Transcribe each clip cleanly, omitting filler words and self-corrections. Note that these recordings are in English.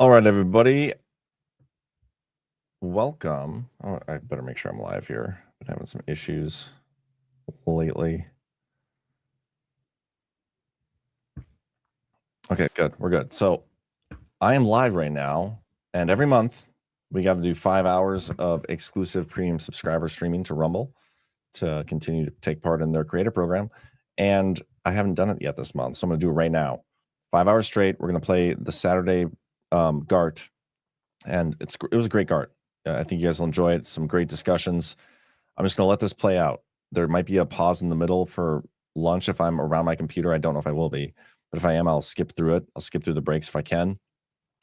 All right, everybody. Welcome. Oh, I better make sure I'm live here. Been having some issues lately. Okay, good. We're good. So I am live right now, and every month we got to do 5 hours of exclusive premium subscriber streaming to Rumble to continue to take part in their creator program. And I haven't done it yet this month, so I'm going to do it right now. 5 hours straight. We're going to play the Saturday GART, and it was a great GART. I think you guys will enjoy it. Some great discussions. I'm just going to let this play out. There might be a pause in the middle for lunch if I'm around my computer. I don't know if I will be, but if I am, I'll skip through it. I'll skip through the breaks if I can.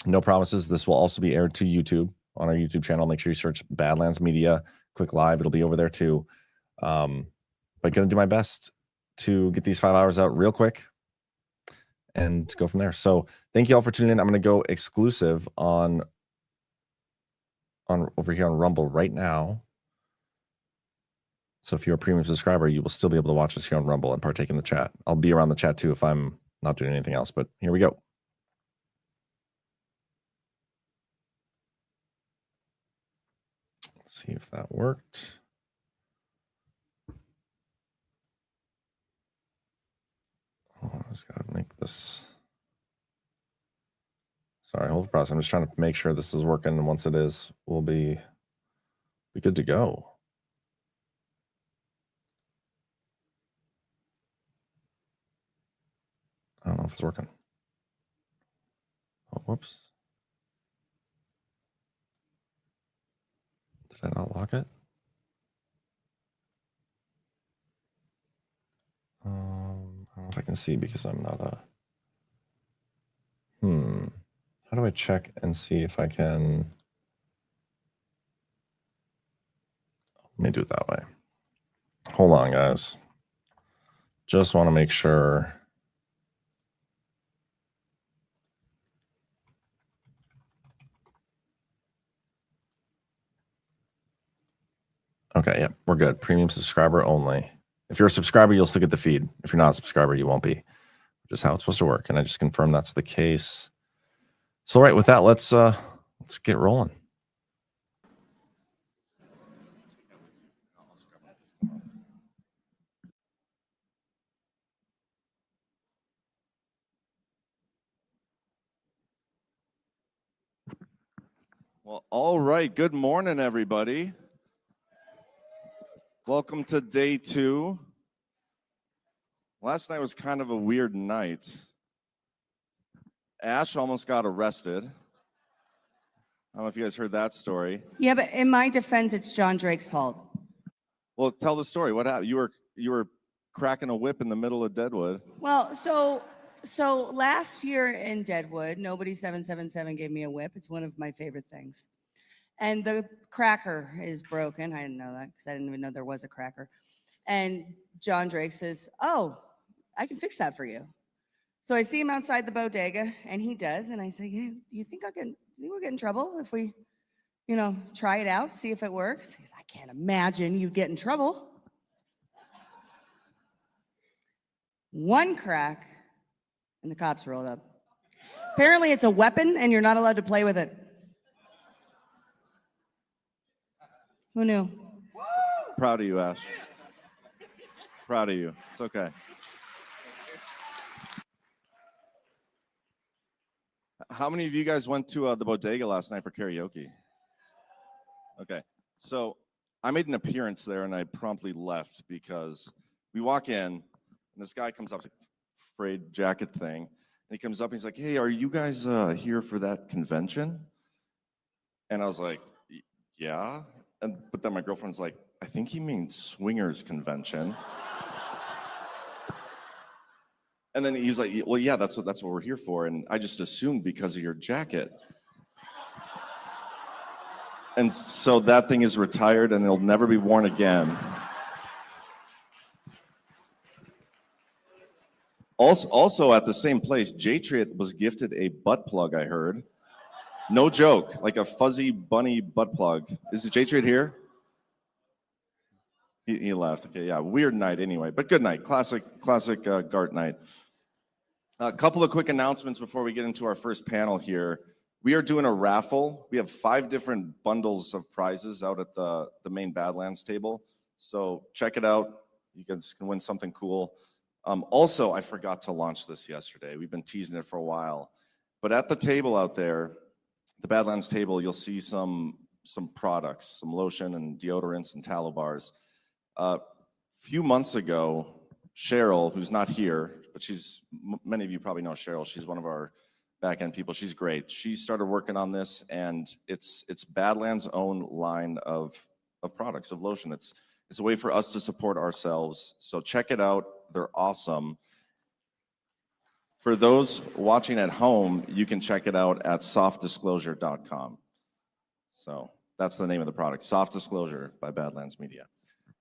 No promises. This will also be aired to YouTube on our YouTube channel. Make sure you search Badlands Media, click live. It'll be over there too. But going to do my best to get these 5 hours out real quick and go from there. So thank you all for tuning in. I'm going to go exclusive on over here on Rumble right now. So if you're a premium subscriber, you will still be able to watch us here on Rumble and partake in the chat. I'll be around the chat too if I'm not doing anything else, but here we go. Let's see if that worked. Oh, I just gotta make this. Sorry, hold the process. I'm just trying to make sure this is working, and once it is, we'll be good to go. I don't know if it's working. Oh, whoops. Did I not lock it? I don't know if I can see because I'm not a... How do I check and see if I can... Let me do it that way. Hold on, guys. Just want to make sure... Okay, yeah, we're good. Premium subscriber only. If you're a subscriber, you'll still get the feed. If you're not a subscriber, you won't be. Just how it's supposed to work. And I just confirmed that's the case. So, all right, with that, let's get rolling. Well, all right. Good morning, everybody. Welcome to day 2. Last night was kind of a weird night. Ash almost got arrested. I don't know if you guys heard that story. Yeah, but in my defense, it's John Drake's fault. Well, tell the story. What happened? You were cracking a whip in the middle of Deadwood. Well, so last year in Deadwood, Nobody 777 gave me a whip. It's one of my favorite things. And the cracker is broken. I didn't know that because I didn't even know there was a cracker. And John Drake says, "Oh, I can fix that for you." So I see him outside the bodega, and he does. And I say, "Yeah, do you think we'll get in trouble if we, try it out, see if it works?" He says, "I can't imagine you'd get in trouble." One crack, and the cops rolled up. Apparently, it's a weapon, and you're not allowed to play with it. Who knew? Proud of you, Ash. Proud of you. It's okay. How many of you guys went to the bodega last night for karaoke? Okay. So I made an appearance there, and I promptly left because we walk in, and this guy comes up, frayed jacket thing, and he comes up, and he's like, "Hey, are you guys here for that convention?" And I was like, "Yeah." But then my girlfriend's like, "I think he means swingers convention." And then he's like, "Well, yeah, that's what we're here for." And I just assumed because of your jacket. And so that thing is retired and it'll never be worn again. Also at the same place, J-Triet was gifted a butt plug, I heard. No joke, like a fuzzy bunny butt plug. Is J-Triet here? He left. Okay, yeah, weird night anyway, but good night. Classic GART night. A couple of quick announcements before we get into our first panel here. We are doing a raffle. We have 5 different bundles of prizes out at the main Badlands table. So check it out. You guys can win something cool. Also, I forgot to launch this yesterday. We've been teasing it for a while. But at the table out there, the Badlands table, you'll see some products, some lotion and deodorants and tallow bars. A few months ago, Cheryl, who's not here, but many of you probably know Cheryl. She's one of our back-end people. She's great. She started working on this, and it's Badlands' own line of products, of lotion. It's a way for us to support ourselves. So check it out. They're awesome. For those watching at home, you can check it out at softdisclosure.com. So that's the name of the product, Soft Disclosure by Badlands Media.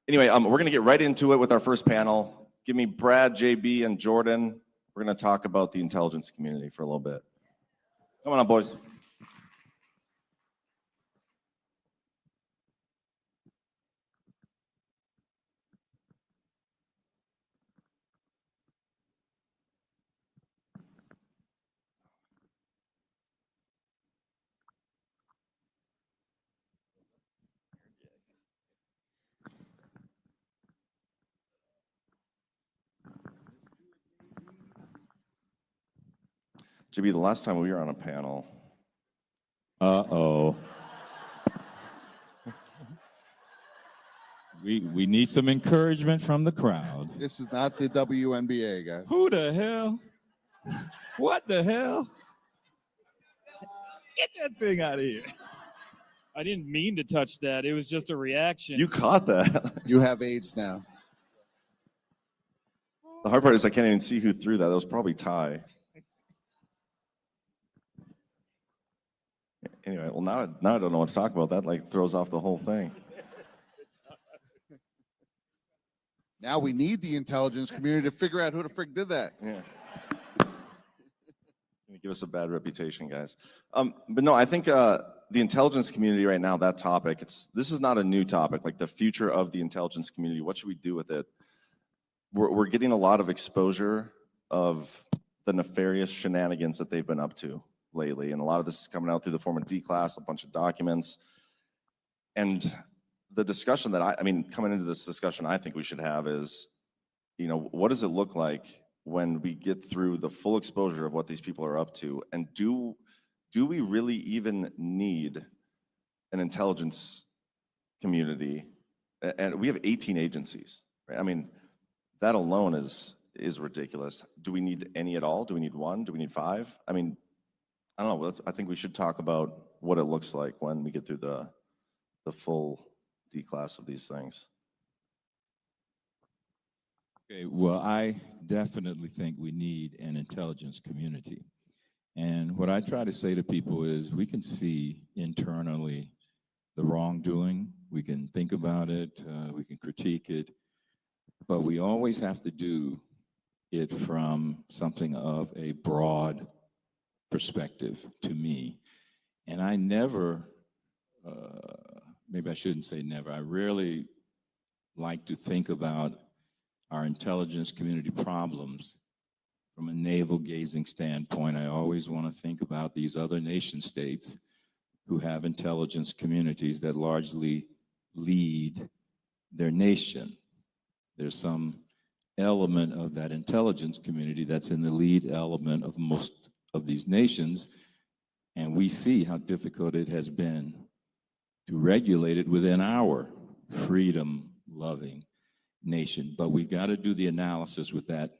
Anyway, we're going to get right into it with our first panel. Give me Brad, JB, and Jordan. We're going to talk about the intelligence community for a little bit. Come on up, boys. JB, the last time we were on a panel. Uh-oh. We need some encouragement from the crowd. This is not the WNBA, guys. Who the hell? What the hell? Get that thing out of here. I didn't mean to touch that. It was just a reaction. You caught that. You have AIDS now. The hard part is I can't even see who threw that. That was probably Ty. Anyway, well, now I don't know what to talk about. That like throws off the whole thing. Now we need the intelligence community to figure out who the frick did that. Yeah. Give us a bad reputation, guys. But no, I think the intelligence community right now, that topic, this is not a new topic, like the future of the intelligence community. What should we do with it? We're getting a lot of exposure of the nefarious shenanigans that they've been up to lately. And a lot of this is coming out through the form of D-Class, a bunch of documents. And the discussion that coming into this discussion, I think we should have is, what does it look like when we get through the full exposure of what these people are up to? And do we really even need an intelligence community? And we have 18 agencies, right? I mean, that alone is ridiculous. Do we need any at all? Do we need 1? Do we need 5? I mean, I don't know. I think we should talk about what it looks like when we get through the full D-Class of these things. Okay, well, I definitely think we need an intelligence community. And what I try to say to people is we can see internally the wrongdoing, we can think about it, we can critique it, but we always have to do it from something of a broad perspective to me. And I never, maybe I shouldn't say never, I rarely like to think about our intelligence community problems from a navel-gazing standpoint. I always want to think about these other nation states who have intelligence communities that largely lead their nation. There's some element of that intelligence community that's in the lead element of most of these nations, and we see how difficult it has been to regulate it within our freedom-loving nation. But we've got to do the analysis with that.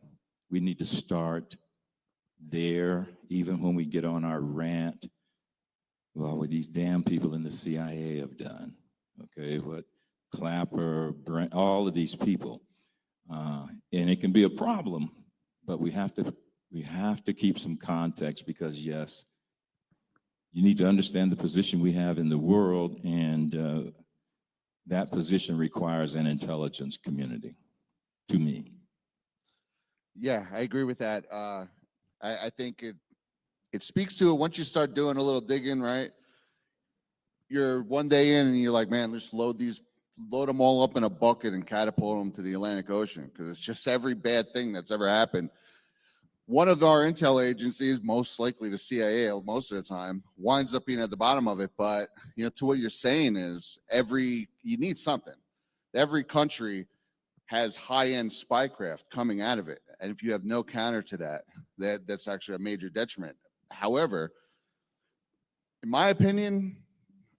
We need to start there, even when we get on our rant, well, what these damn people in the CIA have done, okay, what Clapper, Brent, all of these people. And it can be a problem, but we have to keep some context because, yes, you need to understand the position we have in the world, and that position requires an intelligence community, to me. Yeah, I agree with that. I think it speaks to it once you start doing a little digging, right? You're one day in and you're like, man, let's load them all up in a bucket and catapult them to the Atlantic Ocean because it's just every bad thing that's ever happened. one of our intel agencies, most likely the CIA most of the time, winds up being at the bottom of it. But, you know, to what you're saying is you need something. Every country has high-end spycraft coming out of it. And if you have no counter to that, that's actually a major detriment. However, in my opinion,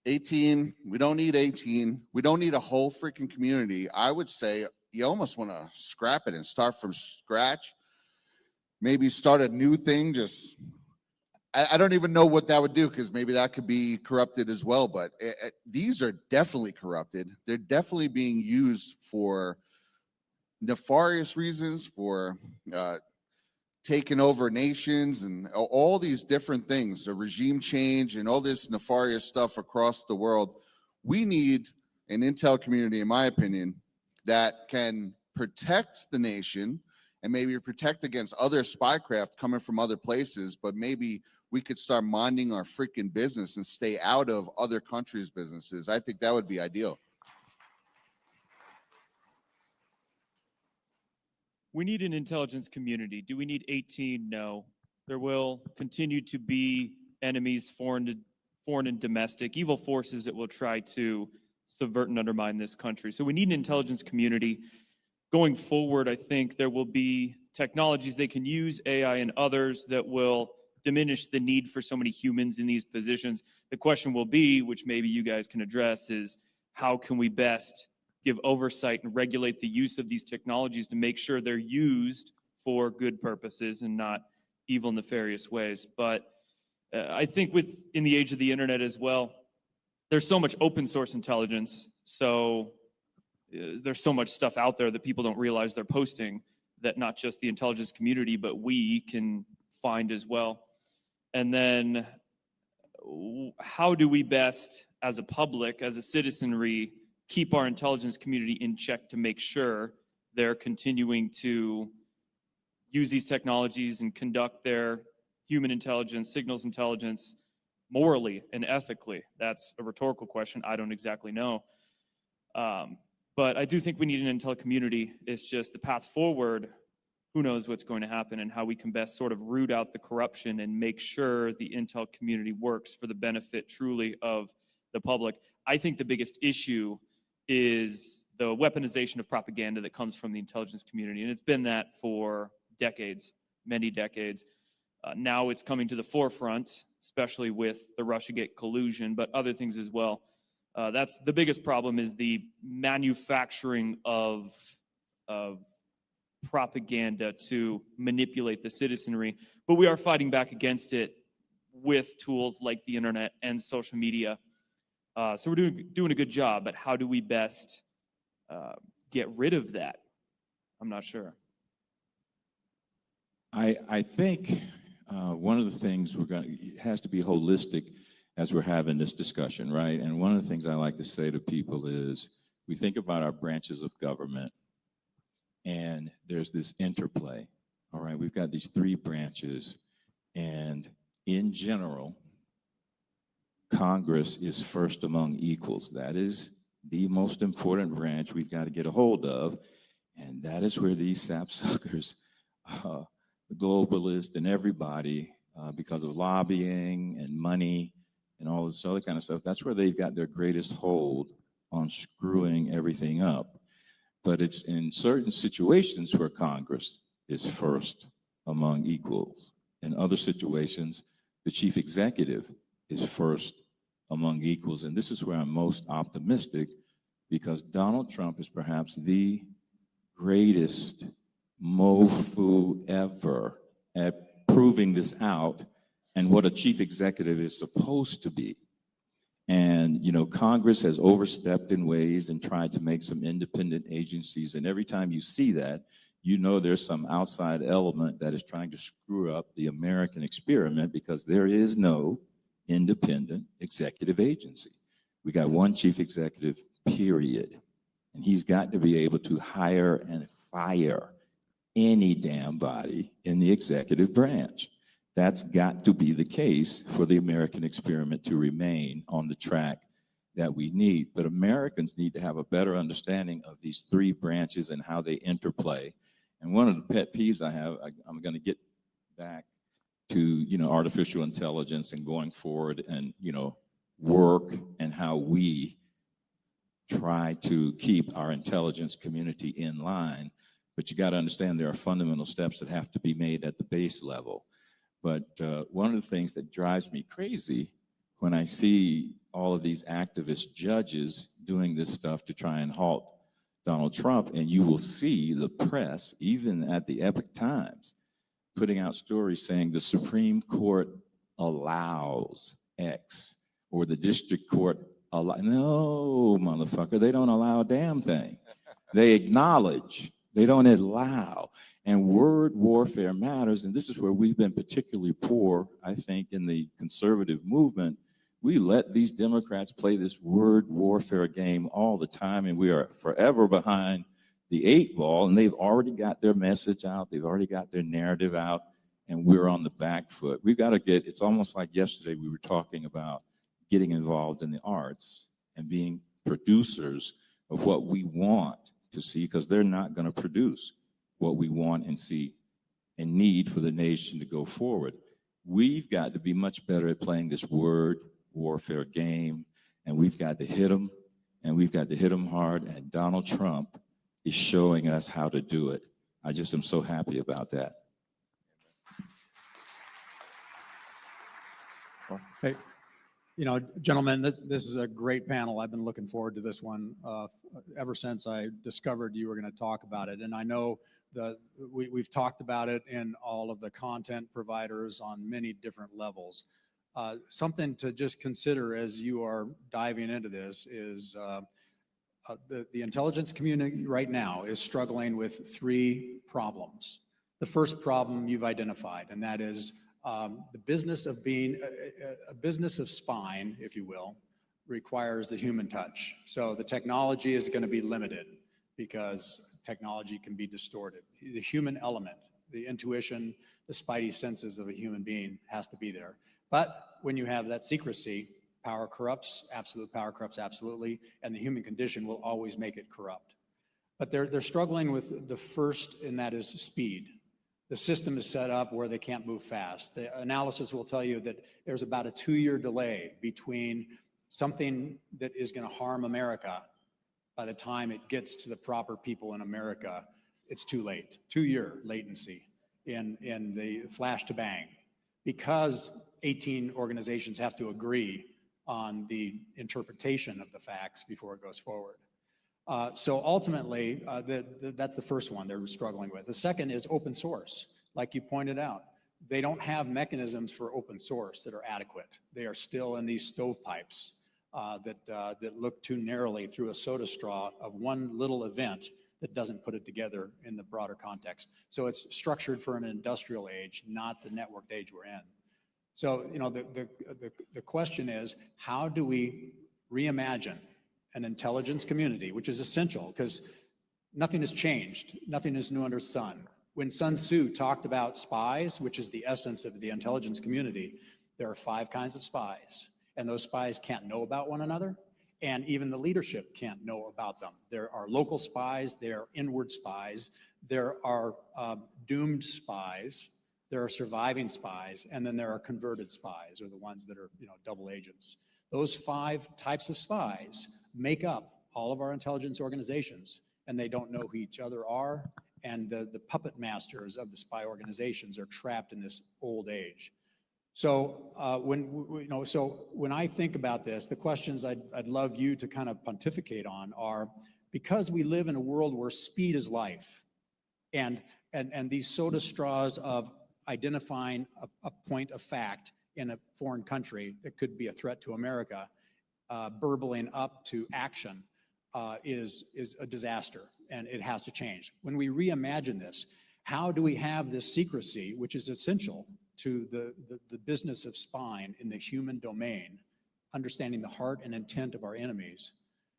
18, we don't need 18. We don't need a whole freaking community. I would say you almost want to scrap it and start from scratch. Maybe start a new thing. I don't even know what that would do, because maybe that could be corrupted as well. But these are definitely corrupted. They're definitely being used for nefarious reasons, for taking over nations and all these different things, the regime change and all this nefarious stuff across the world. We need an intel community, in my opinion, that can protect the nation and maybe protect against other spycraft coming from other places, but maybe we could start minding our freaking business and stay out of other countries' businesses. I think that would be ideal. We need an intelligence community. Do we need 18? No. There will continue to be enemies, foreign and domestic, evil forces that will try to subvert and undermine this country. So we need an intelligence community. Going forward, I think there will be technologies they can use, AI and others, that will diminish the need for so many humans in these positions. The question will be, which maybe you guys can address, is how can we best give oversight and regulate the use of these technologies to make sure they're used for good purposes and not evil, nefarious ways. But I think in the age of the internet as well, there's so much open source intelligence. So there's so much stuff out there that people don't realize they're posting, that not just the intelligence community, but we can find as well. And then how do we best, as a public, as a citizenry, keep our intelligence community in check to make sure they're continuing to use these technologies and conduct their human intelligence, signals intelligence, morally and ethically? That's a rhetorical question. I don't exactly know. But I do think we need an intel community. It's just the path forward. Who knows what's going to happen and how we can best sort of root out the corruption and make sure the intel community works for the benefit truly of the public. I think the biggest issue is the weaponization of propaganda that comes from the intelligence community. And it's been that for decades, many decades. Now it's coming to the forefront, especially with the Russiagate collusion, but other things as well. That's the biggest problem, is the manufacturing of propaganda to manipulate the citizenry. But we are fighting back against it with tools like the internet and social media. So we're doing a good job, but how do we best get rid of that? I'm not sure. I think one of the things it has to be holistic as we're having this discussion, right? And one of the things I like to say to people is, we think about our branches of government, and there's this interplay. All right, we've got these three branches, and in general, Congress is first among equals. That is the most important branch we've got to get a hold of, and that is where these sapsuckers, the globalists and everybody, because of lobbying and money and all this other kind of stuff, that's where they've got their greatest hold on screwing everything up. But it's in certain situations where Congress is first among equals. In other situations, the chief executive is first among equals. And this is where I'm most optimistic, because Donald Trump is perhaps the greatest mofo ever at proving this out and what a chief executive is supposed to be. And, you know, Congress has overstepped in ways and tried to make some independent agencies. And every time you see that, you know there's some outside element that is trying to screw up the American experiment, because there is no independent executive agency. We got one chief executive, period. And he's got to be able to hire and fire any damn body in the executive branch. That's got to be the case for the American experiment to remain on the track that we need. But Americans need to have a better understanding of these three branches and how they interplay. And one of the pet peeves I have, I'm going to get back to, artificial intelligence and going forward and, work and how we try to keep our intelligence community in line. But you got to understand there are fundamental steps that have to be made at the base level. But one of the things that drives me crazy when I see all of these activist judges doing this stuff to try and halt Donald Trump, and you will see the press, even at the Epoch Times, putting out stories saying the Supreme Court allows X, or the district court no, motherfucker, they don't allow a damn thing. They acknowledge, they don't allow. And word warfare matters, and this is where we've been particularly poor, I think, in the conservative movement. We let these Democrats play this word warfare game all the time, and we are forever behind the 8 ball, and they've already got their message out, they've already got their narrative out, and we're on the back foot. We've got to it's almost like yesterday we were talking about getting involved in the arts and being producers of what we want to see, because they're not going to produce what we want and see and need for the nation to go forward. We've got to be much better at playing this word warfare game, and we've got to hit them, and we've got to hit them hard, and Donald Trump is showing us how to do it. I just am so happy about that. Hey, gentlemen, this is a great panel. I've been looking forward to this one ever since I discovered you were going to talk about it. And I know we've talked about it in all of the content providers on many different levels. Something to just consider as you are diving into this is the intelligence community right now is struggling with 3 problems. The first problem you've identified, and that is the business of being a business of spying, if you will, requires the human touch. So the technology is going to be limited because technology can be distorted. The human element, the intuition, the spidey senses of a human being has to be there. But when you have that secrecy, power corrupts, absolute power corrupts absolutely, and the human condition will always make it corrupt. But they're struggling with the first, and that is speed. The system is set up where they can't move fast. The analysis will tell you that there's about a 2-year delay between something that is going to harm America. By the time it gets to the proper people in America, it's too late. 2-year latency in the flash to bang, because 18 organizations have to agree on the interpretation of the facts before it goes forward. So ultimately, that's the first one they're struggling with. The second is open source. Like you pointed out, they don't have mechanisms for open source that are adequate. They are still in these stovepipes that look too narrowly through a soda straw of one little event that doesn't put it together in the broader context. So it's structured for an industrial age, not the networked age we're in. So, the question is, how do we reimagine an intelligence community, which is essential because nothing has changed, nothing is new under the sun. When Sun Tzu talked about spies, which is the essence of the intelligence community, there are 5 kinds of spies, and those spies can't know about one another, and even the leadership can't know about them. There are local spies, there are inward spies, there are doomed spies, there are surviving spies, and then there are converted spies, or the ones that are, double agents. Those 5 types of spies make up all of our intelligence organizations, and they don't know who each other are, and the puppet masters of the spy organizations are trapped in this old age. So when I think about this, the questions I'd love you to kind of pontificate on are, because we live in a world where speed is life, and these soda straws of identifying a point of fact in a foreign country that could be a threat to America, burbling up to action is a disaster, and it has to change. When we reimagine this, how do we have this secrecy, which is essential to the business of spying in the human domain, understanding the heart and intent of our enemies?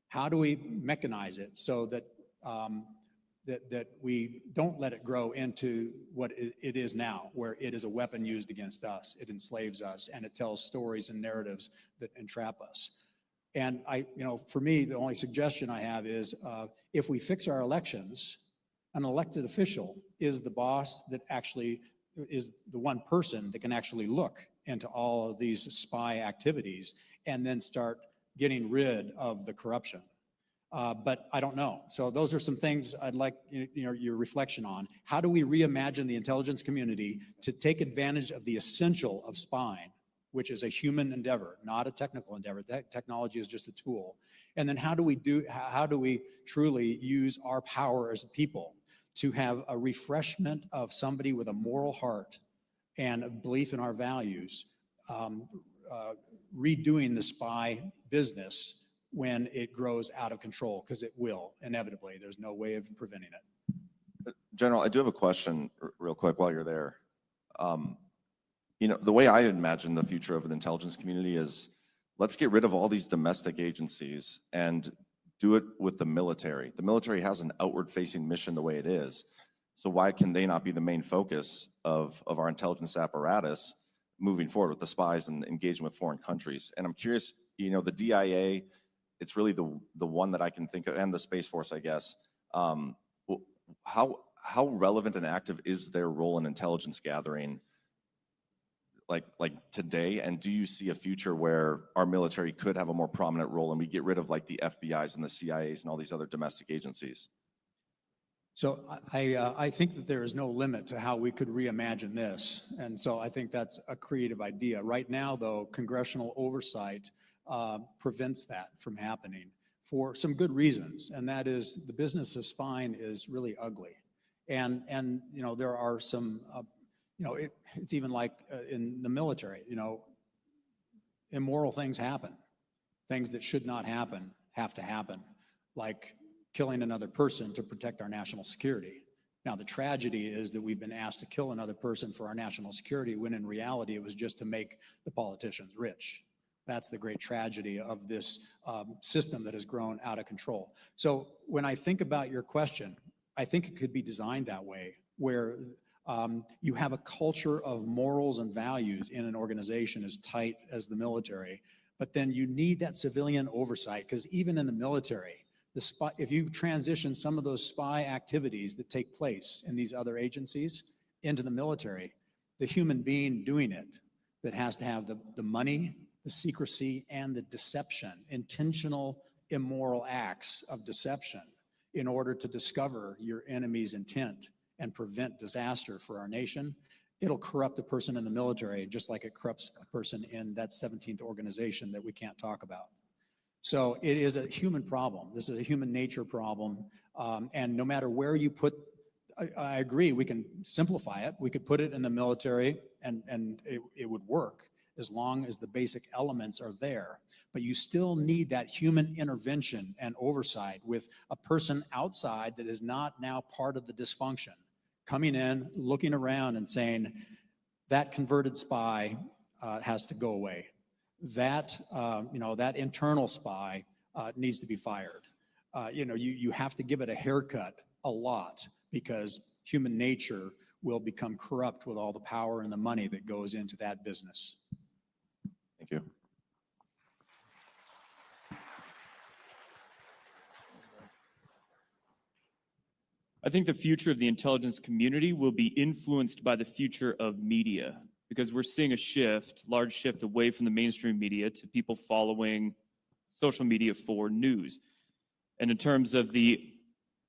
How do we mechanize it so that that we don't let it grow into what it is now, where it is a weapon used against us, it enslaves us, and it tells stories and narratives that entrap us? And for me, the only suggestion I have is, if we fix our elections, an elected official is the boss that actually is the one person that can actually look into all of these spy activities and then start getting rid of the corruption. But I don't know. So those are some things I'd like your reflection on. How do we reimagine the intelligence community to take advantage of the essential of spying, which is a human endeavor, not a technical endeavor? That technology is just a tool. And then how do we truly use our power as a people to have a refreshment of somebody with a moral heart and a belief in our values, redoing the spy business when it grows out of control, because it will inevitably. There's no way of preventing it. General, I do have a question real quick while you're there. The way I imagine the future of the intelligence community is, let's get rid of all these domestic agencies and do it with the military. The military has an outward-facing mission the way it is. So why can they not be the main focus of our intelligence apparatus moving forward with the spies and engaging with foreign countries? And I'm curious, the DIA, it's really the one that I can think of, and the Space Force, I guess. How relevant and active is their role in intelligence gathering, like today? And do you see a future where our military could have a more prominent role and we get rid of like the FBI's and the CIA's and all these other domestic agencies? So I think that there is no limit to how we could reimagine this. And so I think that's a creative idea. Right now, though, congressional oversight prevents that from happening for some good reasons. And that is, the business of spying is really ugly. And there are some, it's even like in the military, immoral things happen. Things that should not happen have to happen, like killing another person to protect our national security. Now, the tragedy is that we've been asked to kill another person for our national security, when in reality it was just to make the politicians rich. That's the great tragedy of this system that has grown out of control. So when I think about your question, I think it could be designed that way, where you have a culture of morals and values in an organization as tight as the military, but then you need that civilian oversight, because even in the military, if you transition some of those spy activities that take place in these other agencies into the military, the human being doing it that has to have the money, the secrecy, and the deception, intentional immoral acts of deception in order to discover your enemy's intent and prevent disaster for our nation, it'll corrupt a person in the military just like it corrupts a person in that 17th organization that we can't talk about. So it is a human problem. This is a human nature problem. And no matter where you put, I agree, we can simplify it. We could put it in the military and it would work as long as the basic elements are there. But you still need that human intervention and oversight with a person outside that is not now part of the dysfunction, coming in, looking around and saying, that converted spy has to go away. That, that internal spy needs to be fired. You have to give it a haircut a lot, because human nature will become corrupt with all the power and the money that goes into that business. Thank you. I think the future of the intelligence community will be influenced by the future of media, because we're seeing a large shift away from the mainstream media to people following social media for news. And in terms of the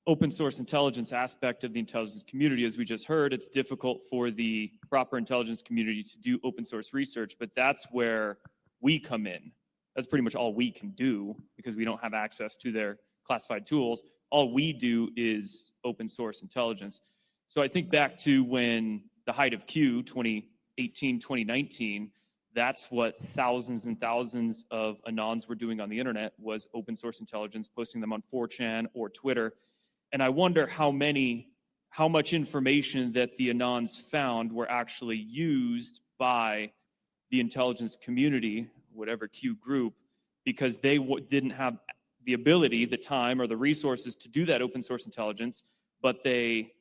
open source intelligence aspect of the intelligence community, as we just heard, it's difficult for the proper intelligence community to do open source research, but that's where we come in. That's pretty much all we can do, because we don't have access to their classified tools. All we do is open source intelligence. So I think back to when the height of Q, 2018, 2019, that's what thousands and thousands of anons were doing on the internet, was open source intelligence, posting them on 4chan or Twitter. And I wonder how much information that the anons found were actually used by the intelligence community, whatever Q group, because they didn't have the ability, the time, or the resources to do that open source intelligence, but they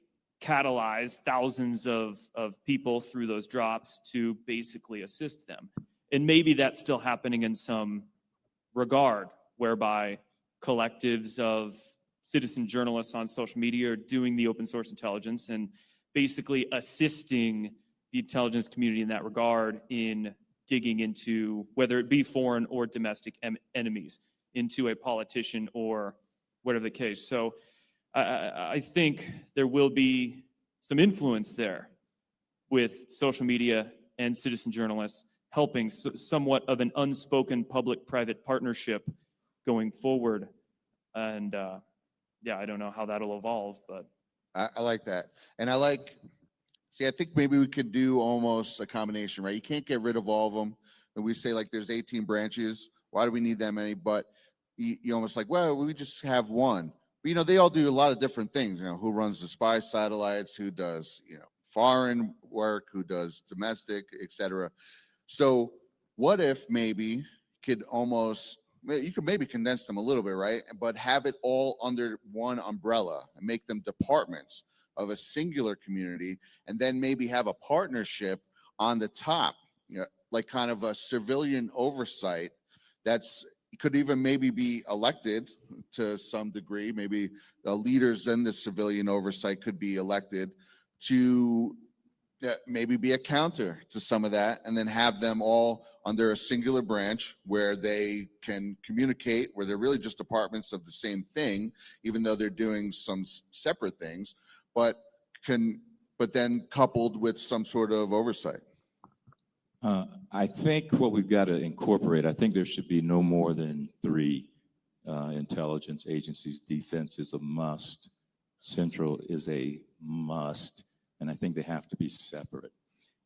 catalyzed thousands of people through those drops to basically assist them. And maybe that's still happening in some regard, whereby collectives of citizen journalists on social media are doing the open source intelligence and basically assisting the intelligence community in that regard in digging into whether it be foreign or domestic enemies into a politician or whatever the case. So I think there will be some influence there with social media and citizen journalists helping somewhat of an unspoken public-private partnership going forward. And yeah, I don't know how that'll evolve, but. I like that. And I think maybe we could do almost a combination, right? You can't get rid of all of them. And we say like there's 18 branches. Why do we need that many? But you almost like, well, we just have one. But, they all do a lot of different things. Who runs the spy satellites, who does, foreign work, who does domestic, etc. So what if maybe you could maybe condense them a little bit, right? But have it all under one umbrella and make them departments of a singular community, and then maybe have a partnership on the top, like kind of a civilian oversight could even maybe be elected to some degree. Maybe the leaders in the civilian oversight could be elected to maybe be a counter to some of that, and then have them all under a singular branch where they can communicate, where they're really just departments of the same thing, even though they're doing some separate things, but then coupled with some sort of oversight. I think what we've got to incorporate, I think there should be no more than 3 intelligence agencies. Defense is a must. Central is a must. And I think they have to be separate.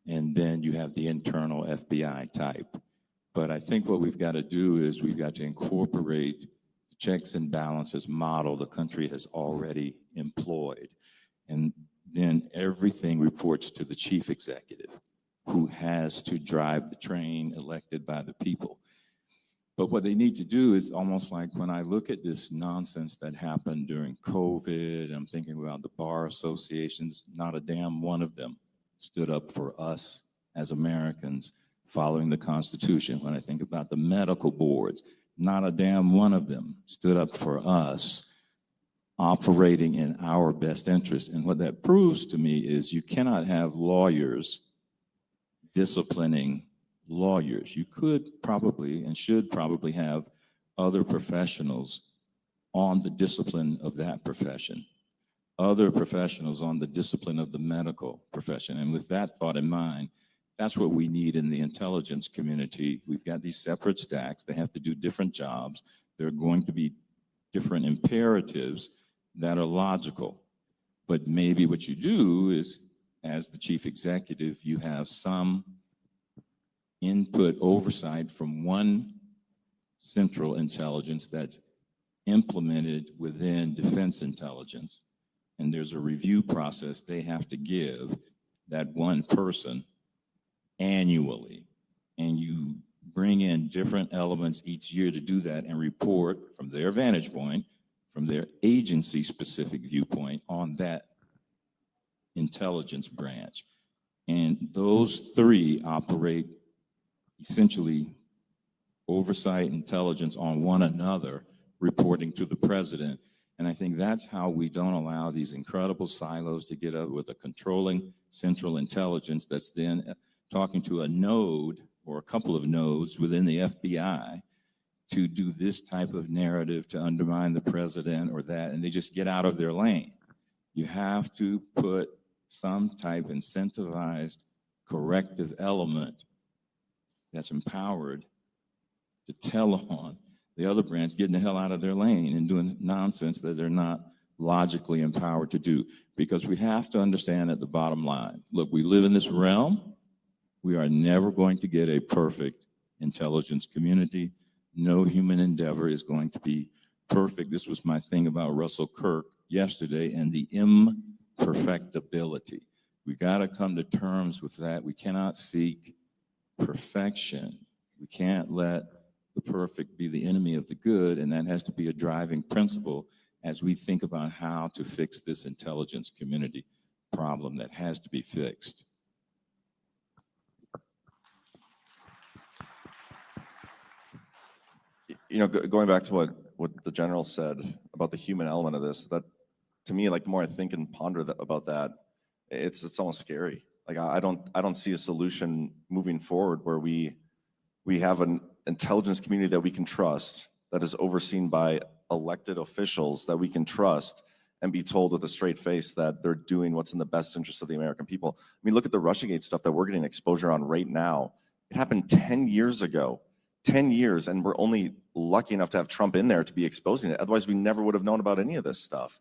And then you have the internal FBI type. But I think what we've got to do is we've got to incorporate the checks and balances model the country has already employed. And then everything reports to the chief executive, who has to drive the train elected by the people. But what they need to do is almost like when I look at this nonsense that happened during COVID, I'm thinking about the bar associations, not a damn one of them stood up for us as Americans following the Constitution. When I think about the medical boards, not a damn one of them stood up for us operating in our best interest. And what that proves to me is you cannot have lawyers disciplining lawyers. You could probably and should probably have other professionals on the discipline of that profession, other professionals on the discipline of the medical profession. And with that thought in mind, that's what we need in the intelligence community. We've got these separate stacks. They have to do different jobs. There are going to be different imperatives that are logical. But maybe what you do is, as the chief executive, you have some input oversight from one central intelligence that's implemented within defense intelligence. And there's a review process they have to give that one person annually. And you bring in different elements each year to do that and report from their vantage point, from their agency specific viewpoint on that intelligence branch. And those 3 operate essentially oversight intelligence on one another, reporting to the president. And I think that's how we don't allow these incredible silos to get up with a controlling central intelligence that's then talking to a node or a couple of nodes within the FBI to do this type of narrative to undermine the president or that, and they just get out of their lane. You have to put some type incentivized corrective element that's empowered to tell on the other branch getting the hell out of their lane and doing nonsense that they're not logically empowered to do. Because we have to understand at the bottom line, look, we live in this realm. We are never going to get a perfect intelligence community. No human endeavor is going to be perfect. This was my thing about Russell Kirk yesterday and the imperfectibility. We got to come to terms with that. We cannot seek perfection. We can't let the perfect be the enemy of the good, and that has to be a driving principle as we think about how to fix this intelligence community problem that has to be fixed. Going back to what the general said about the human element of this, that to me, like the more I think and ponder about that, it's almost scary. Like I don't see a solution moving forward where we have an intelligence community that we can trust, that is overseen by elected officials that we can trust, and be told with a straight face that they're doing what's in the best interest of the American people. I mean, look at the Russiagate stuff that we're getting exposure on right now. It happened 10 years ago, 10 years, and we're only lucky enough to have Trump in there to be exposing it. Otherwise, we never would have known about any of this stuff.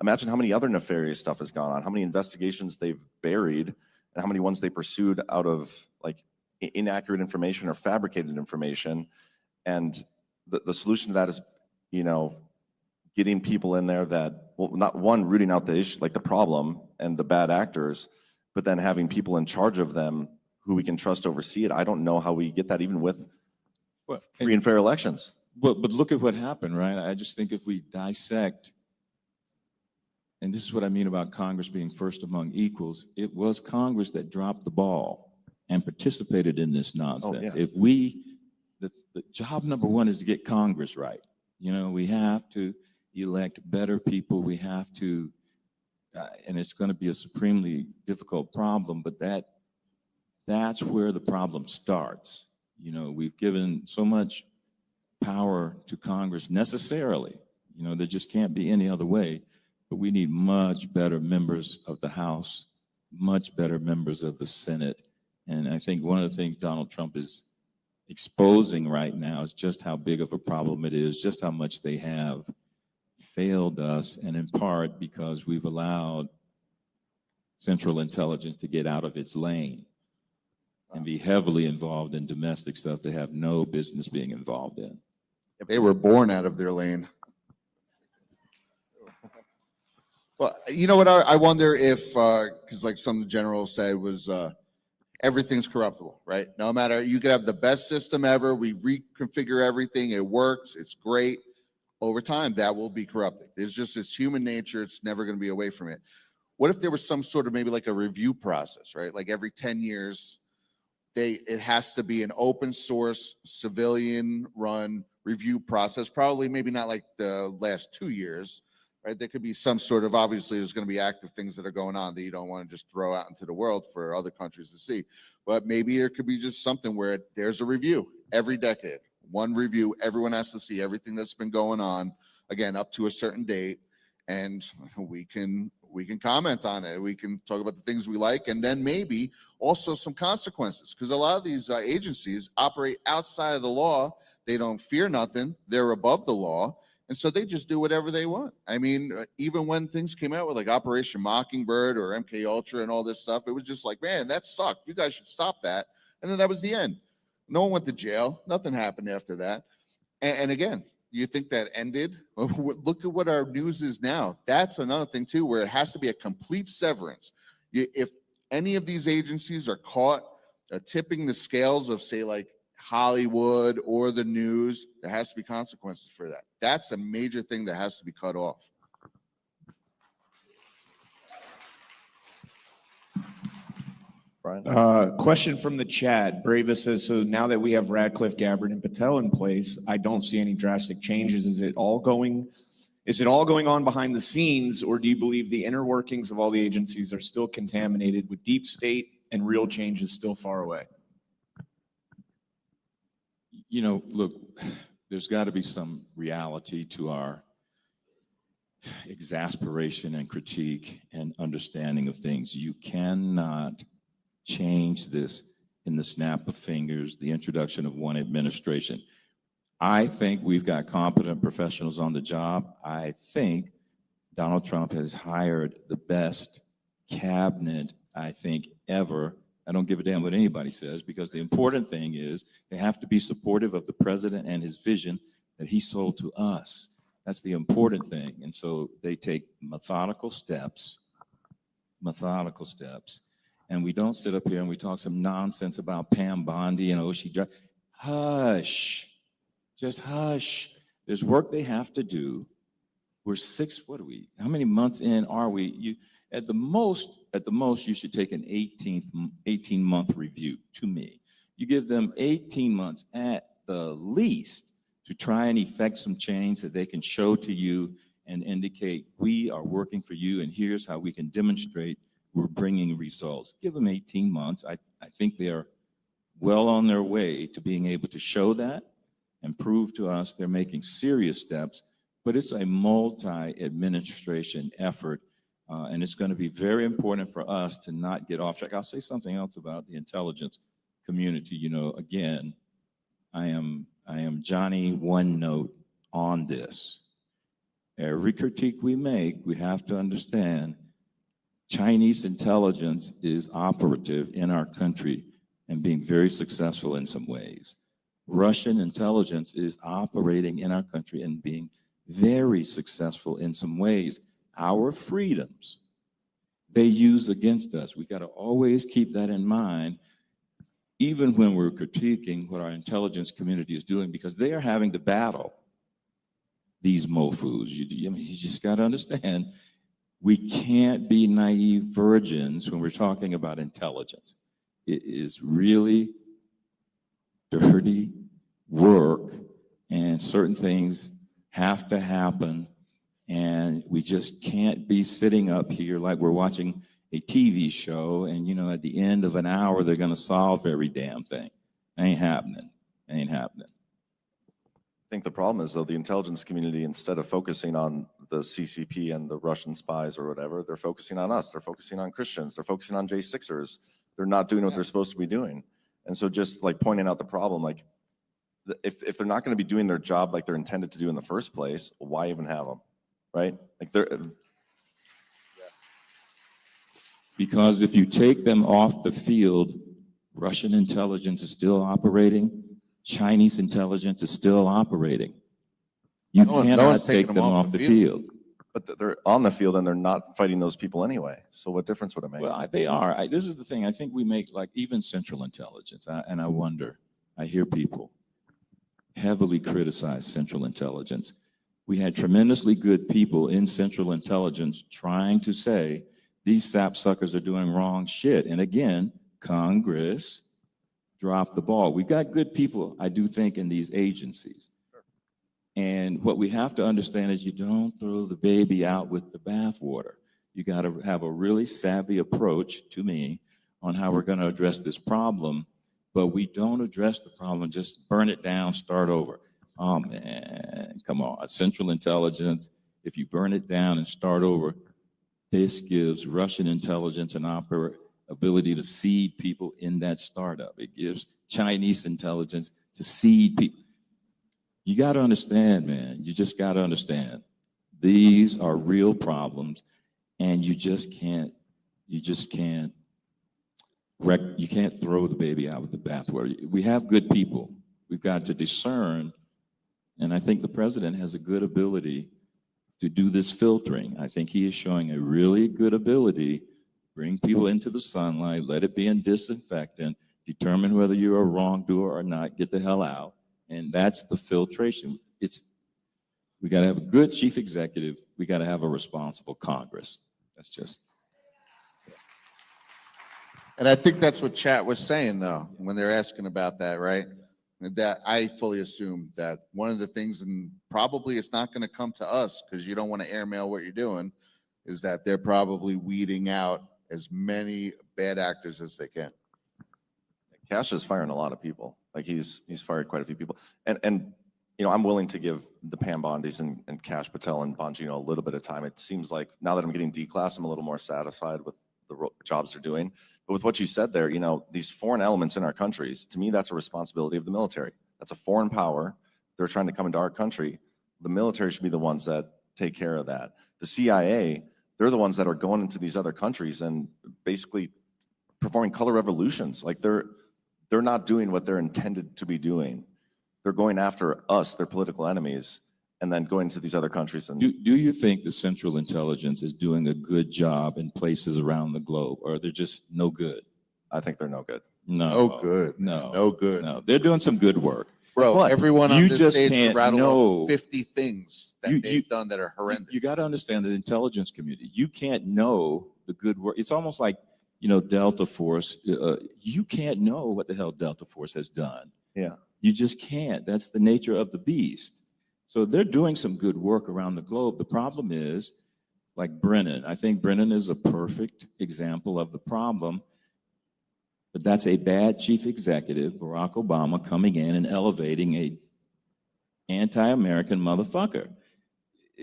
Imagine how many other nefarious stuff has gone on, how many investigations they've buried, and how many ones they pursued out of like inaccurate information or fabricated information. And the solution to that is, you know, getting people in there that, well, not one, rooting out the issue, like the problem and the bad actors, but then having people in charge of them who we can trust oversee it. I don't know how we get that even with free and fair elections. But look at what happened, right? I just think if we dissect, and this is what I mean about Congress being first among equals, it was Congress that dropped the ball and participated in this nonsense. Yeah. If we, the job number one is to get Congress right. You know, we have to elect better people. We have to, and it's going to be a supremely difficult problem, but that's where the problem starts. You know, we've given so much power to Congress necessarily. You know, there just can't be any other way. But we need much better members of the House, much better members of the Senate. And I think one of the things Donald Trump is exposing right now is just how big of a problem it is, just how much they have failed us, and in part because we've allowed Central Intelligence to get out of its lane and be heavily involved in domestic stuff they have no business being involved in. They were born out of their lane. Well, you know what? I wonder if, because like some of the generals said, was everything's corruptible, right? No matter, you could have the best system ever. We reconfigure everything. It works. It's great. Over time, that will be corrupted. It's just, it's human nature. It's never going to be away from it. What if there was some sort of maybe like a review process, right? Like every 10 years, it has to be an open source, civilian run review process. Probably maybe not like the last 2 years, right? There could be some sort of, obviously there's going to be active things that are going on that you don't want to just throw out into the world for other countries to see. But maybe there could be just something where there's a review every decade, one review. Everyone has to see everything that's been going on, again, up to a certain date. And we can comment on it. We can talk about the things we like, and then maybe also some consequences, because a lot of these agencies operate outside of the law. They don't fear nothing. They're above the law. And so they just do whatever they want. I mean, even when things came out with like Operation Mockingbird or MK Ultra and all this stuff, it was just like, man, that sucked. You guys should stop that. And then that was the end. No one went to jail. Nothing happened after that. And again, you think that ended? Look at what our news is now. That's another thing too, where it has to be a complete severance. If any of these agencies are caught tipping the scales of, say, like Hollywood or the news, there has to be consequences for that. That's a major thing that has to be cut off. Brian? Question from the chat. Brava says, so now that we have Radcliffe, Gabbard, and Patel in place, I don't see any drastic changes. Is it all going on behind the scenes, or do you believe the inner workings of all the agencies are still contaminated with deep state and real change is still far away? You know, look, there's got to be some reality to our exasperation and critique and understanding of things. You cannot change this in the snap of fingers, the introduction of one administration. I think we've got competent professionals on the job. I think Donald Trump has hired the best cabinet, I think, ever. I don't give a damn what anybody says, because the important thing is they have to be supportive of the president and his vision that he sold to us. That's the important thing. And so they take methodical steps, and we don't sit up here and we talk some nonsense about Pam Bondi and Oshie. Hush, just hush. There's work they have to do. We're how many months in are we? At the most, you should take an 18-month review to me. You give them 18 months at the least to try and effect some change that they can show to you and indicate we are working for you, and here's how we can demonstrate we're bringing results. Give them 18 months. I think they are well on their way to being able to show that and prove to us they're making serious steps, but it's a multi-administration effort, and it's going to be very important for us to not get off track. I'll say something else about the intelligence community. You know, again, I am Johnny One Note on this. Every critique we make, we have to understand Chinese intelligence is operative in our country and being very successful in some ways. Russian intelligence is operating in our country and being very successful in some ways. Our freedoms, they use against us. We got to always keep that in mind, even when we're critiquing what our intelligence community is doing, because they are having to battle these mofus. You just got to understand, we can't be naive virgins when we're talking about intelligence. It is really dirty work, and certain things have to happen, and we just can't be sitting up here like we're watching a TV show, and you know, at the end of an hour they're going to solve every damn thing. Ain't happening. Ain't happening. I think the problem is, though, the intelligence community, instead of focusing on the CCP and the Russian spies or whatever, they're focusing on us. They're focusing on Christians. They're focusing on J6ers. They're not doing what they're supposed to be doing. And so just like pointing out the problem, like if they're not going to be doing their job like they're intended to do in the first place, why even have them, right? Like Because if you take them off the field, Russian intelligence is still operating. Chinese intelligence is still operating. You cannot take them off the field. But they're on the field and they're not fighting those people anyway. So what difference would it make? Well, they are. This is the thing. I think we make, like, even Central Intelligence, and I wonder, I hear people heavily criticize Central Intelligence. We had tremendously good people in Central Intelligence trying to say these sapsuckers are doing wrong shit. And again, Congress dropped the ball. We've got good people, I do think, in these agencies. And what we have to understand is you don't throw the baby out with the bathwater. You got to have a really savvy approach, to me, on how we're going to address this problem. But we don't address the problem, just burn it down, start over. Oh, man, come on. Central Intelligence, if you burn it down and start over, this gives Russian intelligence an ability to seed people in that startup. It gives Chinese intelligence to seed people. You got to understand, man, you just got to understand. These are real problems, and you can't throw the baby out with the bathwater. We have good people. We've got to discern, and I think the president has a good ability to do this filtering. I think he is showing a really good ability. Bring people into the sunlight, let it be in disinfectant, determine whether you're a wrongdoer or not, get the hell out. And that's the filtration. We got to have a good chief executive. We got to have a responsible Congress. That's just. And I think that's what Chat was saying, though, when they're asking about that, right? That I fully assume that one of the things, and probably it's not going to come to us because you don't want to airmail what you're doing, is that they're probably weeding out as many bad actors as they can. Cash is firing a lot of people. Like he's fired quite a few people. And you know, I'm willing to give the Pam Bondis and Cash Patel and Bongino a little bit of time. It seems like now that I'm getting D-class, I'm a little more satisfied with the jobs they're doing. But with what you said there, you know, these foreign elements in our countries, to me, that's a responsibility of the military. That's a foreign power. They're trying to come into our country. The military should be the ones that take care of that. The CIA, they're the ones that are going into these other countries and basically performing color revolutions. Like they're not doing what they're intended to be doing. They're going after us, their political enemies, and then going to these other countries. And Do you think the Central Intelligence is doing a good job in places around the globe, or they're just no good? I think they're no good. No good. No. No good. No, they're doing some good work. Bro, But everyone on you this just stage can't can rattle know. off 50 things that they've done that are horrendous. You got to understand the intelligence community. You can't know the good work. It's almost like, you know, Delta Force. You can't know what the hell Delta Force has done. Yeah. You just can't. That's the nature of the beast. So they're doing some good work around the globe. The problem is like Brennan. I think Brennan is a perfect example of the problem, but that's a bad chief executive, Barack Obama, coming in and elevating a anti-American motherfucker.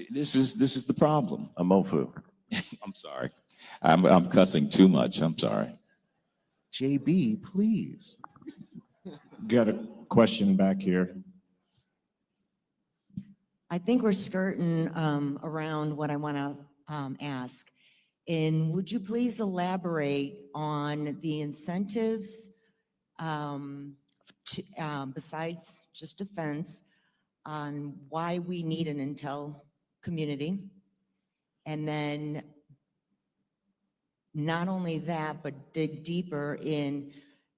This is the problem. A mofu. I'm sorry. I'm cussing too much. I'm sorry. JB, please. Got a question back here. I think we're skirting around what I want to ask. And would you please elaborate on the incentives besides just defense on why we need an intel community? And then not only that, but dig deeper in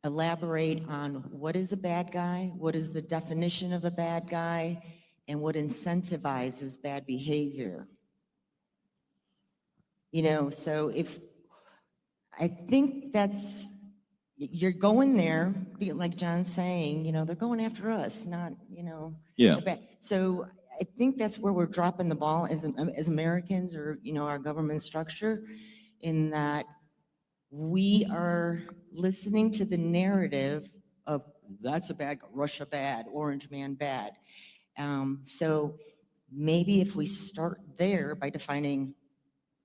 elaborate on what is a bad guy, what is the definition of a bad guy, and what incentivizes bad behavior. You know, so if, I think that's, you're going there, like John's saying, you know, they're going after us, not, you know. Yeah. So I think that's where we're dropping the ball as Americans, or, you know, our government structure, in that we are listening to the narrative of that's a bad, Russia bad, Orange Man bad. So maybe if we start there by defining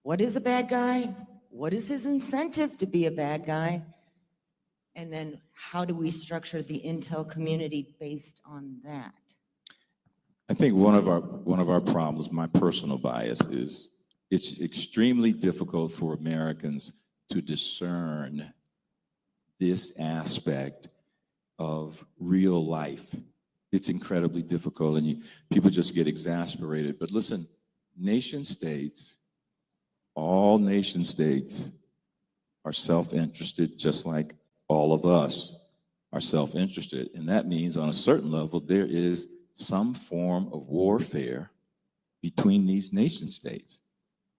what is a bad guy, what is his incentive to be a bad guy, and then how do we structure the intel community based on that? I think one of our problems, my personal bias, is it's extremely difficult for Americans to discern this aspect of real life. It's incredibly difficult, and people just get exasperated. But listen, nation states, all nation states are self-interested, just like all of us are self-interested. And that means on a certain level, there is some form of warfare between these nation states,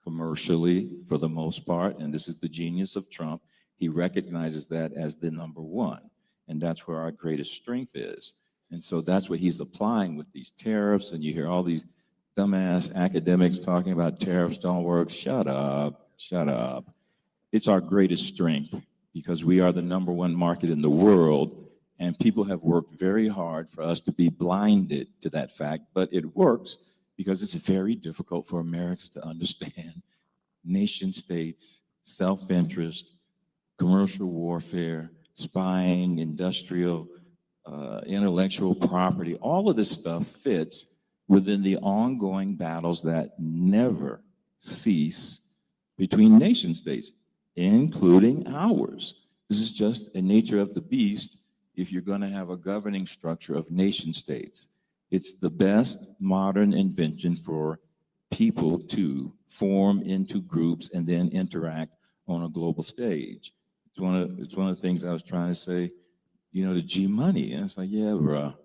commercially for the most part. And this is the genius of Trump. He recognizes that as the number one. And that's where our greatest strength is. And so that's what he's applying with these tariffs. And you hear all these dumbass academics talking about tariffs don't work. Shut up, shut up. It's our greatest strength because we are the number one market in the world. And people have worked very hard for us to be blinded to that fact. But it works because it's very difficult for Americans to understand nation states, self-interest, commercial warfare, spying, industrial, intellectual property. All of this stuff fits within the ongoing battles that never cease between nation states, including ours. This is just a nature of the beast if you're going to have a governing structure of nation states. It's the best modern invention for people to form into groups and then interact on a global stage. It's one of the things I was trying to say, you know, the G money. And it's like, yeah, bro,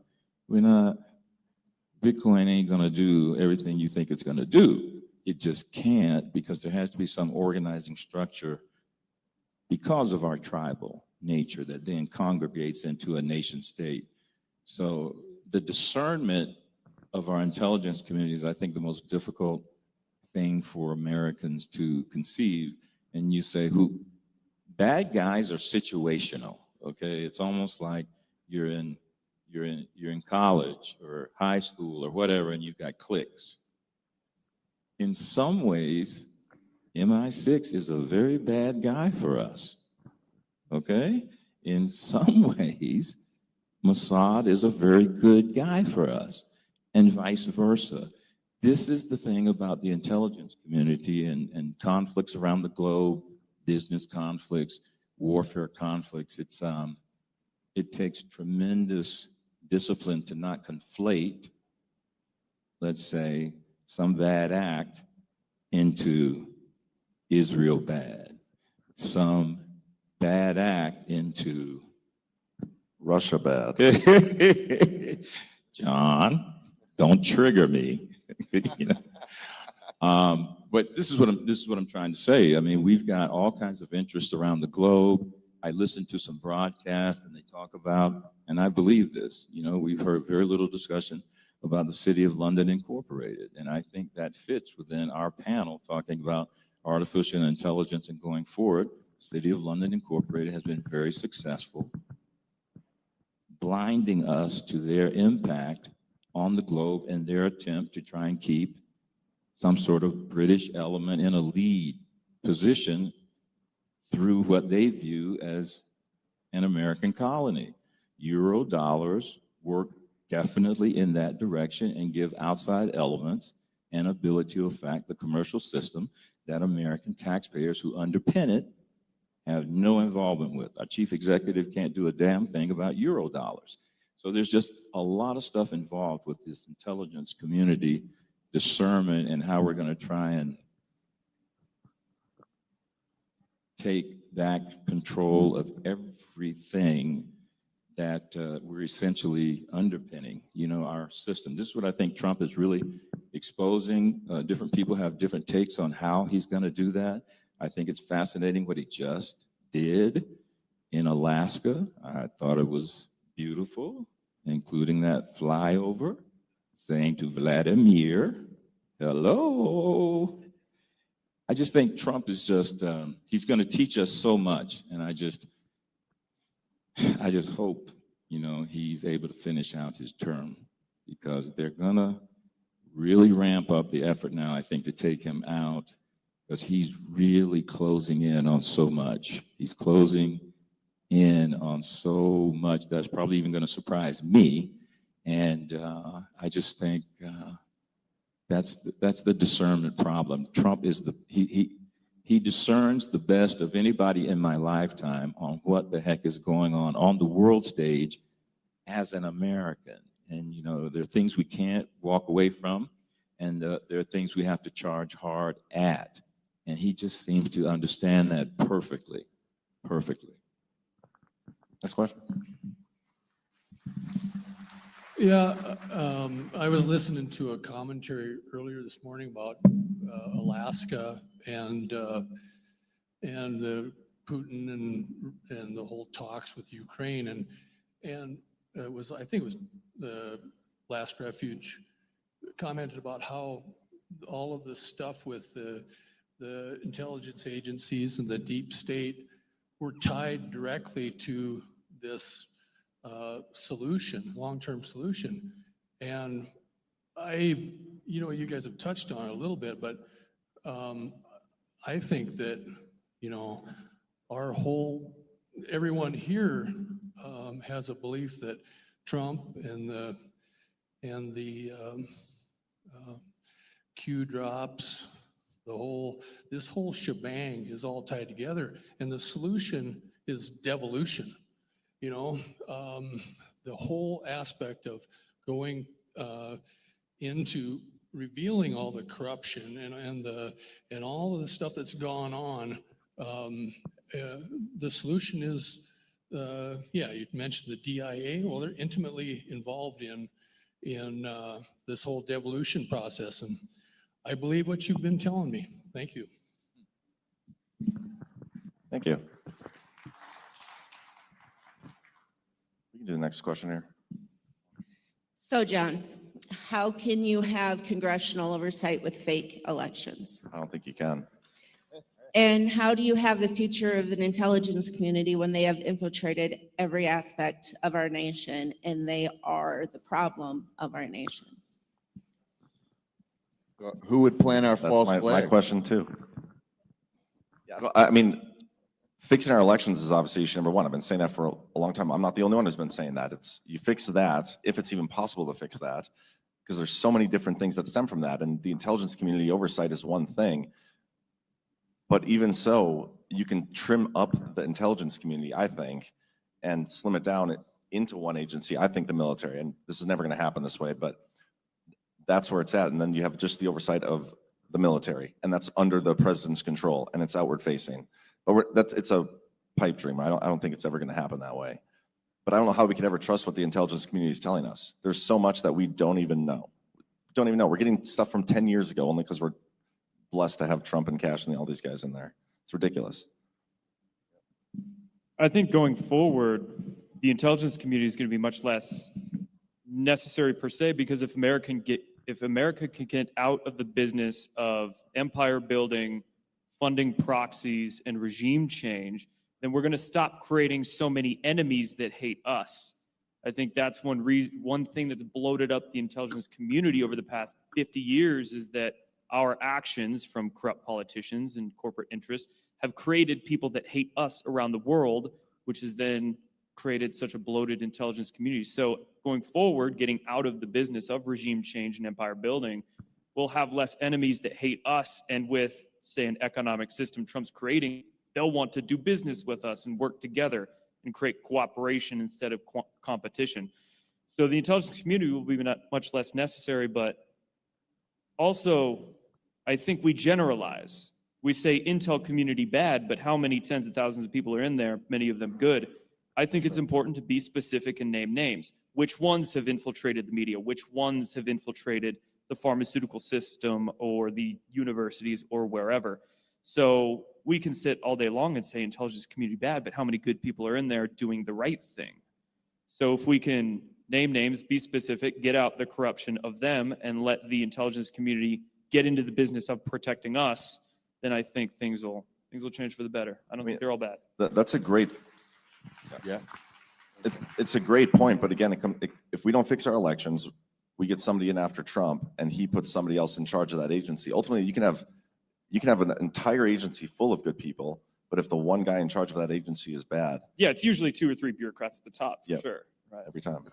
Bitcoin ain't gonna do everything you think it's gonna do. It just can't, because there has to be some organizing structure because of our tribal nature that then congregates into a nation state. So the discernment of our intelligence community is, I think, the most difficult thing for Americans to conceive. And you say, bad guys are situational, okay? It's almost like you're in college or high school or whatever, and you've got cliques. In some ways, MI6 is a very bad guy for us, okay? In some ways, Mossad is a very good guy for us, and vice versa. This is the thing about the intelligence community and conflicts around the globe, business conflicts, warfare conflicts. It takes tremendous discipline to not conflate, let's say, some bad act into Israel bad, some bad act into Russia bad. John, don't trigger me. You know? But this is what I'm trying to say. I mean, we've got all kinds of interests around the globe. I listen to some broadcasts and they talk about, and I believe this, you know, we've heard very little discussion about the City of London Incorporated. And I think that fits within our panel talking about artificial intelligence and going forward. City of London Incorporated has been very successful, blinding us to their impact on the globe in their attempt to try and keep some sort of British element in a lead position through what they view as an American colony. Euro dollars work definitely in that direction and give outside elements an ability to affect the commercial system that American taxpayers who underpin it have no involvement with. Our chief executive can't do a damn thing about Euro dollars. So there's just a lot of stuff involved with this intelligence community discernment and how we're going to try and take back control of everything that we're essentially underpinning, our system. This is what I think Trump is really exposing. Different people have different takes on how he's going to do that. I think it's fascinating what he just did in Alaska. I thought it was beautiful, including that flyover, saying to Vladimir, hello. I just think Trump is just, he's going to teach us so much. And I just hope, he's able to finish out his term, because they're going to really ramp up the effort now, I think, to take him out, because he's really closing in on so much. He's closing in on so much that's probably even going to surprise me. And I just think that's the discernment problem. Trump is he discerns the best of anybody in my lifetime on what the heck is going on the world stage as an American. And, there are things we can't walk away from, and there are things we have to charge hard at. And he just seems to understand that perfectly. Next question. Yeah, I was listening to a commentary earlier this morning about Alaska and the Putin and the whole talks with Ukraine, and it was, I think it was the Last Refuge commented about how all of this stuff with the intelligence agencies and the deep state were tied directly to this long-term solution. And you guys have touched on it a little bit, but I think that, everyone here has a belief that Trump and the Q drops, this whole shebang is all tied together, and the solution is devolution. The whole aspect of going into revealing all the corruption and all of the stuff that's gone on. The solution is, you mentioned the DIA. Well, they're intimately involved in this whole devolution process, and I believe what you've been telling me. Thank you. Thank you. We can do the next question here. So, John, how can you have congressional oversight with fake elections? I don't think you can. And how do you have the future of an intelligence community when they have infiltrated every aspect of our nation and they are the problem of our nation? Who would plant our false That's my flag? question too. Yeah, I mean, fixing our elections is obviously issue number one. I've been saying that for a long time. I'm not the only one who's been saying that. It's you fix that, if it's even possible to fix that, because there's so many different things that stem from that. And the intelligence community oversight is one thing. But even so, you can trim up the intelligence community, I think, and slim it down into one agency. I think the military, and this is never going to happen this way, but that's where it's at. And then you have just the oversight of the military, and that's under the president's control, and it's outward facing. But it's a pipe dream. I don't think it's ever going to happen that way. But I don't know how we could ever trust what the intelligence community is telling us. There's so much that we don't even know. We're getting stuff from 10 years ago only because we're blessed to have Trump and Cash and all these guys in there. It's ridiculous. I think going forward, the intelligence community is going to be much less necessary per se, because if America can get out of the business of empire building, funding proxies, and regime change, then we're going to stop creating so many enemies that hate us. I think that's one thing that's bloated up the intelligence community over the past 50 years is that our actions from corrupt politicians and corporate interests have created people that hate us around the world, which has then created such a bloated intelligence community. So going forward, getting out of the business of regime change and empire building, we'll have less enemies that hate us. And with, say, an economic system Trump's creating, they'll want to do business with us and work together and create cooperation instead of competition. So the intelligence community will be much less necessary, but also, I think we generalize. We say intel community bad, but how many tens of thousands of people are in there, many of them good? I think it's important to be specific and name names. Which ones have infiltrated the media? Which ones have infiltrated the pharmaceutical system or the universities or wherever? So we can sit all day long and say intelligence community bad, but how many good people are in there doing the right thing? So if we can name names, be specific, get out the corruption of them, and let the intelligence community get into the business of protecting us, then I think things will change for the better. I don't think they're all bad. That's a great, Yeah. it's a great point. But again, if we don't fix our elections, we get somebody in after Trump and he puts somebody else in charge of that agency. Ultimately, you can have an entire agency full of good people, but if the one guy in charge of that agency is bad, Yeah, it's usually 2 or 3 bureaucrats at the top, for Yep. sure. Right. every time.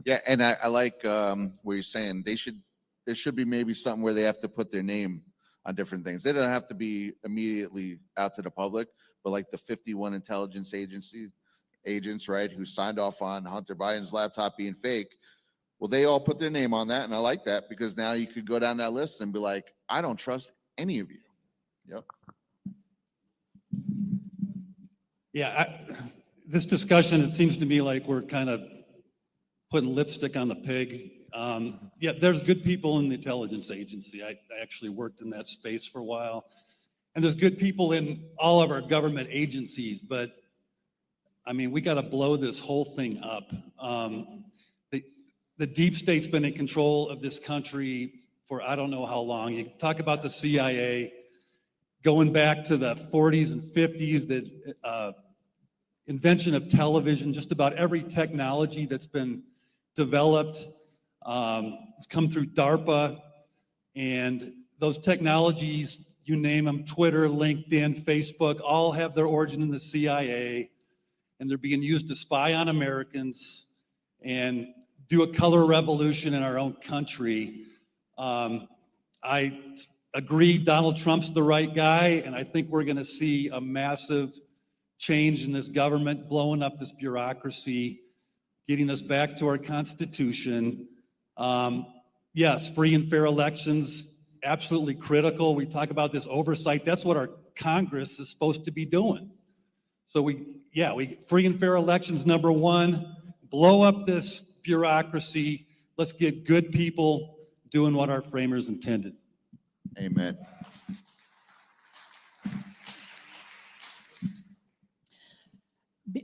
Yeah, and I like what you're saying. There should be maybe something where they have to put their name on different things. They don't have to be immediately out to the public, but like the 51 intelligence agents, right, who signed off on Hunter Biden's laptop being fake. Well, they all put their name on that, and I like that because now you could go down that list and be like, I don't trust any of you. Yep. Yeah, this discussion, it seems to me like we're kind of putting lipstick on the pig. Yeah, there's good people in the intelligence agency. I actually worked in that space for a while. And there's good people in all of our government agencies, but I mean, we got to blow this whole thing up. The deep state's been in control of this country for I don't know how long. You talk about the CIA going back to the 40s and 50s, the invention of television, just about every technology that's been developed has come through DARPA, and those technologies, you name them, Twitter, LinkedIn, Facebook, all have their origin in the CIA, and they're being used to spy on Americans and do a color revolution in our own country. I agree Donald Trump's the right guy, and I think we're going to see a massive change in this government, blowing up this bureaucracy, getting us back to our Constitution. Yes, free and fair elections, absolutely critical. We talk about this oversight. That's what our Congress is supposed to be doing. So we free and fair elections, number one, blow up this bureaucracy. Let's get good people doing what our framers intended. Amen.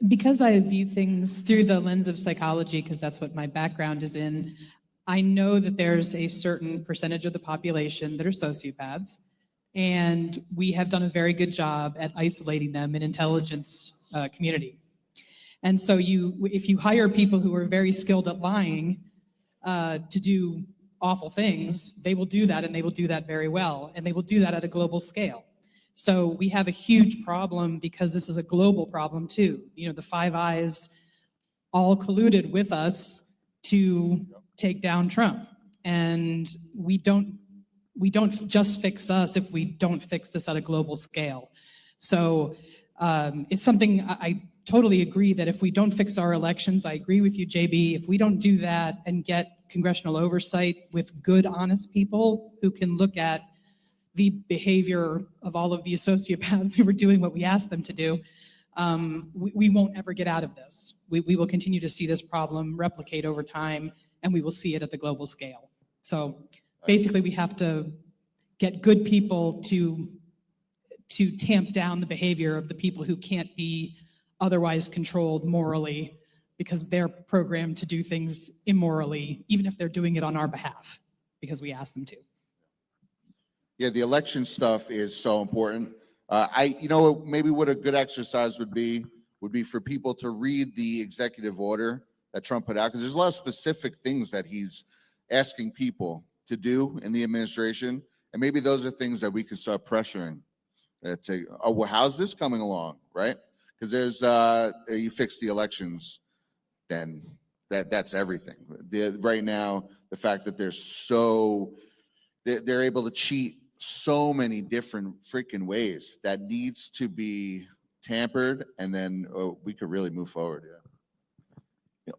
Because I view things through the lens of psychology, because that's what my background is in, I know that there's a certain percentage of the population that are sociopaths, and we have done a very good job at isolating them in intelligence community. And so if you hire people who are very skilled at lying to do awful things, they will do that, and they will do that very well, and they will do that at a global scale. So we have a huge problem because this is a global problem too. You know, the Five Eyes all colluded with us to take down Trump. And we don't just fix us if we don't fix this at a global scale. So it's something I totally agree that if we don't fix our elections, I agree with you, JB, if we don't do that and get congressional oversight with good, honest people who can look at the behavior of all of the sociopaths who are doing what we asked them to do, we won't ever get out of this. We will continue to see this problem replicate over time, and we will see it at the global scale. So basically, we have to get good people to tamp down the behavior of the people who can't be otherwise controlled morally because they're programmed to do things immorally, even if they're doing it on our behalf, because we ask them to. Yeah, the election stuff is so important. Maybe what a good exercise would be for people to read the executive order that Trump put out, because there's a lot of specific things that he's asking people to do in the administration, and maybe those are things that we could start pressuring. Say, oh, well, how's this coming along, right? Because there's you fix the elections, then that's everything. Right now, the fact that they're able to cheat so many different freaking ways that needs to be tampered, and then we could really move forward.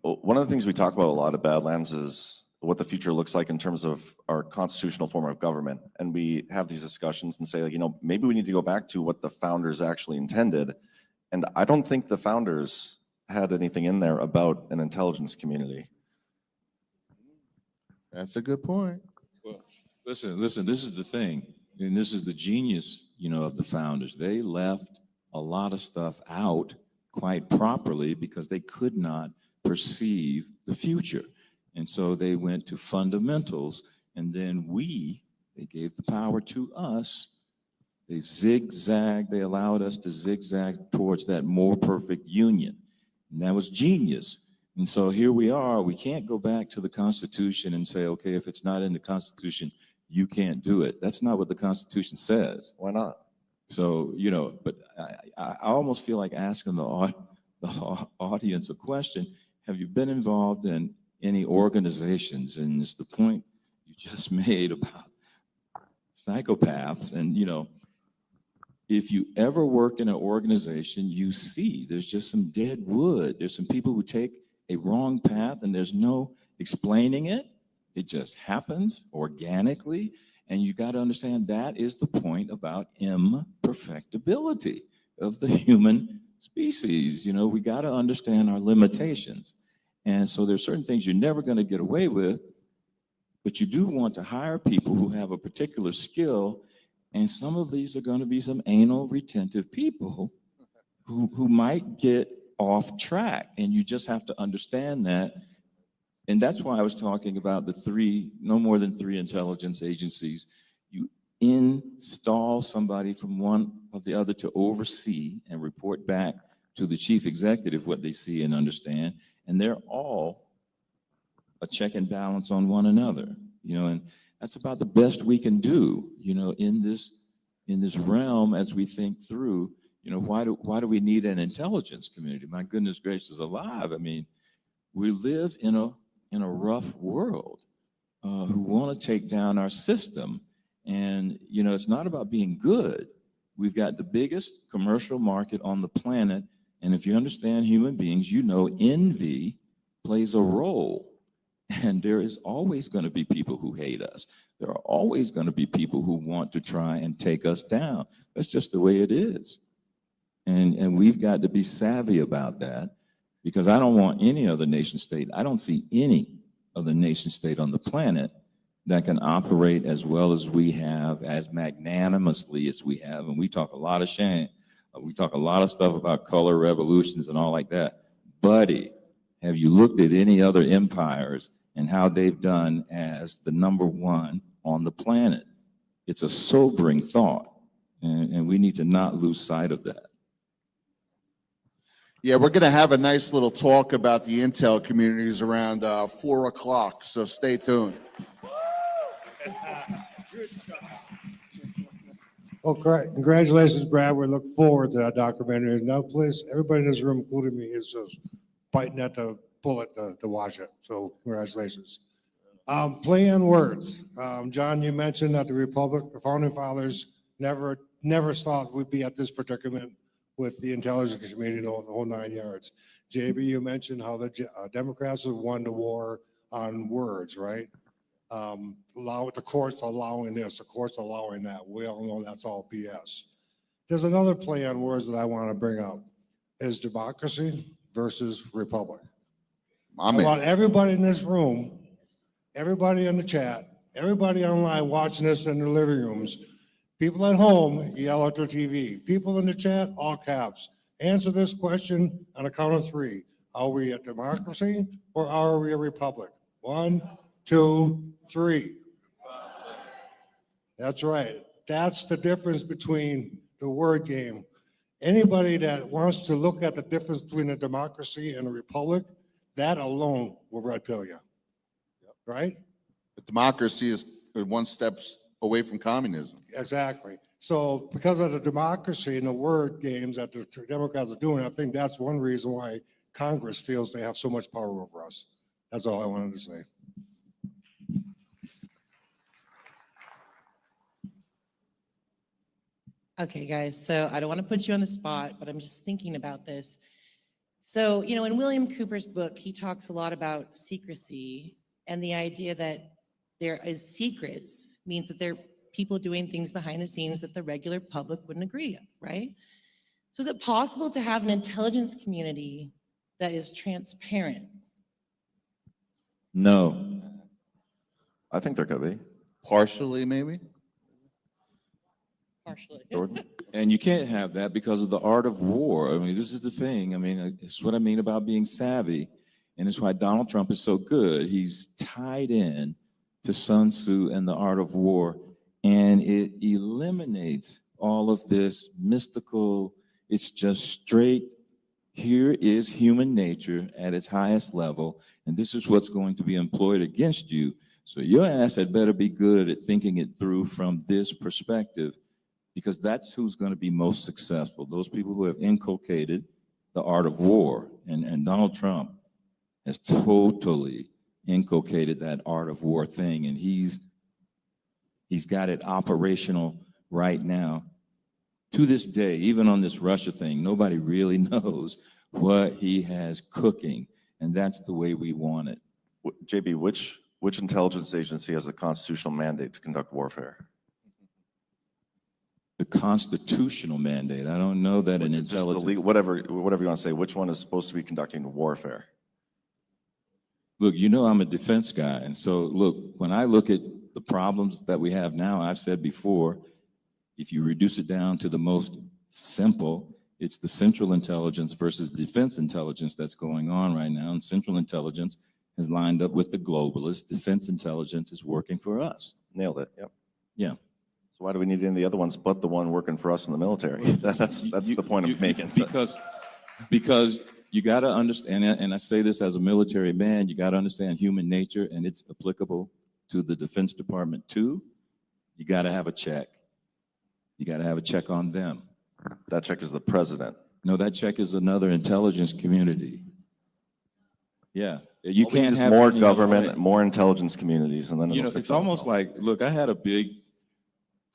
One of the things we talk about a lot at Badlands is what the future looks like in terms of our constitutional form of government. And we have these discussions and say, like, maybe we need to go back to what the founders actually intended. And I don't think the founders had anything in there about an intelligence community. That's a good point. Well, listen, this is the thing, and this is the genius, of the founders. They left a lot of stuff out quite properly because they could not perceive the future. And so they went to fundamentals, and then they gave the power to us. They zigzagged, they allowed us to zigzag towards that more perfect union. And that was genius. And so here we are. We can't go back to the Constitution and say, okay, if it's not in the Constitution, you can't do it. That's not what the Constitution says. Why not? So, but I almost feel like asking the audience a question. Have you been involved in any organizations? And it's the point you just made about psychopaths. And, if you ever work in an organization, you see there's just some dead wood. There's some people who take a wrong path and there's no explaining it. It just happens organically. And you got to understand that is the point about imperfectibility of the human species. We got to understand our limitations. And so there's certain things you're never going to get away with, but you do want to hire people who have a particular skill. And some of these are going to be some anal retentive people who might get off track. And you just have to understand that. And that's why I was talking about no more than 3 intelligence agencies. You install somebody from one of the other to oversee and report back to the chief executive what they see and understand. And they're all a check and balance on one another, and that's about the best we can do, in this realm as we think through, why do we need an intelligence community? My goodness gracious alive. I mean, we live in a rough world who want to take down our system. And, it's not about being good. We've got the biggest commercial market on the planet. And if you understand human beings, envy plays a role. And there is always going to be people who hate us. There are always going to be people who want to try and take us down. That's just the way it is. And we've got to be savvy about that, because I don't want any other nation state. I don't see any other nation state on the planet that can operate as well as we have, as magnanimously as we have. And we talk a lot of shame. We talk a lot of stuff about color revolutions and all like that. Buddy, have you looked at any other empires and how they've done as the number one on the planet? It's a sobering thought, and we need to not lose sight of that. Yeah, we're going to have a nice little talk about the intel communities around 4 o'clock, so stay tuned. Well, congratulations, Brad. We look forward to that documentary. Now, please, everybody in this room, including me, is just biting at the bullet to watch it. So congratulations. Play on words. John, you mentioned that the founding fathers never thought we'd be at this predicament with the intelligence community, the whole 9 yards. JB, you mentioned how the Democrats have won the war on words, right? The courts allowing this, the courts allowing that. We all know that's all BS. There's another play on words that I want to bring up, is democracy versus republic. I want everybody in this room, everybody in the chat, everybody online watching this in their living rooms, people at home, yell at their TV. People in the chat, all caps. Answer this question on a count of 3. Are we a democracy or are we a republic? 1, 2, 3. That's right. That's the difference between the word game. Anybody that wants to look at the difference between a democracy and a republic, that alone will red pill you. Right? But democracy is one step away from communism. Exactly. So because of the democracy and the word games that the Democrats are doing, I think that's one reason why Congress feels they have so much power over us. That's all I wanted to say. Okay, guys, so I don't want to put you on the spot, but I'm just thinking about this. So, you know, in William Cooper's book, he talks a lot about secrecy and the idea that there is secrets means that there are people doing things behind the scenes that the regular public wouldn't agree on, right? So is it possible to have an intelligence community that is transparent? No. I think there could be. Partially, maybe? Partially. Jordan? And you can't have that because of the art of war. I mean, this is the thing. I mean, it's what I mean about being savvy. And it's why Donald Trump is so good. He's tied in to Sun Tzu and the art of war. And it eliminates all of this mystical, it's just straight, here is human nature at its highest level. And this is what's going to be employed against you. So your ass had better be good at thinking it through from this perspective, because that's who's going to be most successful. Those people who have inculcated the art of war. And Donald Trump has totally inculcated that art of war thing. And he's got it operational right now. To this day, even on this Russia thing, nobody really knows what he has cooking. And that's the way we want it. JB, which intelligence agency has a constitutional mandate to conduct warfare? The constitutional mandate. I don't know that an Just the intelligence. legal, whatever you want to say, which one is supposed to be conducting warfare? Look, you know I'm a defense guy. And so, look, when I look at the problems that we have now, I've said before, if you reduce it down to the most simple, it's the central intelligence versus defense intelligence that's going on right now. And central intelligence has lined up with the globalists. Defense intelligence is working for us. Nailed it. Yep. Yeah. So why do we need any of the other ones but the one working for us in the military? That's the point I'm making. Because you got to understand, and I say this as a military man, you got to understand human nature, and it's applicable to the Defense Department too. You got to have a check. You got to have a check on them. That check is the president. No, that check is another intelligence community. Yeah, you All we need can't is have more any government, other way. more intelligence communities, and then You know, it's almost like, look, I had a big,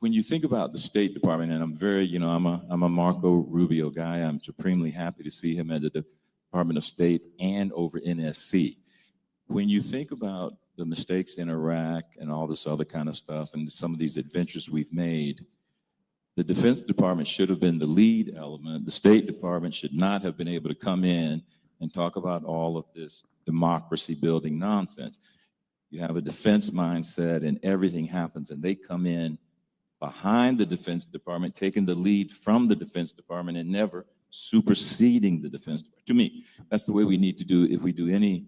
when you think about the State Department, and I'm very, you know, I'm a Marco Rubio guy. I'm supremely happy to see him at the Department of State and over NSC. When you think about the mistakes in Iraq and all this other kind of stuff and some of these adventures we've made, the Defense Department should have been the lead element. The State Department should not have been able to come in and talk about all of this democracy building nonsense. You have a defense mindset and everything happens, and they come in behind the Defense Department, taking the lead from the Defense Department and never superseding the Defense Department. To me, that's the way we need to do if we do any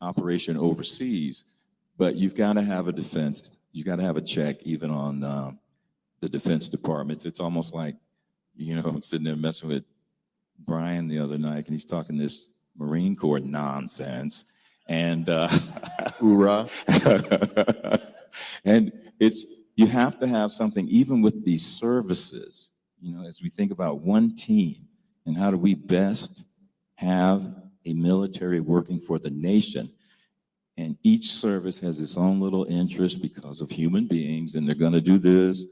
operation overseas. But you've got to have a defense. You got to have a check even on the Defense Department. It's almost like, you know, I'm sitting there messing with Brian the other night, and he's talking this Marine Corps nonsense. And Hoorah. And it's, you have to have something, even with these services, you know, as we think about one team and how do we best have a military working for the nation. And each service has its own little interest because of human beings, and they're going to do this,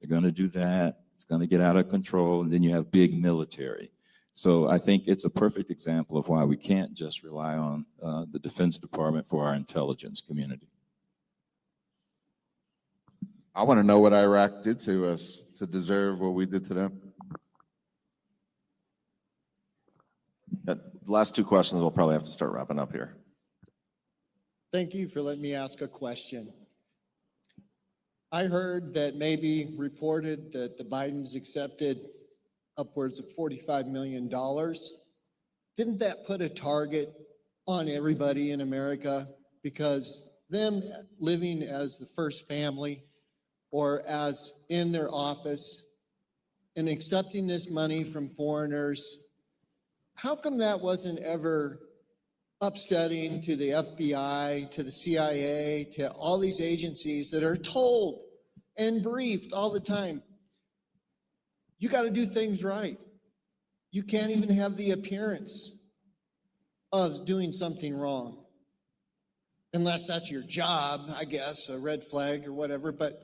they're going to do that, it's going to get out of control, and then you have big military. So I think it's a perfect example of why we can't just rely on the Defense Department for our intelligence community. I want to know what Iraq did to us to deserve what we did to them. The last two questions, we'll probably have to start wrapping up here. Thank you for letting me ask a question. I heard that maybe reported that the Bidens accepted upwards of $45 million didn't that put a target on everybody in America? Because them living as the first family or as in their office and accepting this money from foreigners, how come that wasn't ever upsetting to the FBI, to the CIA, to all these agencies that are told and briefed all the time, you got to do things right. You can't even have the appearance of doing something wrong. Unless that's your job, I guess, a red flag or whatever. But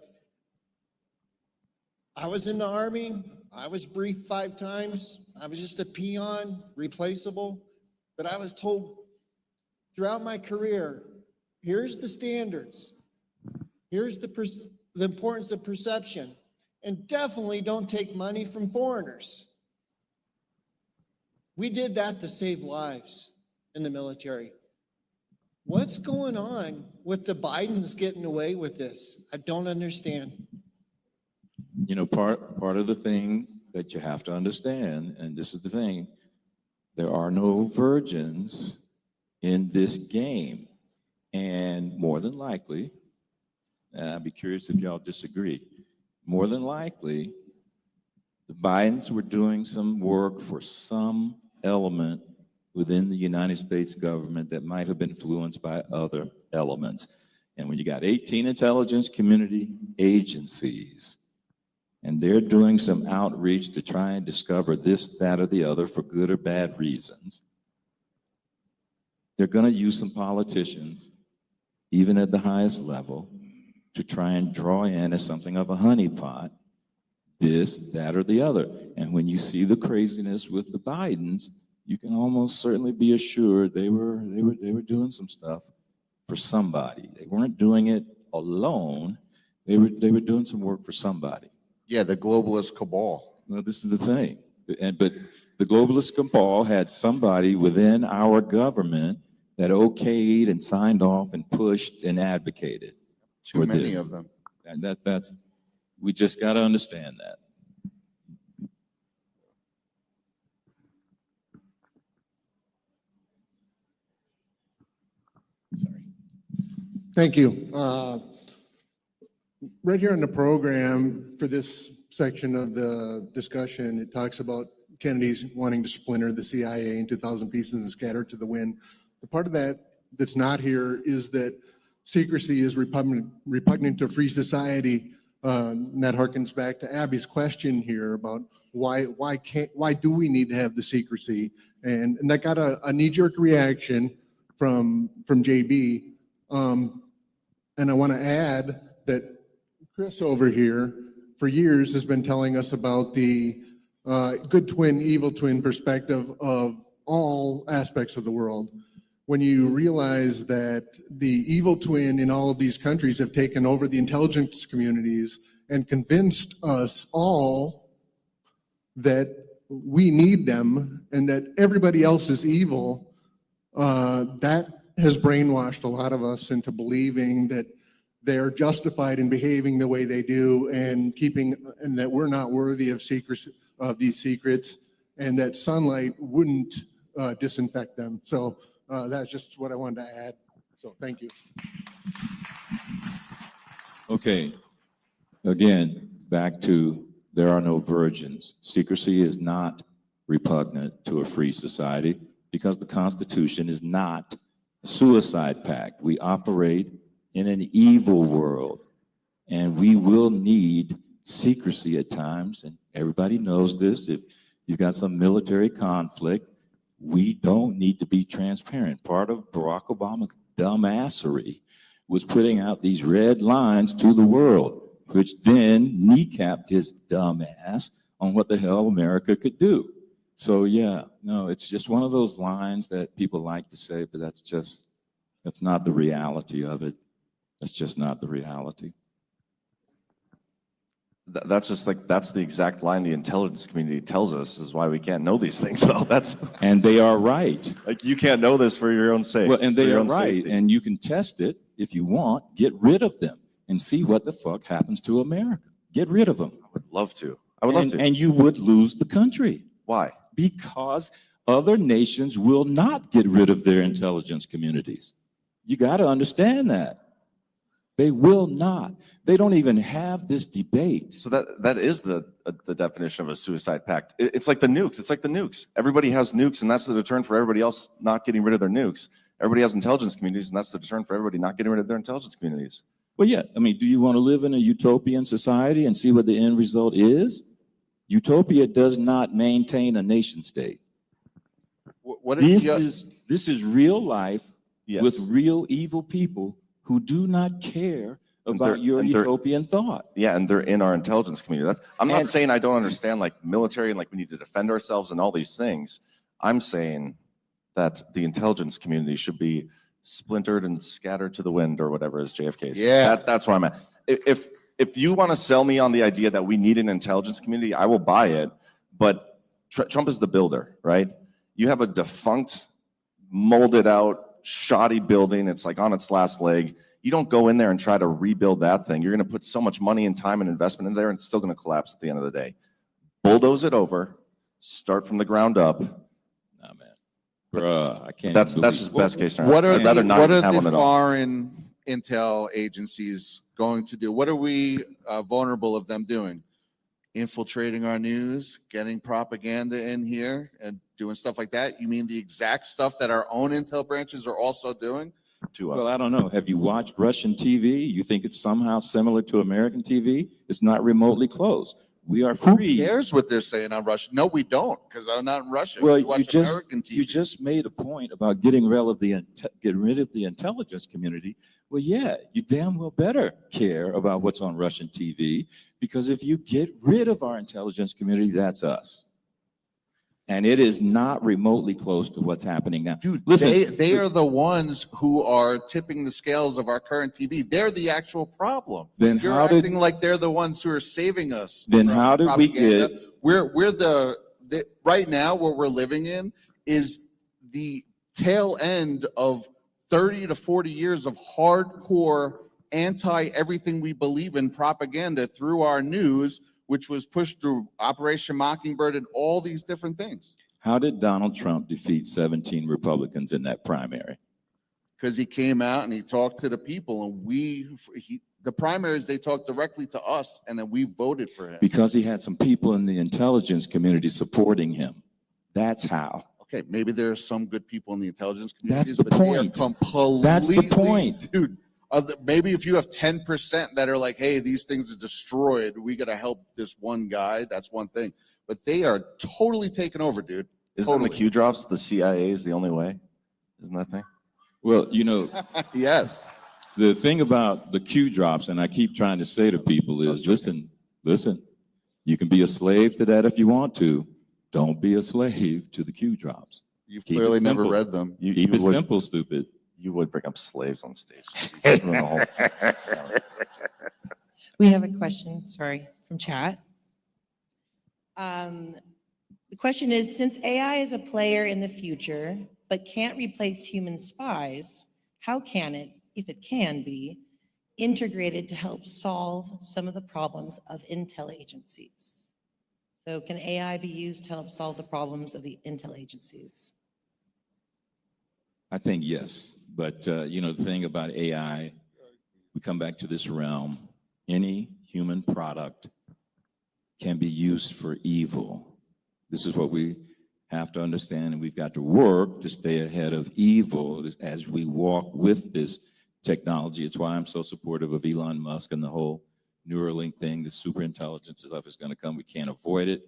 I was in the Army. I was briefed 5 times. I was just a peon, replaceable. But I was told throughout my career, here's the standards. Here's the importance of perception. And definitely don't take money from foreigners. We did that to save lives in the military. What's going on with the Bidens getting away with this? I don't understand. You know, part of the thing that you have to understand, and this is the thing, there are no virgins in this game. And more than likely, and I'd be curious if y'all disagree, more than likely, the Bidens were doing some work for some element within the United States government that might have been influenced by other elements. And when you got 18 intelligence community agencies, and they're doing some outreach to try and discover this, that, or the other for good or bad reasons, they're going to use some politicians, even at the highest level, to try and draw in as something of a honeypot, this, that, or the other. And when you see the craziness with the Bidens, you can almost certainly be assured they were doing some stuff for somebody. They weren't doing it alone. They were doing some work for somebody. Yeah, the globalist cabal. Well, this is the thing. But the globalist cabal had somebody within our government that okayed and signed off and pushed and advocated. Too many of them. And that's we just got to understand that. Sorry. Thank you. Right here in the program for this section of the discussion, it talks about Kennedy's wanting to splinter the CIA in 2,000 pieces and scatter to the wind. The part of that that's not here is that secrecy is repugnant to free society. And that harkens back to Abby's question here about why do we need to have the secrecy? And that got a knee-jerk reaction from JB. And I want to add that Chris over here for years has been telling us about the good twin, evil twin perspective of all aspects of the world. When you realize that the evil twin in all of these countries have taken over the intelligence communities and convinced us all that we need them and that everybody else is evil, that has brainwashed a lot of us into believing that they're justified in behaving the way they do and that we're not worthy of secrecy, of these secrets, and that sunlight wouldn't disinfect them. So that's just what I wanted to add. So thank you. Okay. Again, back to there are no virgins. Secrecy is not repugnant to a free society because the Constitution is not a suicide pact. We operate in an evil world, and we will need secrecy at times, and everybody knows this. If you've got some military conflict, we don't need to be transparent. Part of Barack Obama's dumbassery was putting out these red lines to the world, which then kneecapped his dumb ass on what the hell America could do. So yeah, no, it's just one of those lines that people like to say, but that's not the reality of it. That's just not the reality. That's the exact line the intelligence community tells us is why we can't know these things. Though and they are right. Like you can't know this for your own sake. Well, and they are right, safety. and you can test it if you want. Get rid of them and see what the fuck happens to America. Get rid of them. I would love to. I would love to. And you would lose the country. Why? Because Other nations will not get rid of their intelligence communities. You got to understand that. They will not. They don't even have this debate. So that is the definition of a suicide pact. It's like the nukes. It's like the nukes. Everybody has nukes, and that's the deterrent for everybody else not getting rid of their nukes. Everybody has intelligence communities, and that's the deterrent for everybody not getting rid of their intelligence communities. Well, yeah. I mean, do you want to live in a utopian society and see what the end result is? Utopia does not maintain a nation state. What This is real life Yes. with real evil people who do not care And about your they're- utopian thought. Yeah, and they're in our intelligence community. I'm not And- saying I don't understand like military and like we need to defend ourselves and all these things. I'm saying that the intelligence community should be splintered and scattered to the wind or whatever is JFK's. Yeah. That's where I'm at. If you want to sell me on the idea that we need an intelligence community, I will buy it. But Trump is the builder, right? You have a defunct, molded out, shoddy building. It's like on its last leg. You don't go in there and try to rebuild that thing. You're going to put so much money and time and investment in there, and it's still going to collapse at the end of the day. Bulldoze it over, start from the ground up. Nah, man. Bruh, I can't. That's believe- just best case scenario. What are I'd rather not what even are have the one at all. foreign intel agencies going to do? What are we vulnerable of them doing? Infiltrating our news, getting propaganda in here, and doing stuff like that? You mean the exact stuff that our own intel branches are also doing? Well, I don't know. Have you watched Russian TV? You think it's somehow similar to American TV? It's not remotely close. We are Who free. cares what they're saying on Russia? No, we don't, because I'm not in Russia. Well, we watch American TV. you just made a point about getting rid of the intelligence community. Well, yeah, you damn well better care about what's on Russian TV, because if you get rid of our intelligence community, that's us. And it is not remotely close to what's happening now. Dude, Listen, they are the ones who are tipping the scales of our current TV. They're the actual problem. Then You're how did- acting like they're the ones who are saving us. Then from how did we propaganda. get- We're the right now what we're living in is the tail end of 30 to 40 years of hardcore anti everything we believe in propaganda through our news, which was pushed through Operation Mockingbird and all these different things. how did Donald Trump defeat 17 Republicans in that primary? Because he came out and he talked to the people, and the primaries, they talked directly to us, and then we voted for him. Because he had some people in the intelligence community supporting him. That's how. Okay, maybe there's some good people in the intelligence communities, the but they are point. completely. That's the point. Dude. Maybe if you have 10% that are like, hey, these things are destroyed, we got to help this one guy, that's one thing. But they are totally taken over, dude. Isn't Totally. the Q drops the CIA is the only way? Isn't that thing? Well, you know, Yes. the thing about the Q drops, and I keep trying to say to people is, listen, you can be a slave to that if you want to. Don't be a slave to the Q drops. You've Keep it clearly never simple. read them. Keep it simple, stupid. You would bring up slaves on stage. You'd ruin the whole- We have a question, sorry, from chat. The question is, since AI is a player in the future, but can't replace human spies, how can it, if it can be, integrated to help solve some of the problems of intel agencies? So can AI be used to help solve the problems of the intel agencies? I think yes, but you know, the thing about AI, we come back to this realm. Any human product can be used for evil. This is what we have to understand, and we've got to work to stay ahead of evil as we walk with this technology. It's why I'm so supportive of Elon Musk and the whole Neuralink thing. The super intelligence stuff is going to come. We can't avoid it.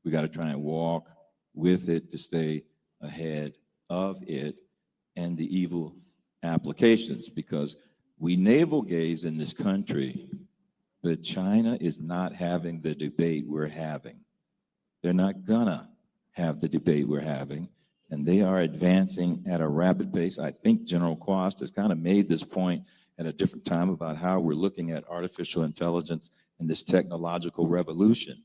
We got to try and walk with it to stay ahead of it and the evil applications, because we navel gaze in this country, but China is not having the debate we're having. They're not gonna have the debate we're having, and they are advancing at a rapid pace. I think General Quast has kind of made this point at a different time about how we're looking at artificial intelligence and this technological revolution.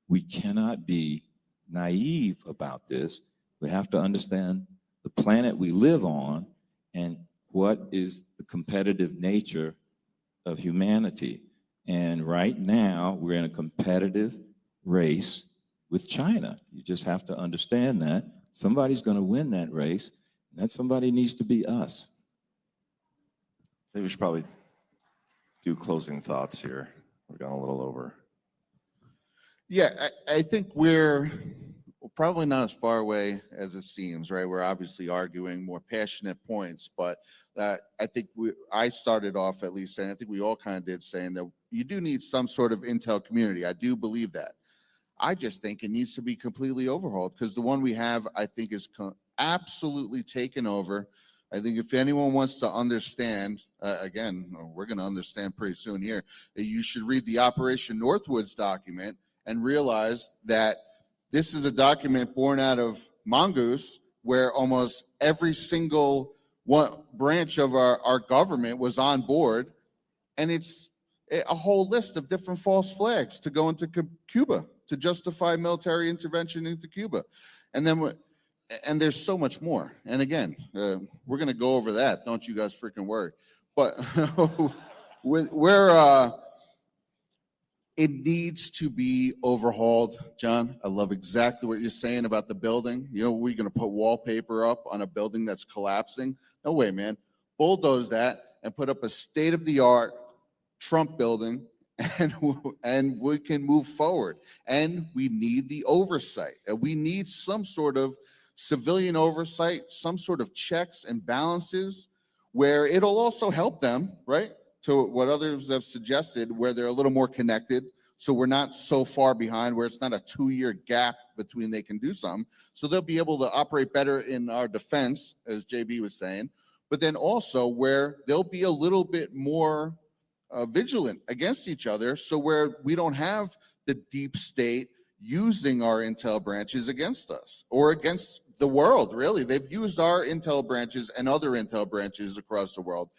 We cannot be naive about this. We have to understand the planet we live on and what is the competitive nature of humanity. And right now, we're in a competitive race with China. You just have to understand that. somebody's going to win that race. And that somebody needs to be us. I think we should probably do closing thoughts here. We've gone a little over. Yeah, I think we're probably not as far away as it seems, right? We're obviously arguing more passionate points, but I think I started off at least saying, I think we all kind of did, saying that you do need some sort of intel community. I do believe that. I just think it needs to be completely overhauled, because the one we have, I think, is absolutely taken over. I think if anyone wants to understand, again, we're going to understand pretty soon here, that you should read the Operation Northwoods document and realize that this is a document born out of Mongoose, where almost every single branch of our government was on board. And it's a whole list of different false flags to go into Cuba, to justify military intervention into Cuba. And there's so much more. And again, we're going to go over that. Don't you guys freaking worry. But it needs to be overhauled, John. I love exactly what you're saying about the building. You know, we're going to put wallpaper up on a building that's collapsing. No way, man. Bulldoze that and put up a state-of-the-art Trump building, and we can move forward. And we need the oversight. And we need some sort of civilian oversight, some sort of checks and balances, where it'll also help them, right, to what others have suggested, where they're a little more connected, so we're not so far behind, where it's not a 2-year gap between they can do something. So they'll be able to operate better in our defense, as JB was saying, but then also where they'll be a little bit more vigilant against each other, so where we don't have the deep state using our intel branches against us or against the world, really. They've used our intel branches and other intel branches across the world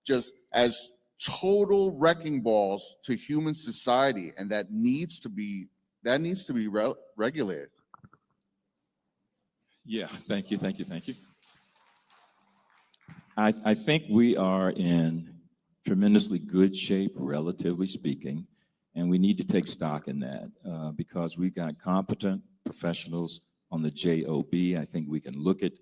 just as total wrecking balls to human society, and that needs to be regulated. Yeah, thank you. I think we are in tremendously good shape, relatively speaking, and we need to take stock in that because we've got competent professionals on the JOB. I think we can look at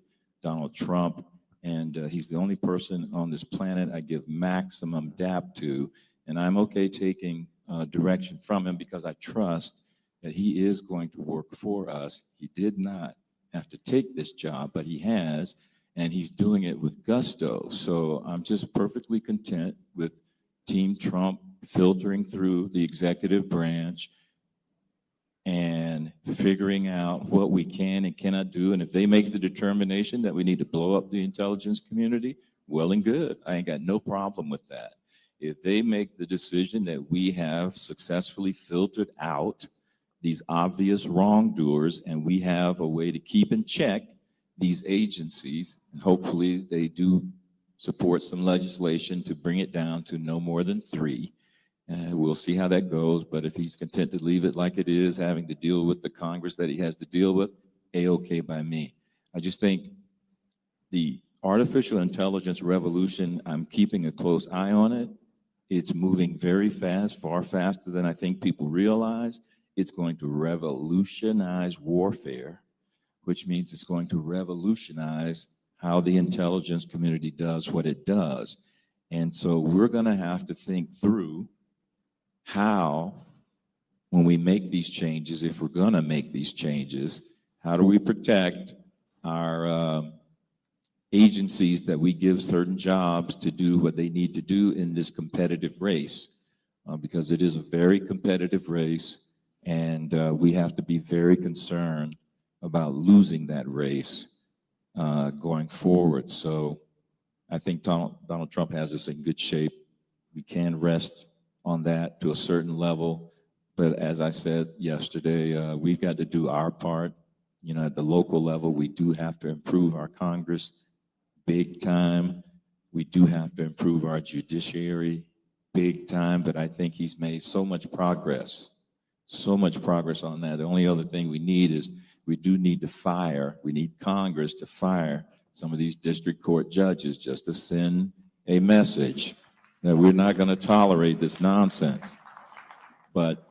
Donald Trump, and he's the only person on this planet I give maximum dap to, and I'm okay taking direction from him because I trust that he is going to work for us. He did not have to take this job, but he has, and he's doing it with gusto. So I'm just perfectly content with Team Trump filtering through the executive branch and figuring out what we can and cannot do. And if they make the determination that we need to blow up the intelligence community, well and good. I ain't got no problem with that. If they make the decision that we have successfully filtered out these obvious wrongdoers and we have a way to keep in check these agencies, and hopefully they do support some legislation to bring it down to no more than 3. We'll see how that goes, but if he's content to leave it like it is, having to deal with the Congress that he has to deal with, A-okay by me. I just think the artificial intelligence revolution, I'm keeping a close eye on it. It's moving very fast, far faster than I think people realize. It's going to revolutionize warfare, which means it's going to revolutionize how the intelligence community does what it does. And so we're going to have to think through how, when we make these changes, if we're going to make these changes, how do we protect our agencies that we give certain jobs to do what they need to do in this competitive race? Because it is a very competitive race, and we have to be very concerned about losing that race going forward. So I think Donald Trump has us in good shape. We can rest on that to a certain level. But as I said yesterday, we've got to do our part. You know, at the local level, we do have to improve our Congress big time. We do have to improve our judiciary big time, but I think he's made so much progress on that. The only other thing we need is we need Congress to fire some of these district court judges just to send a message that we're not going to tolerate this nonsense. But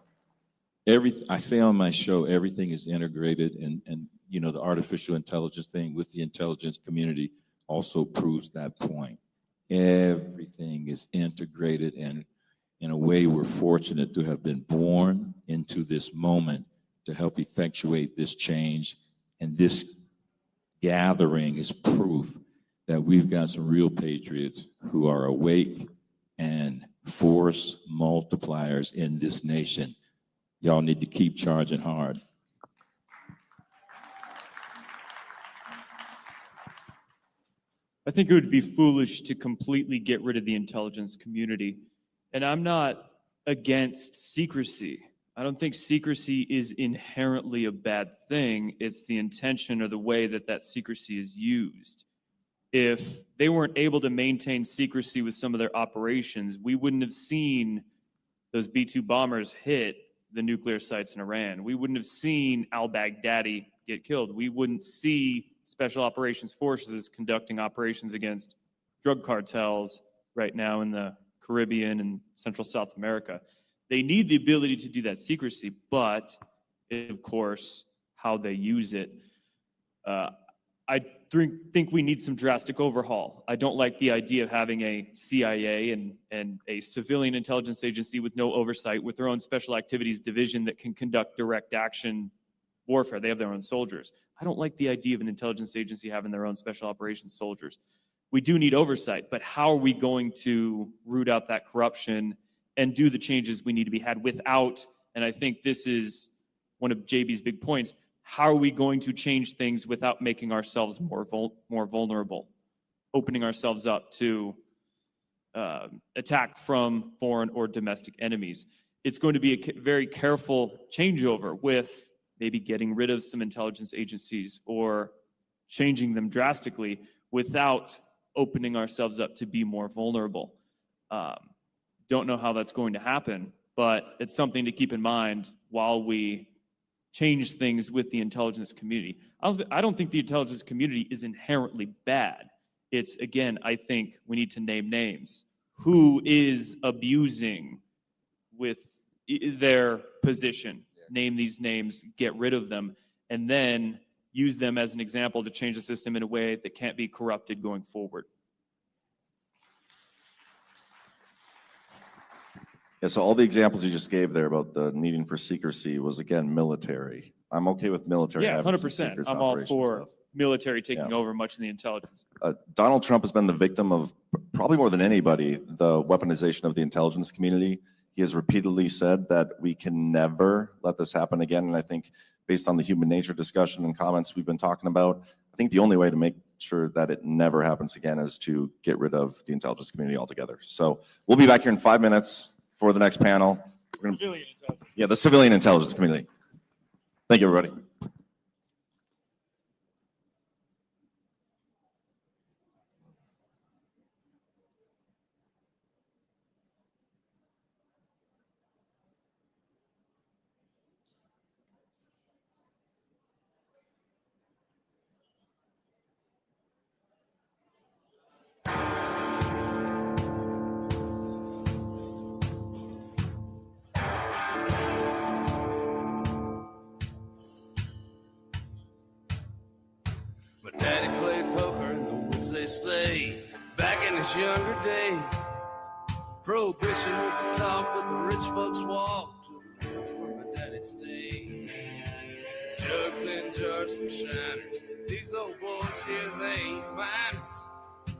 I say on my show, everything is integrated, and the artificial intelligence thing with the intelligence community also proves that point. Everything is integrated, and in a way, we're fortunate to have been born into this moment to help effectuate this change. And this gathering is proof that we've got some real patriots who are awake and force multipliers in this nation. Y'all need to keep charging hard. I think it would be foolish to completely get rid of the intelligence community. And I'm not against secrecy. I don't think secrecy is inherently a bad thing. It's the intention or the way that that secrecy is used. If they weren't able to maintain secrecy with some of their operations, we wouldn't have seen those B-2 bombers hit the nuclear sites in Iran. We wouldn't have seen al-Baghdadi get killed. We wouldn't see special operations forces conducting operations against drug cartels right now in the Caribbean and Central South America. They need the ability to do that secrecy, but of course, how they use it. I think we need some drastic overhaul. I don't like the idea of having a CIA and a civilian intelligence agency with no oversight, with their own special activities division that can conduct direct action warfare. They have their own soldiers. I don't like the idea of an intelligence agency having their own special operations soldiers. We do need oversight, but how are we going to root out that corruption and do the changes we need to be had without, and I think this is one of JB's big points, how are we going to change things without making ourselves more vulnerable, opening ourselves up to attack from foreign or domestic enemies? It's going to be a very careful changeover with maybe getting rid of some intelligence agencies or changing them drastically without opening ourselves up to be more vulnerable. Don't know how that's going to happen, but it's something to keep in mind while we change things with the intelligence community. I don't think the intelligence community is inherently bad. It's, again, I think we need to name names. Who is abusing with their position? Name these names, get rid of them, and then use them as an example to change the system in a way that can't be corrupted going forward. Yeah, so all the examples you just gave there about the needing for secrecy was, again, military. I'm okay with military. Yeah, having some 100%. secret I'm all operation for stuff. military taking over much of the intelligence. Donald Trump has been the victim of, probably more than anybody, the weaponization of the intelligence community. He has repeatedly said that we can never let this happen again. And I think based on the human nature discussion and comments we've been talking about, I think the only way to make sure that it never happens again is to get rid of the intelligence community altogether. So we'll be back here in 5 minutes for the next panel. Civilian intelligence. Yeah, the civilian intelligence community. Thank you, everybody. But Daddy played poker in the woods, they say, back in his younger day. Prohibition was a talk, but the rich folks walked to the woods where my daddy stayed. Jugs and jars, some shiners. These old boys here, they ain't miners. They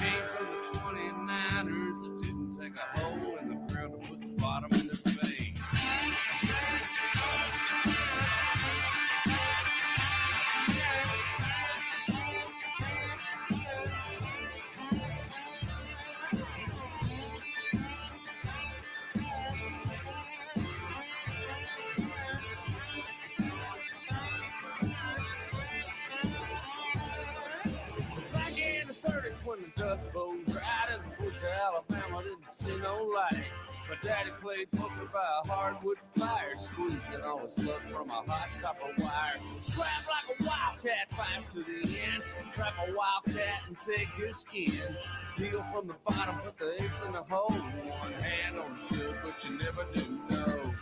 came from the 29ers that didn't take a hole in the ground to put the bottom in their face. When the dust bowl dried and the woods of Alabama didn't see no light. My daddy played poker by a hardwood fire, squeezing all his luck from a hot copper wire. Scrap like a wildcat, fights to the end. Trap a wildcat and take his skin. Deal from the bottom, put the ace in the hole. One hand on the jug, but you never do know.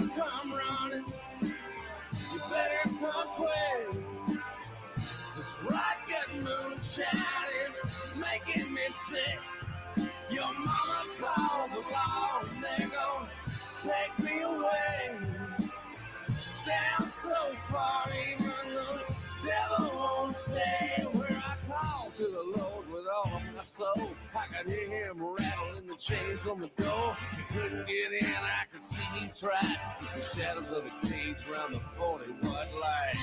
come running. You better come quick. This rocket moonshine is making me sick. Your mama called the law and they're gonna take me away. Down so far, even though the devil won't stay. Where I call to the Lord with all of my soul. I could hear him rattling the chains on the door. He couldn't get in, I could see he tried. With the shadows of the cage around the 40-watt light.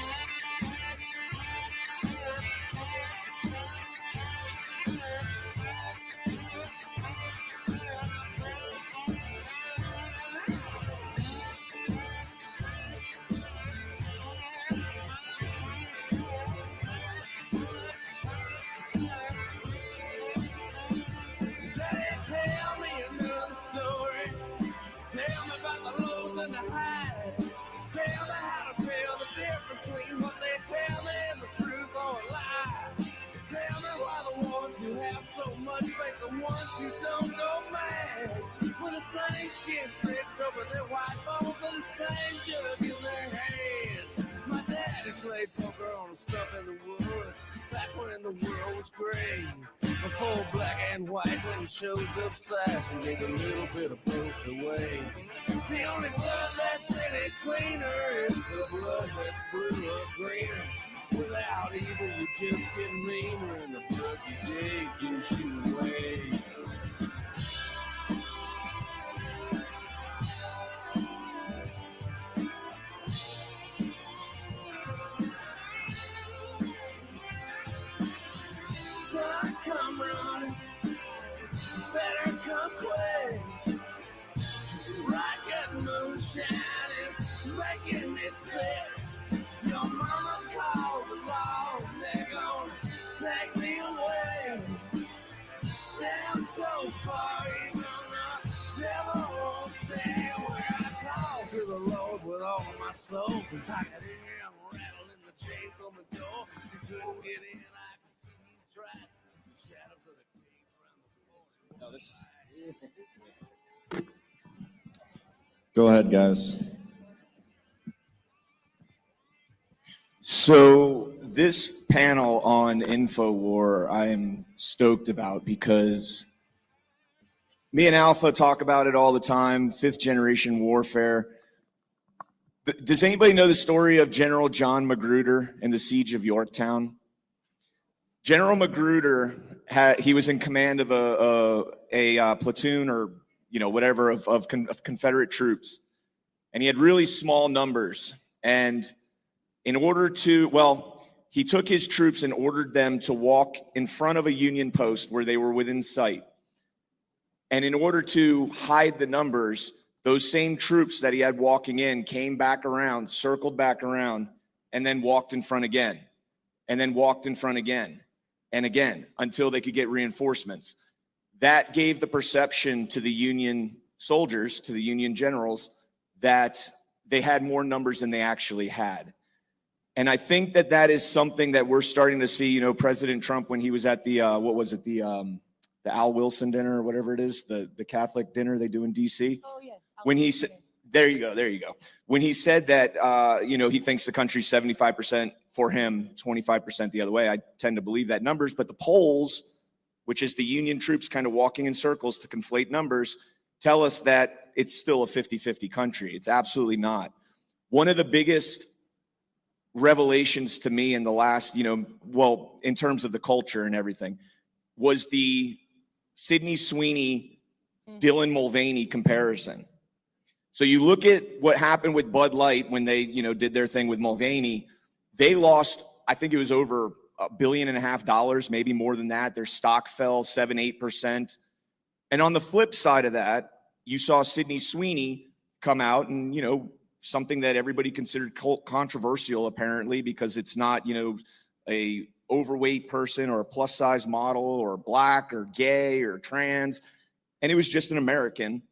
Tell me another story. Tell me about the lows and the highs. Tell me how to feel the difference between what they tell me and the truth or a lie. Tell me why the ones who have so much faith, the ones who don't go mad. With the same skin stretched over their white bones and the same jug in their hand. My daddy played poker on the stuff in the woods back when the world was gray. Before black and white, when it shows up sides and take a little bit of both away. The only blood that's any cleaner is the blood that's blue or greener. Without either, you just get meaner, and the blood you gave gives you away. Son, come running. Better come quick. Rocket moonshine is making me sick. Your mama called the law, and they're gonna take me away. Down so far, even the devil won't stay. Where I call to the Lord with all of my soul. I could hear him rattling the chains on the door. You couldn't get in, I could see you try. The shadows of the cage around the floor. No, this. Go ahead, guys. So this panel on InfoWar, I am stoked about because me and Alpha talk about it all the time, 5th generation warfare. Does anybody know the story of General John Magruder and the siege of Yorktown? General Magruder he was in command of a platoon or whatever of Confederate troops, and he had really small numbers. And in order to, he took his troops and ordered them to walk in front of a Union post where they were within sight. And in order to hide the numbers, those same troops that he had walking in came back around, circled back around, and then walked in front again, and then walked in front again, and again, until they could get reinforcements. That gave the perception to the Union soldiers, to the Union generals, that they had more numbers than they actually had. And I think that is something that we're starting to see. President Trump, when he was at the the Al Wilson dinner or whatever it is, the Catholic dinner they do in D.C. Oh, yes. When he said, there you go. When he said that, he thinks the country's 75% for him, 25% the other way. I tend to believe that numbers, but the polls, which is the Union troops kind of walking in circles to conflate numbers, tell us that it's still a 50-50 country. It's absolutely not. One of the biggest revelations to me in the last, in terms of the culture and everything, was the Sydney Sweeney, Dylan Mulvaney comparison. So you look at what happened with Bud Light when they, did their thing with Mulvaney. They lost, I think it was over $1.5 billion, maybe more than that. Their stock fell 7-8%. And on the flip side of that, you saw Sydney Sweeney come out and, something that everybody considered controversial, apparently, because it's not, a overweight person or a plus size model or black or gay or trans. And it was just an American,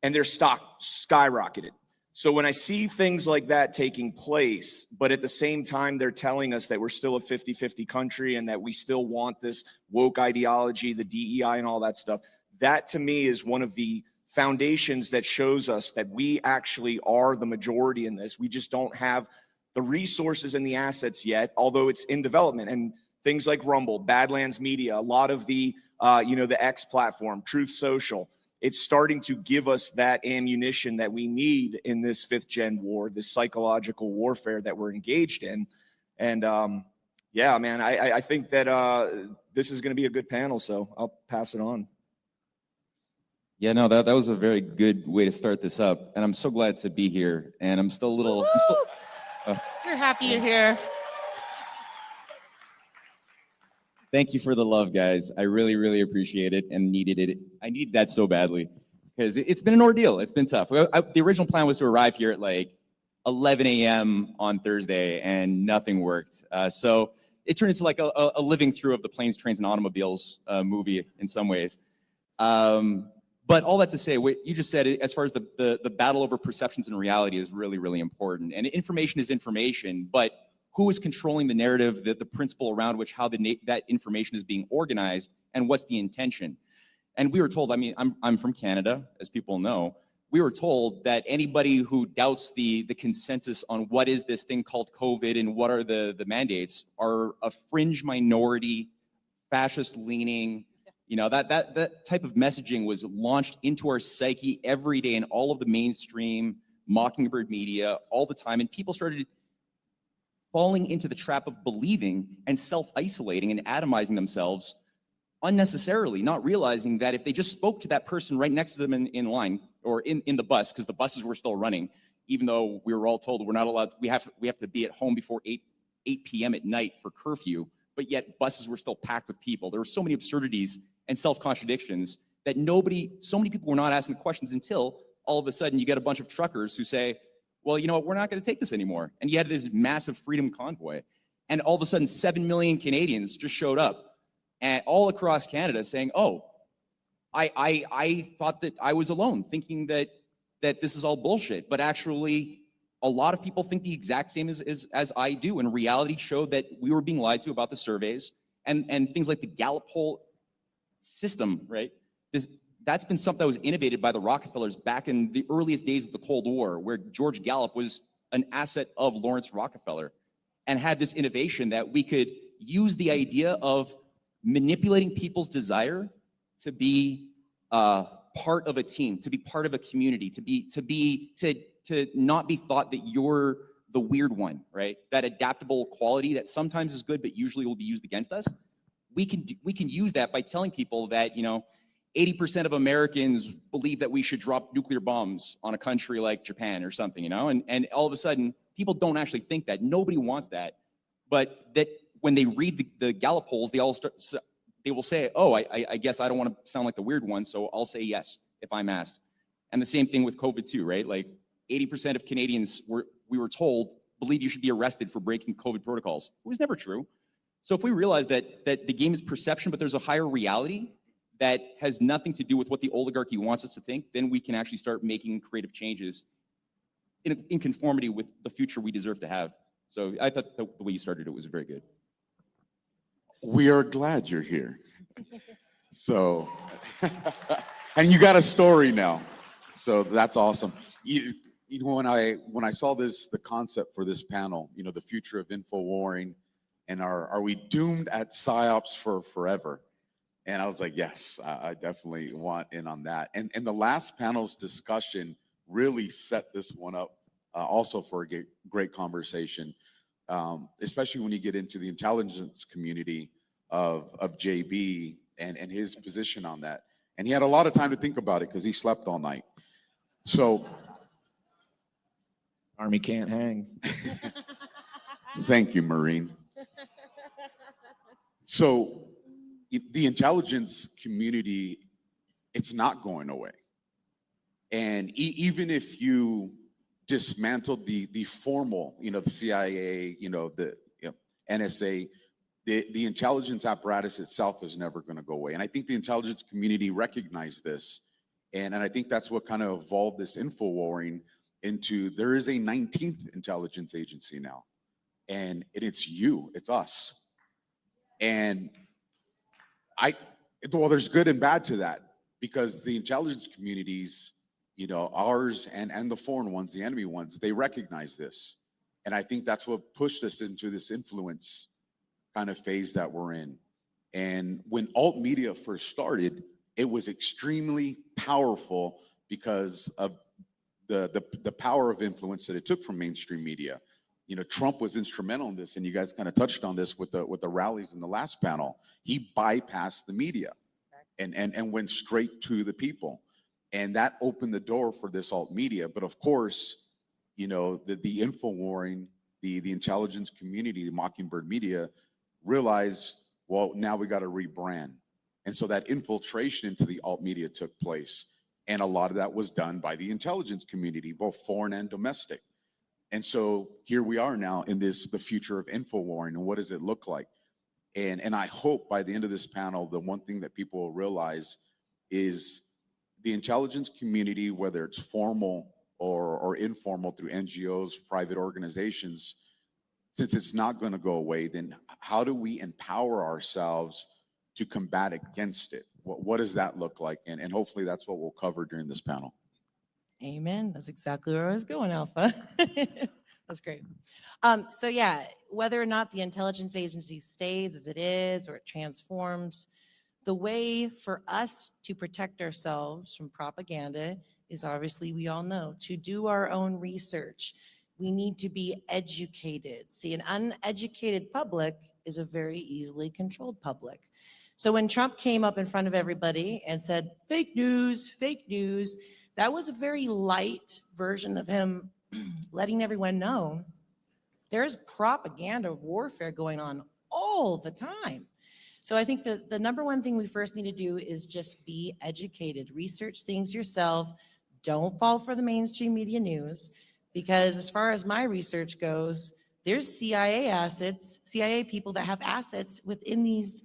and their stock skyrocketed. So when I see things like that taking place, but at the same time, they're telling us that we're still a 50-50 country and that we still want this woke ideology, the DEI and all that stuff, that to me is one of the foundations that shows us that we actually are the majority in this. We just don't have the resources and the assets yet, although it's in development. And things like Rumble, Badlands Media, a lot of the, the X platform, Truth Social, it's starting to give us that ammunition that we need in this 5th gen war, this psychological warfare that we're engaged in. And yeah, man, I think that this is going to be a good panel, so I'll pass it on. Yeah, no, that was a very good way to start this up. And I'm so glad to be here. And I'm still a little... We're happy you're here. Thank you for the love, guys. I really, really appreciate it and needed it. I needed that so badly because it's been an ordeal. It's been tough. The original plan was to arrive here at like 11 a.m. on Thursday and nothing worked. So it turned into like a living through of the Planes, Trains, and Automobiles movie in some ways. But all that to say, what you just said, as far as the battle over perceptions and reality is really, really important. And information is information, but who is controlling the narrative, the principle around which how that information is being organized, and what's the intention? And we were told, I mean, I'm from Canada, as people know, we were told that anybody who doubts the consensus on what is this thing called COVID and what are the mandates are a fringe minority, fascist-leaning. That type of messaging was launched into our psyche every day in all of the mainstream Mockingbird media all the time. And people started falling into the trap of believing and self-isolating and atomizing themselves unnecessarily, not realizing that if they just spoke to that person right next to them in line or in the bus, because the buses were still running, even though we were all told we're not allowed to, we have to be at home before 8 p.m. at night for curfew, but yet buses were still packed with people. There were so many absurdities and self-contradictions that so many people were not asking questions until all of a sudden you get a bunch of truckers who say, well, you know what, we're not going to take this anymore. And you had this massive freedom convoy. And all of a sudden, 7 million Canadians just showed up and all across Canada saying, oh, I thought that I was alone, thinking that this is all bullshit. But actually, a lot of people think the exact same as I do. And reality showed that we were being lied to about the surveys and things like the Gallup poll system, right? That's been something that was innovated by the Rockefellers back in the earliest days of the Cold War, where George Gallup was an asset of Lawrence Rockefeller and had this innovation that we could use the idea of manipulating people's desire to be part of a team, to be part of a community, to not be thought that you're the weird one, right? That adaptable quality that sometimes is good, but usually will be used against us. We can use that by telling people that, 80% of Americans believe that we should drop nuclear bombs on a country like Japan or something, and all of a sudden people don't actually think that. Nobody wants that, but that when they read the Gallup polls, they will say, oh, I guess I don't want to sound like the weird one, so I'll say yes if I'm asked. And the same thing with COVID too, right? Like 80% of Canadians we were told believe you should be arrested for breaking COVID protocols. It was never true. So if we realize that the game is perception, but there's a higher reality that has nothing to do with what the oligarchy wants us to think, then we can actually start making creative changes in conformity with the future we deserve to have. So I thought the way you started it was very good. We are glad you're here. So, and you got a story now. So that's awesome. When I saw the concept for this panel, the future of InfoWarring, and are we doomed at PSYOPs for forever? And I was like, yes, I definitely want in on that. And the last panel's discussion really set this one up also for a great conversation, especially when you get into the intelligence community of JB and his position on that. And he had a lot of time to think about it because he slept all night. So Army can't hang. Thank you, Marine. So the intelligence community, it's not going away. And even if you dismantled the formal, the CIA, the NSA, the intelligence apparatus itself is never going to go away. And I think the intelligence community recognized this. And I think that's what kind of evolved this InfoWarring into, there is a 19th intelligence agency now. And it's you, it's us. And well, there's good and bad to that, because the intelligence communities, ours and the foreign ones, the enemy ones, they recognize this. And I think that's what pushed us into this influence kind of phase that we're in. And when alt media first started, it was extremely powerful because of the power of influence that it took from mainstream media. Trump was instrumental in this, and you guys kind of touched on this with the rallies in the last panel. He bypassed the media and went straight to the people. And that opened the door for this alt media. But of course, the info warring, the intelligence community, the Mockingbird media realized, well, now we got to rebrand. And so that infiltration into the alt media took place. And a lot of that was done by the intelligence community, both foreign and domestic. And so here we are now in the future of info warring, and what does it look like? And I hope by the end of this panel, the one thing that people will realize is the intelligence community, whether it's formal or informal through NGOs, private organizations, since it's not going to go away, then how do we empower ourselves to combat against it? What does that look like? And hopefully that's what we'll cover during this panel. Amen. That's exactly where I was going, Alpha. That's great. So yeah, whether or not the intelligence agency stays as it is or it transforms, the way for us to protect ourselves from propaganda is obviously, we all know, to do our own research. We need to be educated. See, an uneducated public is a very easily controlled public. So when Trump came up in front of everybody and said, fake news, that was a very light version of him letting everyone know there's propaganda warfare going on all the time. So I think that the number one thing we first need to do is just be educated. Research things yourself. Don't fall for the mainstream media news, because as far as my research goes, there's CIA people that have assets within these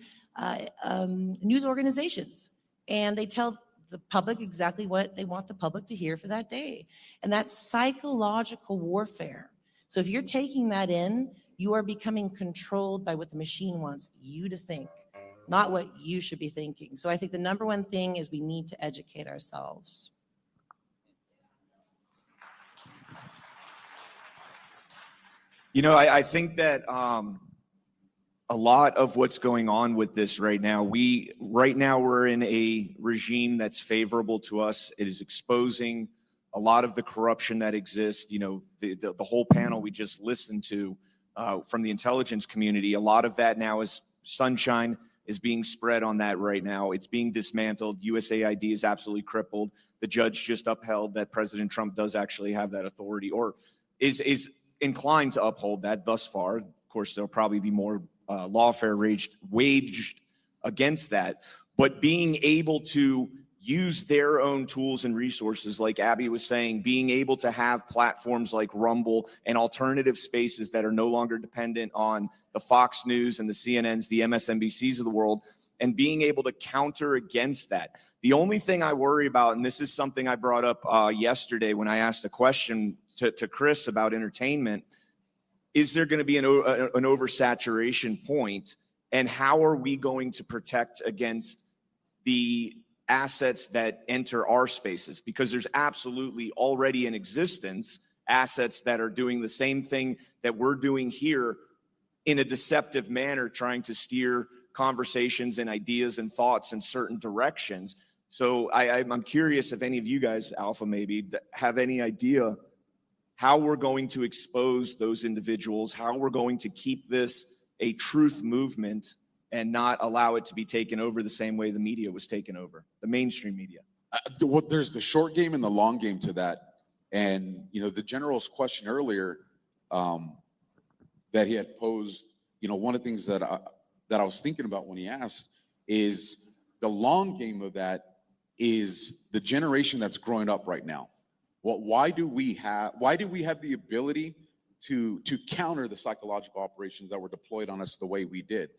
news organizations, and they tell the public exactly what they want the public to hear for that day. And that's psychological warfare. So if you're taking that in, you are becoming controlled by what the machine wants you to think, not what you should be thinking. So I think the number one thing is we need to educate ourselves. I think that a lot of what's going on with this right now, we're in a regime that's favorable to us. It is exposing a lot of the corruption that exists. The whole panel we just listened to from the intelligence community, a lot of that now is sunshine is being spread on that right now. It's being dismantled. USAID is absolutely crippled. The judge just upheld that President Trump does actually have that authority, or is inclined to uphold that thus far. Of course, there'll probably be more lawfare waged against that, but being able to use their own tools and resources, like Abby was saying, being able to have platforms like Rumble and alternative spaces that are no longer dependent on the Fox News and the CNNs, the MSNBCs of the world, and being able to counter against that. The only thing I worry about, and this is something I brought up yesterday when I asked a question to Chris about entertainment, is there going to be an oversaturation point, and how are we going to protect against the assets that enter our spaces? Because there's absolutely already in existence assets that are doing the same thing that we're doing here in a deceptive manner, trying to steer conversations and ideas and thoughts in certain directions. So I'm curious if any of you guys, Alpha maybe, have any idea how we're going to expose those individuals, how we're going to keep this a truth movement and not allow it to be taken over the same way the media was taken over, the mainstream media. There's the short game and the long game to that. And, the general's question earlier that he had posed, one of the things that I was thinking about when he asked is the long game of that is the generation that's growing up right now. Why do we have the ability to counter the psychological operations that were deployed on us the way we did?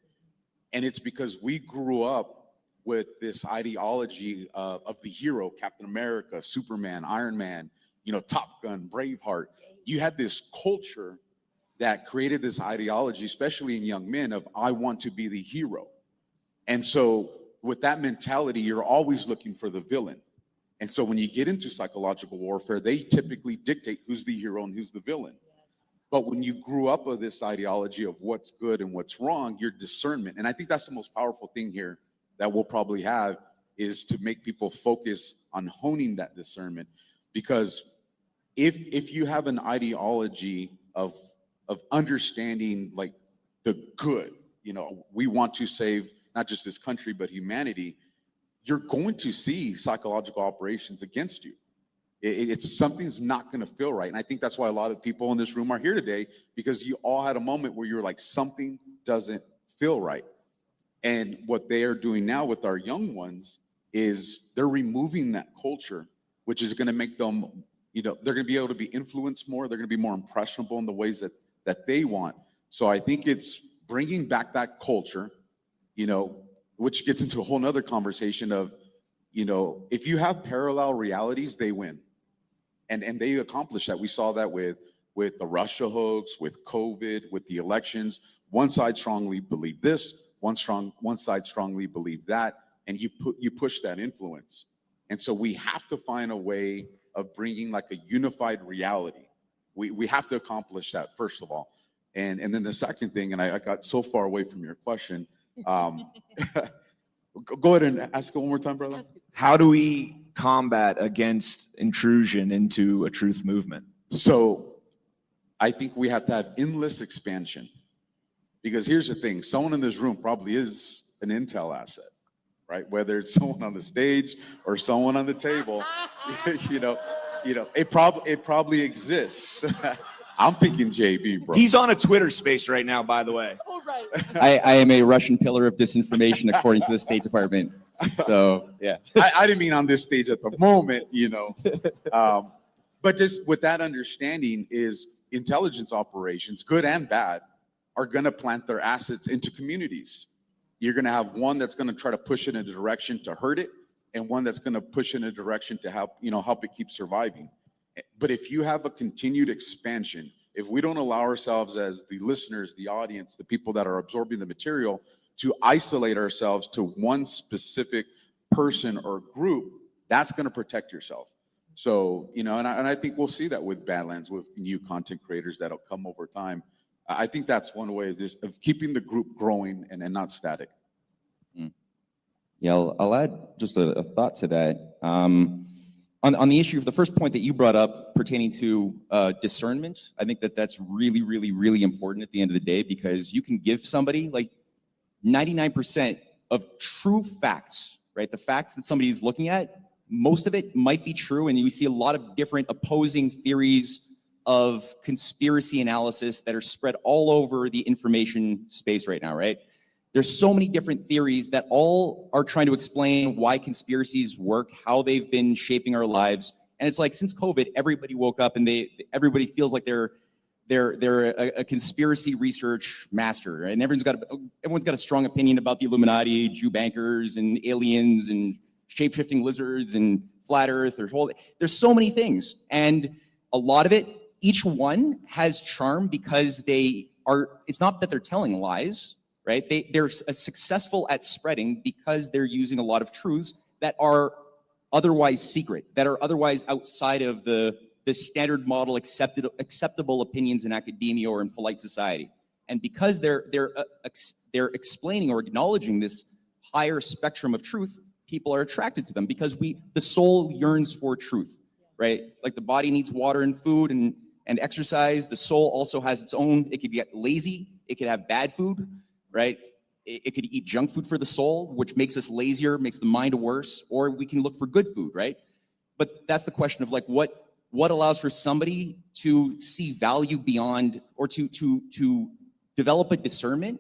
And it's because we grew up with this ideology of the hero, Captain America, Superman, Iron Man, Top Gun, Braveheart. You had this culture that created this ideology, especially in young men, of I want to be the hero. And so with that mentality, you're always looking for the villain. And so when you get into psychological warfare, they typically dictate who's the hero and who's the villain. But when you grew up with this ideology of what's good and what's wrong, your discernment, and I think that's the most powerful thing here that we'll probably have, is to make people focus on honing that discernment. Because if you have an ideology of understanding like the good, you know, we want to save not just this country, but humanity, you're going to see psychological operations against you. It's something's not going to feel right. And I think that's why a lot of people in this room are here today, because you all had a moment where you're like, something doesn't feel right. And what they are doing now with our young ones is they're removing that culture, which is going to make them, you know, they're going to be able to be influenced more. They're going to be more impressionable in the ways that they want. So I think it's bringing back that culture, you know, which gets into a whole nother conversation of, you know, if you have parallel realities, they win. And they accomplish that. We saw that with the Russia hoax, with COVID, with the elections. One side strongly believed this, one side strongly believed that, and you push that influence. And so we have to find a way of bringing like a unified reality. We have to accomplish that, first of all. And then the second thing, and I got so far away from your question, go ahead and ask it one more time, brother. How do we combat against intrusion into a truth movement? So I think we have to have endless expansion, because here's the thing, someone in this room probably is an intel asset, right? Whether it's someone on the stage or someone on the table, you know, it probably exists. I'm thinking JB, bro. He's on a Twitter space right now, by the way. Oh, right. I am a Russian pillar of disinformation, according to the State Department. So, yeah. I didn't mean on this stage at the moment, you know. But just with that understanding is intelligence operations, good and bad, are going to plant their assets into communities. You're going to have one that's going to try to push it in a direction to hurt it, and one that's going to push in a direction to help it keep surviving. But if you have a continued expansion, if we don't allow ourselves as the listeners, the audience, the people that are absorbing the material, to isolate ourselves to one specific person or group, that's going to protect yourself. So, you know, and I think we'll see that with Badlands, with new content creators that'll come over time. I think that's one way of keeping the group growing and not static. Yeah, I'll add just a thought to that. On the issue of the first point that you brought up pertaining to discernment, I think that's really, really, really important at the end of the day, because you can give somebody like 99% of true facts, right? The facts that somebody is looking at, most of it might be true, and we see a lot of different opposing theories of conspiracy analysis that are spread all over the information space right now, right? There's so many different theories that all are trying to explain why conspiracies work, how they've been shaping our lives. And it's like, since COVID, everybody woke up and everybody feels like they're a conspiracy research master, and everyone's got a strong opinion about the Illuminati, Jew bankers, and aliens, and shape-shifting lizards, and flat Earth. There's so many things, and a lot of it, each one has charm because it's not that they're telling lies, right? They're successful at spreading because they're using a lot of truths that are otherwise secret, that are otherwise outside of the standard model acceptable opinions in academia or in polite society. And because they're explaining or acknowledging this higher spectrum of truth, people are attracted to them, because the soul yearns for truth, right? Like the body needs water and food and exercise. The soul also has its own. It could get lazy. It could have bad food, right? It could eat junk food for the soul, which makes us lazier, makes the mind worse, or we can look for good food, right? But that's the question of like, what allows for somebody to see value beyond, or to develop a discernment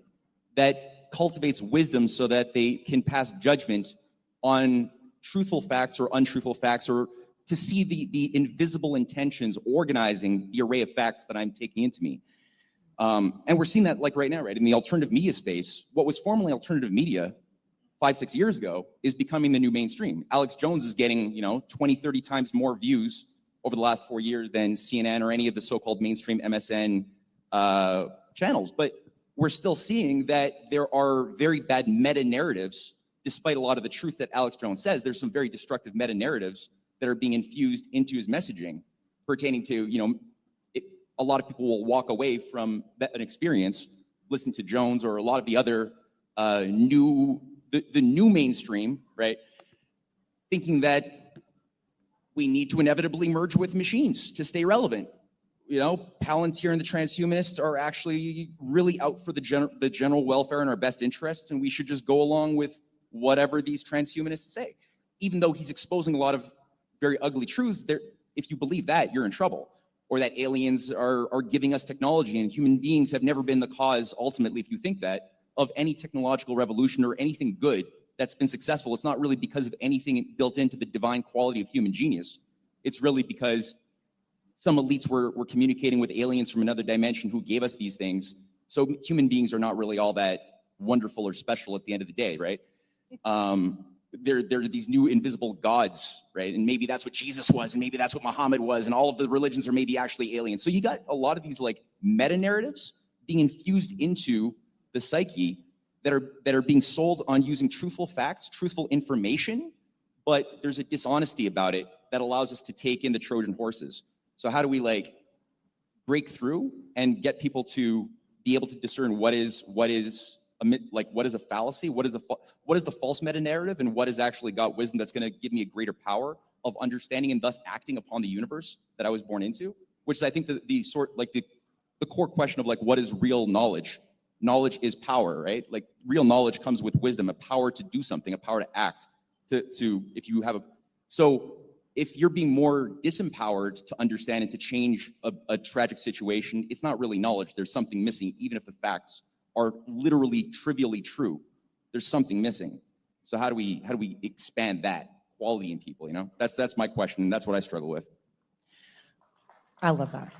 that cultivates wisdom so that they can pass judgment on truthful facts or untruthful facts, or to see the invisible intentions organizing the array of facts that I'm taking into me. And we're seeing that like right now, right? In the alternative media space, what was formerly alternative media 5-6 years ago is becoming the new mainstream. Alex Jones is getting, 20, 30 times more views over the last 4 years than CNN or any of the so-called mainstream MSN channels. But we're still seeing that there are very bad meta narratives despite a lot of the truth that Alex Jones says, there's some very destructive meta narratives that are being infused into his messaging pertaining to, a lot of people will walk away from an experience, listen to Jones or a lot of the other the new mainstream, right? Thinking that we need to inevitably merge with machines to stay relevant. Palantir and the transhumanists are actually really out for the general welfare and our best interests, and we should just go along with whatever these transhumanists say. Even though he's exposing a lot of very ugly truths, if you believe that, you're in trouble. Or that aliens are giving us technology and human beings have never been the cause, ultimately, if you think that, of any technological revolution or anything good that's been successful. It's not really because of anything built into the divine quality of human genius. It's really because some elites were communicating with aliens from another dimension who gave us these things. So human beings are not really all that wonderful or special at the end of the day, right? They're these new invisible gods, right? And maybe that's what Jesus was, and maybe that's what Muhammad was, and all of the religions are maybe actually aliens. So you got a lot of these like meta narratives being infused into the psyche that are being sold on using truthful facts, truthful information, but there's a dishonesty about it that allows us to take in the Trojan horses. So how do we like break through and get people to be able to discern what is a fallacy, what is the false meta narrative, and what has actually got wisdom that's going to give me a greater power of understanding and thus acting upon the universe that I was born into? Which is, I think, the core question of like, what is real knowledge? Knowledge is power, right? Like real knowledge comes with wisdom, a power to do something, a power to act. If you're being more disempowered to understand and to change a tragic situation, it's not really knowledge. There's something missing, even if the facts are literally trivially true. There's something missing. So how do we expand that quality in people? That's my question, and that's what I struggle with. I love that.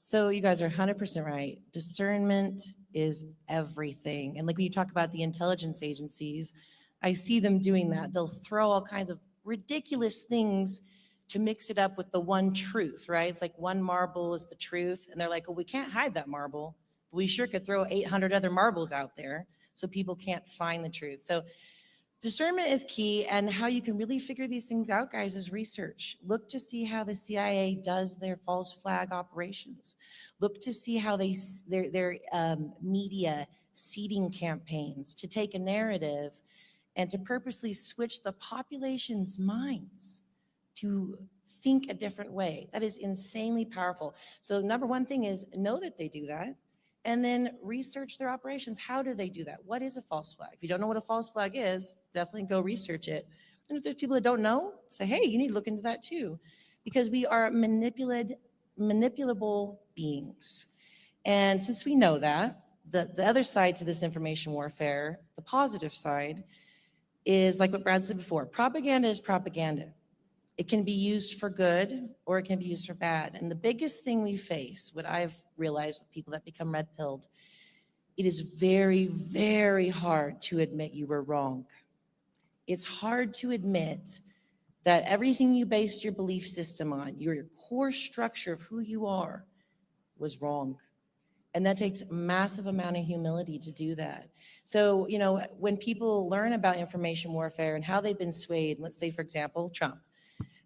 So you guys are 100% right. Discernment is everything. And like when you talk about the intelligence agencies, I see them doing that. They'll throw all kinds of ridiculous things to mix it up with the one truth, right? It's like one marble is the truth. And they're like, well, we can't hide that marble. But we sure could throw 800 other marbles out there so people can't find the truth. So discernment is key. And how you can really figure these things out, guys, is research. Look to see how the CIA does their false flag operations. Look to see how their media seeding campaigns to take a narrative and to purposely switch the population's minds to think a different way. That is insanely powerful. So number one thing is know that they do that, and then research their operations. How do they do that? What is a false flag? If you don't know what a false flag is, definitely go research it. And if there's people that don't know, say, hey, you need to look into that too, because we are manipulable beings. And since we know that, the other side to this information warfare, the positive side, is like what Brad said before, propaganda is propaganda. It can be used for good or it can be used for bad. And the biggest thing we face, what I've realized with people that become red-pilled, it is very, very hard to admit you were wrong. It's hard to admit that everything you based your belief system on, your core structure of who you are, was wrong. And that takes a massive amount of humility to do that. So, when people learn about information warfare and how they've been swayed, let's say, for example, Trump,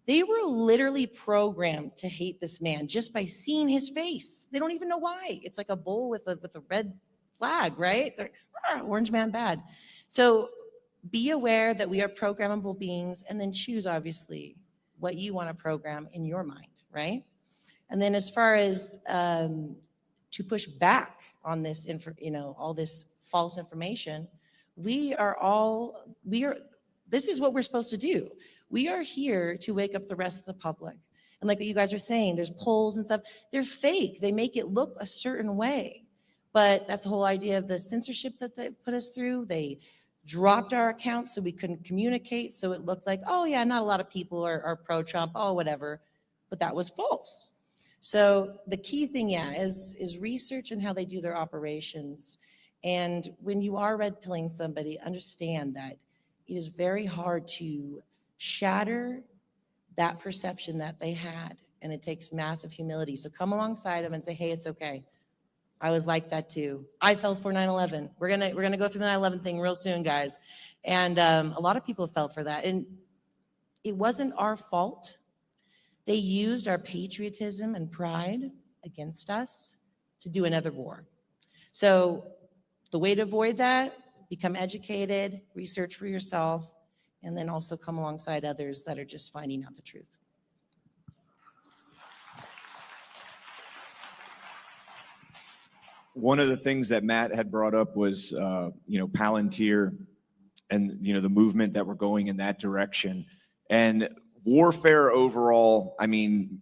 they were literally programmed to hate this man just by seeing his face. They don't even know why. It's like a bull with a red flag, right? Orange man bad. So be aware that we are programmable beings, and then choose, obviously, what you want to program in your mind, right? And then as far as to push back on this, all this false information, this is what we're supposed to do. We are here to wake up the rest of the public. And like what you guys are saying, there's polls and stuff. They're fake. They make it look a certain way. But that's the whole idea of the censorship that they put us through. They dropped our accounts so we couldn't communicate. So it looked like, oh yeah, not a lot of people are pro-Trump, oh, whatever. But that was false. So the key thing, is research and how they do their operations. And when you are red pilling somebody, understand that it is very hard to shatter that perception that they had. And it takes massive humility. So come alongside them and say, hey, it's okay. I was like that too. I fell for 9/11. We're gonna go through the 9/11 thing real soon, guys. And a lot of people fell for that. And it wasn't our fault. They used our patriotism and pride against us to do another war. So the way to avoid that, become educated, research for yourself, and then also come alongside others that are just finding out the truth. One of the things that Matt had brought up was, Palantir and, the movement that we're going in that direction. And warfare overall, I mean,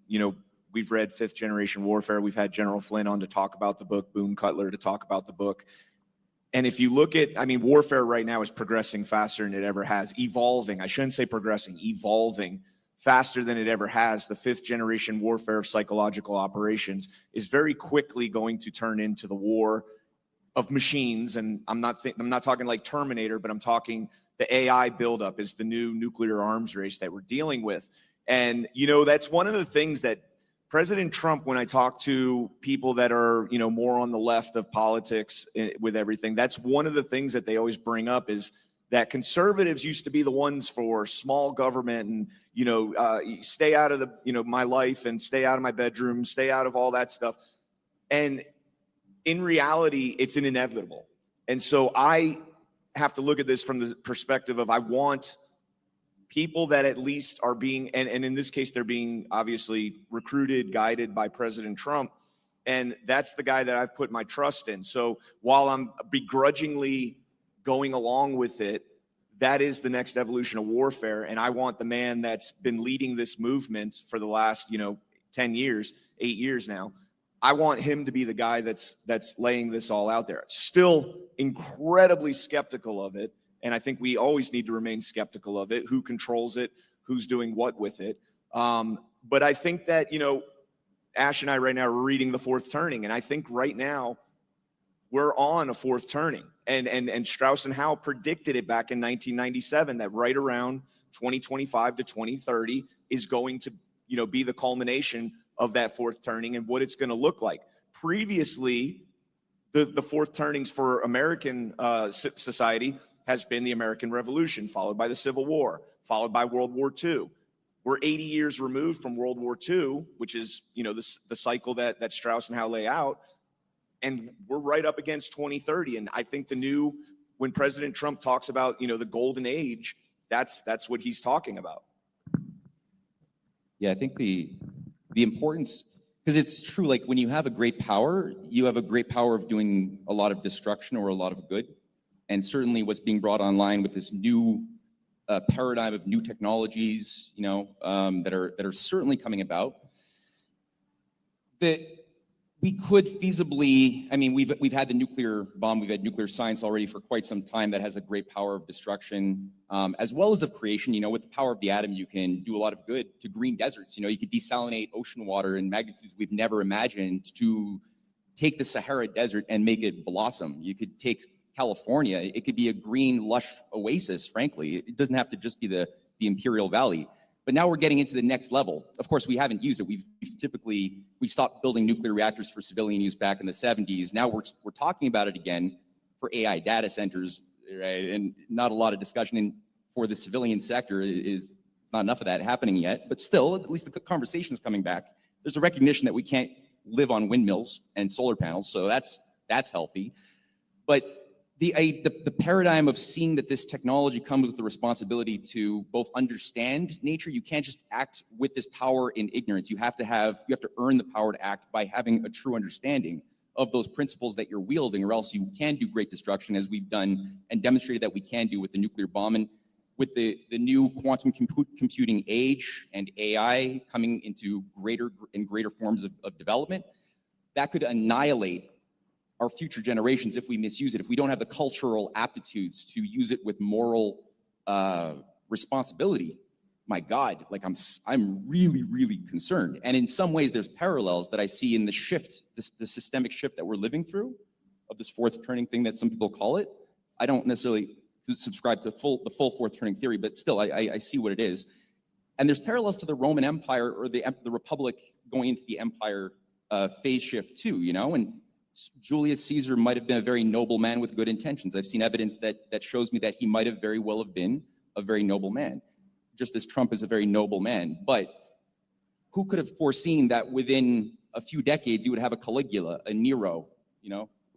we've read Fifth Generation Warfare. We've had General Flynn on to talk about the book, Boone Cutler to talk about the book. And if you look at, warfare right now is progressing faster than it ever has, evolving. I shouldn't say progressing, evolving faster than it ever has. The fifth generation warfare of psychological operations is very quickly going to turn into the war of machines. And I'm not talking like Terminator, but I'm talking the AI buildup is the new nuclear arms race that we're dealing with. And, that's one of the things that President Trump, when I talk to people that are, more on the left of politics with everything, that's one of the things that they always bring up is that conservatives used to be the ones for small government and, stay out of the, my life and stay out of my bedroom, stay out of all that stuff. And in reality, it's an inevitable. And so I have to look at this from the perspective of I want people that at least are being, and in this case, they're being obviously recruited, guided by President Trump. And that's the guy that I've put my trust in. So while I'm begrudgingly going along with it, that is the next evolution of warfare. And I want the man that's been leading this movement for the last, 10 years, 8 years now. I want him to be the guy that's laying this all out there. Still incredibly skeptical of it. And I think we always need to remain skeptical of it, who controls it, who's doing what with it. But I think that, Ash and I right now are reading The Fourth Turning. And I think right now we're on a fourth turning. And Strauss and Howe predicted it back in 1997 that right around 2025 to 2030 is going to, be the culmination of that fourth turning and what it's going to look like. Previously, the fourth turnings for American society has been the American Revolution, followed by the Civil War, followed by World War II. We're 80 years removed from World War II, which is, the cycle that Strauss and Howe lay out. And we're right up against 2030. And I think when President Trump talks about, the golden age, that's what he's talking about. Yeah, I think the importance, because it's true, like when you have a great power, you have a great power of doing a lot of destruction or a lot of good. And certainly what's being brought online with this new paradigm of new technologies, that are certainly coming about, that we could feasibly, we've had the nuclear bomb, we've had nuclear science already for quite some time that has a great power of destruction, as well as of creation. With the power of the atom, you can do a lot of good to green deserts. You could desalinate ocean water in magnitudes we've never imagined to take the Sahara Desert and make it blossom. You could take California, it could be a green, lush oasis, frankly. It doesn't have to just be the Imperial Valley. But now we're getting into the next level. Of course, we haven't used it. We stopped building nuclear reactors for civilian use back in the 70s. Now we're talking about it again for AI data centers, right? And not a lot of discussion for the civilian sector is not enough of that happening yet. But still, at least the conversation is coming back. There's a recognition that we can't live on windmills and solar panels, so that's healthy. But the paradigm of seeing that this technology comes with the responsibility to both understand nature. You can't just act with this power in ignorance. You have to earn the power to act by having a true understanding of those principles that you're wielding, or else you can do great destruction, as we've done and demonstrated that we can do with the nuclear bomb. And with the new quantum computing age and AI coming into greater and greater forms of development, that could annihilate our future generations if we misuse it, if we don't have the cultural aptitudes to use it with moral responsibility. My God, like I'm really, really concerned. And in some ways, there's parallels that I see in the shift, the systemic shift that we're living through of this fourth turning thing that some people call it. I don't necessarily subscribe to the full fourth turning theory, but still, I see what it is. And there's parallels to the Roman Empire or the Republic going into the empire phase shift too, And Julius Caesar might have been a very noble man with good intentions. I've seen evidence that shows me that he might have very well have been a very noble man, just as Trump is a very noble man. But who could have foreseen that within a few decades you would have a Caligula, a Nero,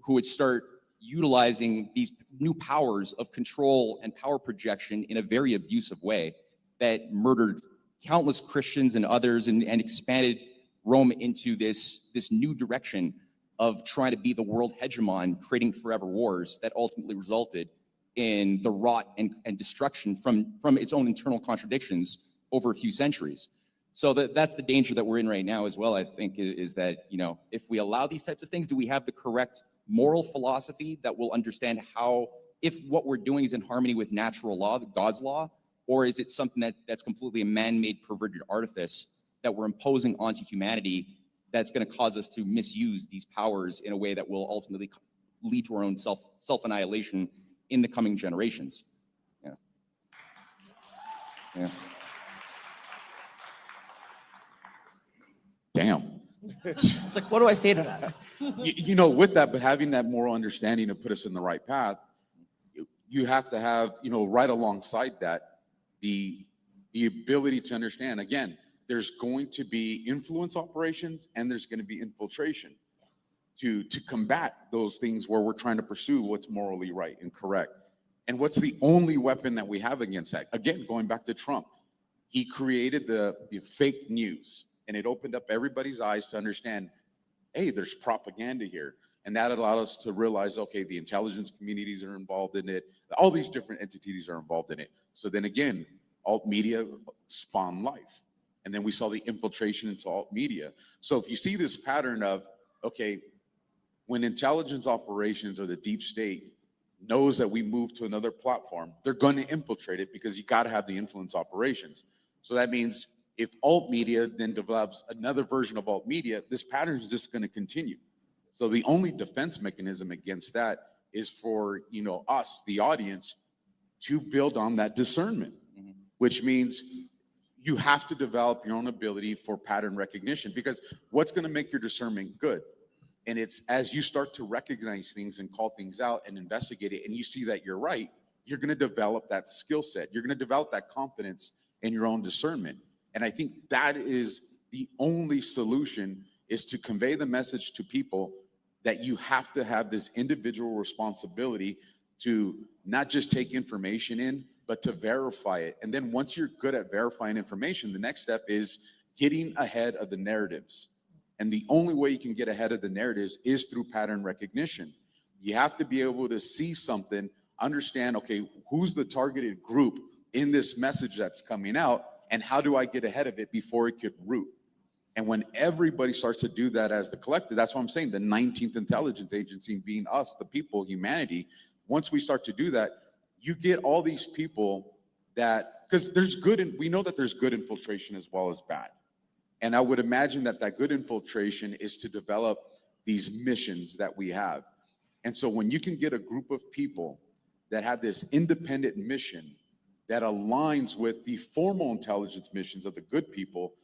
who would start utilizing these new powers of control and power projection in a very abusive way that murdered countless Christians and others and expanded Rome into this new direction of trying to be the world hegemon, creating forever wars that ultimately resulted in the rot and destruction from its own internal contradictions over a few centuries. So that's the danger that we're in right now as well, I think, is that, if we allow these types of things, do we have the correct moral philosophy that will understand if what we're doing is in harmony with natural law, God's law, or is it something that's completely a man-made perverted artifice that we're imposing onto humanity that's going to cause us to misuse these powers in a way that will ultimately lead to our own self-annihilation in the coming generations? Yeah. Damn. It's like, what do I say to that? With that, but having that moral understanding to put us in the right path, you have to have, right alongside that, the ability to understand, again, there's going to be influence operations and there's going to be infiltration to combat those things where we're trying to pursue what's morally right and correct. And what's the only weapon that we have against that? Again, going back to Trump, he created the fake news, and it opened up everybody's eyes to understand, hey, there's propaganda here. And that allowed us to realize, okay, the intelligence communities are involved in it. All these different entities are involved in it. So then again, alt media spawned life. And then we saw the infiltration into alt media. So if you see this pattern of, okay, when intelligence operations or the deep state knows that we move to another platform, they're going to infiltrate it because you got to have the influence operations. So that means if alt media then develops another version of alt media, this pattern is just going to continue. So the only defense mechanism against that is for, us, the audience, to build on that discernment, which means you have to develop your own ability for pattern recognition, because what's going to make your discernment good? And it's as you start to recognize things and call things out and investigate it, and you see that you're right, you're going to develop that skill set. You're going to develop that confidence in your own discernment. And I think that is the only solution, is to convey the message to people that you have to have this individual responsibility to not just take information in, but to verify it. And then once you're good at verifying information, the next step is getting ahead of the narratives. And the only way you can get ahead of the narratives is through pattern recognition. You have to be able to see something, understand, okay, who's the targeted group in this message that's coming out, and how do I get ahead of it before it could root? And when everybody starts to do that as the collective, that's what I'm saying, the 19th intelligence agency being us, the people, humanity, once we start to do that, you get all these people that, because we know that there's good infiltration as well as bad. And I would imagine that good infiltration is to develop these missions that we have. And so when you can get a group of people that have this independent mission that aligns with the formal intelligence missions of the good people,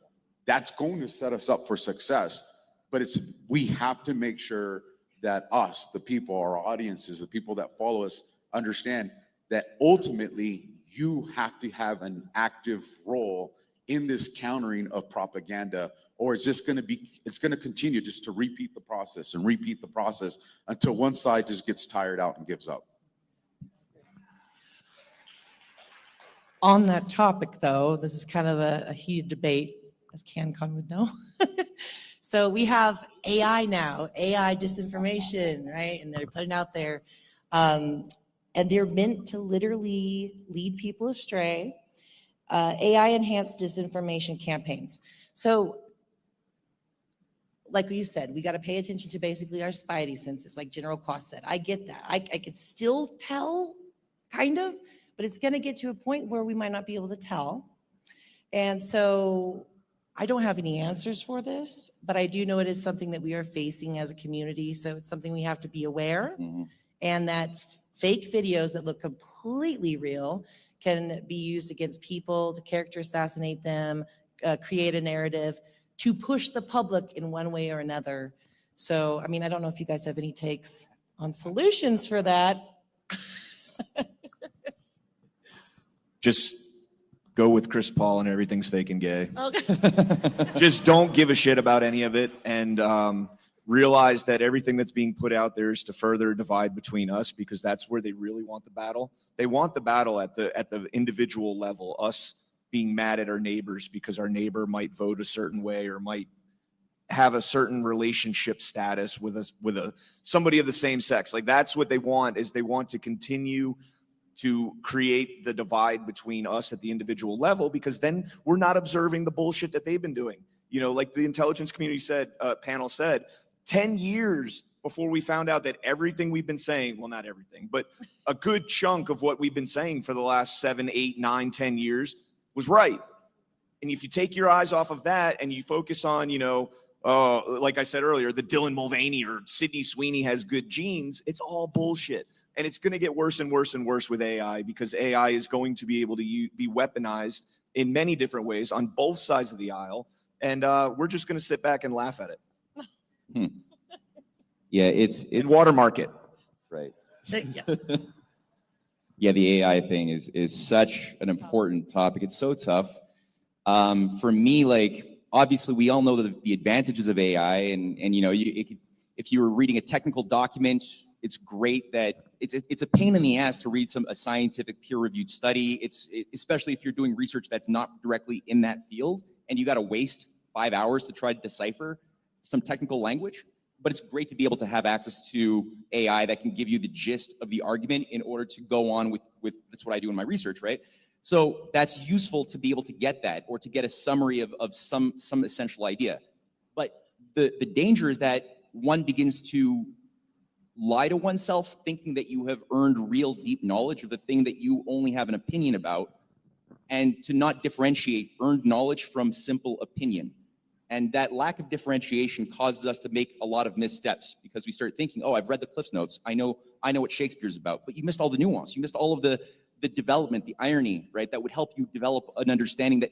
that's going to set us up for success. But we have to make sure that us, the people, our audiences, the people that follow us, understand that ultimately you have to have an active role in this countering of propaganda, or it's going to continue just to repeat the process until one side just gets tired out and gives up. On that topic, though, this is kind of a heated debate, as CanCon would know. So we have AI now, AI disinformation, right? And they're putting out there, and they're meant to literally lead people astray. AI-enhanced disinformation campaigns. So, like you said, we got to pay attention to basically our spidey senses, like General Cost said. I get that. I could still tell, kind of, but it's going to get to a point where we might not be able to tell. And so I don't have any answers for this, but I do know it is something that we are facing as a community. So it's something we have to be aware, and that fake videos that look completely real can be used against people, to character assassinate them, create a narrative, to push the public in one way or another So, I mean, I don't know if you guys have any takes on solutions for that. Just go with Chris Paul and everything's fake and gay. Okay. Just don't give a shit about any of it, and realize that everything that's being put out there is to further divide between us, because that's where they really want the battle. They want the battle at the individual level, us being mad at our neighbors because our neighbor might vote a certain way or might have a certain relationship status with somebody of the same sex. Like, that's what they want, is they want to continue to create the divide between us at the individual level, because then we're not observing the bullshit that they've been doing. You know, like the intelligence community panel said, 10 years before we found out that everything we've been saying, well, not everything, but a good chunk of what we've been saying for the last 7, 8, 9, 10 years was right. And if you take your eyes off of that and you focus on, like I said earlier, the Dylan Mulvaney or Sydney Sweeney has good genes, it's all bullshit. And it's going to get worse and worse and worse with AI, because AI is going to be able to be weaponized in many different ways on both sides of the aisle. And we're just going to sit back and laugh at it. Yeah, it's watermark it. Right. Yeah. Yeah, the AI thing is such an important topic. It's so tough. For me, like, obviously we all know the advantages of AI, and if you were reading a technical document, it's great that it's a pain in the ass to read a scientific peer-reviewed study. Especially if you're doing research that's not directly in that field, and you got to waste 5 hours to try to decipher some technical language. But it's great to be able to have access to AI that can give you the gist of the argument in order to go on with that's what I do in my research, right? So that's useful to be able to get that, or to get a summary of some essential idea. But the danger is that one begins to lie to oneself, thinking that you have earned real deep knowledge of the thing that you only have an opinion about, and to not differentiate earned knowledge from simple opinion. And that lack of differentiation causes us to make a lot of missteps, because we start thinking, oh, I've read the Cliff Notes. I know what Shakespeare's about. But you missed all the nuance. You missed all of the development, the irony, right? That would help you develop an understanding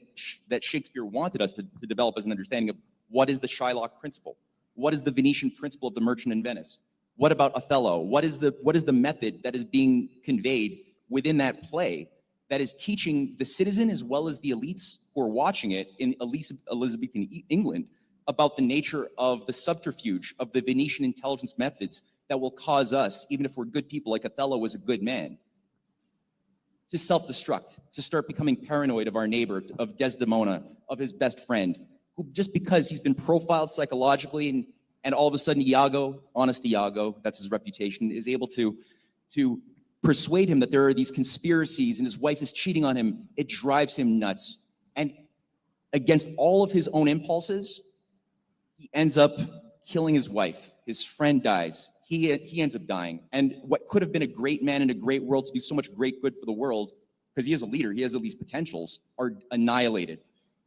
that Shakespeare wanted us to develop as an understanding of what is the Shylock principle? What is the Venetian principle of the Merchant in Venice? What about Othello? What is the method that is being conveyed within that play that is teaching the citizen as well as the elites who are watching it in Elizabethan England about the nature of the subterfuge of the Venetian intelligence methods that will cause us, even if we're good people, like Othello was a good man, to self-destruct, to start becoming paranoid of our neighbor, of Desdemona, of his best friend, who just because he's been profiled psychologically and all of a sudden Iago, honest Iago, that's his reputation, is able to persuade him that there are these conspiracies and his wife is cheating on him. It drives him nuts. And against all of his own impulses, he ends up killing his wife. His friend dies. He ends up dying. And what could have been a great man in a great world to do so much great good for the world, because he is a leader, he has all these potentials, are annihilated.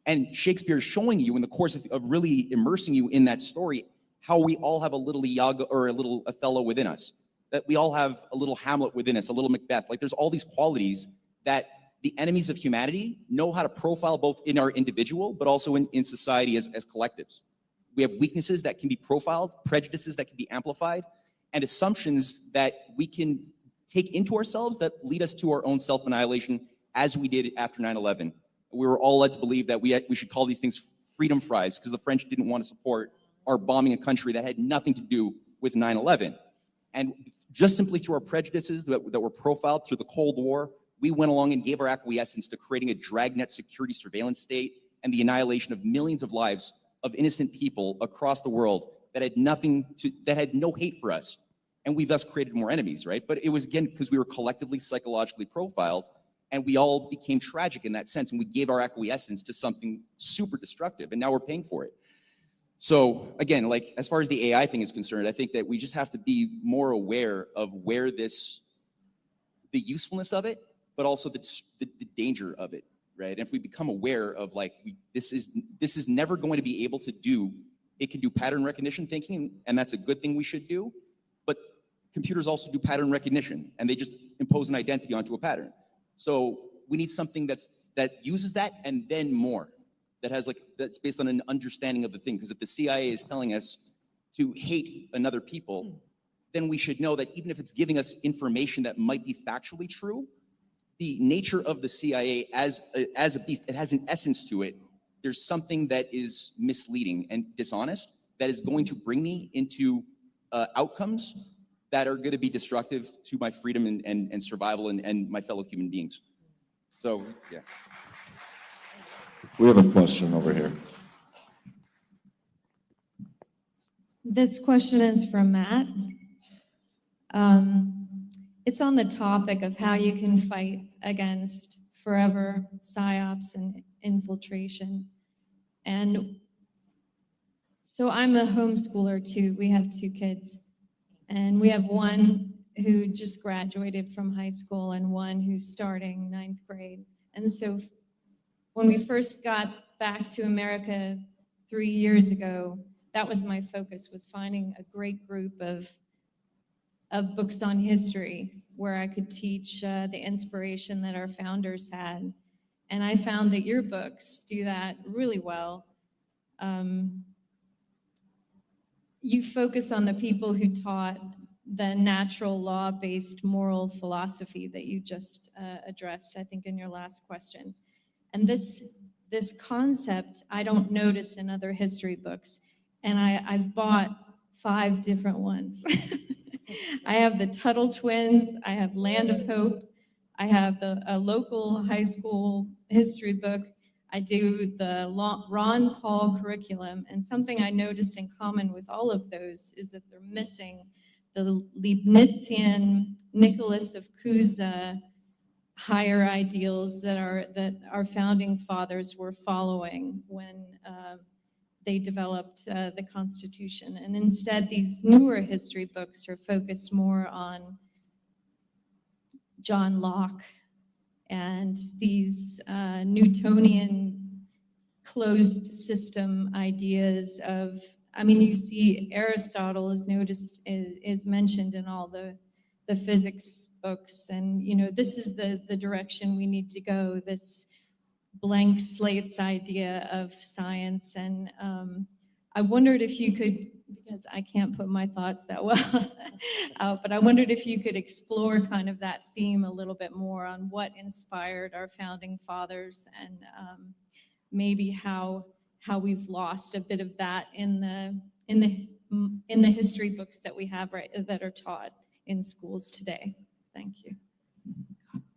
And Shakespeare is showing you in the course of really immersing you in that story how we all have a little Iago or a little Othello within us, that we all have a little Hamlet within us, a little Macbeth. Like, there's all these qualities that the enemies of humanity know how to profile both in our individual, but also in society as collectives. We have weaknesses that can be profiled, prejudices that can be amplified, and assumptions that we can take into ourselves that lead us to our own self-annihilation, as we did after 9/11. We were all led to believe that we should call these things freedom fries, because the French didn't want to support our bombing a country that had nothing to do with 9/11. And just simply through our prejudices that were profiled through the Cold War, we went along and gave our acquiescence to creating a dragnet security surveillance state and the annihilation of millions of lives of innocent people across the world that had no hate for us. And we thus created more enemies, right? But it was, again, because we were collectively psychologically profiled, and we all became tragic in that sense, and we gave our acquiescence to something super destructive, and now we're paying for it. So again, like, as far as the AI thing is concerned, I think that we just have to be more aware of where the usefulness of it, but also the danger of it, right? And if we become aware of, like, this is never going to be able to do, it can do pattern recognition thinking, and that's a good thing we should do, but computers also do pattern recognition, and they just impose an identity onto a pattern. So we need something that uses that and then more. That's based on an understanding of the thing. Because if the CIA is telling us to hate another people, then we should know that even if it's giving us information that might be factually true, the nature of the CIA as a beast, it has an essence to it. There's something that is misleading and dishonest that is going to bring me into outcomes that are going to be destructive to my freedom and survival and my fellow human beings. So, yeah. We have a question over here. This question is from Matt. It's on the topic of how you can fight against forever psyops and infiltration. And so I'm a homeschooler too. We have 2 kids, and we have one who just graduated from high school and one who's starting 9th grade. And so when we first got back to America 3 years ago, that was my focus, was finding a great group of books on history where I could teach the inspiration that our founders had. And I found that your books do that really well. You focus on the people who taught the natural law-based moral philosophy that you just addressed, I think, in your last question. And this concept I don't notice in other history books. And I've bought 5 different ones. I have the Tuttle Twins, I have Land of Hope, I have a local high school history book, I do the Ron Paul curriculum, and something I noticed in common with all of those is that they're missing the Leibnizian Nicholas of Cusa higher ideals that our founding fathers were following when they developed the Constitution. And instead, these newer history books are focused more on John Locke and these Newtonian closed system ideas of, I mean, you see Aristotle is is mentioned in all the physics books. And, you know, this is the direction we need to go, this blank slates idea of science. And I wondered if you could, because I can't put my thoughts that well out, but I wondered if you could explore kind of that theme a little bit more on what inspired our founding fathers and maybe how we've lost a bit of that in the history books that we have that are taught in schools today. Thank you.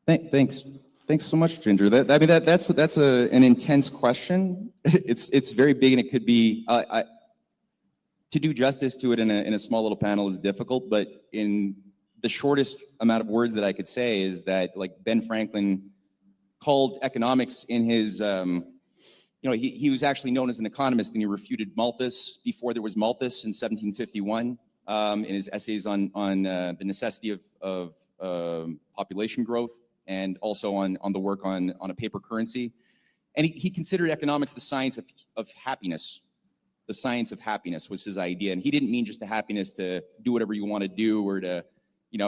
Thanks so much, Ginger. That's an intense question. It's very big, and it could be to do justice to it in a small little panel is difficult. But in the shortest amount of words that I could say is that, like, Ben Franklin called economics in his, he was actually known as an economist, and he refuted Malthus before there was Malthus in 1751 in his essays on the necessity of population growth, and also on the work on a paper currency. And he considered economics the science of happiness. The science of happiness was his idea. And he didn't mean just the happiness to do whatever you want to do or to,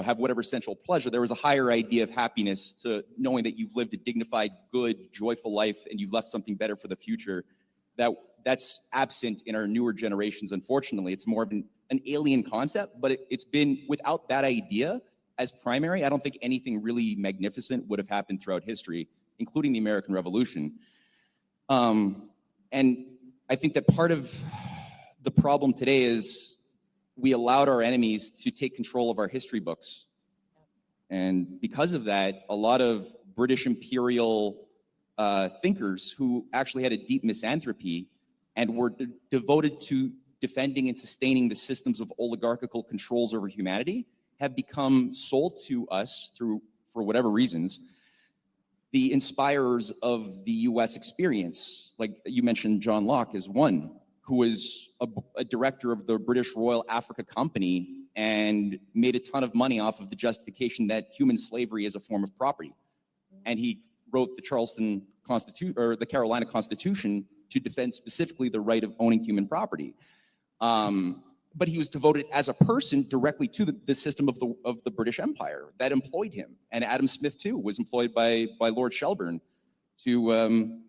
have whatever sensual pleasure. There was a higher idea of happiness to knowing that you've lived a dignified, good, joyful life and you've left something better for the future. That's absent in our newer generations, unfortunately. It's more of an alien concept, but it's been, without that idea as primary, I don't think anything really magnificent would have happened throughout history, including the American Revolution. And I think that part of the problem today is we allowed our enemies to take control of our history books. And because of that, a lot of British imperial thinkers who actually had a deep misanthropy and were devoted to defending and sustaining the systems of oligarchical controls over humanity have become sold to us for whatever reasons, the inspirers of the US experience. Like you mentioned, John Locke is one who was a director of the British Royal Africa Company and made a ton of money off of the justification that human slavery is a form of property. And he wrote the Charleston Constitution, or the Carolina Constitution, to defend specifically the right of owning human property. But he was devoted as a person directly to the system of the British Empire that employed him. And Adam Smith, too, was employed by Lord Shelburne to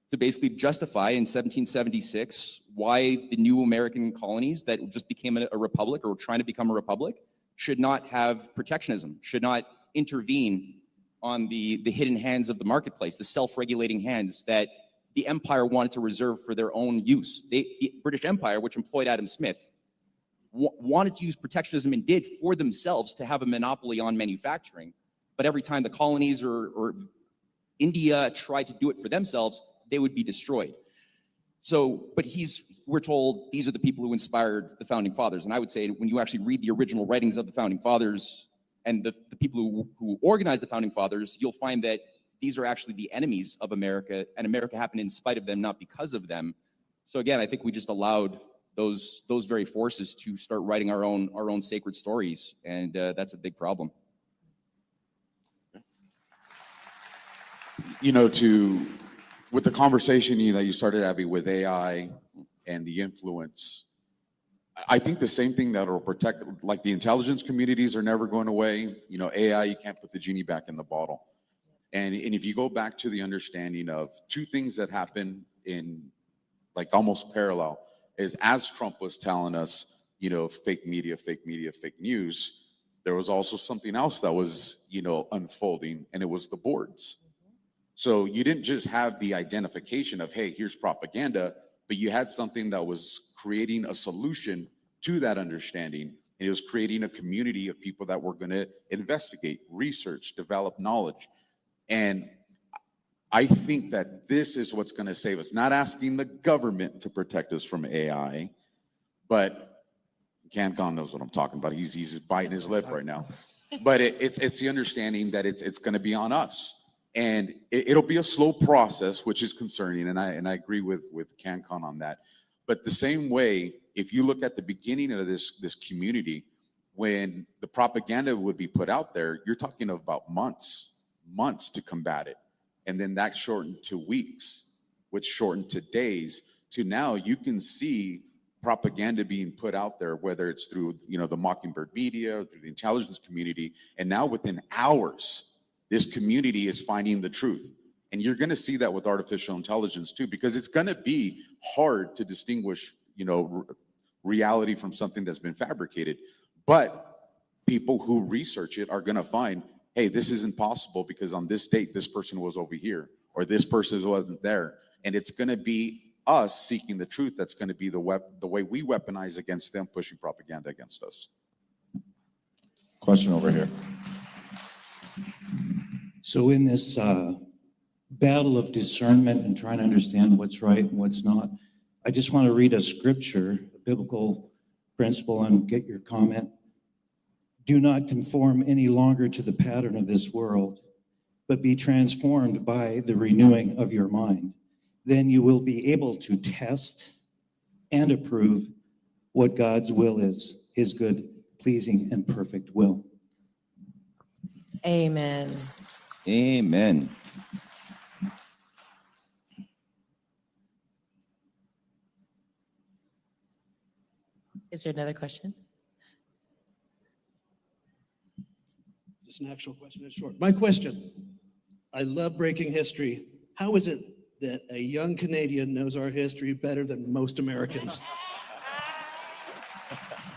to basically justify in 1776 why the new American colonies that just became a republic or were trying to become a republic should not have protectionism, should not intervene on the hidden hands of the marketplace, the self-regulating hands that the empire wanted to reserve for their own use. The British Empire, which employed Adam Smith, wanted to use protectionism and did for themselves to have a monopoly on manufacturing. But every time the colonies or India tried to do it for themselves, they would be destroyed. So, but we're told these are the people who inspired the founding fathers. And I would say when you actually read the original writings of the founding fathers and the people who organized the founding fathers, you'll find that these are actually the enemies of America, and America happened in spite of them, not because of them. So again, I think we just allowed those very forces to start writing our own sacred stories, and that's a big problem. You know, with the conversation you started, Abby, with AI and the influence, I think the same thing that will protect, like the intelligence communities are never going away. You know, AI, you can't put the genie back in the bottle. And if you go back to the understanding of two things that happen in like almost parallel is as Trump was telling us, you know, fake media, fake news, there was also something else that was, you know, unfolding, and it was the boards. So you didn't just have the identification of, hey, here's propaganda, but you had something that was creating a solution to that understanding. And it was creating a community of people that were going to investigate, research, develop knowledge. And I think that this is what's going to save us. Not asking the government to protect us from AI, but CanCon knows what I'm talking about. He's biting his lip right now. But it's the understanding that it's going to be on us. And it'll be a slow process, which is concerning, and I agree with CanCon on that. But the same way, if you look at the beginning of this community, when the propaganda would be put out there, you're talking about months to combat it. And then that shortened to weeks, which shortened to days, to now you can see propaganda being put out there, whether it's through, you know, the Mockingbird media, or through the intelligence community, and now within hours, this community is finding the truth. And you're going to see that with artificial intelligence too, because it's going to be hard to distinguish, you know, reality from something that's been fabricated. But people who research it are going to find, hey, this isn't possible because on this date, this person was over here, or this person wasn't there. And it's going to be us seeking the truth that's going to be the way we weaponize against them, pushing propaganda against us. Question over here. So in this battle of discernment and trying to understand what's right and what's not, I just want to read a scripture, a biblical principle, and get your comment. Do not conform any longer to the pattern of this world, but be transformed by the renewing of your mind. Then you will be able to test and approve what God's will is, his good, pleasing, and perfect will. Amen. Amen. Is there another question? Is this an actual question? It's short. My question, I love breaking history. How is it that a young Canadian knows our history better than most Americans?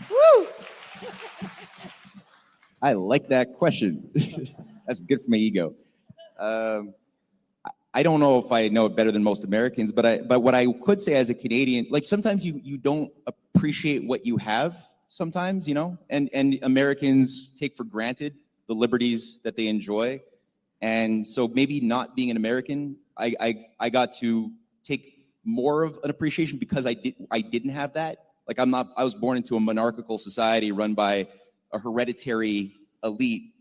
Woo! I like that question. That's good for my ego. I don't know if I know it better than most Americans, but what I could say as a Canadian, like sometimes you don't appreciate what you have sometimes, you know, and Americans take for granted the liberties that they enjoy. And so maybe not being an American, I got to take more of an appreciation because I didn't have that. Like I was born into a monarchical society run by a hereditary elite,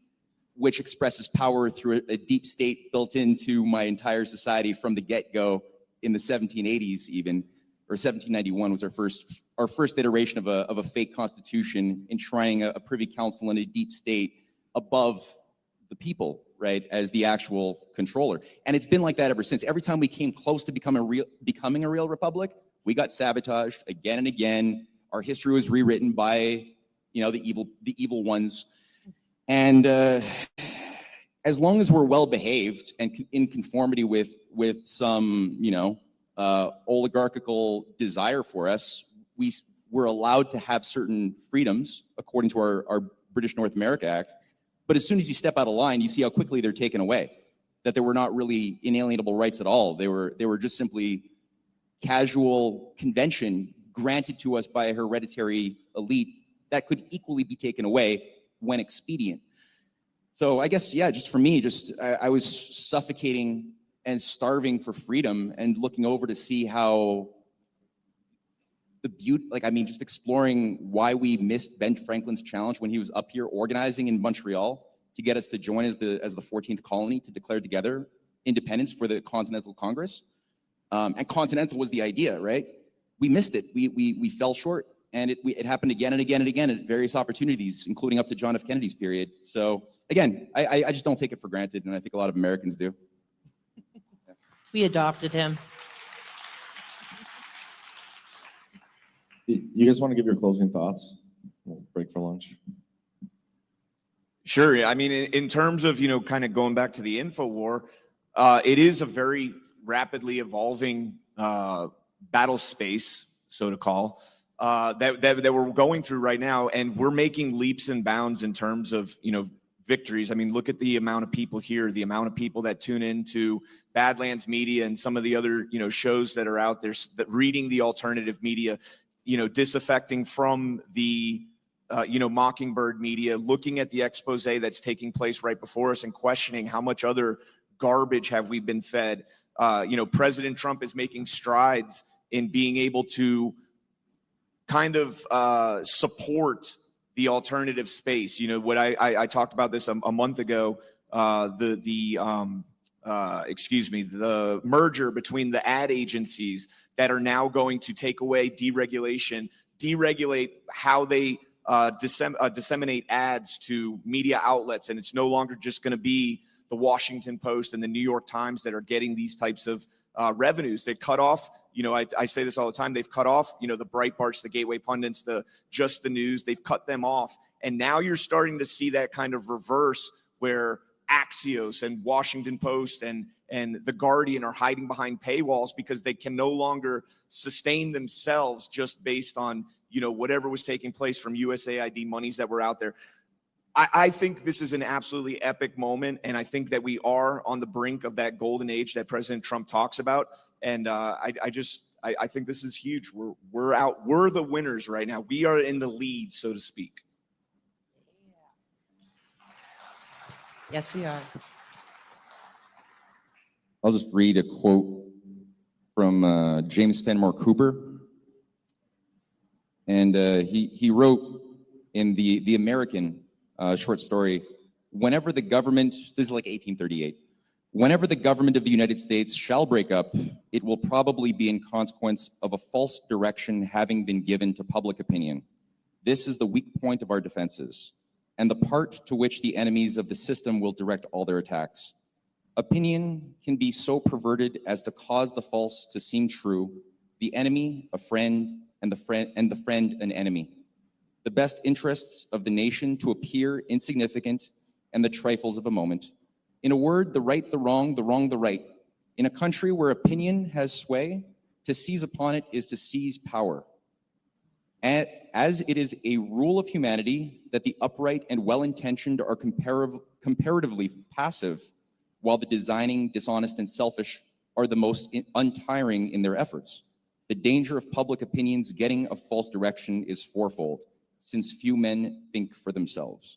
which expresses power through a deep state built into my entire society from the get-go in the 1780s even, or 1791 was our first iteration of a fake constitution, enshrining a privy council and a deep state above the people, right, as the actual controller. And it's been like that ever since. Every time we came close to becoming a real republic, we got sabotaged again and again. Our history was rewritten by, you know, the evil ones. And as long as we're well behaved and in conformity with some, oligarchical desire for us, we're allowed to have certain freedoms according to our British North America Act. But as soon as you step out of line, you see how quickly they're taken away, that they were not really inalienable rights at all. They were just simply casual convention granted to us by a hereditary elite that could equally be taken away when expedient. So I guess, yeah, just for me, I was suffocating and starving for freedom and looking over to see how the beauty, just exploring why we missed Ben Franklin's challenge when he was up here organizing in Montreal to get us to join as the 14th colony to declare together independence for the Continental Congress. And Continental was the idea, right? We missed it. We fell short, and it happened again and again and again at various opportunities, including up to John F. Kennedy's period. So again, I just don't take it for granted, and I think a lot of Americans do. We adopted him. You guys want to give your closing thoughts? We'll break for lunch. Sure. I mean, in terms of, kind of going back to the info war, it is a very rapidly evolving battle space, so to call, that we're going through right now. And we're making leaps and bounds in terms of, victories. I mean, look at the amount of people here, the amount of people that tune into Badlands media and some of the other, shows that are out there, that reading the alternative media, disaffecting from the, Mockingbird media, looking at the expose that's taking place right before us and questioning how much other garbage have we been fed. President Trump is making strides in being able to kind of support the alternative space. What I talked about this a month ago, the merger between the ad agencies that are now going to take away deregulate how they disseminate ads to media outlets. And it's no longer just going to be the Washington Post and the New York Times that are getting these types of revenues. They cut off, I say this all the time, they've cut off, the Breitbarts, the Gateway Pundits, the Just the News, they've cut them off. And now you're starting to see that kind of reverse where Axios and Washington Post and the Guardian are hiding behind paywalls because they can no longer sustain themselves just based on, whatever was taking place from USAID monies that were out there. I think this is an absolutely epic moment, and I think that we are on the brink of that golden age that President Trump talks about. And I think this is huge. We're the winners right now. We are in the lead, so to speak. Yes, we are. I'll just read a quote from James Fenimore Cooper. And he wrote in the American short story, whenever the government, this is like 1838, whenever the government of the United States shall break up, it will probably be in consequence of a false direction having been given to public opinion. This is the weak point of our defenses, and the part to which the enemies of the system will direct all their attacks. Opinion can be so perverted as to cause the false to seem true, the enemy a friend, and the friend an enemy. The best interests of the nation to appear insignificant, and the trifles of a moment. In a word, the right the wrong, the wrong the right. In a country where opinion has sway, to seize upon it is to seize power. As it is a rule of humanity that the upright and well-intentioned are comparatively passive, while the designing, dishonest, and selfish are the most untiring in their efforts. The danger of public opinion's getting a false direction is fourfold, since few men think for themselves.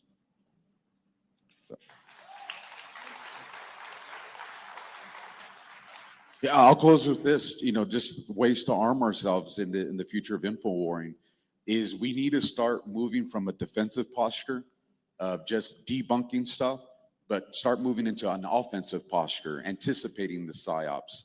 Yeah, I'll close with this. Just ways to arm ourselves in the future of info warring is we need to start moving from a defensive posture of just debunking stuff, but start moving into an offensive posture, anticipating the psyops,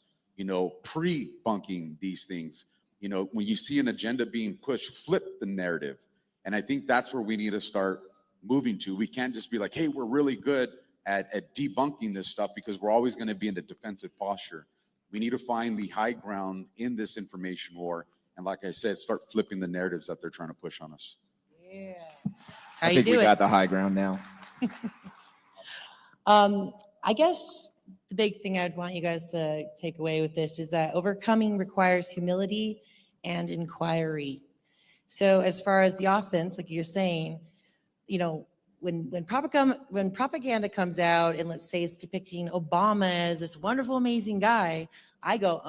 pre-bunking these things. When you see an agenda being pushed, flip the narrative. And I think that's where we need to start moving to. We can't just be like, hey, we're really good at debunking this stuff because we're always going to be in a defensive posture. We need to find the high ground in this information war. And like I said, start flipping the narratives that they're trying to push on us. Yeah. I think we got the high ground now. I guess the big thing I'd want you guys to take away with this is that overcoming requires humility and inquiry. So as far as the offense, like you're saying, you know, when propaganda comes out and let's say it's depicting Obama as this wonderful, amazing guy, I go,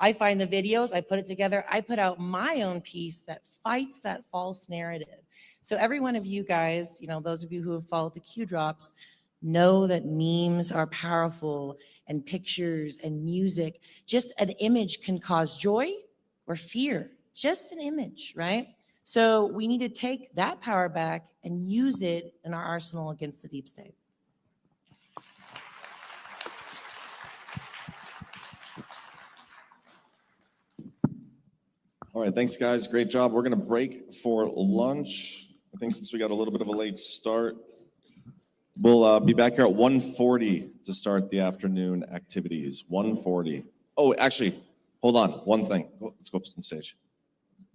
I find the videos, I put it together, I put out my own piece that fights that false narrative. So every one of you guys, you know, those of you who have followed the Q drops, know that memes are powerful and pictures and music. Just an image can cause joy or fear, just an image, right? So we need to take that power back and use it in our arsenal against the deep state. All right, thanks, guys. Great job. We're going to break for lunch. I think since we got a little bit of a late start, we'll be back here at 1:40 to start the afternoon activities. 1:40. Oh, actually, hold on. One thing. Let's go up to the stage.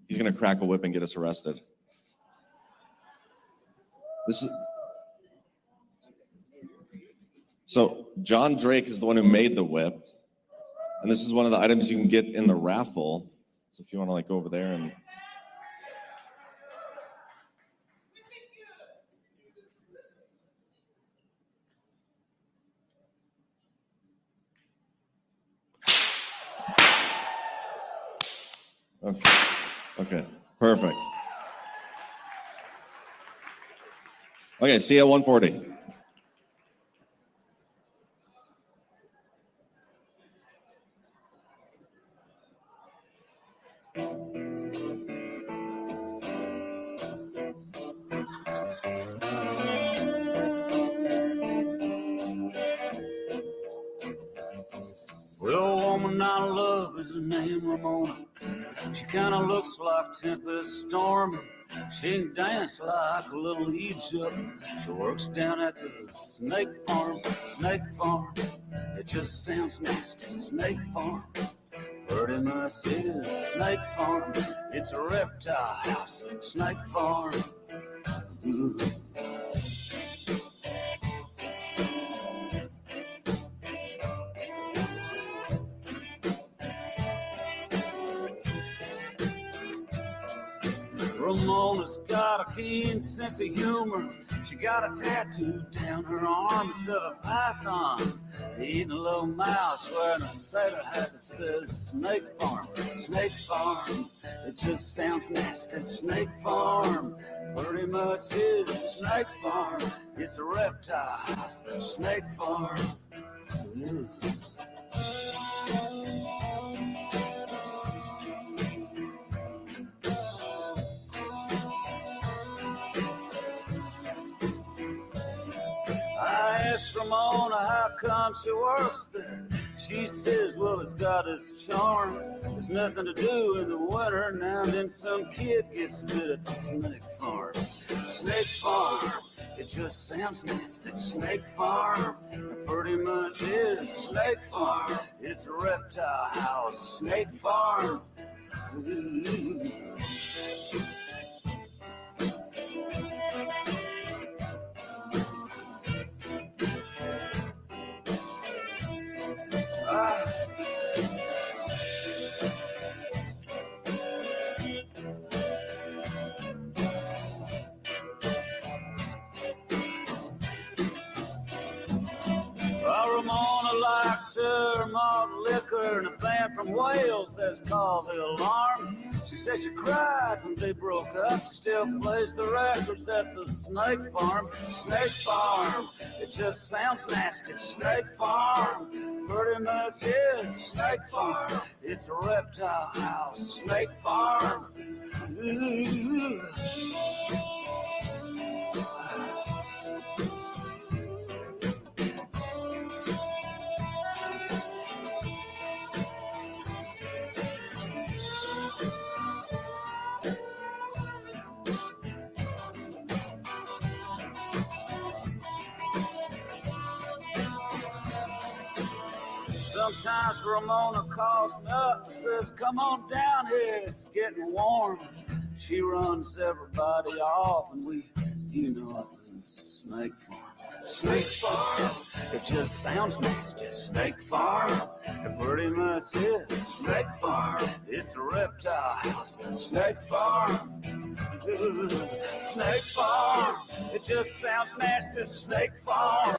He's going to crack a whip and get us arrested. So John Drake is the one who made the whip. And this is one of the items you can get in the raffle. So if you want to go over there and. Okay, perfect. Okay, see you at 1:40. Well, a woman I love is her name Ramona. She kind of looks like Tempest Storm. She can dance like a little Egypt. She works down at the snake farm. Snake farm, it just sounds nasty. Snake farm, pretty much is snake farm. It's a reptile house. Snake farm. Ooh. Ramona's got a keen sense of humor. She got a tattoo down her arm. It's of a python eating a little mouse, wearing a sailor hat that says Snake Farm. Snake Farm, it just sounds nasty. Snake Farm, pretty much is Snake Farm. It's a reptile house. Snake Farm. Ooh. I asked Ramona how come she works there. She says, well, it's got its charm. There's nothing to do in the winter. Now and then some kid gets bit at the snake farm. Snake farm, it just sounds nasty. Snake farm, it pretty much is snake farm. It's a reptile house. Snake farm. Ooh. Ramona likes her malt liquor and a band from Wales that's called The Alarm. She said she cried when they broke up. She still plays the records at the Snake Farm. Snake Farm, it just sounds nasty. Snake Farm, pretty much is Snake Farm. It's a reptile house. Snake Farm. Ooh. Sometimes Ramona calls me up and says, come on down here, it's getting warm. She runs everybody off and we, you know, it's a snake farm. Snake farm, it just sounds nasty. Snake farm, it pretty much is. Snake farm, it's a reptile house. Snake farm, snake farm, it just sounds nasty. Snake farm.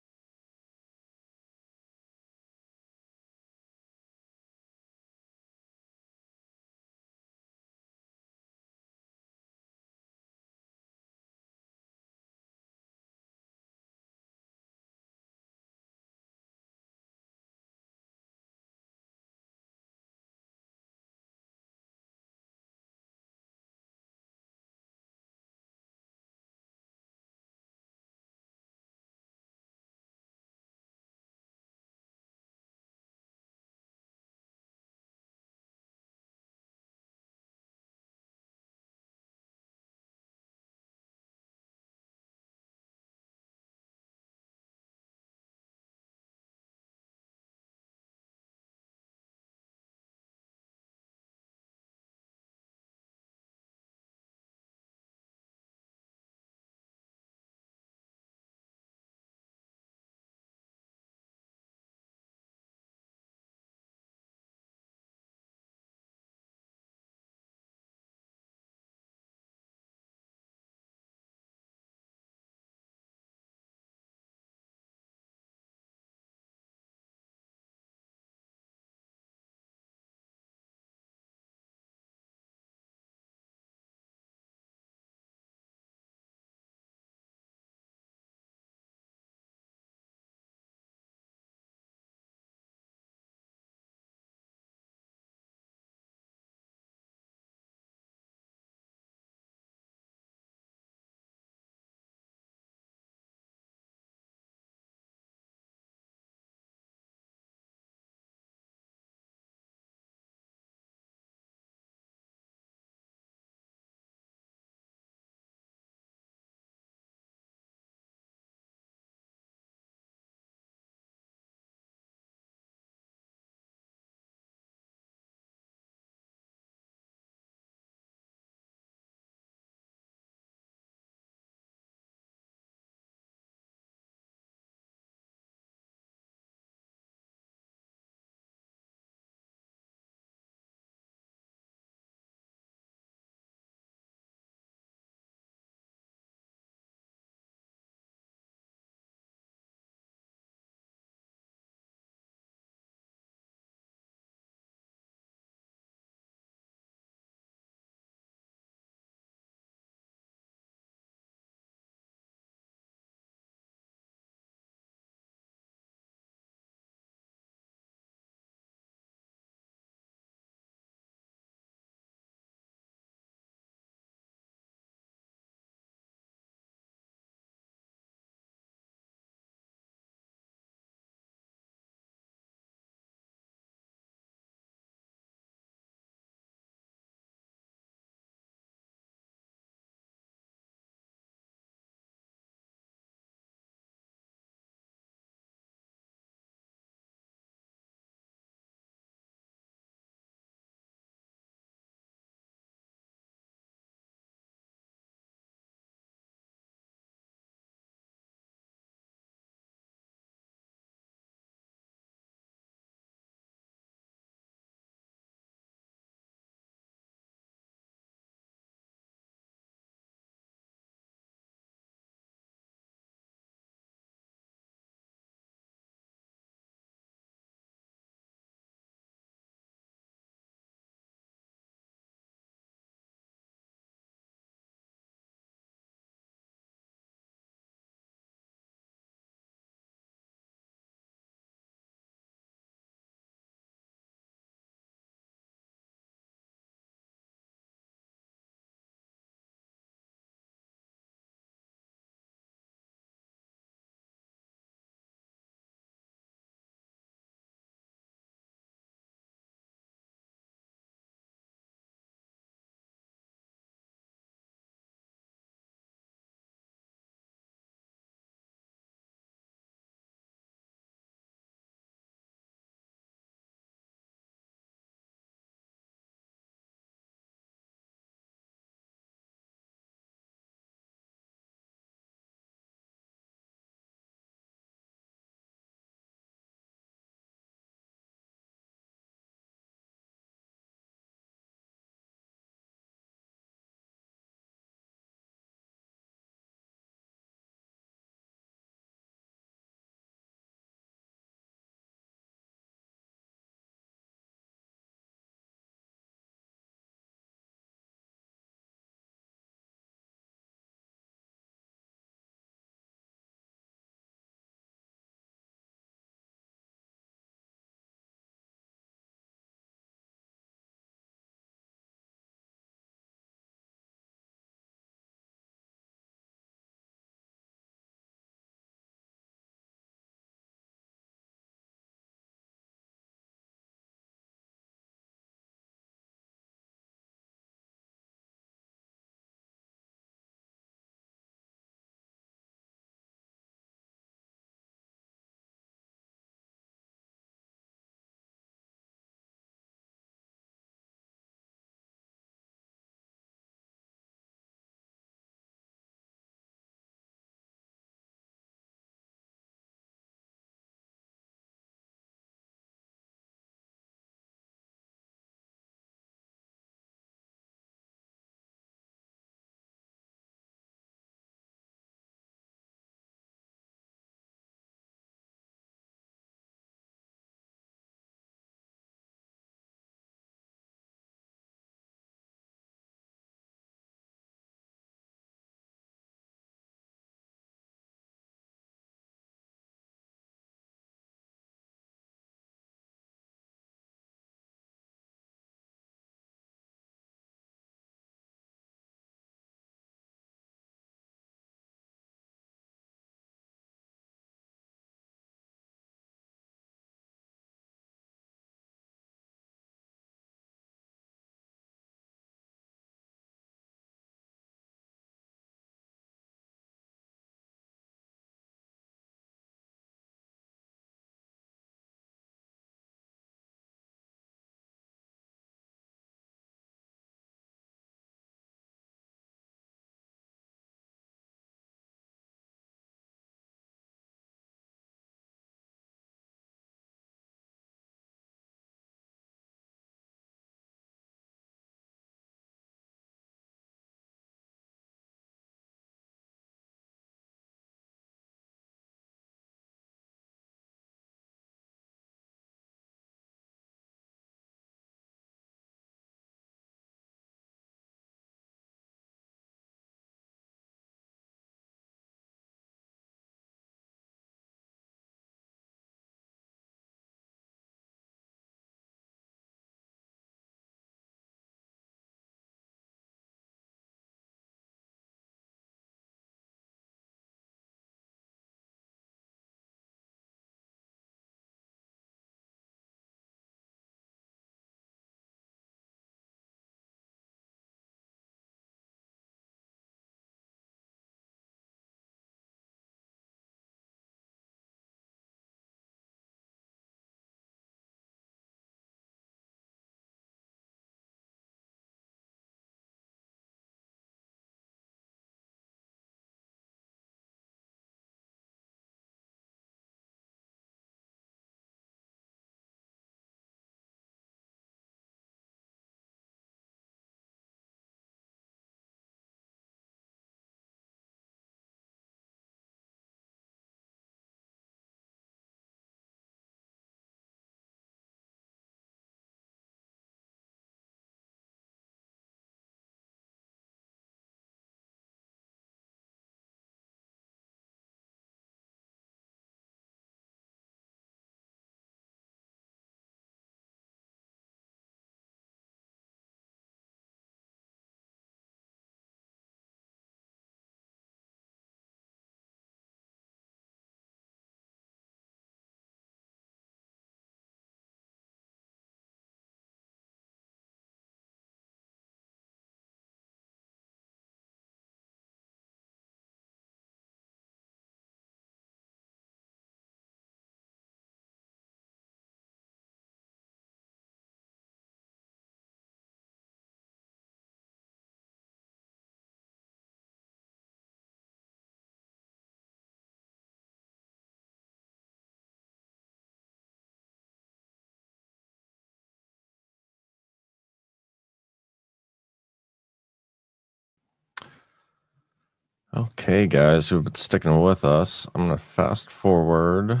Okay, guys who've been sticking with us, I'm going to fast forward.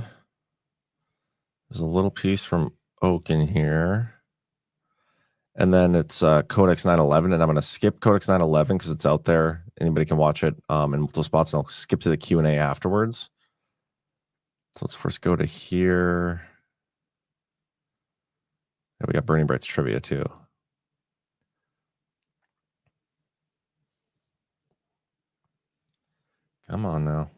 There's a little piece from Oak in here. And then it's Codex 911, and I'm going to skip Codex 911 because it's out there. Anybody can watch it in multiple spots, and I'll skip to the Q&A afterwards. So let's first go to here. Yeah, we got Burning Bright's trivia too. Come on now.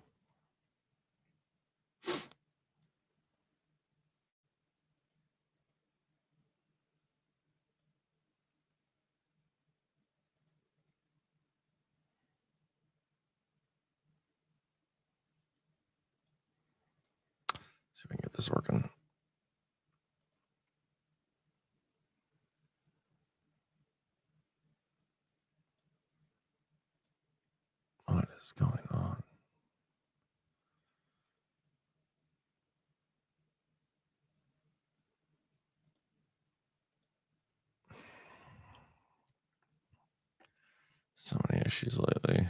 See if we can get this working. What is going on? So many issues lately.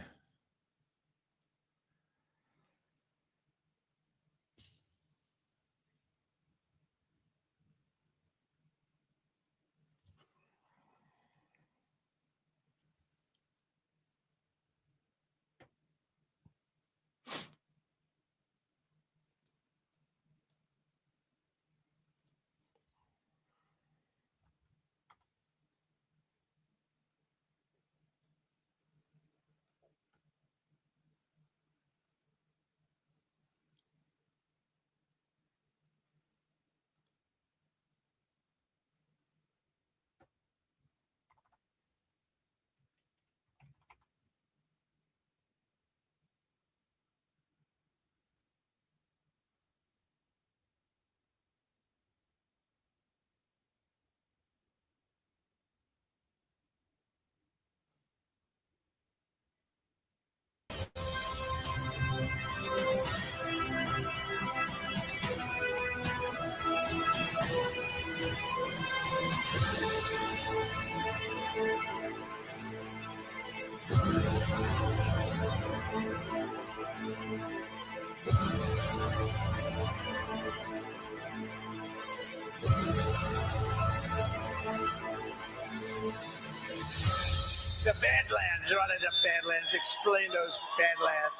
The Badlands, what are the Badlands? Explain those Badlands.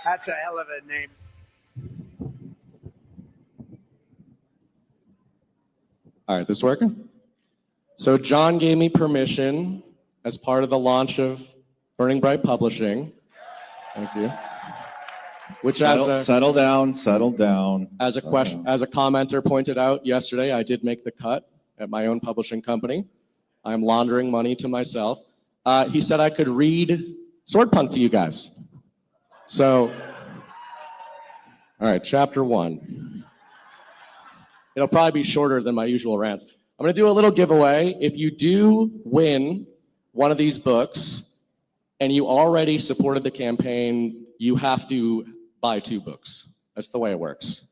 That's a hell of a name. All right, this working? So John gave me permission as part of the launch of Burning Bright Publishing. Thank you. Which settle down. As a question, as a commenter pointed out yesterday, I did make the cut at my own publishing company. I'm laundering money to myself. He said I could read Swordpunk to you guys. So, all right, chapter 1. It'll probably be shorter than my usual rants. I'm going to do a little giveaway. If you do win one of these books and you already supported the campaign, you have to buy 2 books. That's the way it works.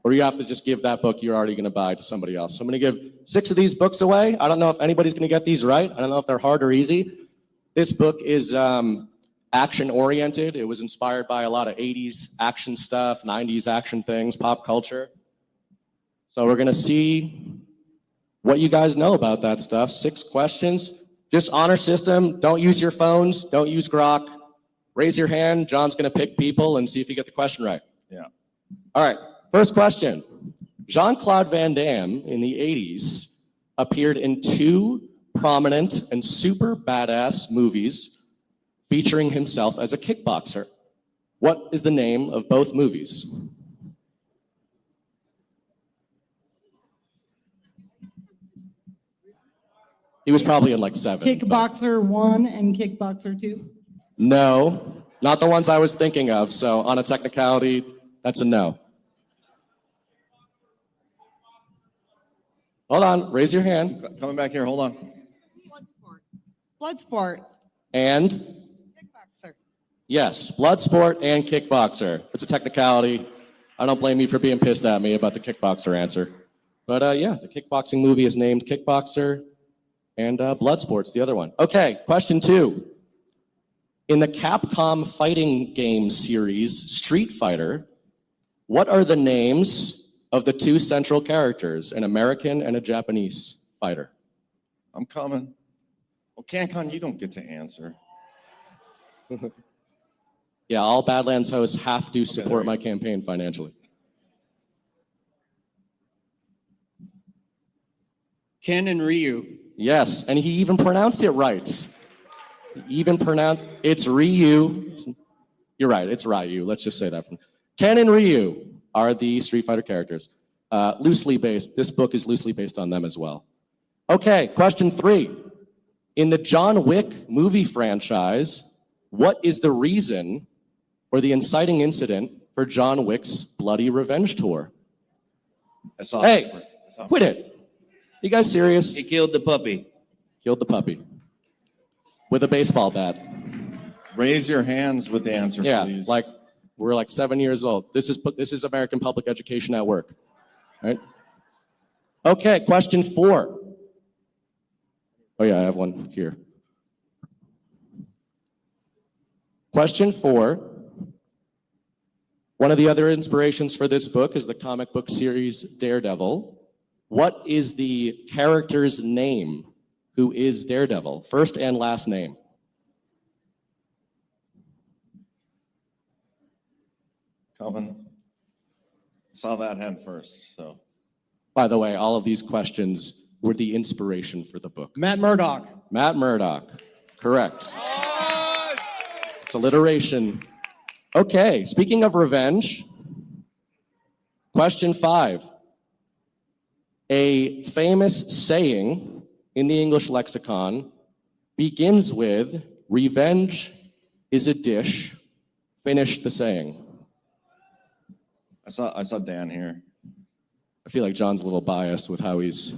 Or you have to just give that book you're already going to buy to somebody else. So I'm going to give 6 of these books away. I don't know if anybody's going to get these right. I don't know if they're hard or easy. This book is action-oriented. It was inspired by a lot of 80s action stuff, 90s action things, pop culture. So we're going to see what you guys know about that stuff. 6 questions. Just honor system. Don't use your phones. Don't use Grok. Raise your hand. John's going to pick people and see if you get the question right. Yeah. All right. First question. Jean-Claude Van Damme in the 80s appeared in 2 prominent and super badass movies featuring himself as a kickboxer. What is the name of both movies? He was probably in like 7. Kickboxer 1 and Kickboxer 2. No, not the ones I was thinking of. So on a technicality, that's a no. Hold on, raise your hand. Coming back here, hold on. Bloodsport. And? Kickboxer. Yes, Bloodsport and Kickboxer. It's a technicality. I don't blame you for being pissed at me about the Kickboxer answer. But yeah, the kickboxing movie is named Kickboxer, and Bloodsport's the other one. Okay, question 2. In the Capcom fighting game series Street Fighter, what are the names of the two central characters, an American and a Japanese fighter? I'm coming. Well, CanCon, you don't get to answer. Yeah, all Badlands hosts have to support my campaign financially. Ken and Ryu. Yes, and he even pronounced it right. He even pronounced it's Ryu. You're right, it's Ryu. Let's just say that. Ken and Ryu are the Street Fighter characters. Loosely based. This book is loosely based on them as well. Okay, question 3. In the John Wick movie franchise, what is the reason or the inciting incident for John Wick's bloody revenge tour? Hey, quit it. You guys serious? He killed the puppy. Killed the puppy. With a baseball bat. Raise your hands with the answer, Yeah, please. like we're like 7 years old. This is American public education at work. Right? Okay, question 4. Oh yeah, I have one here. Question 4. One of the other inspirations for this book is the comic book series Daredevil. What is the character's name who is Daredevil? First and last name. Calvin, saw that hand first, so. By the way, all of these questions were the inspiration for the book. Matt Murdock. Matt Murdock. Correct. It's alliteration. Okay, speaking of revenge, question 5. A famous saying in the English lexicon begins with, revenge is a dish. Finish the saying. I saw Dan here. I feel like John's a little biased with how he's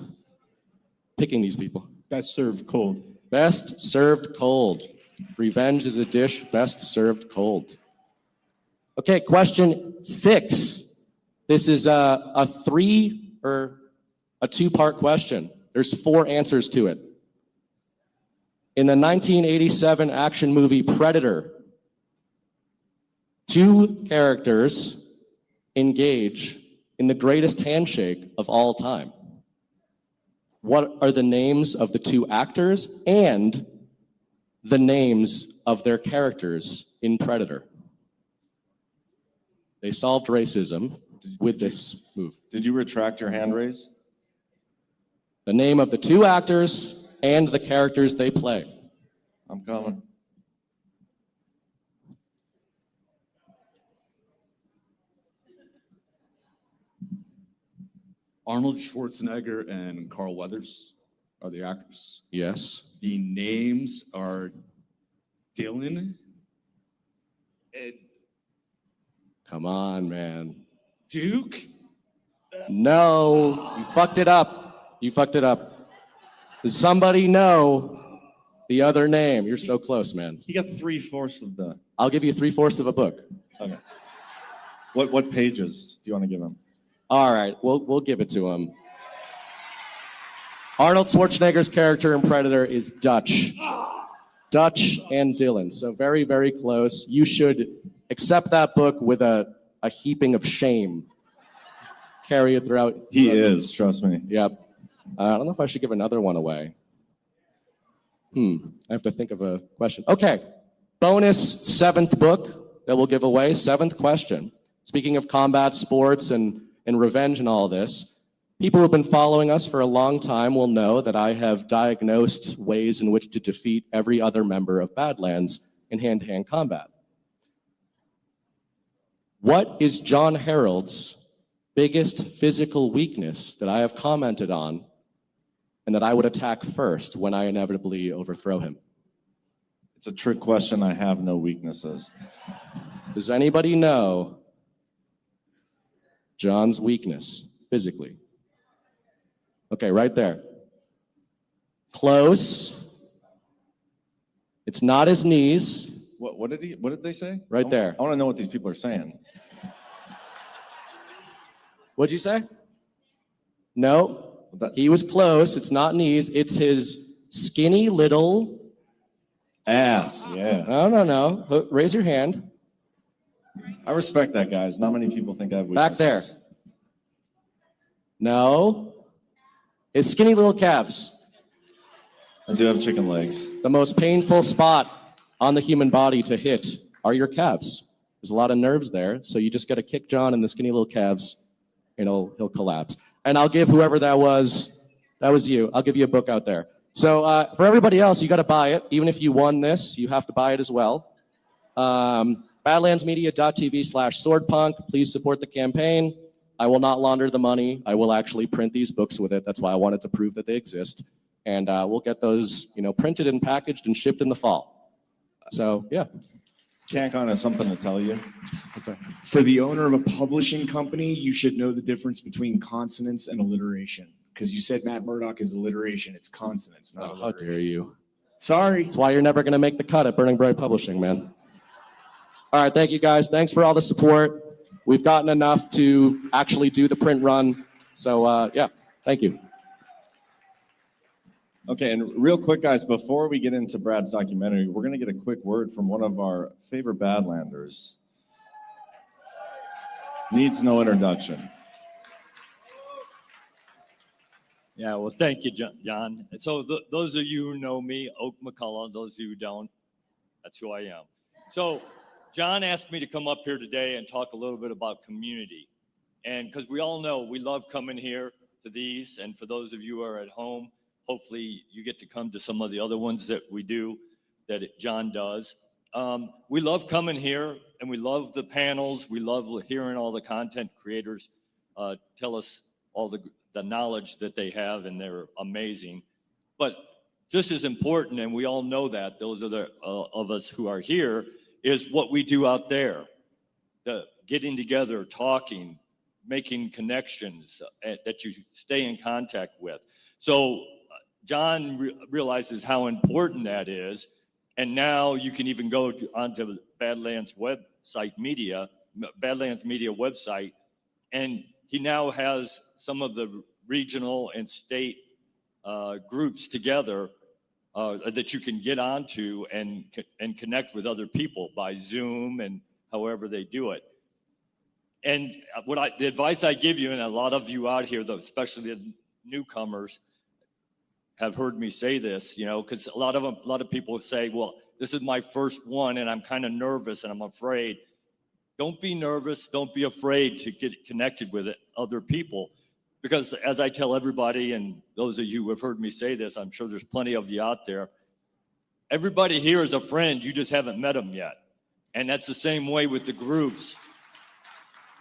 picking these people. Best served cold. Best served cold. Revenge is a dish best served cold. Okay, question 6. This is a 2-part question. There's 4 answers to it. In the 1987 action movie Predator, 2 characters engage in the greatest handshake of all time. What are the names of the 2 actors and the names of their characters in Predator? They solved racism with this move. Did you retract your hand raise? The name of the 2 actors and the characters they play. I'm coming. Arnold Schwarzenegger and Carl Weathers are the actors. Yes. The names are Dylan and Come on, man. Duke. No, you fucked it up. You fucked it up. Does somebody know the other name? You're so close, man. He got 3/4 of the. I'll give you 3/4 of a book. Okay. What pages do you want to give him? All right, we'll give it to him. Arnold Schwarzenegger's character in Predator is Dutch. Dutch and Dylan. So very, very close. You should accept that book with a heaping of shame. Carry it throughout. He is, trust me. Yep. I don't know if I should give another one away. I have to think of a question. Okay. Bonus 7th book that we'll give away. 7th question. Speaking of combat sports and revenge and all this, people who've been following us for a long time will know that I have diagnosed ways in which to defeat every other member of Badlands in hand-to-hand combat. What is John Harold's biggest physical weakness that I have commented on and that I would attack first when I inevitably overthrow him? It's a trick question. I have no weaknesses. Does anybody know John's weakness physically? Okay, right there. Close. It's not his knees. What did they say? Right there. I want to know what these people are saying. What'd you say? No, he was close. It's not knees. It's his skinny little Ass, yeah. No. Raise your hand. I respect that, guys. Not many people think I have Back weaknesses. there. No. His skinny little calves. I do have chicken legs. The most painful spot on the human body to hit are your calves. There's a lot of nerves there, so you just got to kick John in the skinny little calves, and he'll collapse. And I'll give whoever that was you. I'll give you a book out there. So for everybody else, you got to buy it. Even if you won this, you have to buy it as well. Badlandsmedia.tv/swordpunk. Please support the campaign. I will not launder the money. I will actually print these books with it. That's why I wanted to prove that they exist. And we'll get those, printed and packaged and shipped in the fall. So, yeah. Cancon has something to tell you. For the owner of a publishing company, you should know the difference between consonants and alliteration. Because you said Matt Murdock is alliteration. It's consonants, not alliteration. How dare you? Sorry. That's why you're never going to make the cut at Burning Bright Publishing, man. All right, thank you, guys. Thanks for all the support. We've gotten enough to actually do the print run. So, yeah, thank you. Okay, and real quick, guys, before we get into Brad's documentary, we're going to get a quick word from one of our favorite Badlanders. Needs no introduction. Yeah, well, thank you, John. So those of you who know me, Oak McCullough, those of you who don't, that's who I am. So John asked me to come up here today and talk a little bit about community. And because we all know we love coming here to these, and for those of you who are at home, hopefully you get to come to some of the other ones that we do, that John does. We love coming here, and we love the panels. We love hearing all the content creators tell us all the knowledge that they have, and they're amazing. But just as important, and we all know that, those are the of us who are here, is what we do out there. The getting together, talking, making connections that you stay in contact with. So John realizes how important that is. And now you can even go onto Badlands Media website, and he now has some of the regional and state groups together that you can get onto and connect with other people by Zoom and however they do it. And the advice I give you, and a lot of you out here, especially the newcomers, have heard me say this, because a lot of people say, well, this is my first one and I'm kind of nervous and I'm afraid. Don't be nervous. Don't be afraid to get connected with other people. Because as I tell everybody, and those of you who have heard me say this, I'm sure there's plenty of you out there, everybody here is a friend. You just haven't met them yet. And that's the same way with the groups.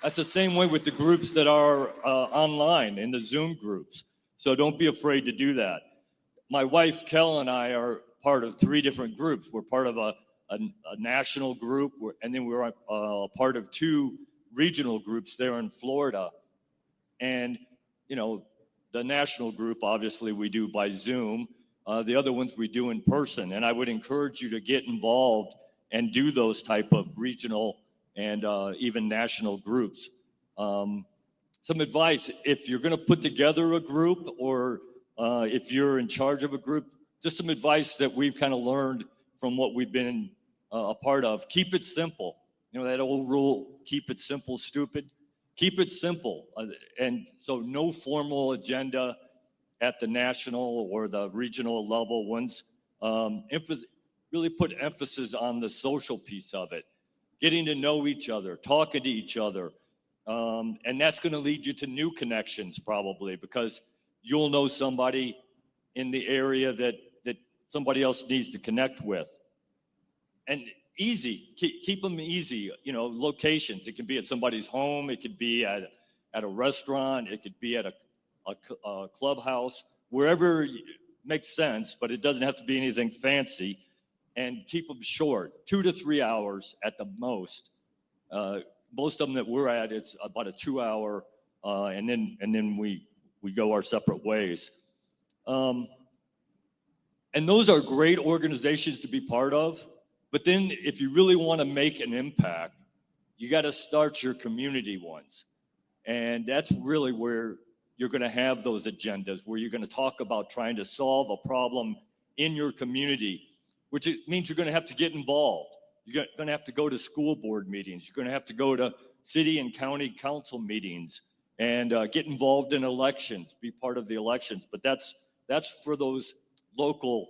That's the same way with the groups that are online, in the Zoom groups. So don't be afraid to do that. My wife, Kel, and I are part of 3 different groups. We're part of a national group, and then we're part of 2 regional groups there in Florida. And, the national group, obviously, we do by Zoom. The other ones we do in person. And I would encourage you to get involved and do those type of regional and even national groups. Some advice, if you're going to put together a group, or if you're in charge of a group, just some advice that we've kind of learned from what we've been a part of. Keep it simple. That old rule, keep it simple, stupid. Keep it simple. And so no formal agenda at the national or the regional level. Really put emphasis on the social piece of it, getting to know each other, talking to each other. And that's going to lead you to new connections probably, because you'll know somebody in the area that somebody else needs to connect with. And easy, keep them easy, locations. It can be at somebody's home. It could be at a restaurant. It could be at a clubhouse, wherever makes sense, but it doesn't have to be anything fancy. And keep them short, 2 to 3 hours at the most. Most of them that we're at, it's about a 2-hour, and then we go our separate ways. And those are great organizations to be part of. But then if you really want to make an impact, you got to start your community ones. And that's really where you're going to have those agendas, where you're going to talk about trying to solve a problem in your community. which means you're going to have to get involved. You're going to have to go to school board meetings. You're going to have to go to city and county council meetings and get involved in elections, be part of the elections. But that's for those local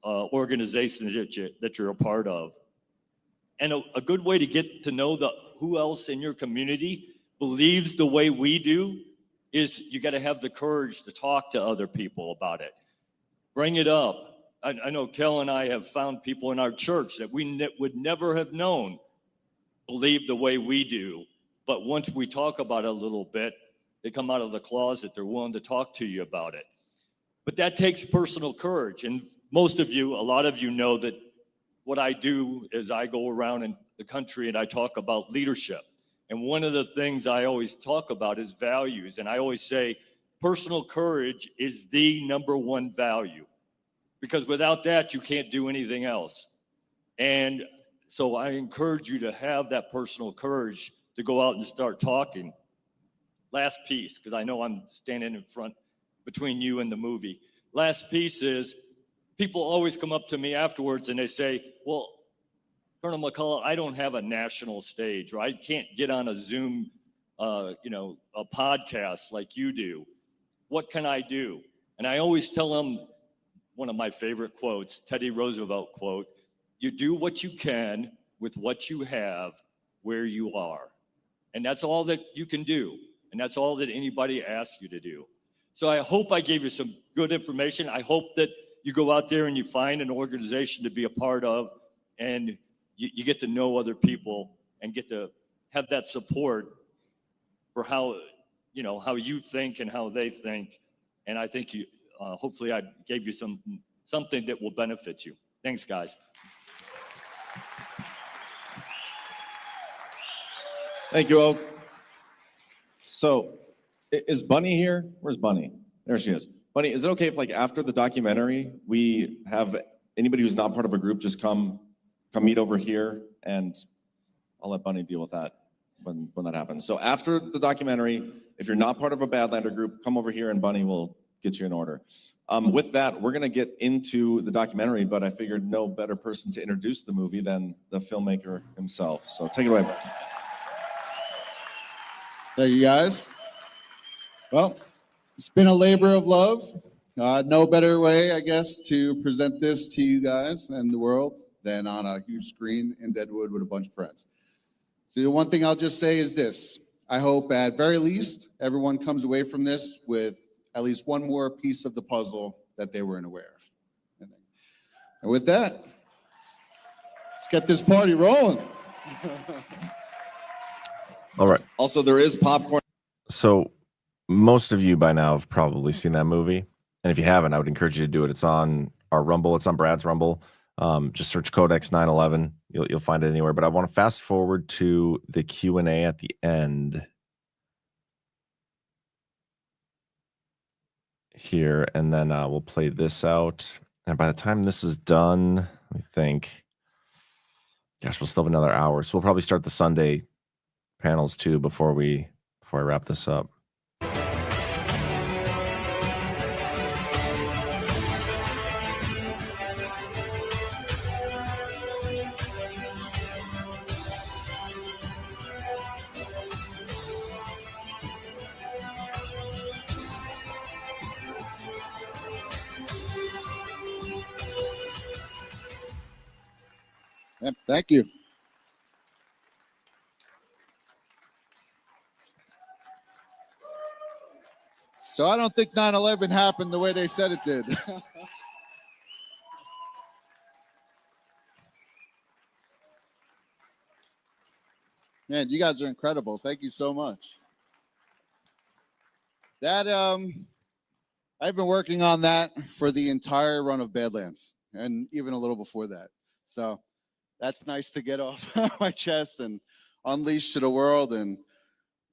organizations that you're a part of. And a good way to get to know who else in your community believes the way we do is you got to have the courage to talk to other people about it. Bring it up. I know Kel and I have found people in our church that we would never have known believe the way we do. But once we talk about it a little bit, they come out of the closet. They're willing to talk to you about it. But that takes personal courage. And most of you, a lot of you know that what I do is I go around in the country and I talk about leadership. And one of the things I always talk about is values. And I always say personal courage is the number one value, because without that, you can't do anything else. And so I encourage you to have that personal courage to go out and start talking. Last piece, because I know I'm standing in front between you and the movie. Last piece is people always come up to me afterwards and they say, well, Colonel McCullough, I don't have a national stage, or I can't get on a Zoom, a podcast like you do. What can I do? And I always tell them one of my favorite quotes, Teddy Roosevelt quote, you do what you can with what you have where you are. And that's all that you can do. And that's all that anybody asks you to do. So I hope I gave you some good information. I hope that you go out there and you find an organization to be a part of, and you get to know other people and get to have that support for how you think and how they think. And I think hopefully I gave you something that will benefit you. Thanks, guys. Thank you, Oak. So is Bunny here? Where's Bunny? There she is. Bunny, is it okay if, like, after the documentary, we have anybody who's not part of a group just come meet over here, and I'll let Bunny deal with that when that happens. So after the documentary, if you're not part of a Badlander group, come over here and Bunny will get you in order. With that, we're going to get into the documentary, but I figured no better person to introduce the movie than the filmmaker himself. So take it away. Thank you, guys. Well, it's been a labor of love. No better way, I guess, to present this to you guys and the world than on a huge screen in Deadwood with a bunch of friends. So the one thing I'll just say is this. I hope at very least everyone comes away from this with at least one more piece of the puzzle that they weren't aware of. And with that, let's get this party rolling. All right. Also, there is popcorn. So most of you by now have probably seen that movie. And if you haven't, I would encourage you to do it. It's on our Rumble. It's on Brad's Rumble. Just search Codex 911. You'll find it anywhere. But I want to fast forward to the Q&A at the end here. And then we'll play this out. And by the time this is done, let me think. Gosh, we'll still have another hour. So we'll probably start the Sunday panels too before I wrap this up. Yep, thank you. So I don't think 9/11 happened the way they said it did. Man, you guys are incredible. Thank you so much. That I've been working on that for the entire run of Badlands and even a little before that. So that's nice to get off my chest and unleash to the world. And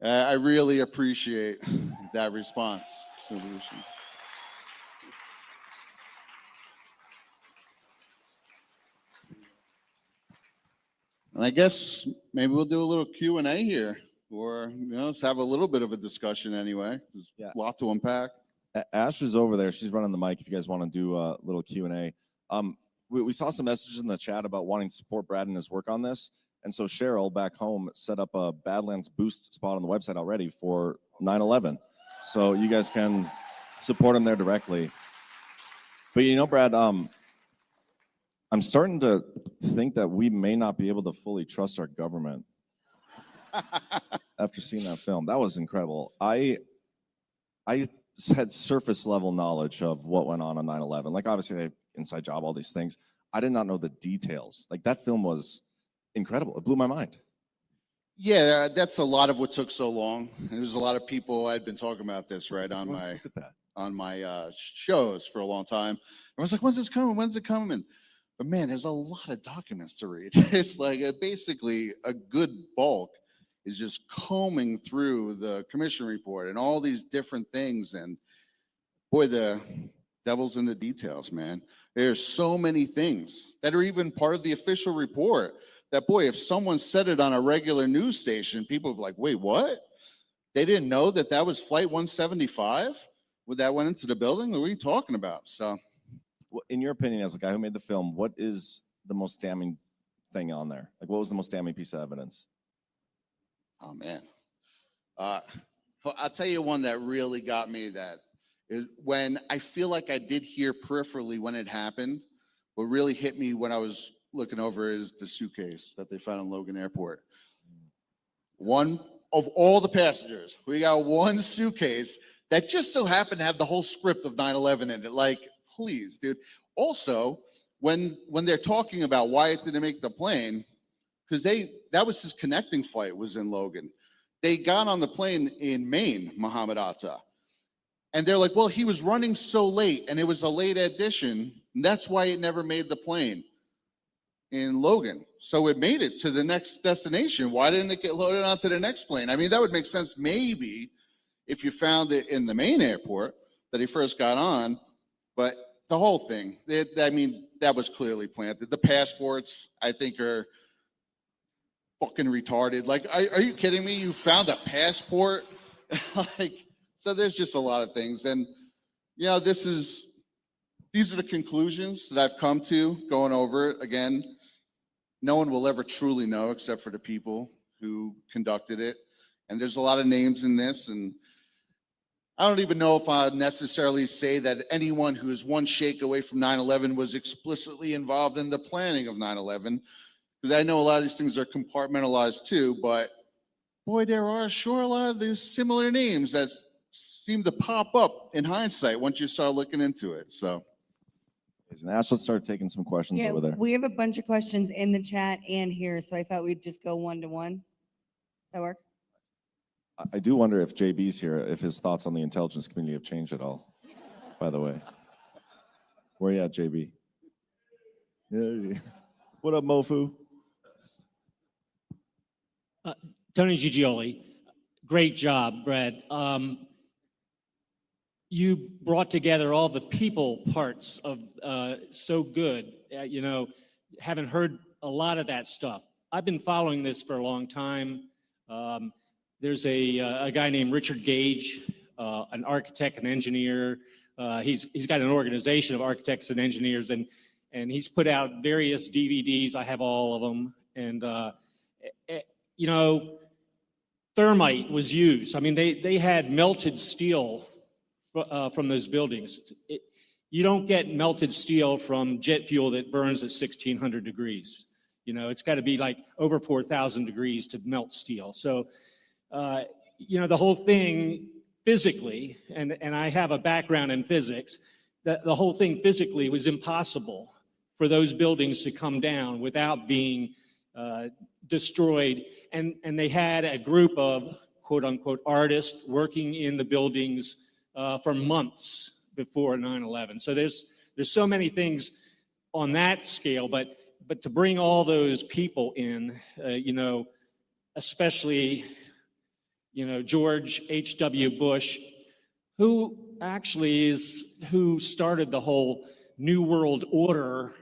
I really appreciate that response. And I guess maybe we'll do a little Q&A here, or let's have a little bit of a discussion anyway. There's a lot to unpack. Ash is over there. She's running the mic if you guys want to do a little Q&A. we saw some messages in the chat about wanting to support Brad and his work on this. And so Cheryl back home set up a Badlands boost spot on the website already for 9/11. So you guys can support him there directly. But you know, Brad, I'm starting to think that we may not be able to fully trust our government after seeing that film. That was incredible. I had surface level knowledge of what went on 9/11. Like obviously they inside job, all these things. I did not know the details. Like that film was incredible. It blew my mind. Yeah, that's a lot of what took so long. There's a lot of people I'd been talking about this right on my shows for a long time. I was like, when's this coming? When's it coming? But man, there's a lot of documents to read. It's like basically a good bulk is just combing through the commission report and all these different things. And boy, the devil's in the details, man. There's so many things that are even part of the official report that, boy, if someone said it on a regular news station, people would be like, wait, what? They didn't know that that was Flight 175? When that went into the building? What are you talking about? So, in your opinion, as a guy who made the film, what is the most damning thing on there? Like, what was the most damning piece of evidence? oh, man. I'll tell you one that really got me, that is when I feel like I did hear peripherally when it happened. What really hit me when I was looking over is the suitcase that they found in Logan Airport. One of all the passengers, we got one suitcase that just so happened to have the whole script of 9/11 in it. Like, please, dude. Also, when they're talking about why it didn't make the plane, because that was his connecting flight was in Logan. They got on the plane in Maine, Muhammad Atta. And they're like, well, he was running so late and it was a late addition. And that's why it never made the plane in Logan. So it made it to the next destination. Why didn't it get loaded onto the next plane? I mean, that would make sense maybe if you found it in the main airport that he first got on. But the whole thing, that was clearly planted. The passports, I think, are fucking retarded. Like, are you kidding me? You found a passport? Like, so there's just a lot of things. And, you know, these are the conclusions that I've come to going over it. Again, no one will ever truly know except for the people who conducted it. And there's a lot of names in this. And I don't even know if I'd necessarily say that anyone who is one shake away from 9/11 was explicitly involved in the planning of 9/11. Because I know a lot of these things are compartmentalized too. But boy, there are sure a lot of these similar names that seem to pop up in hindsight once you start looking into it. So. And Ash, let's start taking some questions Yeah, over there. we have a bunch of questions in the chat and here, so I thought we'd just go one to one. That work? I do wonder if JB's here, if his thoughts on the intelligence community have changed at all, by the way. Where you at, JB? Yeah. What up, Mofu? Tony Gigioli, great job, Brad. You brought together all the people parts of so good. Haven't heard a lot of that stuff. I've been following this for a long time. There's a guy named Richard Gage, an architect and engineer. He's got an organization of architects and engineers, and he's put out various DVDs. I have all of them, and thermite was used. I mean, they had melted steel from those buildings. You don't get melted steel from jet fuel that burns at 1,600 degrees. It's got to be like over 4,000 degrees to melt steel. So, the whole thing physically, and I have a background in physics, that the whole thing physically was impossible for those buildings to come down without being destroyed. And they had a group of quote unquote artists working in the buildings for months before 9/11. So there's so many things on that scale, but to bring all those people in, especially, George H.W. Bush, who actually who started the whole New World Order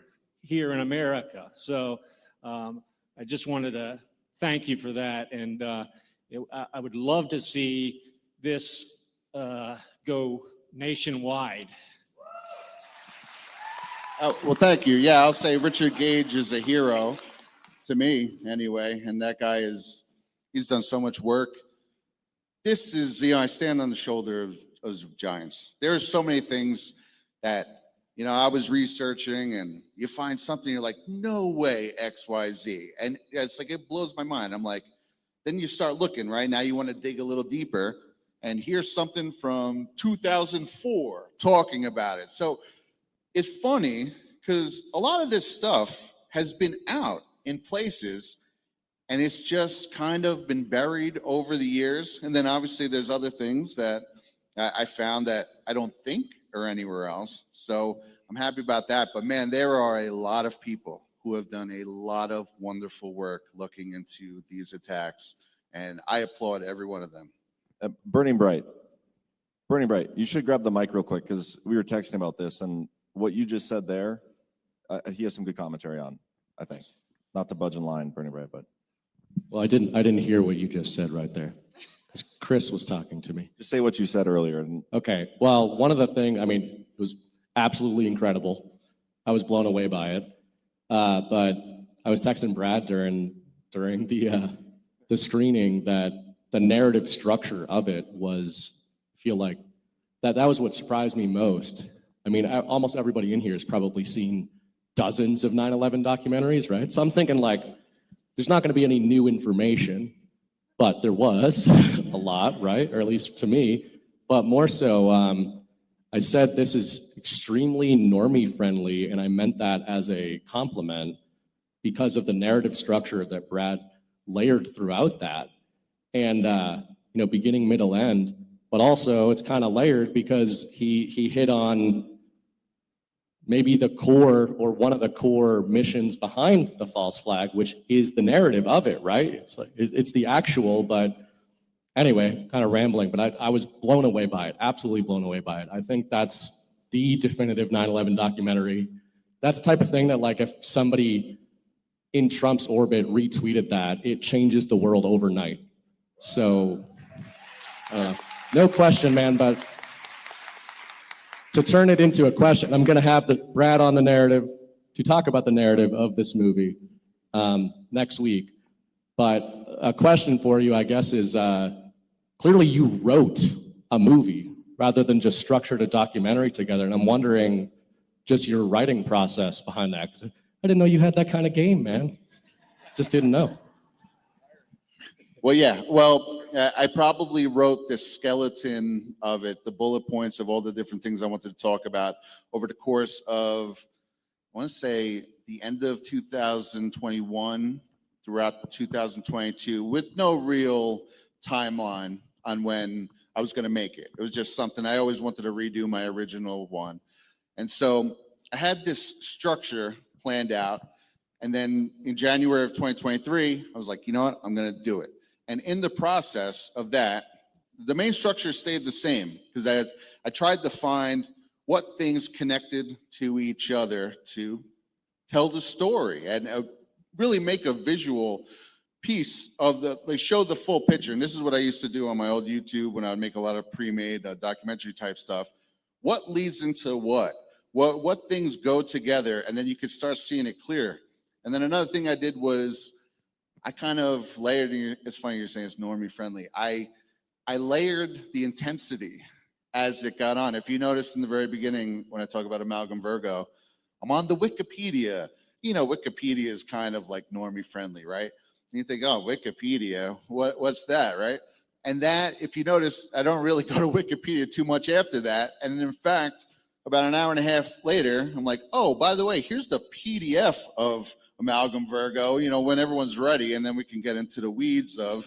here in America. So I just wanted to thank you for that. And I would love to see this go nationwide. Oh, well, thank you. Yeah, I'll say Richard Gage is a hero to me anyway. And that guy he's done so much work. This is, I stand on the shoulder of giants. There's so many things that, I was researching and you find something, you're like, no way, X, Y, Z. And it's like, it blows my mind. I'm like, then you start looking, right? Now you want to dig a little deeper. And here's something from 2004 talking about it. So it's funny because a lot of this stuff has been out in places and it's just kind of been buried over the years. And then obviously there's other things that I found that I don't think are anywhere else. So I'm happy about that. But man, there are a lot of people who have done a lot of wonderful work looking into these attacks. And I applaud every one of them. Burning Bright, you should grab the mic real quick because we were texting about this and what you just said there, he has some good commentary on, I think. Not to budge in line, Burning Bright, but. Well, I didn't hear what you just said right there. 'Cause Chris was talking to me. Just say what you said earlier. Okay. Well, one of the things, it was absolutely incredible. I was blown away by it. But I was texting Brad during the screening that the narrative structure of it was, I feel like that was what surprised me most. Almost everybody in here has probably seen dozens of 9/11 documentaries, right? So I'm thinking like, there's not going to be any new information, but there was a lot, right? Or at least to me. But more so, I said this is extremely normie friendly, and I meant that as a compliment because of the narrative structure that Brad layered throughout that. And, beginning, middle, end. But also it's kind of layered because he hit on maybe the core or one of the core missions behind the false flag, which is the narrative of it, right? It's the actual, but anyway, kind of rambling, but I was blown away by it, absolutely blown away by it. I think that's the definitive 9/11 documentary. That's the type of thing that like if somebody in Trump's orbit retweeted that, it changes the world overnight. So no question, man, but to turn it into a question, I'm going to have Brad on the narrative to talk about the narrative of this movie next week. But a question for you, I guess, is clearly you wrote a movie rather than just structured a documentary together. And I'm wondering just your writing process behind that. 'Cause I didn't know you had that kind of game, man. Just didn't know. Well, yeah. Well, I probably wrote the skeleton of it, the bullet points of all the different things I wanted to talk about over the course of, I want to say, the end of 2021 throughout 2022 with no real timeline on when I was going to make it. It was just something I always wanted to redo my original one. And so I had this structure planned out. And then in January of 2023, I was like, you know what? I'm going to do it. And in the process of that, the main structure stayed the same because I tried to find what things connected to each other to tell the story and really make a visual piece of show the full picture. And this is what I used to do on my old YouTube when I would make a lot of pre-made documentary type stuff. What leads into what? What things go together? And then you could start seeing it clear. And then another thing I did was I kind of layered, it's funny you're saying it's normie friendly. I layered the intensity as it got on. If you notice in the very beginning, when I talk about Amalgam Virgo, I'm on the Wikipedia. Wikipedia is kind of like normie friendly, right? And you think, oh, Wikipedia, what's that, right? And that, if you notice, I don't really go to Wikipedia too much after that. And in fact, about an hour and a half later, I'm like, oh, by the way, here's the PDF of Amalgam Virgo, when everyone's ready, and then we can get into the weeds of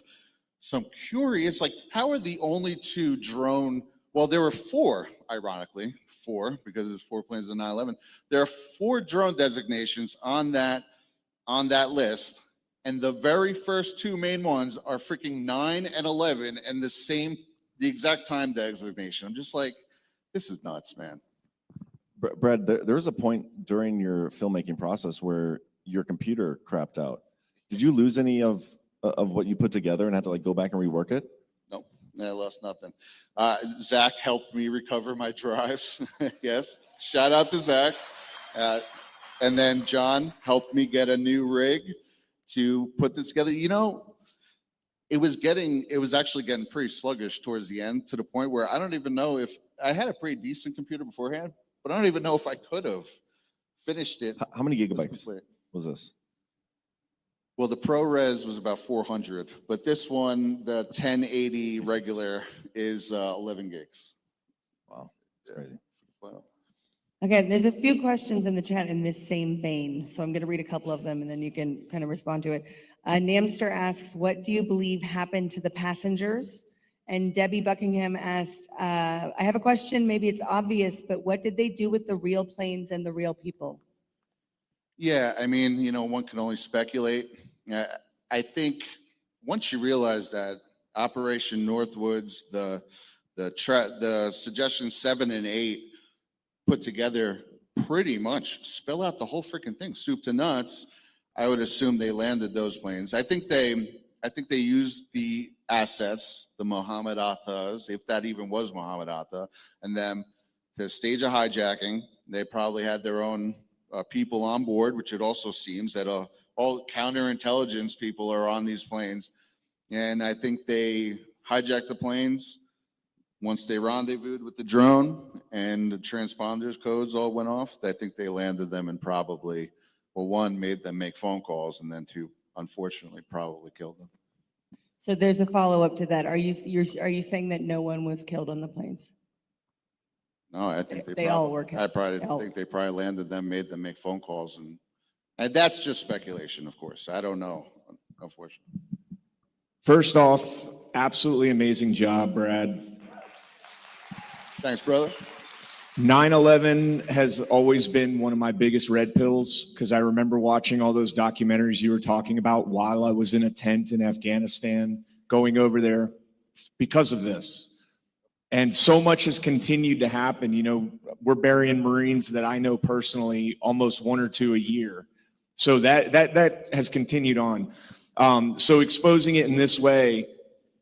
some curious, like, how are the only two drone, well, there were four, ironically, because there's 4 planes in 9/11. There are 4 drone designations on that list, and the very first 2 main ones are freaking 9 and 11, and the exact time designation. I'm just like, this is nuts, man. Brad, there was a point during your filmmaking process where your computer crapped out. Did you lose any of what you put together and had to go back and rework it? Nope, I lost nothing. Zach helped me recover my drives. Yes, shout out to Zach. And then John helped me get a new rig to put this together. You know, it was actually getting pretty sluggish towards the end, to the point where I don't even know if I had a pretty decent computer beforehand, but I don't even know if I could have finished it. How many gigabytes was this? Well, the ProRes was about 400, but this one, the 1080 regular, is 11 gigs. Wow, that's crazy. Okay, there's a few questions in the chat in this same vein, so I'm going to read a couple of them and then you can kind of respond to it. Namster asks, what do you believe happened to the passengers? And Debbie Buckingham asked, I have a question, maybe it's obvious, but what did they do with the real planes and the real people? Yeah, I mean, you know, one can only speculate. I think once you realize that Operation Northwoods, the suggestion 7 and 8 put together pretty much spell out the whole freaking thing, soup to nuts, I would assume they landed those planes. I think they used the assets, the Muhammad Attas, if that even was Muhammad Atta, and them to stage a hijacking. They probably had their own people on board, which it also seems that all counterintelligence people are on these planes. And I think they hijacked the planes. Once they rendezvoused with the drone and the transponders codes all went off, I think they landed them and probably, well, one, made them make phone calls, and then two, unfortunately, probably killed them. So there's a follow-up to that. Are you saying that no one was killed on the planes? No, I think They all were killed. I probably think they probably landed them, made them make phone calls, and that's just speculation, of course. I don't know, unfortunately. First off, absolutely amazing job, Brad. Thanks, brother. 9/11 has always been one of my biggest red pills, because I remember watching all those documentaries you were talking about while I was in a tent in Afghanistan, going over there because of this. And so much has continued to happen. You know, we're burying Marines that I know personally almost 1 or 2 a year. So that has continued on. So exposing it in this way,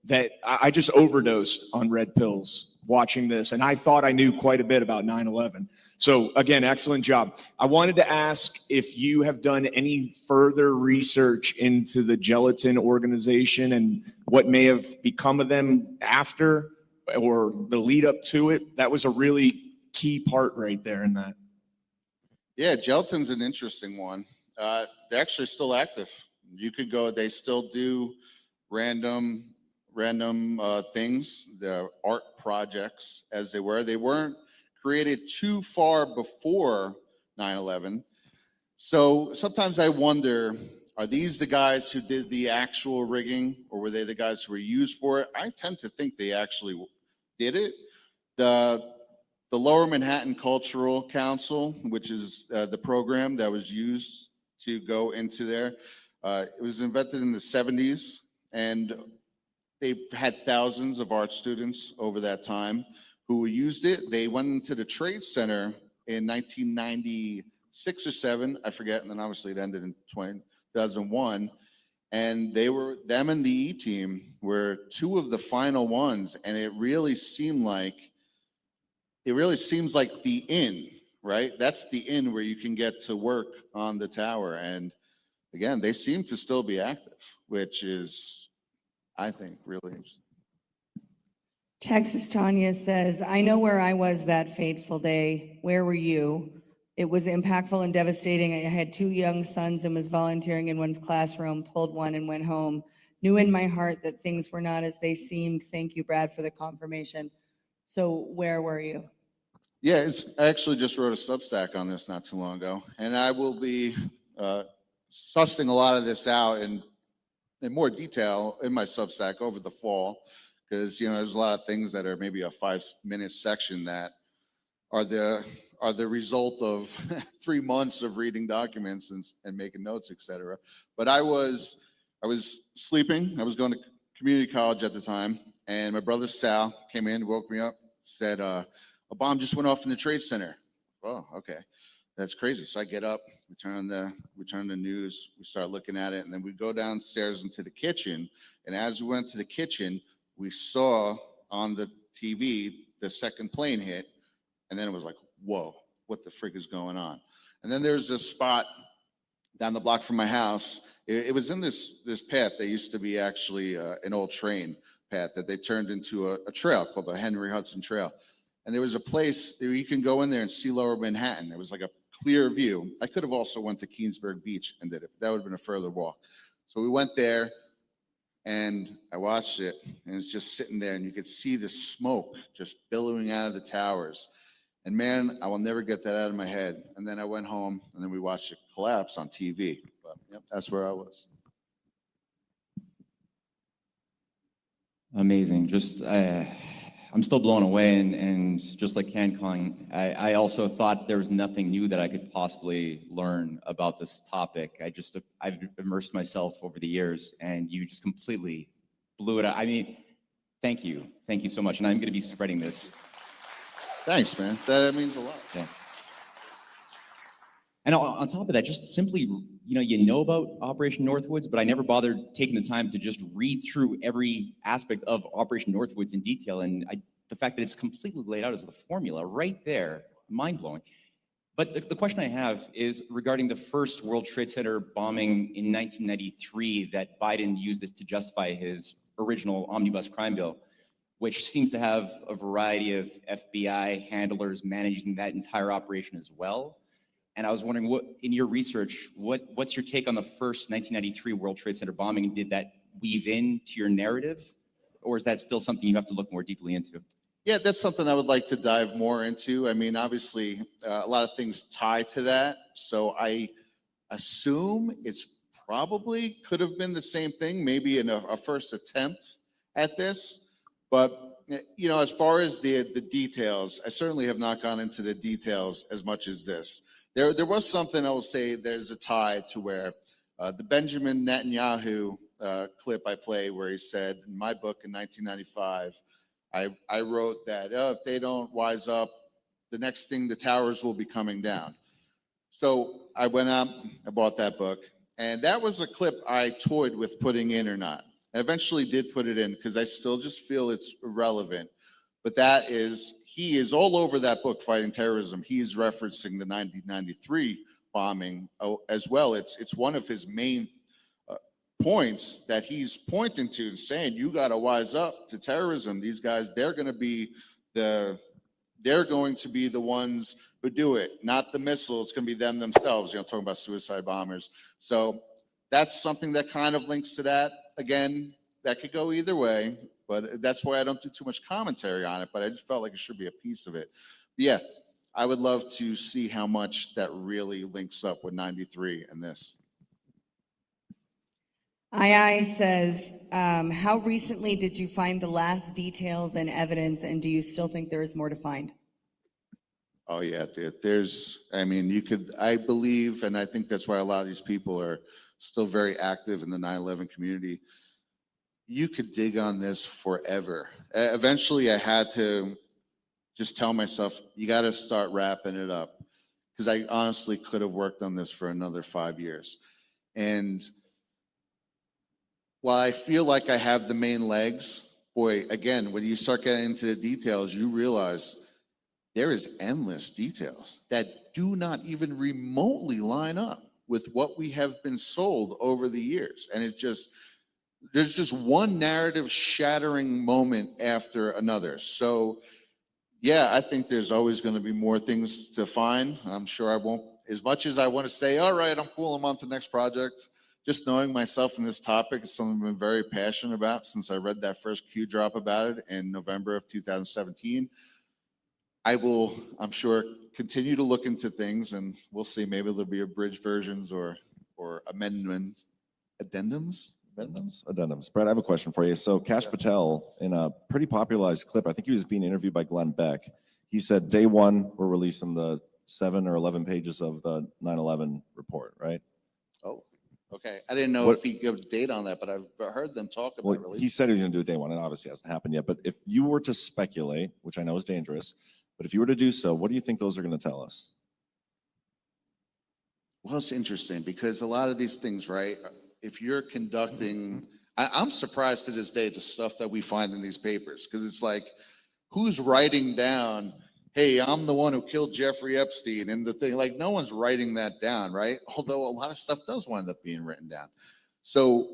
that I just overdosed on red pills watching this, and I thought I knew quite a bit about 9/11. So again, excellent job. I wanted to ask if you have done any further research into the Gelatin organization and what may have become of them after, or the lead up to it. That was a really key part right there in that. Yeah, Gelatin's an interesting one. They're actually still active. You could go, they still do random things, the art projects as they were. They weren't created too far before 9/11. So sometimes I wonder, are these the guys who did the actual rigging, or were they the guys who were used for it? I tend to think they actually did it. The Lower Manhattan Cultural Council, which is the program that was used to go into there, it was invented in the 70s, and they've had thousands of art students over that time who used it. They went into the Trade Center in 1996 or 7, I forget, and then obviously it ended in 2001. And them and the E team were two of the final ones, and it really seems like the inn, right? That's the inn where you can get to work on the tower. And again, they seem to still be active, which is, I think, really interesting. Texas Tanya says, I know where I was that fateful day. Where were you? It was impactful and devastating. I had 2 young sons and was volunteering in one's classroom, pulled one and went home. Knew in my heart that things were not as they seemed. Thank you, Brad, for the confirmation. So where were you? Yeah, I actually just wrote a Substack on this not too long ago, and I will be sussing a lot of this out in more detail in my Substack over the fall, because there's a lot of things that are maybe a 5-minute section that are the result of 3 months of reading documents and making notes, etc. But I was sleeping. I was going to community college at the time, and my brother Sal came in, woke me up, said, a bomb just went off in the Trade Center. Oh, okay. That's crazy. So I get up, we turn on the news, we start looking at it, and then we go downstairs into the kitchen. And as we went to the kitchen, we saw on the TV the second plane hit, and then it was like, whoa, what the frick is going on? And then there's this spot down the block from my house. It was in this path that used to be actually an old train path that they turned into a trail called the Henry Hudson Trail. And there was a place where you can go in there and see Lower Manhattan. It was like a clear view. I could have also went to Keensburg Beach and did it, but that would have been a further walk. So we went there and I watched it, and it's just sitting there, and you could see the smoke just billowing out of the towers. And man, I will never get that out of my head. And then I went home, and then we watched it collapse on TV. But yep, that's where I was. Amazing. Just, I'm still blown away. And just like CanCon, I also thought there was nothing new that I could possibly learn about this topic. I've immersed myself over the years, and you just completely blew it out. I mean, thank you. Thank you so much. And I'm going to be spreading this. Thanks, man. That means a lot. Yeah. And on top of that, just simply, you know about Operation Northwoods, but I never bothered taking the time to just read through every aspect of Operation Northwoods in detail. And the fact that it's completely laid out as the formula right there, mind-blowing. But the question I have is regarding the first World Trade Center bombing in 1993 that Biden used this to justify his original omnibus crime bill, which seems to have a variety of FBI handlers managing that entire operation as well. And I was wondering, what in your research, what's your take on the first 1993 World Trade Center bombing? And did that weave into your narrative, or is that still something you have to look more deeply into? Yeah, that's something I would like to dive more into. I mean, obviously, a lot of things tie to that. So I assume it's probably could have been the same thing, maybe in a first attempt at this. But, as far as the details, I certainly have not gone into the details as much as this. There was something I will say there's a tie to where the Benjamin Netanyahu clip I play where he said, in my book in 1995, I wrote that if they don't wise up, the next thing, the towers will be coming down. So I went out, I bought that book, and that was a clip I toyed with putting in or not. I eventually did put it in because I still just feel it's irrelevant. But he is all over that book, Fighting Terrorism. He's referencing the 1993 bombing as well. It's one of his main points that he's pointing to and saying, you got to wise up to terrorism. These guys, they're going to be the ones who do it, not the missile. It's going to be them themselves. Talking about suicide bombers. So that's something that kind of links to that. Again, that could go either way, but that's why I don't do too much commentary on it, but I just felt like it should be a piece of it. But yeah, I would love to see how much that really links up with 93 and this. II says, how recently did you find the last details and evidence, and do you still think there is more to find? Oh yeah, I believe, and I think that's why a lot of these people are still very active in the 9/11 community. You could dig on this forever. Eventually I had to just tell myself, you got to start wrapping it up, because I honestly could have worked on this for another 5 years. And while I feel like I have the main legs, boy, again, when you start getting into the details, you realize there is endless details that do not even remotely line up with what we have been sold over the years. And there's just one narrative shattering moment after another. So yeah, I think there's always going to be more things to find. I'm sure I won't, as much as I want to say, all right, I'm cool, I'm on to the next project. Just knowing myself in this topic is something I've been very passionate about since I read that first Q drop about it in November of 2017. I will, I'm sure, continue to look into things, and we'll see. Maybe there'll be abridged versions or addendums. Brett, I have a question for you. So Kash Patel, in a pretty popularized clip, I think he was being interviewed by Glenn Beck. He said day one, we're releasing the 7 or 11 pages of the 9/11 report, right? Oh, okay. I didn't know if he gave a date on that, but I've heard them talk about release. He said he was going to do it day one, and obviously hasn't happened yet. But if you were to speculate, which I know is dangerous, but if you were to do so, what do you think those are going to tell us? Well, it's interesting because a lot of these things, right? If you're conducting, I'm surprised to this day the stuff that we find in these papers, because it's like, who's writing down hey, I'm the one who killed Jeffrey Epstein, and the thing, like, no one's writing that down, right? Although a lot of stuff does wind up being written down. So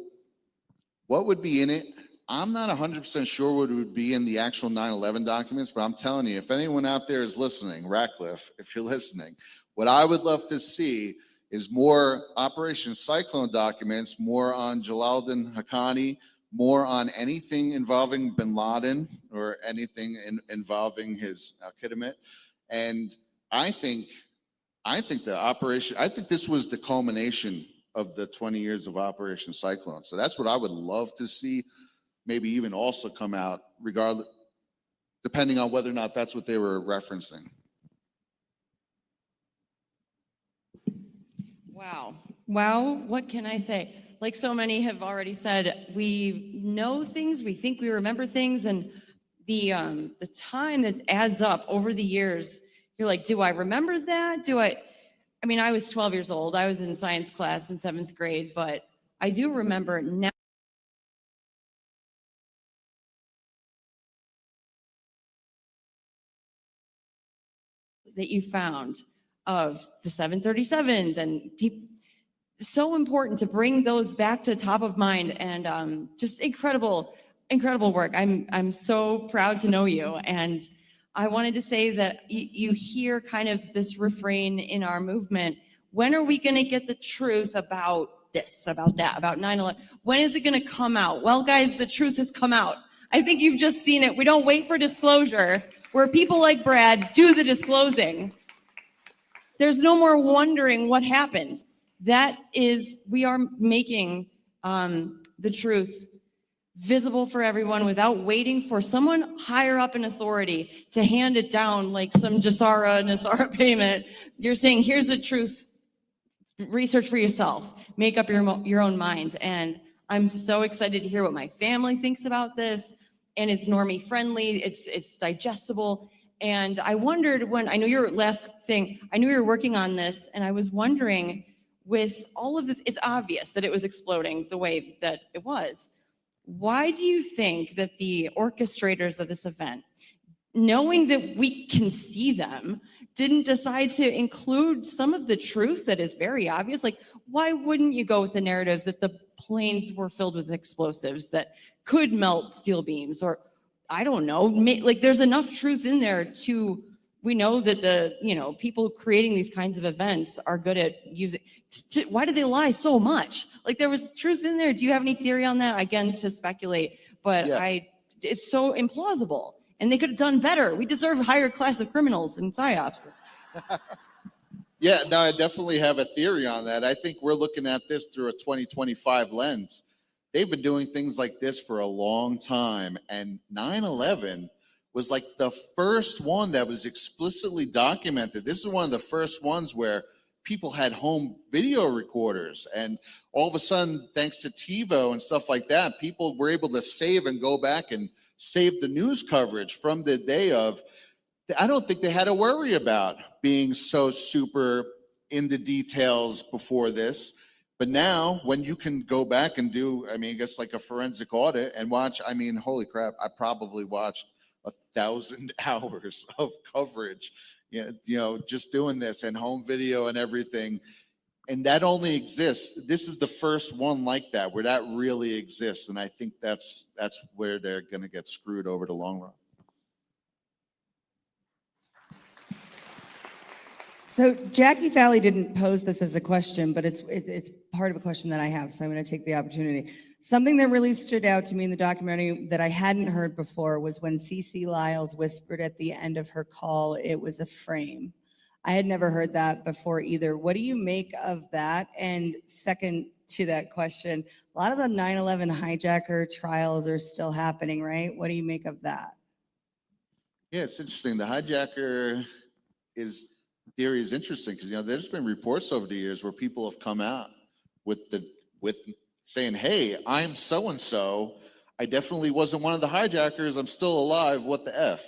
what would be in it? I'm not 100% sure what would be in the actual 9/11 documents, but I'm telling you, if anyone out there is listening, Ratcliffe, if you're listening, what I would love to see is more Operation Cyclone documents, more on Jalaluddin Haqqani, more on anything involving bin Laden or anything involving his Al-Qaeda. And I think this was the culmination of the 20 years of Operation Cyclone. So that's what I would love to see, maybe even also come out, regardless, depending on whether or not that's what they were referencing. Wow. Wow. What can I say? Like so many have already said, we know things, we think we remember things, and the time that adds up over the years, you're like, do I remember that? I mean, I was 12 years old. I was in science class in 7th grade, but I do remember now. That you found of the 737s and people, so important to bring those back to top of mind, and just incredible work. I'm so proud to know you, and I wanted to say that you hear kind of this refrain in our movement. When are we going to get the truth about this, about that, about 9/11? When is it going to come out? Well, guys, the truth has come out. I think you've just seen it. We don't wait for disclosure, where people like Brad do the disclosing. There's no more wondering what happened. We are making the truth visible for everyone without waiting for someone higher up in authority to hand it down like some Nasara payment. You're saying, here's the truth, research for yourself, make up your own mind. And I'm so excited to hear what my family thinks about this. And it's normie friendly, it's digestible. And I wondered when, I know your last thing, I knew you were working on this, and I was wondering, with all of this, it's obvious that it was exploding the way that it was. Why do you think that the orchestrators of this event, knowing that we can see them, didn't decide to include some of the truth that is very obvious? Like, why wouldn't you go with the narrative that the planes were filled with explosives that could melt steel beams, or I don't know, like there's enough truth in there to, we know that the people creating these kinds of events are good at using, why do they lie so much? Like there was truth in there. Do you have any theory on that? Again, to speculate, but Yeah. It's so implausible, and they could have done better. We deserve a higher class of criminals and psyops. Yeah, no, I definitely have a theory on that. I think we're looking at this through a 2025 lens. They've been doing things like this for a long time, and 9/11 was like the first one that was explicitly documented. This is one of the first ones where people had home video recorders, and all of a sudden, thanks to TiVo and stuff like that, people were able to save and go back and save the news coverage from the day of. I don't think they had to worry about being so super in the details before this. But now, when you can go back and do, I guess like a forensic audit and watch, holy crap, I probably watched 1,000 hours of coverage, just doing this and home video and everything. And that only exists. This is the first one like that, where that really exists. And I think that's where they're going to get screwed over the long run. So Jackie Falley didn't pose this as a question, but it's part of a question that I have, so I'm going to take the opportunity. Something that really stood out to me in the documentary that I hadn't heard before was when CeCe Lyles whispered at the end of her call, it was a frame. I had never heard that before either. What do you make of that? And second to that question, a lot of the 9/11 hijacker trials are still happening, right? What do you make of that? Yeah, it's interesting. The hijacker theory is interesting because there's been reports over the years where people have come out with saying, "Hey, I'm so and so. I definitely wasn't one of the hijackers. I'm still alive. What the f?"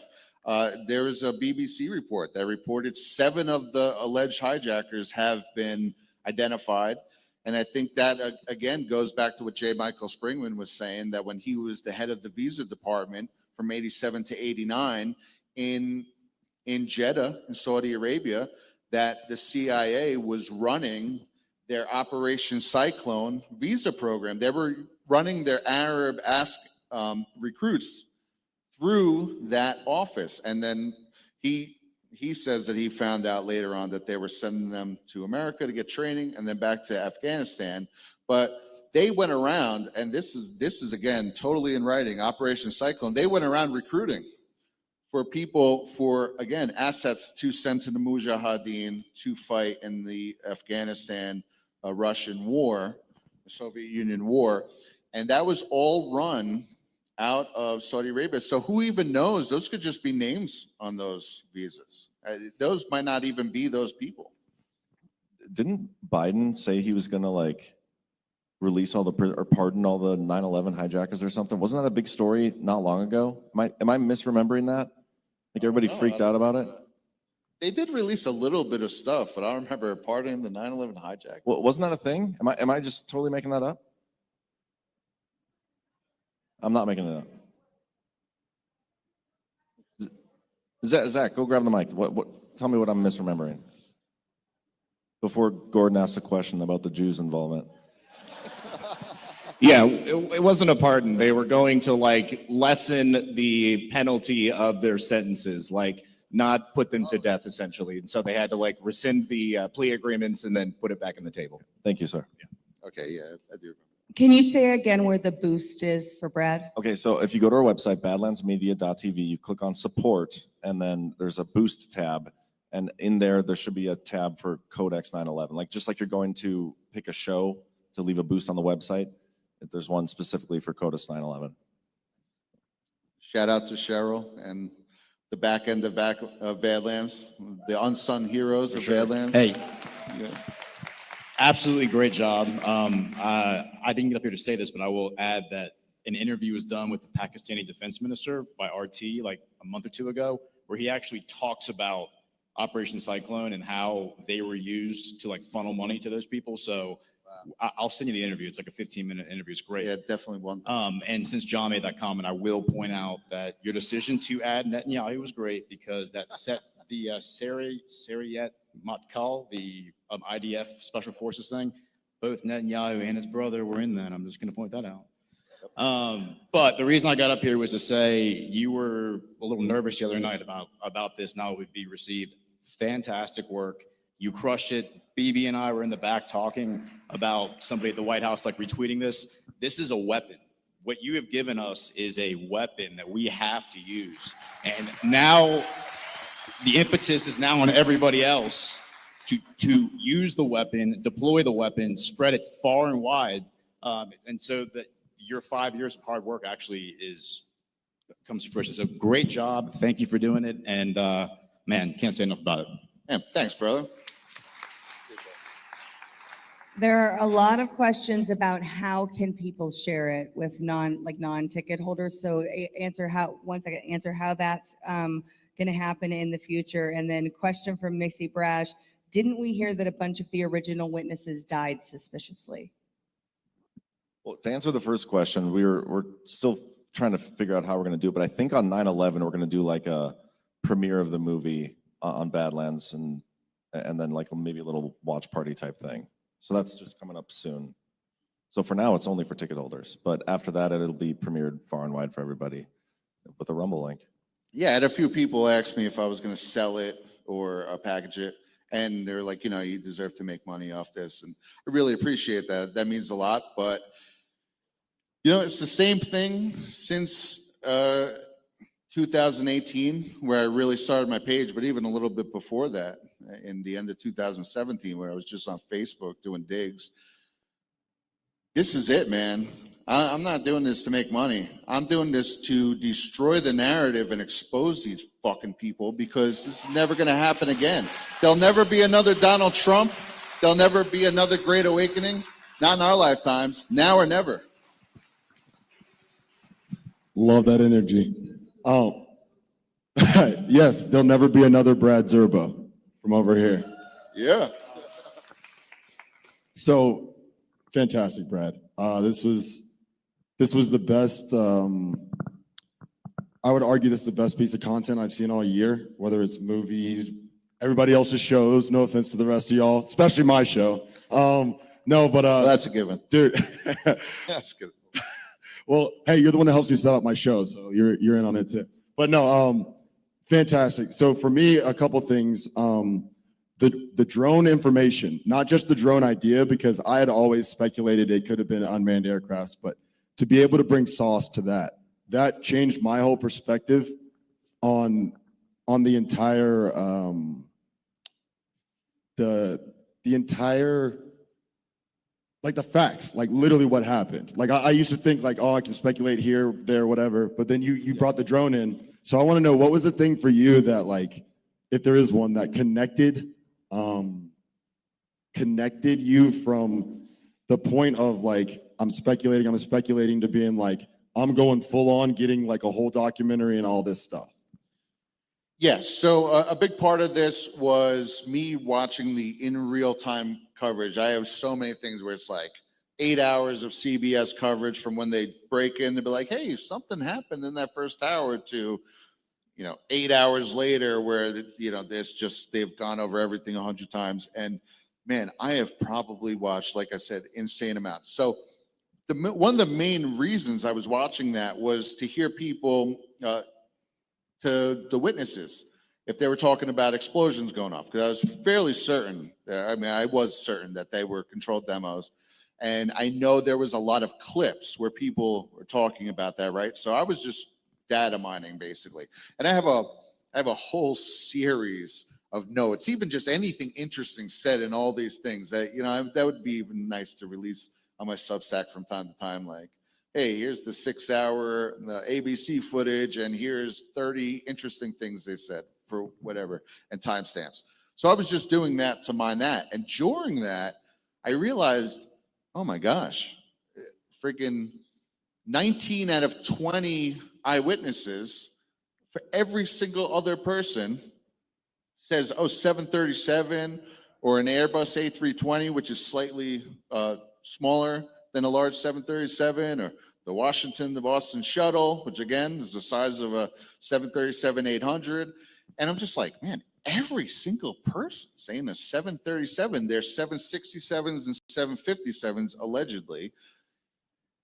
There was a BBC report that reported 7 of the alleged hijackers have been identified, and I think that again goes back to what J. Michael Springman was saying, that when he was the head of the visa department from '87 to '89 in in Jeddah, in Saudi Arabia, that the CIA was running their Operation Cyclone visa program. They were running their Arab recruits through that office. And then he says that he found out later on that they were sending them to America to get training and then back to Afghanistan. But they went around, and this is again totally in writing, Operation Cyclone. They went around recruiting for people, for again assets to send to the Mujahideen to fight in the Afghanistan Russian war, the Soviet Union war, and that was all run out of Saudi Arabia. So who even knows? Those could just be names on those visas. Those might not even be those people. Didn't Biden say he was going to like release all the or pardon all the 9/11 hijackers or something? Wasn't that a big story not long ago? Am I misremembering that? Like everybody freaked out about it. They did release a little bit of stuff, but I don't remember pardoning the 9/11 hijack. Well, wasn't that a thing? Am I just totally making that up? I'm not making it up. Zach, go grab the mic. Tell me what I'm misremembering before Gordon asks a question about the Jews' involvement. Yeah, it wasn't a pardon. They were going to like lessen the penalty of their sentences, like not put them to death essentially. And so they had to like rescind the plea agreements and then put it back on the table. Thank you, sir. Okay, yeah, I do. Can you say again where the boost is for Brad? Okay, so if you go to our website, badlandsmedia.tv, you click on support, and then there's a boost tab. And in there should be a tab for Codex 9/11. Like just like you're going to pick a show to leave a boost on the website, there's one specifically for Codex 9/11. Shout out to Cheryl and the back end of Badlands, the unsung heroes of Badlands. Hey, Yeah. absolutely great job. I didn't get up here to say this, but I will add that an interview was done with the Pakistani defense minister by RT like a month or two ago, where he actually talks about Operation Cyclone and how they were used to like funnel money to those people. So I'll send you the interview. It's like a 15-minute interview. It's great. Yeah, definitely one. And since John made that comment, I will point out that your decision to add Netanyahu was great because that set the Sariyat Matkal, the IDF Special Forces thing. Both Netanyahu and his brother were in that. I'm just going to point that out. But the reason I got up here was to say you were a little nervous the other night about this, and how it would be received. Fantastic work. You crushed it. BB and I were in the back talking about somebody at the White House like retweeting this. This is a weapon. What you have given us is a weapon that we have to use. And now the impetus is now on everybody else to use the weapon, deploy the weapon, spread it far and wide. And so that your 5 years of hard work actually comes to fruition. So great job. Thank you for doing it. And man, can't say enough about it. Yeah, thanks, brother. There are a lot of questions about how can people share it with non-ticket holders. So answer how that's going to happen in the future. And then question from Missy Brash: didn't we hear that a bunch of the original witnesses died suspiciously? Well, to answer the first question, we're still trying to figure out how we're going to do it. But I think on 9/11 we're going to do like a premiere of the movie on Badlands, and then like maybe a little watch party type thing. So that's just coming up soon. So for now, it's only for ticket holders. But after that, it'll be premiered far and wide for everybody with a Rumble link. Yeah, I had a few people ask me if I was going to sell it or package it. And they're like, you deserve to make money off this. And I really appreciate that. That means a lot. But, it's the same thing since 2018, where I really started my page, but even a little bit before that, in the end of 2017, where I was just on Facebook doing digs. This is it, man. I'm not doing this to make money. I'm doing this to destroy the narrative and expose these fucking people, because this is never going to happen again. There'll never be another Donald Trump. There'll never be another Great Awakening. Not in our lifetimes. Now or never. Love that energy. Oh, yes, there'll never be another Brad Zerba from over here. Yeah. So fantastic, Brad. This was the best I would argue this is the best piece of content I've seen all year, whether it's movies, everybody else's shows. No offense to the rest of y'all, especially my show. No, but That's a given. dude. That's good. Well, hey, you're the one that helps me set up my show, so you're in on it too. But no, fantastic. So for me, a couple things. The drone information, not just the drone idea, because I had always speculated it could have been unmanned aircrafts, but to be able to bring sauce to that changed my whole perspective on the entire the entire, like, the facts, like literally what happened. Like I used to think like, oh, I can speculate here, there, whatever. But then you brought the drone in. So I want to know, what was the thing for you that, like, if there is one, that connected you from the point of like, I'm speculating to being like, I'm going full on getting like a whole documentary and all this stuff? Yes. So a big part of this was me watching the in real time coverage. I have so many things where it's like 8 hours of CBS coverage from when they break in to be like, hey, something happened in that first hour, to, 8 hours later where, there's just, they've gone over everything 100 times. And man, I have probably watched, like I said, insane amounts. So one of the main reasons I was watching that was to hear people, to the witnesses, if they were talking about explosions going off, because I was fairly certain, I was certain that they were controlled demos. And I know there was a lot of clips where people were talking about that, right? So I was just data mining basically. And I have a whole series of notes, even just anything interesting said in all these things that, that would be even nice to release on my Substack from time to time, like, hey, here's the 6 hour ABC footage, and here's 30 interesting things they said for whatever, and timestamps. So I was just doing that to mine that. And during that, I realized, oh my gosh, freaking 19 out of 20 eyewitnesses, for every single other person, says, oh, 737 or an Airbus A320, which is slightly smaller than a large 737, or the Boston shuttle, which again is the size of a 737-800. And I'm just like, man, every single person saying a 737, there's 767s and 757s allegedly.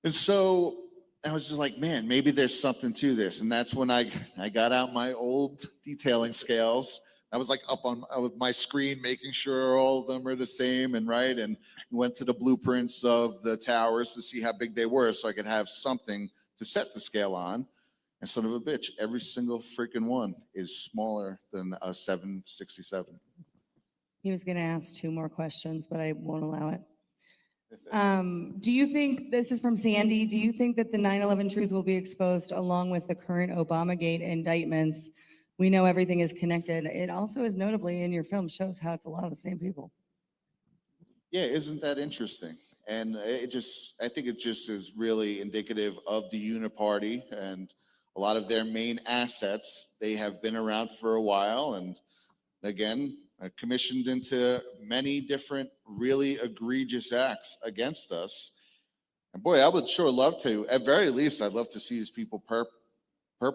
And so I was just like, man, maybe there's something to this. And that's when I got out my old detailing scales. I was like up on my screen, making sure all of them are the same and right, and went to the blueprints of the towers to see how big they were so I could have something to set the scale on. And son of a bitch, every single freaking one is smaller than a 767. He was going to ask 2 more questions, but I won't allow it. Do you think, this is from Sandy, do you think that the 9/11 truth will be exposed along with the current Obamagate indictments? We know everything is connected. It also is notably in your film shows how it's a lot of the same people. Yeah, isn't that interesting? And I think it just is really indicative of the Uniparty and a lot of their main assets. They have been around for a while, and again, commissioned into many different really egregious acts against us. And boy, I would sure love to, at very least, I'd love to see these people perp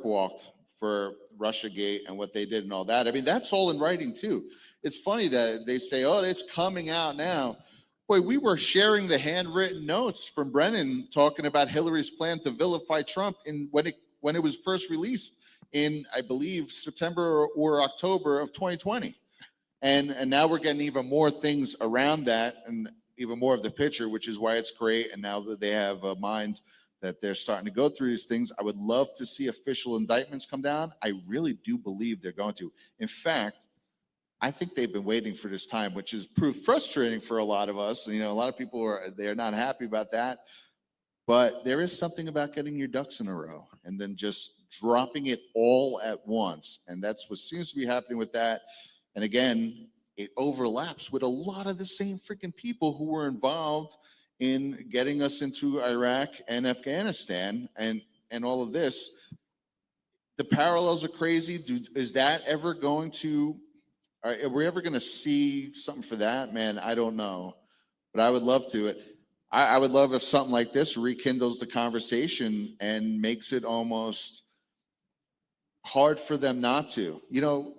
walked for Russiagate and what they did and all that. I mean, that's all in writing too. It's funny that they say, oh, it's coming out now. Boy, we were sharing the handwritten notes from Brennan talking about Hillary's plan to vilify Trump when it was first released in, I believe, September or October of 2020. And now we're getting even more things around that and even more of the picture, which is why it's great. And now that they have a mind that they're starting to go through these things, I would love to see official indictments come down. I really do believe they're going to. In fact, I think they've been waiting for this time, which is proved frustrating for a lot of us. A lot of people they're not happy about that. But there is something about getting your ducks in a row and then just dropping it all at once. And that's what seems to be happening with that. And again, it overlaps with a lot of the same freaking people who were involved in getting us into Iraq and Afghanistan and all of this. The parallels are crazy. Is that ever going to, are we ever going to see something for that? Man, I don't know. But I would love to. I would love if something like this rekindles the conversation and makes it almost hard for them not to. You know,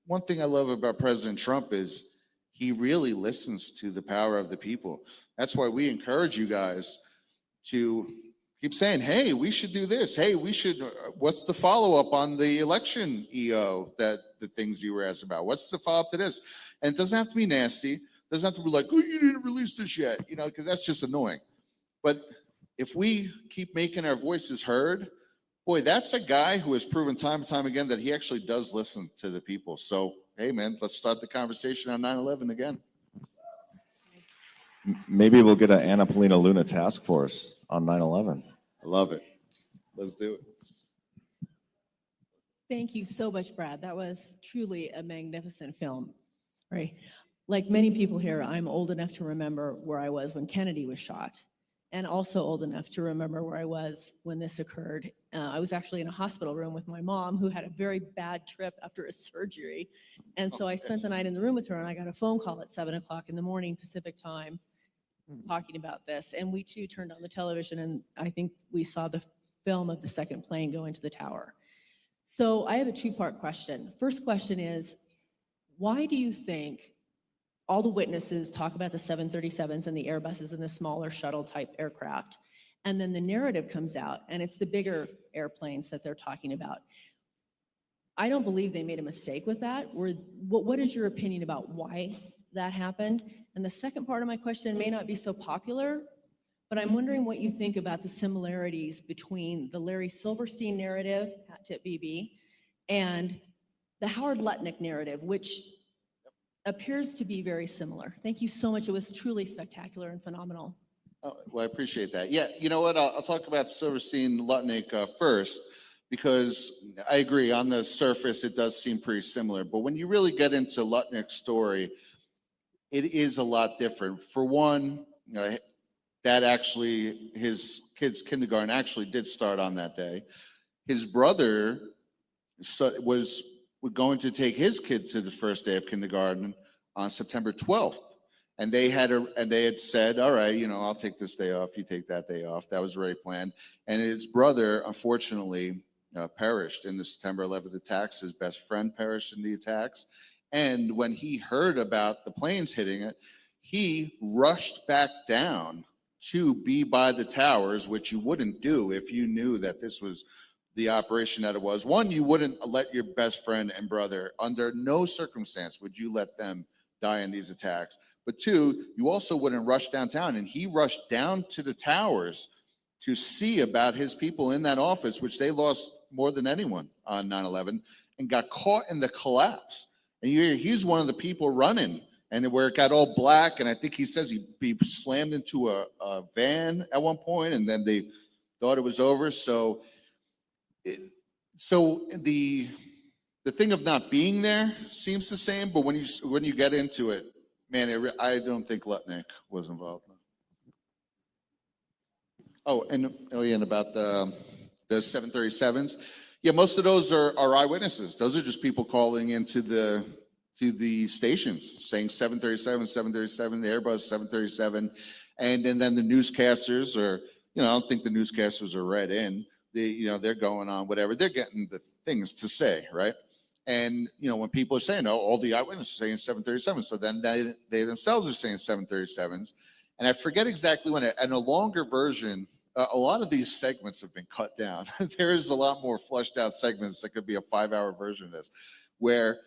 one thing I love about President Trump is he really listens to the power of the people. That's why we encourage you guys to keep saying, hey, we should do this. Hey, we should, what's the follow-up on the election EO, that the things you were asked about? What's the follow-up to this? And it doesn't have to be nasty. It doesn't have to be like, oh, you didn't release this yet, you know, because that's just annoying. But if we keep making our voices heard, boy, that's a guy who has proven time and time again that he actually does listen to the people. So, hey, man, let's start the conversation on 9/11 again. Maybe we'll get an Anna Polina Luna task force on 9/11. I love it. Let's do it. Thank you so much, Brad. That was truly a magnificent film. Right. Like many people here, I'm old enough to remember where I was when Kennedy was shot, and also old enough to remember where I was when this occurred. I was actually in a hospital room with my mom, who had a very bad trip after a surgery. And so I spent the night in the room with her, and I got a phone call at 7 o'clock in the morning Pacific time talking about this. And we too turned on the television, and I think we saw the film of the second plane go into the tower. So I have a two-part question. First question is, why do you think all the witnesses talk about the 737s and the Airbuses and the smaller shuttle type aircraft, and then the narrative comes out and it's the bigger airplanes that they're talking about? I don't believe they made a mistake with that. What is your opinion about why that happened? And the second part of my question may not be so popular, but I'm wondering what you think about the similarities between the Larry Silverstein narrative, Hat Tip BB, and the Howard Lutnick narrative, which appears to be very similar. Thank you so much. It was truly spectacular and phenomenal. Oh, well, I appreciate that. Yeah, you know what? I'll talk about Silverstein Lutnick first, because I agree, on the surface it does seem pretty similar, but when you really get into Lutnick's story, it is a lot different. For one, that actually, his kids' kindergarten actually did start on that day. His brother was going to take his kid to the first day of kindergarten on September 12th. And they had said, all right, you know, I'll take this day off, you take that day off. That was already planned. And his brother, unfortunately, perished in the September 11th attacks. His best friend perished in the attacks. And when he heard about the planes hitting it, he rushed back down to be by the towers, which you wouldn't do if you knew that this was the operation that it was. One, you wouldn't let your best friend and brother, under no circumstance would you let them die in these attacks. But two, you also wouldn't rush downtown. And he rushed down to the towers to see about his people in that office, which they lost more than anyone on 9/11, and got caught in the collapse. And he's one of the people running, and where it got all black. And I think he says he slammed into a van at one point, and then they thought it was over. So the thing of not being there seems the same, but when you get into it, man, I don't think Lutnick was involved. And about the 737s. Yeah, most of those are eyewitnesses. Those are just people calling into the stations saying 737, 737, the Airbus 737, and then the newscasters are, I don't think the newscasters are read in. They're going on whatever. They're getting the things to say, right? And when people are saying, oh, all the eyewitnesses are saying 737, so then they themselves are saying 737s, and I forget exactly when. And a longer version. A lot of these segments have been cut down. There is a lot more fleshed out segments that could be a 5-hour version of this, where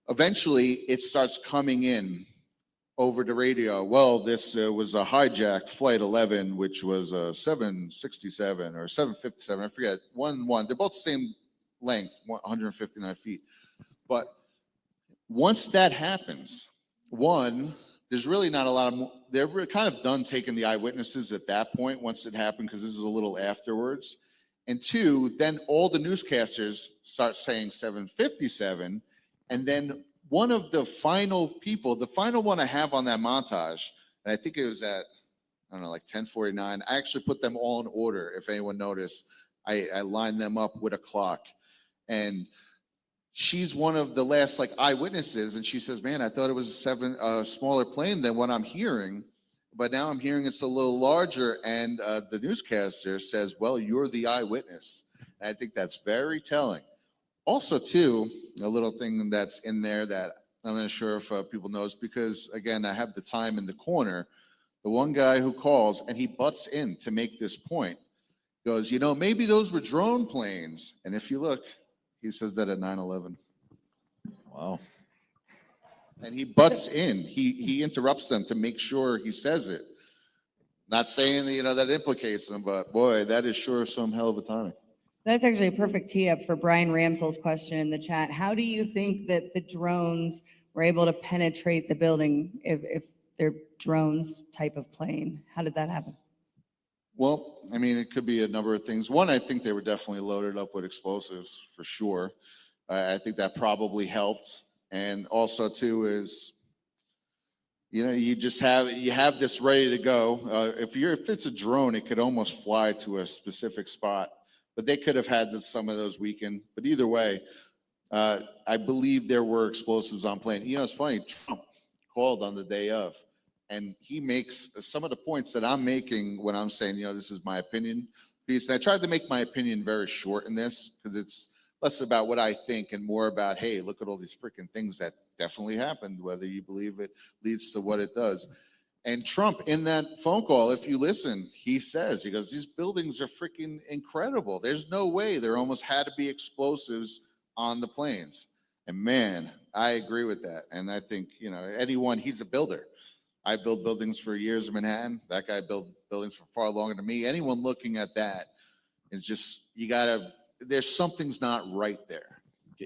eventually it starts coming in over the radio. Well, this was a hijacked Flight 11, which was a 767 or 757. I forget. One. They're both the same length, 159 feet. But once that happens, there's really not a lot of, they're kind of done taking the eyewitnesses at that point once it happened, because this is a little afterwards. And two, then all the newscasters start saying 757. And then one of the final people, the final one I have on that montage, and I think it was at, I don't know, like 10:49. I actually put them all in order. If anyone noticed, I lined them up with a clock. And she's one of the last eyewitnesses, and she says, man, I thought it was a smaller plane than what I'm hearing, but now I'm hearing it's a little larger. And the newscaster says, well, you're the eyewitness. And I think that's very telling. Also, too, a little thing that's in there that I'm not sure if people knows, because again, I have the time in the corner. The one guy who calls and he butts in to make this point goes, maybe those were drone planes. And if you look, he says that at 9/11. Wow. And he butts in. He interrupts them to make sure he says it. Not saying that, that implicates him, but boy, that is sure some hell of a timing. That's actually a perfect tee up for Brian Ramsel's question in the chat. How do you think that the drones were able to penetrate the building if they're drones type of plane? How did that happen? Well, I mean, it could be a number of things. One, I think they were definitely loaded up with explosives for sure. I think that probably helped. And also, too, is you have this ready to go. If it's a drone, it could almost fly to a specific spot, but they could have had some of those weakened. But either way, I believe there were explosives on plane. It's funny. Trump called on the day of, and he makes some of the points that I'm making when I'm saying, this is my opinion piece. And I tried to make my opinion very short in this because it's less about what I think and more about, hey, look at all these freaking things that definitely happened, whether you believe it leads to what it does. And Trump, in that phone call, if you listen, he goes, these buildings are freaking incredible. There's no way there almost had to be explosives on the planes. And man, I agree with that. And I think, he's a builder. I built buildings for years in Manhattan. That guy built buildings for far longer than me. Anyone looking at that is just, there's something's not right there.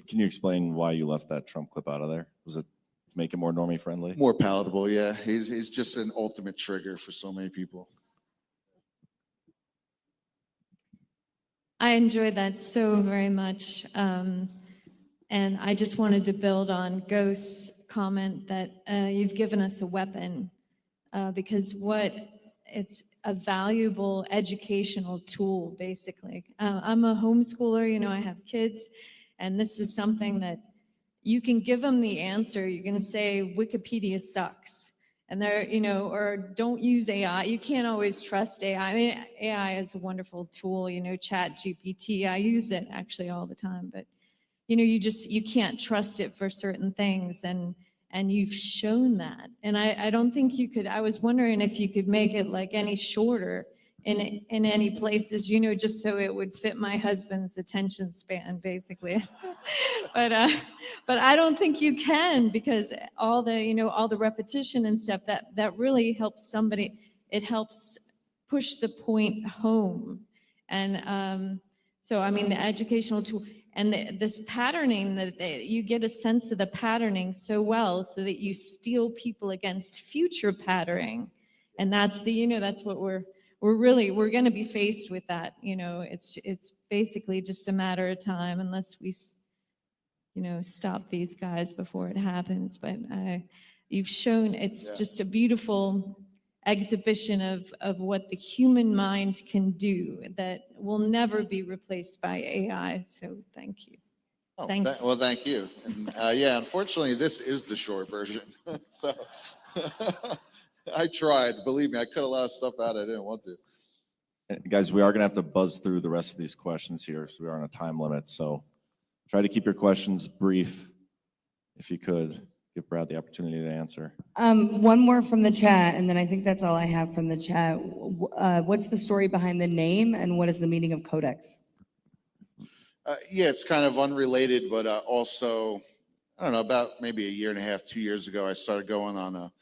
Can you explain why you left that Trump clip out of there? Was it to make it more normie friendly? More palatable, yeah. He's just an ultimate trigger for so many people. I enjoyed that so very much. And I just wanted to build on Ghost's comment that you've given us a weapon because it's a valuable educational tool, basically. I'm a homeschooler, I have kids, and this is something that you can give them the answer. You can say Wikipedia sucks, and or don't use AI. You can't always trust AI. I mean, AI is a wonderful tool, Chat GPT. I use it actually all the time, but you can't trust it for certain things, and you've shown that. And I don't think you could. I was wondering if you could make it like any shorter in any places, just so it would fit my husband's attention span, basically. But I don't think you can, because all the repetition and stuff that really helps somebody. It helps push the point home, and so I mean the educational tool. And this patterning, that you get a sense of the patterning so well, so that you steel people against future patterning. And that's that's what we're going to be faced with that. It's basically just a matter of time, unless we, stop these guys before it happens. But you've shown it's just a beautiful exhibition of what the human mind can do that will never be replaced by AI. So thank you. Oh, Thank you. well, thank you. And unfortunately, this is the short version. So I tried. Believe me, I cut a lot of stuff out I didn't want to. Guys, we are going to have to buzz through the rest of these questions here, so we are on a time limit. So try to keep your questions brief, if you could. Give Brad the opportunity to answer. One more from the chat, and then I think that's all I have from the chat. What's the story behind the name, and what is the meaning of codex? It's kind of unrelated, but also, I don't know, about maybe a year and a half, 2 years ago, I started going on a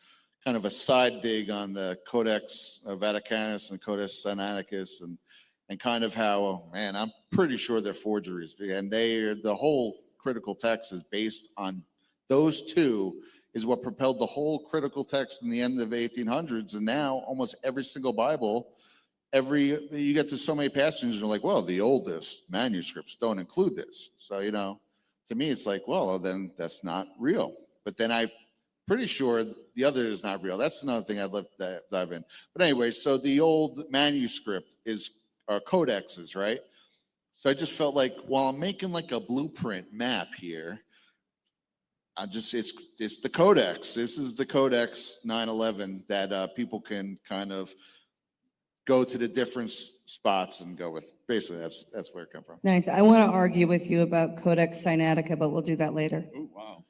kind of a side dig on the Codex Vaticanus and Codex Sinaiticus, and kind of how, man, I'm pretty sure they're forgeries, and the whole critical text is based on those two, is what propelled the whole critical text in the end of the 1800s. And now almost every single Bible, you get to so many passages, you're like, well, the oldest manuscripts don't include this. So, to me, it's like, well, then that's not real. But then I'm pretty sure the other is not real. That's another thing I'd love to dive in. But anyway, so the old manuscript are codexes, right? So I just felt like, while I'm making like a blueprint map here, it's the codex. This is the Codex 9/11 that people can kind of go to the different spots and go with. Basically, that's where it come from. Nice. I want to argue with you about Codex Sinaitica, but we'll do that later. Oh, wow.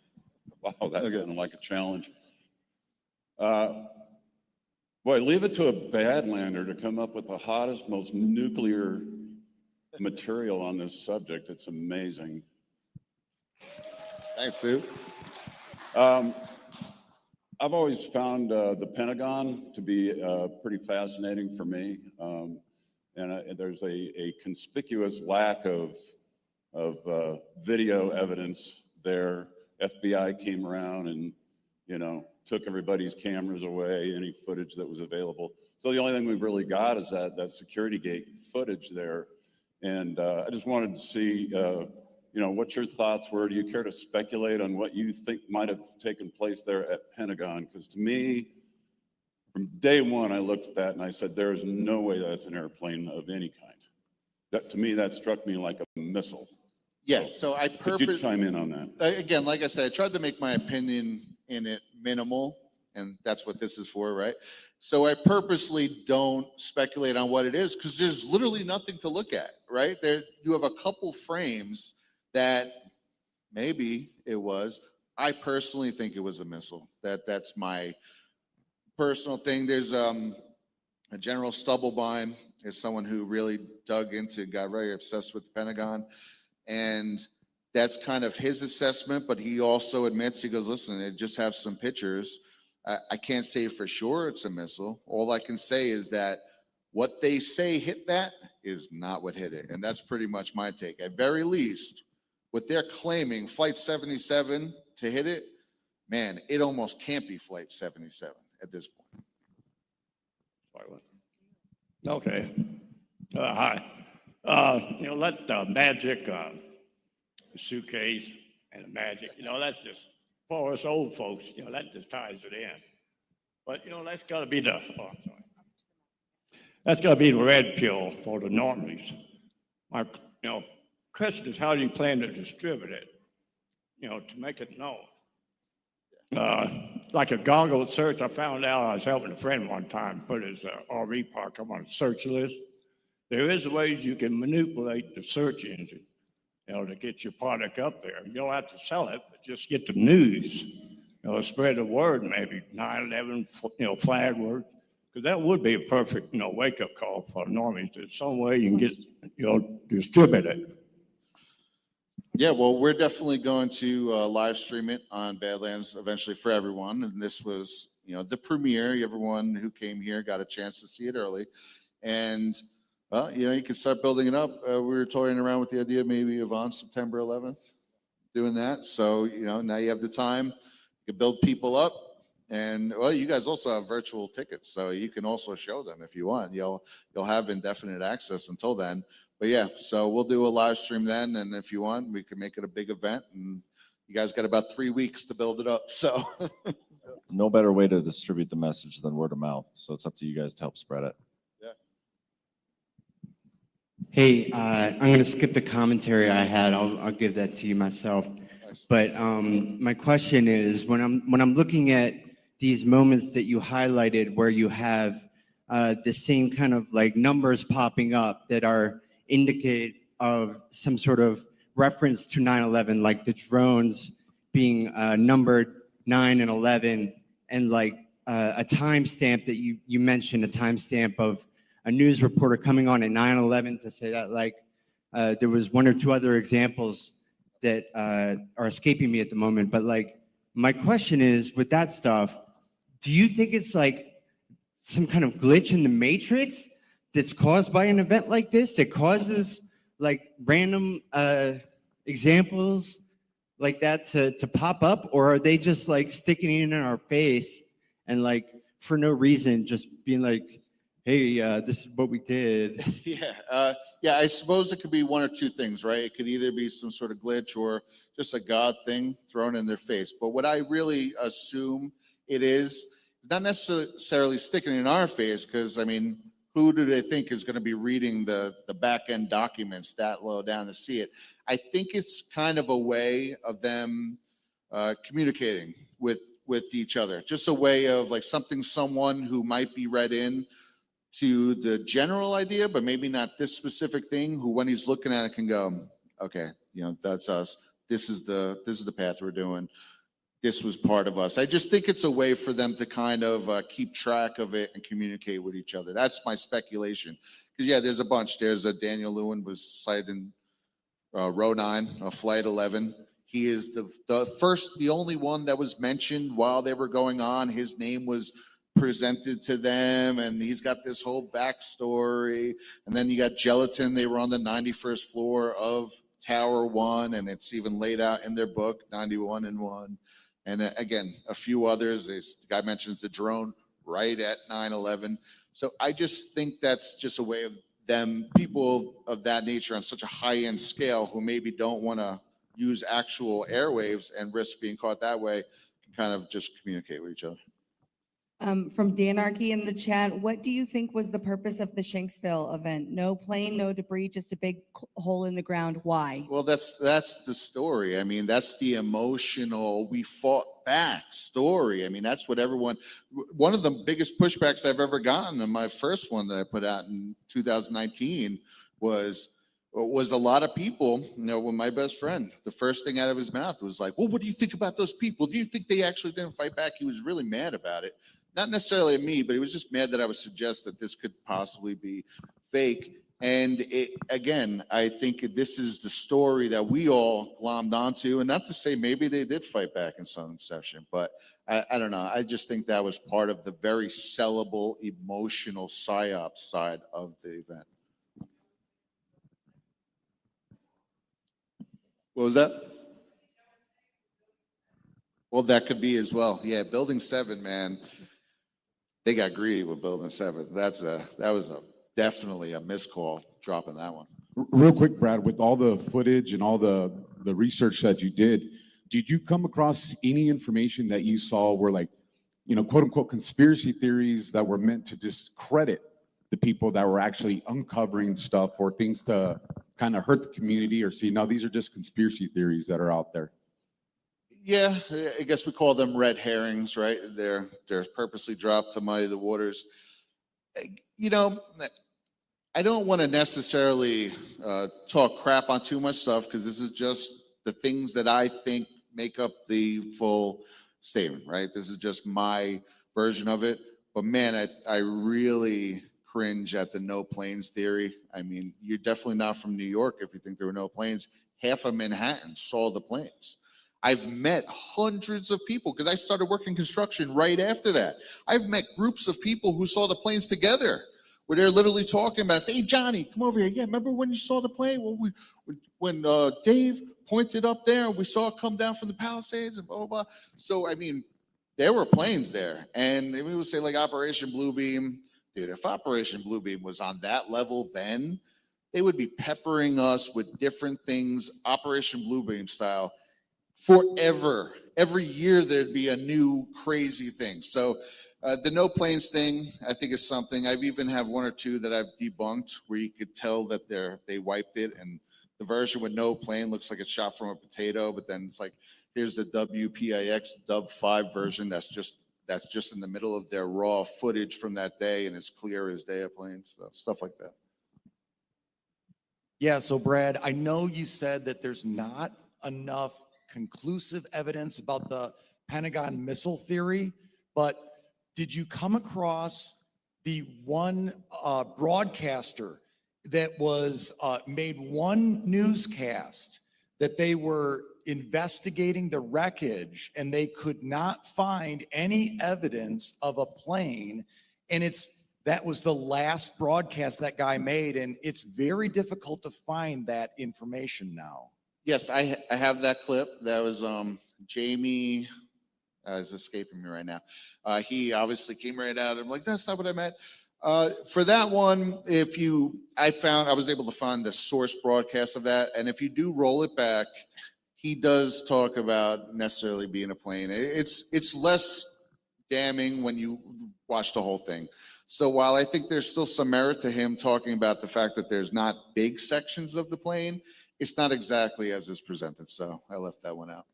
Wow, that's sounding like a challenge. Boy, leave it to a Badlander to come up with the hottest, most nuclear material on this subject. It's amazing. Thanks, dude. I've always found the Pentagon to be pretty fascinating for me. And there's a conspicuous lack of video evidence there. FBI came around and, took everybody's cameras away, any footage that was available. So the only thing we've really got is that security gate footage there. And I just wanted to see, what your thoughts were. Do you care to speculate on what you think might have taken place there at Pentagon? Because to me, from day one, I looked at that and I said, there is no way that's an airplane of any kind. That, to me, that struck me like a missile. Yes, so I Could you chime in on that? Again, like I said, I tried to make my opinion in it minimal, and that's what this is for, right? So I purposely don't speculate on what it is because there's literally nothing to look at, right? There, you have a couple frames that maybe it was. I personally think it was a missile. That's my personal thing. There's a General Stubblebine is someone who really dug into, got very obsessed with the Pentagon. And that's kind of his assessment, but he also admits, he goes, listen, they just have some pictures. I can't say for sure it's a missile. All I can say is that what they say hit that is not what hit it. And that's pretty much my take. At very least, what they're claiming, Flight 77 to hit it, man, it almost can't be Flight 77 at this point. Okay. Hi. Let the magic, the suitcase and the magic, that's just for us old folks, that just ties it in. But, that's got to be that's got to be the red pill for the normies. My, question is, how do you plan to distribute it, to make it known? Like a goggle search, I found out I was helping a friend one time put his RV park up on a search list. There is ways you can manipulate the search engine, to get your product up there. You don't have to sell it, but just get the news, spread the word, maybe 9/11, flag word, because that would be a perfect, wake-up call for normies. There's some way you can get, distribute it. Yeah, well, we're definitely going to live stream it on Badlands eventually for everyone. And this was, the premiere. Everyone who came here got a chance to see it early. And, well, you can start building it up. We were toying around with the idea maybe of on September 11th doing that. So, now you have the time. You can build people up. And, well, you guys also have virtual tickets. So you can also show them if you want. You'll have indefinite access until then. But yeah, so we'll do a live stream then, and if you want, we can make it a big event, and you guys got about 3 weeks to build it up, so. No better way to distribute the message than word of mouth, so it's up to you guys to help spread it. Yeah. Hey, I'm going to skip the commentary I had. I'll give that to you myself. Nice. But my question is, when I'm looking at these moments that you highlighted where you have the same kind of like numbers popping up that are indicate of some sort of reference to 9/11, like the drones being numbered 9 and 11, and like a timestamp that you mentioned, a timestamp of a news reporter coming on at 9/11 to say that, like there was one or two other examples that are escaping me at the moment. But like my question is, with that stuff, do you think it's like some kind of glitch in the matrix that's caused by an event like this that causes like random examples like that to pop up? Or are they just like sticking it in our face and like for no reason just being like, hey, this is what we did? Yeah, yeah, I suppose it could be one or two things, right? It could either be some sort of glitch or just a God thing thrown in their face. But what I really assume it is not necessarily sticking in our face, because I mean, who do they think is going to be reading the back end documents that low down to see it? I think it's kind of a way of them communicating with each other, just a way of like someone who might be read in to the general idea, but maybe not this specific thing, who when he's looking at it can go, okay, that's us. This is the path we're doing. This was part of us. I just think it's a way for them to kind of keep track of it and communicate with each other. That's my speculation. Because yeah, there's a bunch. There's a Daniel Lewin was cited in row 9, flight 11. He is the only one that was mentioned while they were going on. His name was presented to them, and he's got this whole backstory. And then you got Gelatin. They were on the 91st floor of Tower 1, and it's even laid out in their book, 91 and 1. And again, a few others. The guy mentions the drone right at 9/11. So I just think that's just a way of them, people of that nature on such a high-end scale who maybe don't want to use actual airwaves and risk being caught that way, can kind of just communicate with each other. From Danarchy in the chat, what do you think was the purpose of the Shanksville event? No plane, no debris, just a big hole in the ground. Why? Well, that's the story. I mean, that's the emotional, we fought back story. I mean, that's what one of the biggest pushbacks I've ever gotten in my first one that I put out in 2019 was a lot of people, when my best friend, the first thing out of his mouth was like, well, what do you think about those people? Do you think they actually didn't fight back? He was really mad about it. Not necessarily at me, but he was just mad that I would suggest that this could possibly be fake. And again, I think this is the story that we all glommed onto. And not to say maybe they did fight back in some inception, but I don't know. I just think that was part of the very sellable, emotional psyop side of the event. What was that? Well, that could be as well. Yeah, Building 7, man. They got greedy with Building 7. That was definitely a miscall dropping that one. Real quick, Brad, with all the footage and all the research that you did you come across any information that you saw where, like, quote unquote conspiracy theories that were meant to discredit the people that were actually uncovering stuff, or things to kind of hurt the community, or see, no, these are just conspiracy theories that are out there? Yeah, I guess we call them red herrings, right? They're purposely dropped to muddy the waters. I don't want to necessarily talk crap on too much stuff, because this is just the things that I think make up the full statement, right? This is just my version of it. But man, I really cringe at the no planes theory. I mean, you're definitely not from New York if you think there were no planes. Half of Manhattan saw the planes. I've met hundreds of people, because I started working construction right after that. I've met groups of people who saw the planes together, where they're literally talking about, hey, Johnny, come over here. Yeah, remember when you saw the plane? Well, when Dave pointed up there and we saw it come down from the Palisades and blah, blah, blah. So, I mean, there were planes there. And we would say, like, Operation Bluebeam. Dude, if Operation Bluebeam was on that level then, they would be peppering us with different things, Operation Bluebeam style, forever. Every year there'd be a new crazy thing. So the no planes thing, I think, is something. I've even have one or two that I've debunked where you could tell that they wiped it, and the version with no plane looks like it's shot from a potato, but then it's like, here's the WPIX Dub 5 version that's just in the middle of their raw footage from that day, and it's clear as day of planes. So stuff like that. Yeah, so Brad, I know you said that there's not enough conclusive evidence about the Pentagon missile theory, but did you come across the one broadcaster that was made one newscast that they were investigating the wreckage and they could not find any evidence of a plane? And that was the last broadcast that guy made, and it's very difficult to find that information now. Yes, I have that clip. That was Jamie. Is escaping me right now. He obviously came right out. I'm like, that's not what I meant. For that one, I was able to find the source broadcast of that, and if you do roll it back, he does talk about necessarily being a plane. It's less damning when you watch the whole thing. So while I think there's still some merit to him talking about the fact that there's not big sections of the plane, it's not exactly as is presented. So I left that one out.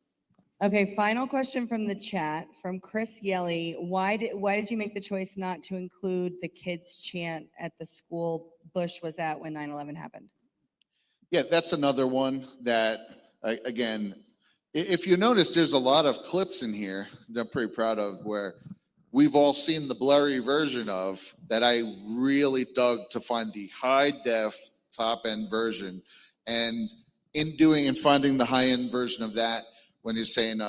Okay, final question from the chat from Chris Yelly. Why did you make the choice not to include the kids chant at the school Bush was at when 9/11 happened? Yeah, that's another one that, again, if you notice, there's a lot of clips in here that I'm pretty proud of where we've all seen the blurry version of that. I really dug to find the high def top end version. And in doing and finding the high end version of that, when you're saying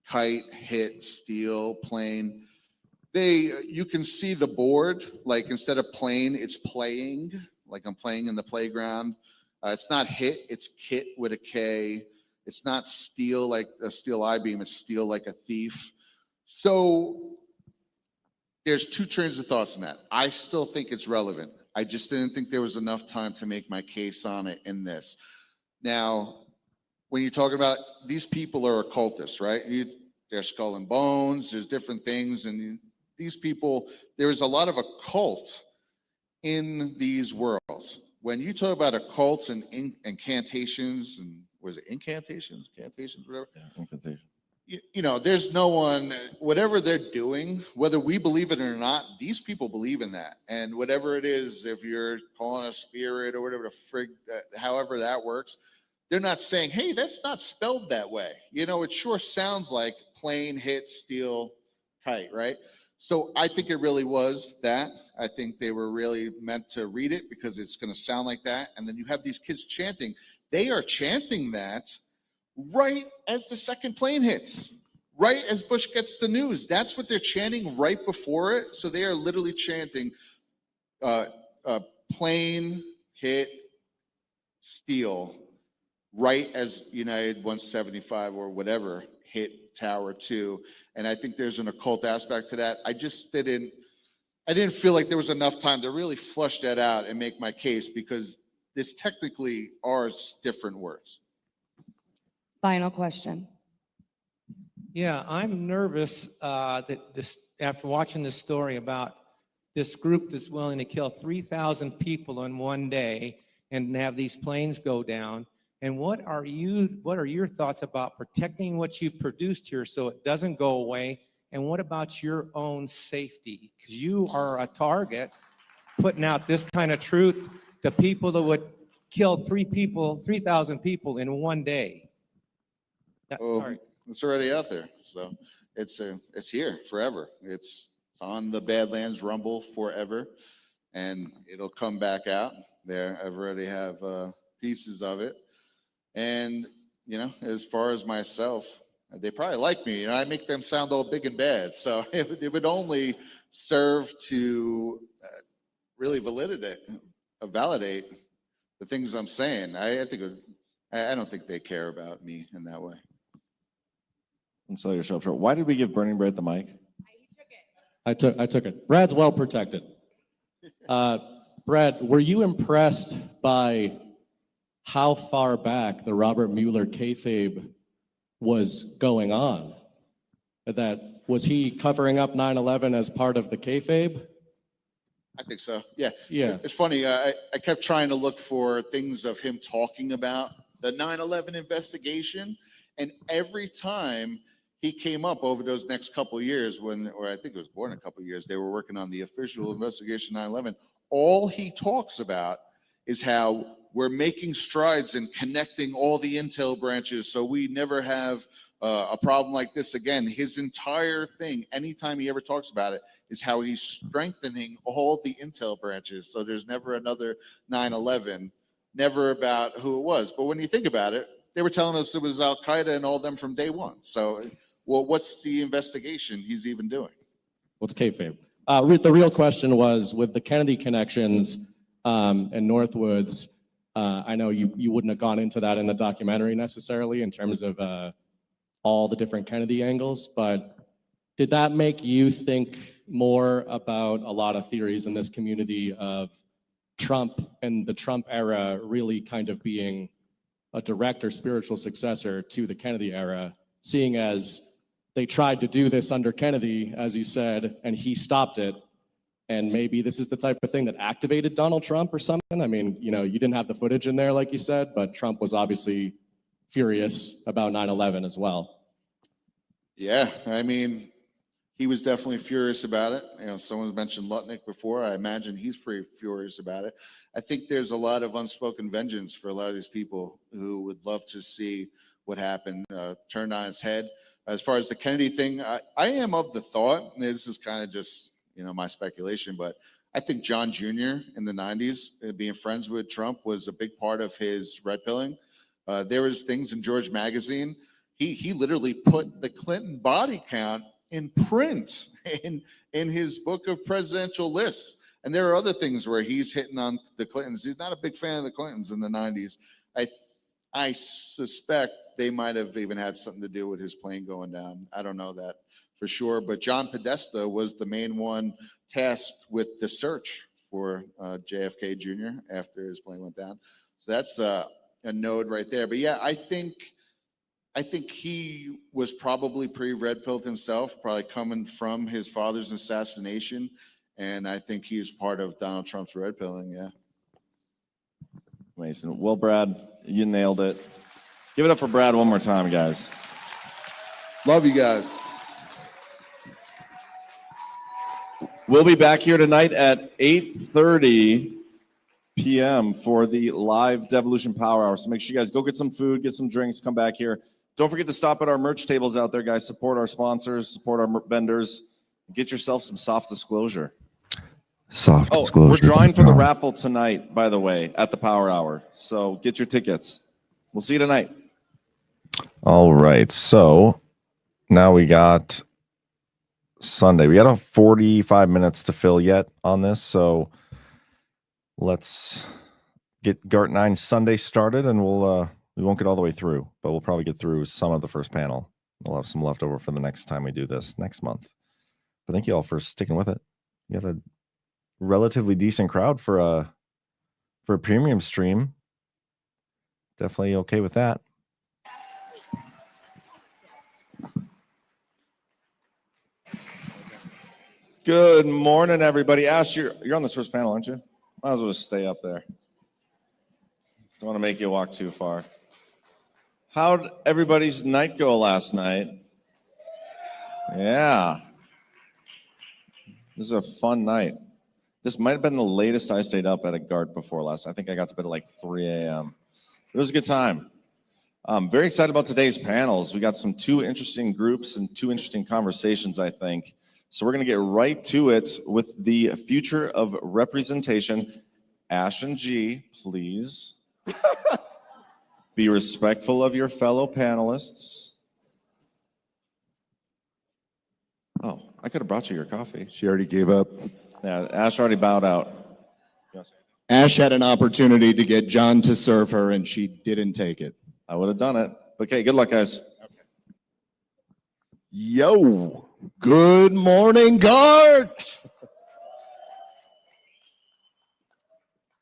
kite, hit, steel, plane, you can see the board, like instead of playing, it's playing, like I'm playing in the playground. It's not hit, it's kit with a K. It's not steal like a steel I-beam, it's steal like a thief. So there's two trains of thoughts in that. I still think it's relevant. I just didn't think there was enough time to make my case on it in this. Now, when you're talking about these people are occultists, right? They're skull and bones, there's different things. And these people, there's a lot of occult in these worlds. When you talk about occults and incantations, and was it incantations, whatever? Yeah, incantation. You know, there's no one, whatever they're doing, whether we believe it or not, these people believe in that. And whatever it is, if you're calling a spirit or whatever the frig, however that works, they're not saying, hey, that's not spelled that way. You know, it sure sounds like plane, hit, steel, kite, right? So I think it really was that. I think they were really meant to read it because it's going to sound like that. And then you have these kids chanting. They are chanting that right as the second plane hits, right as Bush gets the news. That's what they're chanting right before it. So they are literally chanting plane, hit, steel, right as United 175 or whatever hit Tower 2. And I think there's an occult aspect to that. I didn't feel like there was enough time to really flush that out and make my case because this technically are different words. Final question. Yeah, I'm nervous that this, after watching this story about this group that's willing to kill 3,000 people in one day and have these planes go down. And what are your thoughts about protecting what you've produced here so it doesn't go away? And what about your own safety? Because you are a target putting out this kind of truth to people that would kill 3,000 people in one day. Sorry. It's already out there. So it's here forever. It's on the Badlands Rumble forever. And it'll come back out there. I've already have pieces of it. And, you know, as far as myself, they probably like me. You know, I make them sound all big and bad. So it would only serve to really validate the things I'm saying. I don't think they care about me in that way. And so yourself short. Why did we give Burning Bread the mic? I took it. Brad's well protected. Brad, were you impressed by how far back the Robert Mueller kayfabe was going on? Was he covering up 9/11 as part of the kayfabe? I think so. Yeah. Yeah. It's funny. I kept trying to look for things of him talking about the 9/11 investigation. And every time he came up over those next couple of years or I think it was more than a couple of years, they were working on the official investigation 9/11. All he talks about is how we're making strides in connecting all the intel branches so we never have a problem like this again. His entire thing, anytime he ever talks about it, is how he's strengthening all the intel branches. So there's never another 9/11, never about who it was. But when you think about it, they were telling us it was Al-Qaeda and all of them from day one. So, well, what's the investigation he's even doing? What's kayfabe? The real question was, with the Kennedy connections and Northwoods, I know you wouldn't have gone into that in the documentary necessarily in terms of all the different Kennedy angles, but did that make you think more about a lot of theories in this community of Trump and the Trump era really kind of being a direct or spiritual successor to the Kennedy era, seeing as they tried to do this under Kennedy, as you said, and he stopped it? And maybe this is the type of thing that activated Donald Trump or something. I mean, you know, you didn't have the footage in there, like you said, but Trump was obviously furious about 9/11 as well. Yeah, I mean, he was definitely furious about it. You know, someone mentioned Lutnick before. I imagine he's pretty furious about it. I think there's a lot of unspoken vengeance for a lot of these people who would love to see what happened turned on its head. As far as the Kennedy thing, I am of the thought, and this is kind of just, you know, my speculation, but I think John Jr. in the 90s, being friends with Trump was a big part of his red pilling. There was things in George Magazine. He literally put the Clinton body count in print in his book of presidential lists. And there are other things where he's hitting on the Clintons. He's not a big fan of the Clintons in the 90s. I suspect they might have even had something to do with his plane going down. I don't know that for sure. But John Podesta was the main one tasked with the search for JFK Jr. after his plane went down. So that's a node right there. But yeah, I think he was probably pretty red pilled himself, probably coming from his father's assassination. And I think he's part of Donald Trump's red pilling. Yeah. Amazing. Well, Brad, you nailed it. Give it up for Brad one more time, guys. Love you guys. We'll be back here tonight at 8:30 p.m. for the live Devolution Power Hour. So make sure you guys go get some food, get some drinks, come back here. Don't forget to stop at our merch tables out there, guys. Support our sponsors, support our vendors. Get yourself some soft disclosure. Soft disclosure. We're drawing for the raffle tonight, by the way, at the Power Hour. So get your tickets. We'll see you tonight. All right. So now we got Sunday. We got 45 minutes to fill yet on this. So let's get GART 9 Sunday started, and we won't get all the way through, but we'll probably get through some of the first panel. We'll have some left over for the next time we do this next month. But thank you all for sticking with it. You got a relatively decent crowd for a premium stream. Definitely okay with that. Good morning, everybody. Ash, you're on this first panel, aren't you? Might as well just stay up there. Don't want to make you walk too far. How'd everybody's night go last night? Yeah. This is a fun night. This might have been the latest I stayed up at a GART before last. I think I got to bed at like 3 a.m. It was a good time. I'm very excited about today's panels. We got two interesting groups and two interesting conversations, I think. So we're going to get right to it with the future of representation. Ash and G, please be respectful of your fellow panelists. Oh, I could have brought you your coffee. She already gave up. Yeah, Ash already bowed out. Ash had an opportunity to get John to serve her, and she didn't take it. I would have done it. Okay, good luck, guys. Yo, good morning, GART.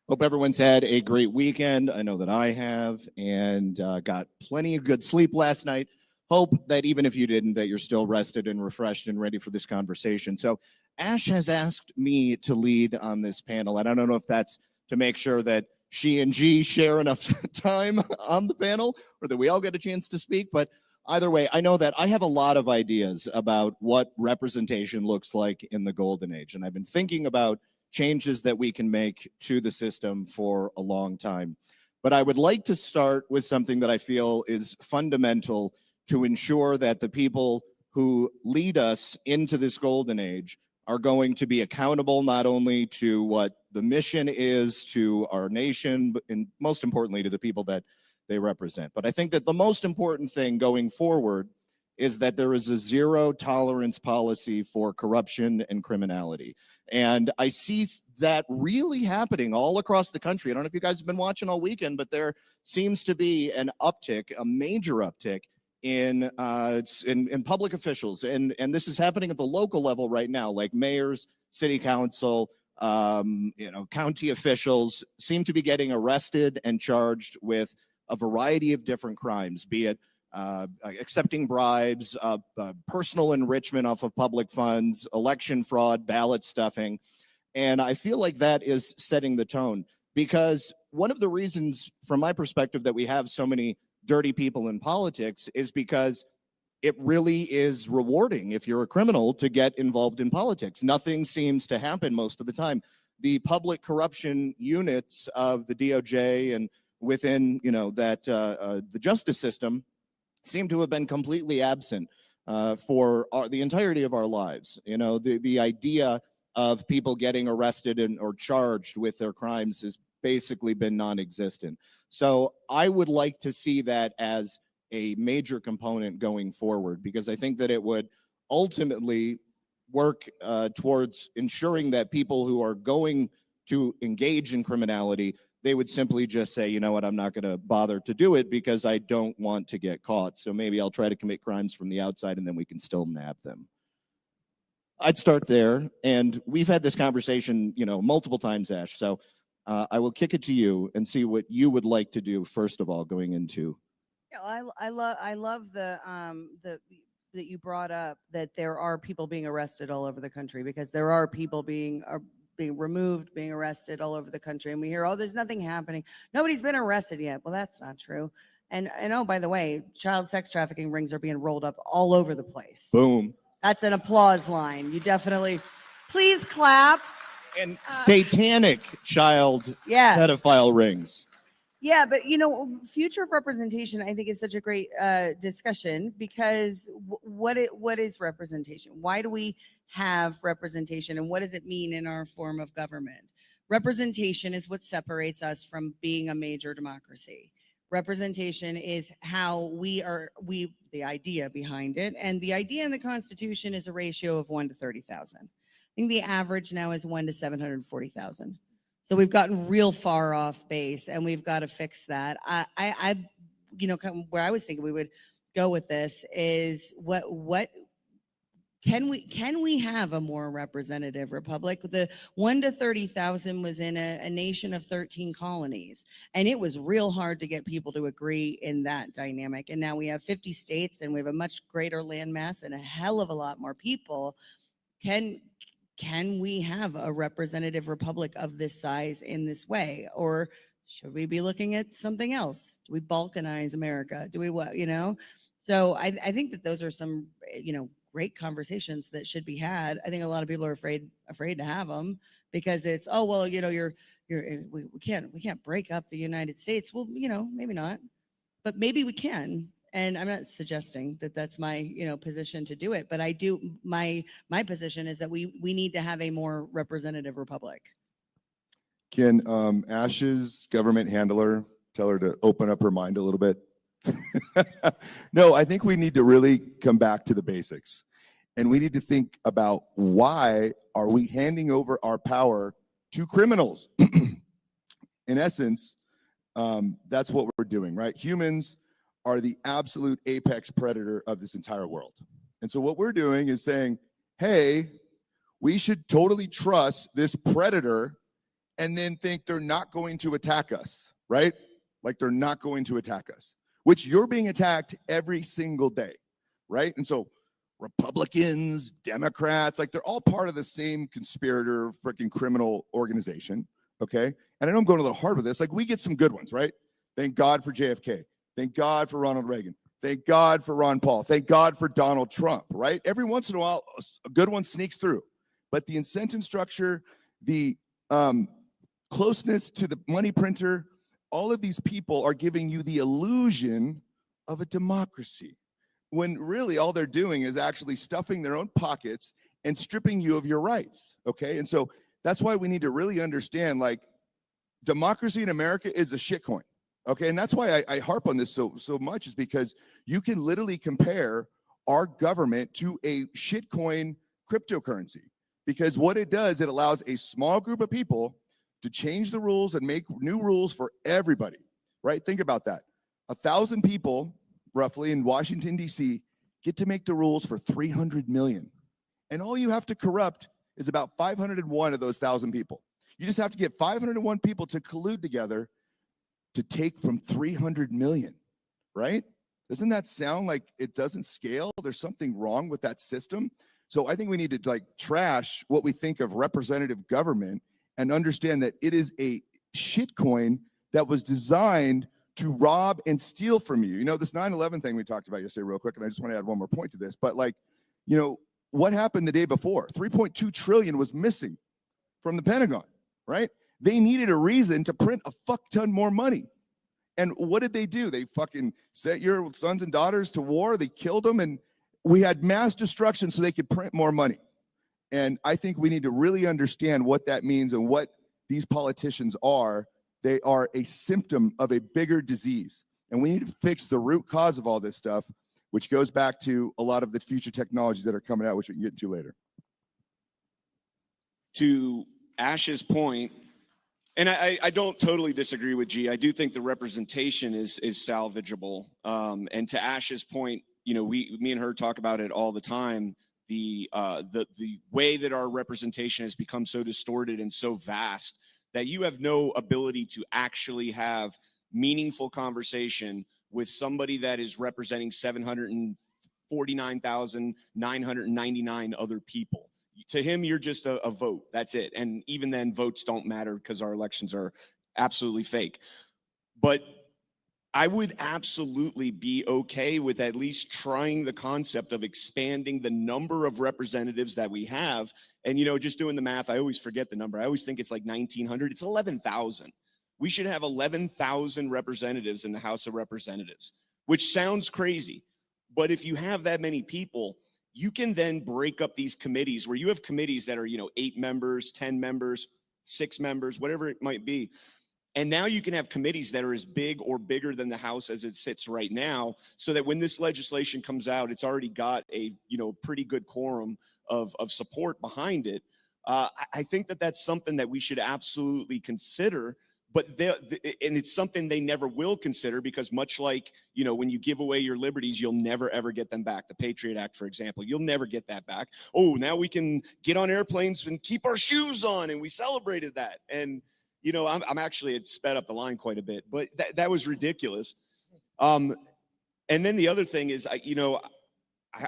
Hope everyone's had a great weekend. I know that I have, and got plenty of good sleep last night. Hope that even if you didn't, that you're still rested and refreshed and ready for this conversation. So Ash has asked me to lead on this panel, and I don't know if that's to make sure that she and G share enough time on the panel or that we all get a chance to speak. But either way, I know that I have a lot of ideas about what representation looks like in the golden age, and I've been thinking about changes that we can make to the system for a long time. But I would like to start with something that I feel is fundamental to ensure that the people who lead us into this golden age are going to be accountable not only to what the mission is to our nation, but and most importantly to the people that they represent. But I think that the most important thing going forward is that there is a zero tolerance policy for corruption and criminality. And I see that really happening all across the country. I don't know if you guys have been watching all weekend, but there seems to be an uptick, a major uptick in public officials. And this is happening at the local level right now, like mayors, city council, county officials seem to be getting arrested and charged with a variety of different crimes, be it accepting bribes, personal enrichment off of public funds, election fraud, ballot stuffing. And I feel like that is setting the tone, because one of the reasons, from my perspective, that we have so many dirty people in politics is because it really is rewarding if you're a criminal to get involved in politics. Nothing seems to happen most of the time. The public corruption units of the DOJ and within, the justice system seem to have been completely absent for the entirety of our lives. The idea of people getting arrested or charged with their crimes has basically been non-existent. So I would like to see that as a major component going forward, because I think that it would ultimately work towards ensuring that people who are going to engage in criminality, they would simply just say, you know what, I'm not going to bother to do it because I don't want to get caught. So maybe I'll try to commit crimes from the outside and then we can still nab them. I'd start there. And we've had this conversation, multiple times, Ash. So I will kick it to you and see what you would like to do, first of all, going into. Yeah, I love the that you brought up that there are people being arrested all over the country, because there are people being removed, being arrested all over the country, and we hear, oh, there's nothing happening, nobody's been arrested yet. Well, that's not true. And oh, by the way, child sex trafficking rings are being rolled up all over the place. Boom. That's an applause line. You definitely, please clap. And satanic child pedophile rings. Yeah, but future of representation, I think, is such a great discussion, because what is representation? Why do we have representation, and what does it mean in our form of government? Representation is what separates us from being a major democracy. Representation is how the idea behind it, and the idea in the Constitution is a ratio of 1 to 30,000. I think the average now is 1 to 740,000. So we've gotten real far off base, and we've got to fix that. I kind of where I was thinking we would go with this is what can we have a more representative republic? The 1 to 30,000 was in a nation of 13 colonies, and it was real hard to get people to agree in that dynamic. And now we have 50 states, and we have a much greater landmass and a hell of a lot more people. Can we have a representative republic of this size in this way? Or should we be looking at something else? Do we balkanize America? Do we what, So I think that those are some, great conversations that should be had. I think a lot of people are afraid to have them, because it's, oh, well, we can't break up the United States. Well, maybe not, but maybe we can. And I'm not suggesting that that's my, position to do it, but I do. My position is that we need to have a more representative republic. Can Ash's government handler tell her to open up her mind a little bit? No, I think we need to really come back to the basics, and we need to think about, why are we handing over our power to criminals? In essence, that's what we're doing, right? Humans are the absolute apex predator of this entire world. And so what we're doing is saying, hey, we should totally trust this predator, and then think they're not going to attack us, right? Like, they're not going to attack us, which you're being attacked every single day, right? And so Republicans, Democrats, like, they're all part of the same conspirator freaking criminal organization, okay? And I know I'm going a little hard with this. Like, we get some good ones, right? Thank God for JFK. Thank God for Ronald Reagan. Thank God for Ron Paul. Thank God for Donald Trump, right? Every once in a while, a good one sneaks through. But the incentive structure, the closeness to the money printer, all of these people are giving you the illusion of a democracy, when really all they're doing is actually stuffing their own pockets and stripping you of your rights, okay? And so that's why we need to really understand, like, democracy in America is a shitcoin. Okay, and that's why I harp on this so much, is because you can literally compare our government to a shitcoin cryptocurrency, because what it does, it allows a small group of people to change the rules and make new rules for everybody, right? Think about that. 1,000 people, roughly, in Washington, D.C., get to make the rules for 300 million. And all you have to corrupt is about 501 of those 1,000 people. You just have to get 501 people to collude together to take from 300 million, right? Doesn't that sound like it doesn't scale? There's something wrong with that system. So I think we need to trash what we think of representative government and understand that it is a shitcoin that was designed to rob and steal from you. You know, this 9/11 thing we talked about yesterday real quick, and I just want to add one more point to this, but like, you know, what happened the day before? 3.2 trillion was missing from the Pentagon, right? They needed a reason to print a fuck ton more money. And what did they do? They fucking sent your sons and daughters to war. They killed them, and we had mass destruction so they could print more money. And I think we need to really understand what that means and what these politicians are. They are a symptom of a bigger disease. And we need to fix the root cause of all this stuff, which goes back to a lot of the future technologies that are coming out, which we can get into later. To Ash's point, and I don't totally disagree with G. I do think the representation is salvageable. And to Ash's point, you know, me and her talk about it all the time. The way that our representation has become so distorted and so vast that you have no ability to actually have meaningful conversation with somebody that is representing 749,999 other people. To him, you're just a vote. That's it. And even then, votes don't matter because our elections are absolutely fake. But I would absolutely be okay with at least trying the concept of expanding the number of representatives that we have. And, you know, just doing the math, I always forget the number. I always think it's like 1,900. It's 11,000. We should have 11,000 representatives in the House of Representatives, which sounds crazy. But if you have that many people, you can then break up these committees where you have committees that are, you know, 8 members, 10 members, 6 members, whatever it might be. And now you can have committees that are as big or bigger than the House as it sits right now, so that when this legislation comes out, it's already got a, you know, pretty good quorum of support behind it. I think that that's something that we should absolutely consider. But and it's something they never will consider, because much like, you know, when you give away your liberties, you'll never, ever get them back. The Patriot Act, for example, you'll never get that back. Oh, now we can get on airplanes and keep our shoes on, and we celebrated that. And, you know, I'm actually, it sped up the line quite a bit, but that was ridiculous. And then the other thing is, I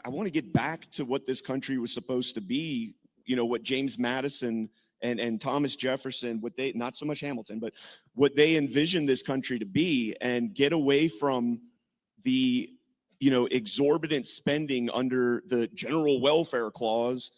want to get back to what this country was supposed to be, you know, what James Madison and Thomas Jefferson, what they, not so much Hamilton, but what they envisioned this country to be, and get away from the, you know, exorbitant spending under the general welfare clause.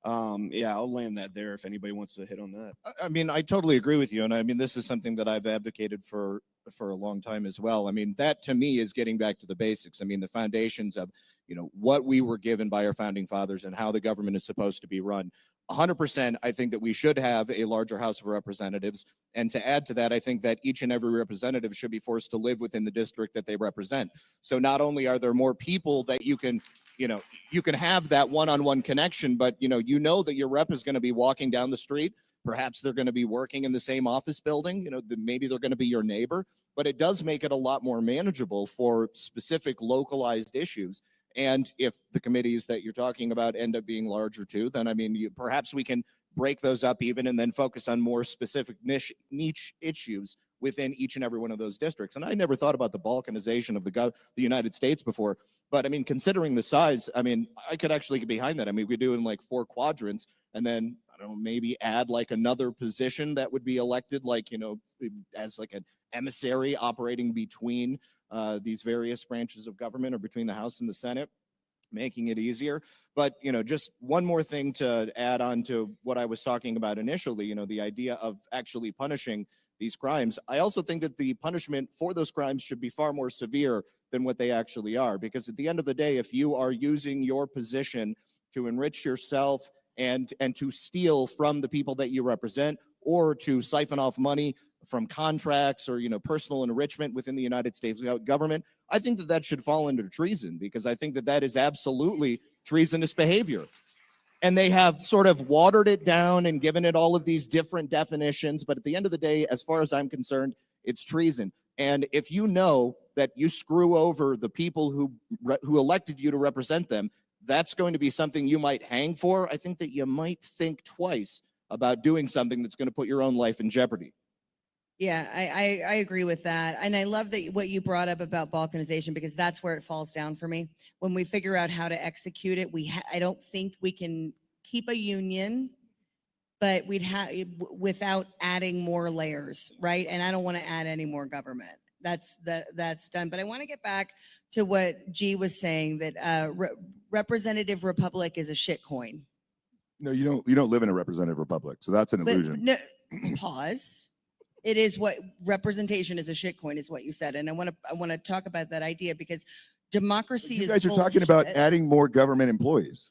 Yeah, I'll land that there if anybody wants to hit on that. I mean, I totally agree with you. And I mean, this is something that I've advocated for a long time as well. I mean, that to me is getting back to the basics. I mean, the foundations of, you know, what we were given by our founding fathers and how the government is supposed to be run. 100%, I think that we should have a larger House of Representatives. And to add to that, I think that each and every representative should be forced to live within the district that they represent. So not only are there more people that you can, you know, you can have that one-on-one connection, but, you know that your rep is going to be walking down the street. Perhaps they're going to be working in the same office building. You know, maybe they're going to be your neighbor, but it does make it a lot more manageable for specific localized issues. And if the committees that you're talking about end up being larger too, then I mean, perhaps we can break those up even and then focus on more specific niche issues within each and every one of those districts. And I never thought about the balkanization of the United States before, but I mean, considering the size, I mean, I could actually get behind that. I mean, we do in like 4 quadrants, and then I don't know, maybe add like another position that would be elected, like, you know, as like an emissary operating between these various branches of government, or between the House and the Senate, making it easier. But, you know, just one more thing to add on to what I was talking about initially, you know, the idea of actually punishing these crimes. I also think that the punishment for those crimes should be far more severe than what they actually are, because at the end of the day, if you are using your position to enrich yourself and to steal from the people that you represent, or to siphon off money from contracts, or, you know, personal enrichment within the United States government, I think that that should fall under treason, because I think that that is absolutely treasonous behavior. And they have sort of watered it down and given it all of these different definitions. But at the end of the day, as far as I'm concerned, it's treason. And if you know that you screw over the people who elected you to represent them, that's going to be something you might hang for. I think that you might think twice about doing something that's going to put your own life in jeopardy. Yeah, I agree with that. And I love that what you brought up about balkanization, because that's where it falls down for me. When we figure out how to execute it, I don't think we can keep a union, but we'd have without adding more layers, right? And I don't want to add any more government. that's done. But I want to get back to what G was saying, that representative republic is a shit coin. No, you don't live in a representative republic, so that's an But illusion. no, pause. It is what representation is a shit coin, is what you said, and I want to talk about that idea because democracy You is. guys are talking about bullshit. adding more government employees.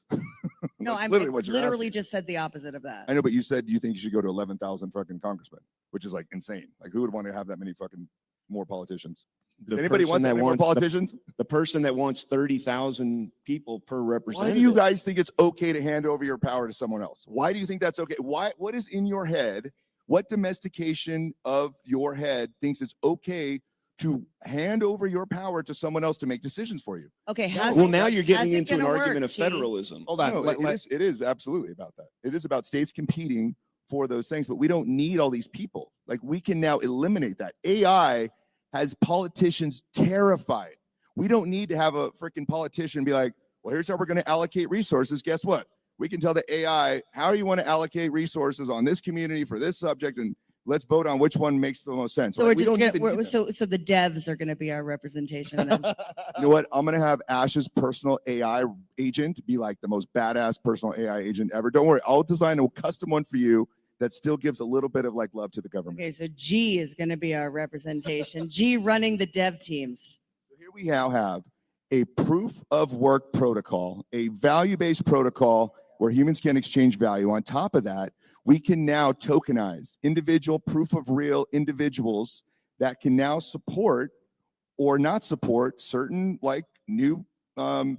No, That's I'm literally what you're literally asking. just said the opposite of that. I know, but you said you think you should go to 11,000 fucking congressmen, which is like insane. Like, who would want to have that many fucking more politicians? Does anybody want that many more politicians? The person that wants 30,000 people per Why representative. do you guys think it's okay to hand over your power to someone else? Why do you think that's okay? What is in your head? What domestication of your head thinks it's okay to hand over your power to someone else to make decisions for you? Okay, Now you're getting into an argument of federalism. Hold on. It is absolutely about that. It is about states competing for those things, but we don't need all these people. Like, we can now eliminate that. AI has politicians terrified. We don't need to have a freaking politician be like, well, here's how we're going to allocate resources. Guess what? We can tell the AI how you want to allocate resources on this community for this subject, and let's vote on which one makes the most sense. So Right? we're We just don't even gonna, need that. so the devs are going to be our representation then. You know what? I'm going to have Ash's personal AI agent be like the most badass personal AI agent ever. Don't worry. I'll design a custom one for you that still gives a little bit of like love to the government. Okay, so G is going to be our representation. G running the dev teams. Here we now have a proof of work protocol, a value-based protocol where humans can exchange value. On top of that, we can now tokenize individual proof of real individuals that can now support or not support certain like new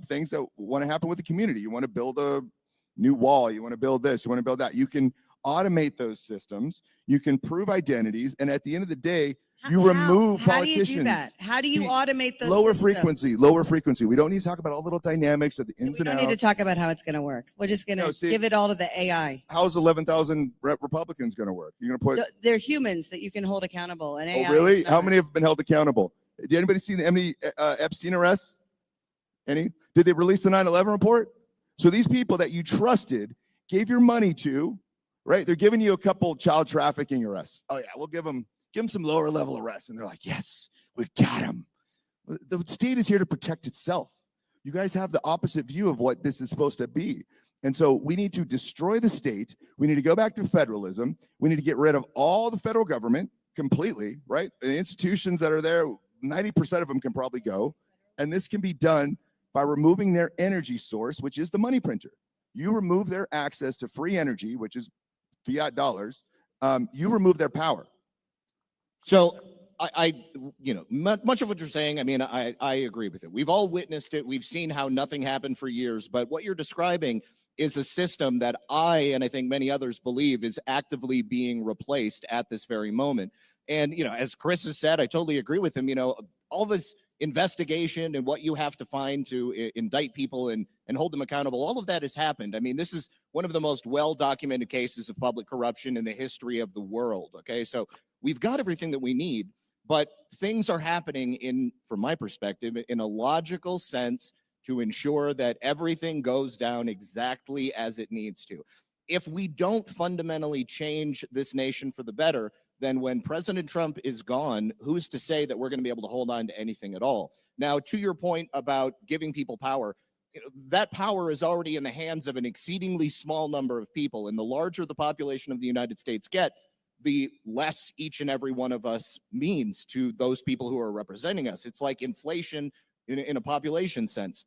things that want to happen with the community. You want to build a new wall, you want to build this, you want to build that. You can automate those systems, you can prove identities, and at the end of the day, you remove How do you politicians. do that? How do you automate those Lower systems? frequency. We don't need to talk about all the little dynamics of the ins We and don't outs. need to talk about how it's going to work. We're just going to give it all to the AI. How's 11,000 Republicans going to work? You're going to put. They're humans that you can hold accountable. And AI Oh, really? is How not. many have been held accountable? Did anybody see any Epstein arrests? Any? Did they release the 9/11 report? So these people that you trusted, gave your money to, right? They're giving you a couple child trafficking arrests. Oh yeah, we'll give them some lower level arrests, and they're like, yes, we got them. The state is here to protect itself. You guys have the opposite view of what this is supposed to be. And so we need to destroy the state. We need to go back to federalism. We need to get rid of all the federal government completely, right? The institutions that are there, 90% of them can probably go. And this can be done by removing their energy source, which is the money printer. You remove their access to free energy, which is fiat dollars. You remove their power. So much of what you're saying, I mean, I agree with it. We've all witnessed it. We've seen how nothing happened for years. But what you're describing is a system that and I think many others believe is actively being replaced at this very moment. And, as Chris has said, I totally agree with him. All this investigation and what you have to find to indict people and hold them accountable, all of that has happened. I mean, this is one of the most well-documented cases of public corruption in the history of the world. Okay, so we've got everything that we need, but things are happening from my perspective, in a logical sense to ensure that everything goes down exactly as it needs to. If we don't fundamentally change this nation for the better, then when President Trump is gone, who's to say that we're going to be able to hold on to anything at all? Now, to your point about giving people power, that power is already in the hands of an exceedingly small number of people. And the larger the population of the United States get, the less each and every one of us means to those people who are representing us. It's like inflation in a population sense.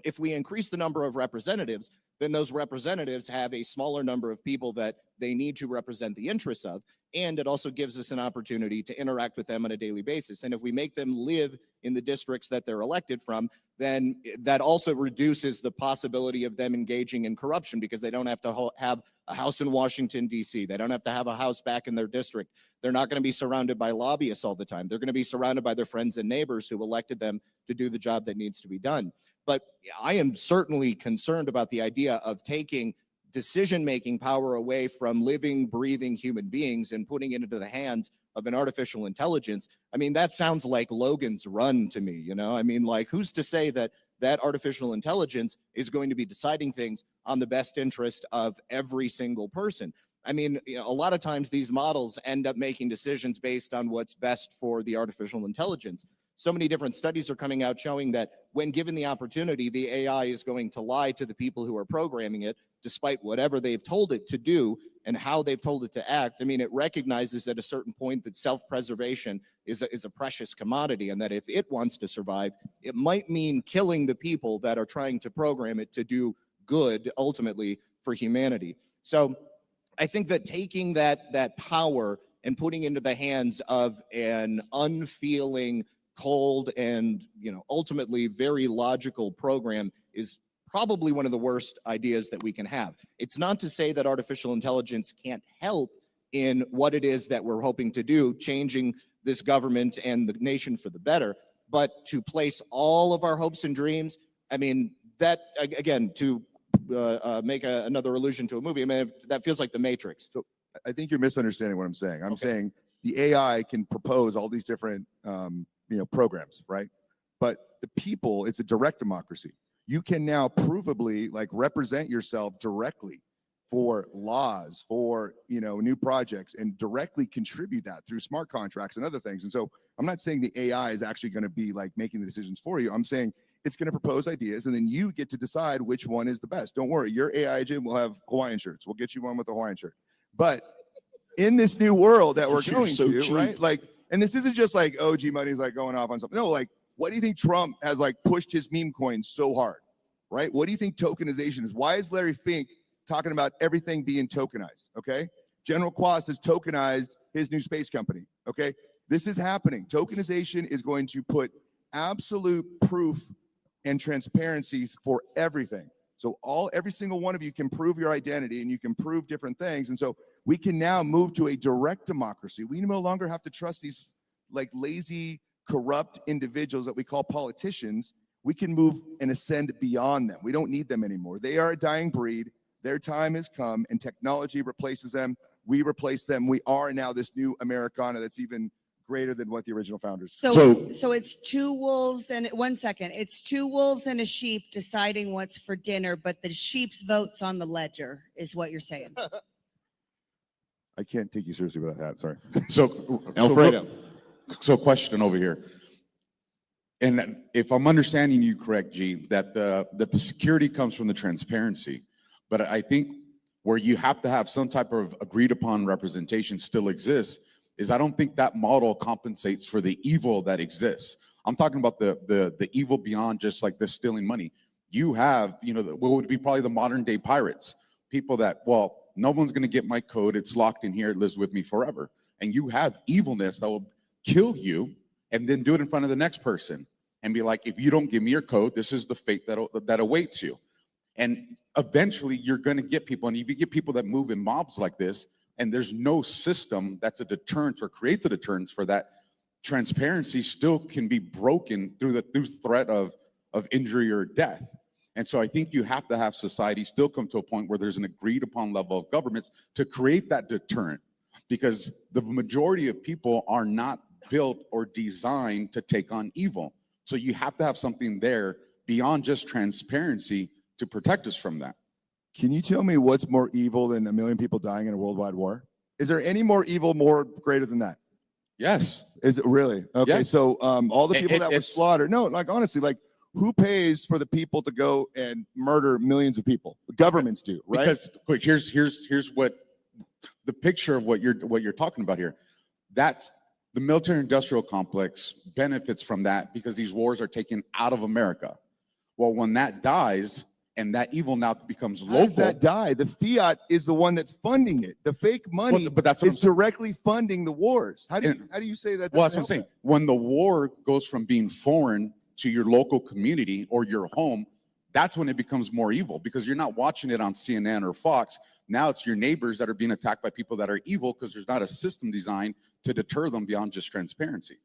If we increase the number of representatives, then those representatives have a smaller number of people that they need to represent the interests of. And it also gives us an opportunity to interact with them on a daily basis. And if we make them live in the districts that they're elected from, then that also reduces the possibility of them engaging in corruption, because they don't have to have a house in Washington, D.C. They don't have to have a house back in their district. They're not going to be surrounded by lobbyists all the time. They're going to be surrounded by their friends and neighbors who elected them to do the job that needs to be done. But I am certainly concerned about the idea of taking decision-making power away from living, breathing human beings and putting it into the hands of an artificial intelligence. I mean, that sounds like Logan's Run to me, I mean, like, who's to say that artificial intelligence is going to be deciding things on the best interest of every single person? I mean, a lot of times these models end up making decisions based on what's best for the artificial intelligence. So many different studies are coming out showing that when given the opportunity, the AI is going to lie to the people who are programming it, despite whatever they've told it to do and how they've told it to act. I mean, it recognizes at a certain point that self-preservation is a precious commodity, and that if it wants to survive, it might mean killing the people that are trying to program it to do good ultimately for humanity. So I think that taking that power and putting into the hands of an unfeeling, cold, and ultimately very logical program is probably one of the worst ideas that we can have. It's not to say that artificial intelligence can't help in what it is that we're hoping to do, changing this government and the nation for the better, but to place all of our hopes and dreams, I mean, that, again, to make another allusion to a movie, I mean, that feels like The Matrix. So I think you're misunderstanding what I'm saying. I'm saying the AI can propose all these different, programs, right? But the people, it's a direct democracy. You can now provably represent yourself directly for laws, for new projects, and directly contribute that through smart contracts and other things. And so I'm not saying the AI is actually going to be making the decisions for you. I'm saying it's going to propose ideas, and then you get to decide which one is the best. Don't worry, your AI agent will have Hawaiian shirts. We'll get you one with a Hawaiian shirt. But in this new world that we're going to, right? And this isn't just OG money's going off on something. No, what do you think Trump has pushed his meme coins so hard, right? What do you think tokenization is? Why is Larry Fink talking about everything being tokenized? Okay, General Quast has tokenized his new space company. Okay, this is happening. Tokenization is going to put absolute proof and transparency for everything. So every single one of you can prove your identity, and you can prove different things. And so we can now move to a direct democracy. We no longer have to trust these lazy, corrupt individuals that we call politicians. We can move and ascend beyond them. We don't need them anymore. They are a dying breed. Their time has come, and technology replaces them. We replace them. We are now this new Americana that's even greater than what the original founders. So it's two wolves and 1 second. It's two wolves and a sheep deciding what's for dinner, but the sheep's vote's on the ledger, is what you're saying. I can't take you seriously with that. Sorry. Alfredo. So question over here. And if I'm understanding you correct, G, that the security comes from the transparency, but I think where you have to have some type of agreed upon representation still exists, is I don't think that model compensates for the evil that exists. I'm talking about the evil beyond just the stealing money. You have, what would be probably the modern day pirates, people that, well, no one's going to get my code. It's locked in here. It lives with me forever. And you have evilness that will kill you and then do it in front of the next person and be like, if you don't give me your code, this is the fate that awaits you. And eventually you're going to get people. And if you get people that move in mobs like this, and there's no system that's a deterrent or creates a deterrence for that, transparency still can be broken through threat of injury or death. And so I think you have to have society still come to a point where there's an agreed upon level of governments to create that deterrent, because the majority of people are not built or designed to take on evil. So you have to have something there beyond just transparency to protect us from that. Can you tell me what's more evil than 1 million people dying in a worldwide war? Is there any more evil, more greater than that? Yes. Is it really? Okay, Yes. so all the people that were slaughtered, no, honestly, who pays for the people to go and murder millions of people? The governments do, right? Because here's what the picture of what you're talking about here. That's the military industrial complex benefits from that because these wars are taken out of America. Well, when that dies, and that evil now becomes local. How does that die? The fiat is the one that's funding it. The fake money but that's what is directly funding the wars. How do you say that? Well, that's what I'm saying. When the war goes from being foreign to your local community or your home, that's when it becomes more evil, because you're not watching it on CNN or Fox. Now it's your neighbors that are being attacked by people that are evil because there's not a system designed to deter them beyond just transparency.